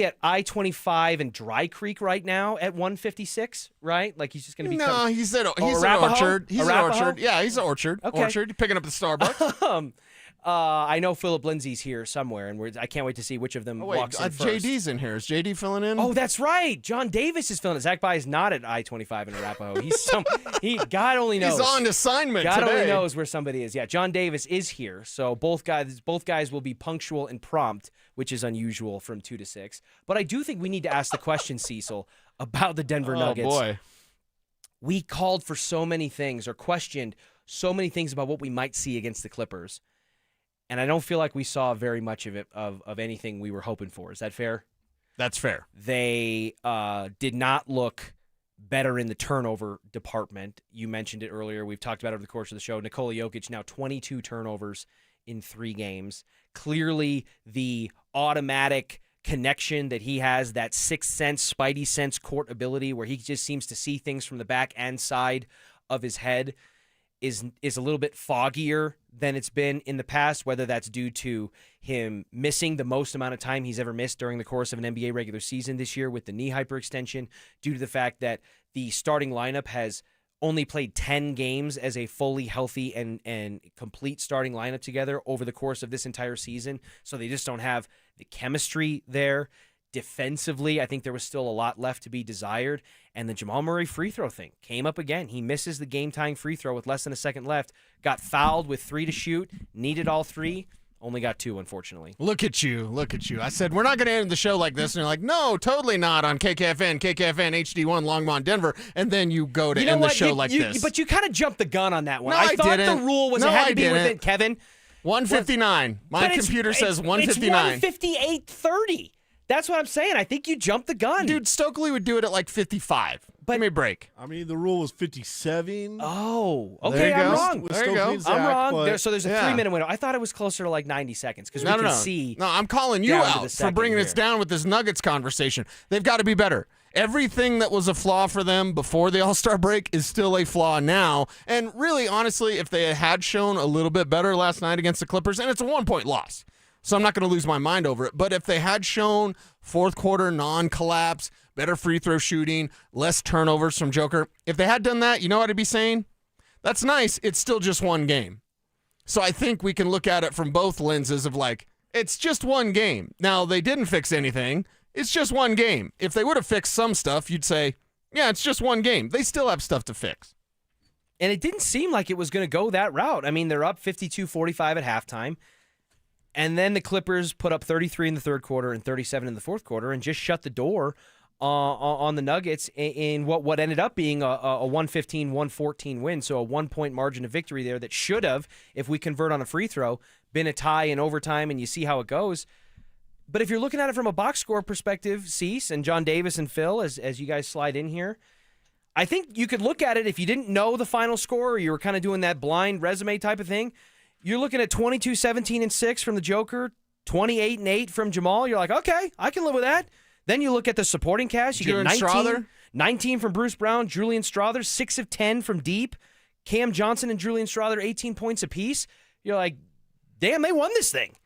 at I-25 and Dry Creek right now at 156, right? Like he's just going to be... No, he's at Orchard. He's at Orchard. Yeah, he's at Orchard. Okay. Orchard, picking up the Starbucks. I know Philip Lindsay's here somewhere, and I can't wait to see which of them walks in first. JD's in here. Is JD filling in? Oh, that's right. John Davis is filling in. Zach Baye is not at I-25 in Arapahoe. God only knows. He's on assignment God today. only knows where somebody is. Yeah, John Davis is here, so both guys will be punctual and prompt, which is unusual from 2 to 6. But I do think we need to ask the question, Cecil, about the Denver Nuggets. Oh, boy. We called for so many things or questioned so many things about what we might see against the Clippers. And I don't feel like we saw very much of it, of anything we were hoping for. Is that fair? That's fair. They did not look better in the turnover department. You mentioned it earlier. We've talked about it over the course of the show. Nikola Jokic now 22 turnovers in 3 games. Clearly the automatic connection that he has, that sixth sense, spidey sense court ability where he just seems to see things from the back and side of his head is a little bit foggier than it's been in the past, whether that's due to him missing the most amount of time he's ever missed during the course of an NBA regular season this year with the knee hyperextension, due to the fact that the starting lineup has only played 10 games as a fully healthy and complete starting lineup together over the course of this entire season. So they just don't have the chemistry there. Defensively, I think there was still a lot left to be desired. And the Jamal Murray free throw thing came up again. He misses the game-tying free throw with less than a second left, got fouled with 3 to shoot, needed all 3, only got 2, unfortunately. Look at you. I said, we're not going to end the show like this. And you're like, no, totally not on KKFN HD1 Longmont, Denver. And then you go to end the show like this. But you kind of jumped the gun on that one. No, I thought didn't. The rule was it had to be within, Kevin. 159. My computer says 159. It's 158.30. That's what I'm saying. I think you jumped the gun. Dude, Stokely would do it at like 55. Give me a break. I mean, the rule was 57. Oh, okay, I'm wrong. There you go. I'm wrong. So there's a 3-minute window. I thought it was closer to like 90 seconds because we can see. No, I'm calling you out for bringing us down with this Nuggets conversation. They've got to be better. Everything that was a flaw for them before the All-Star break is still a flaw now. And really, honestly, if they had shown a little bit better last night against the Clippers, and it's a 1-point loss, so I'm not going to lose my mind over it. But if they had shown fourth quarter non-collapse, better free throw shooting, less turnovers from Joker, if they had done that, you know what I'd be saying? That's nice. It's still just one game. So I think we can look at it from both lenses of like, it's just one game. Now, they didn't fix anything. It's just one game. If they would have fixed some stuff, you'd say, yeah, it's just one game. They still have stuff to fix. And it didn't seem like it was going to go that route. I mean, they're up 52-45 at halftime. And then the Clippers put up 33 in the third quarter and 37 in the fourth quarter and just shut the door on the Nuggets in what ended up being a 115-114 win. So a 1-point margin of victory there that should have, if we convert on a free throw, been a tie in overtime, and you see how it goes. But if you're looking at it from a box score perspective, Cease and John Davis and Phil, as you guys slide in here, I think you could look at it if you didn't know the final score or you were kind of doing that blind resume type of thing. You're looking at 22, 17, and 6 from the Joker, 28 and 8 from Jamal. You're like, okay, I can live with that. Then you look at the supporting cast. You get 19 from Bruce Brown, Julian Strother, 6 of 10 from deep. Cam Johnson and Julian Strother, 18 points apiece. You're like, damn, they won this thing.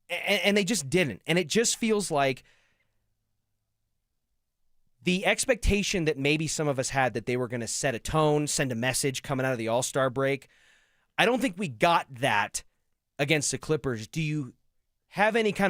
And they just didn't. And it just feels like the expectation that maybe some of us had that they were going to set a tone, send a message coming out of the All-Star break, I don't think we got that against the Clippers. Do you have any kind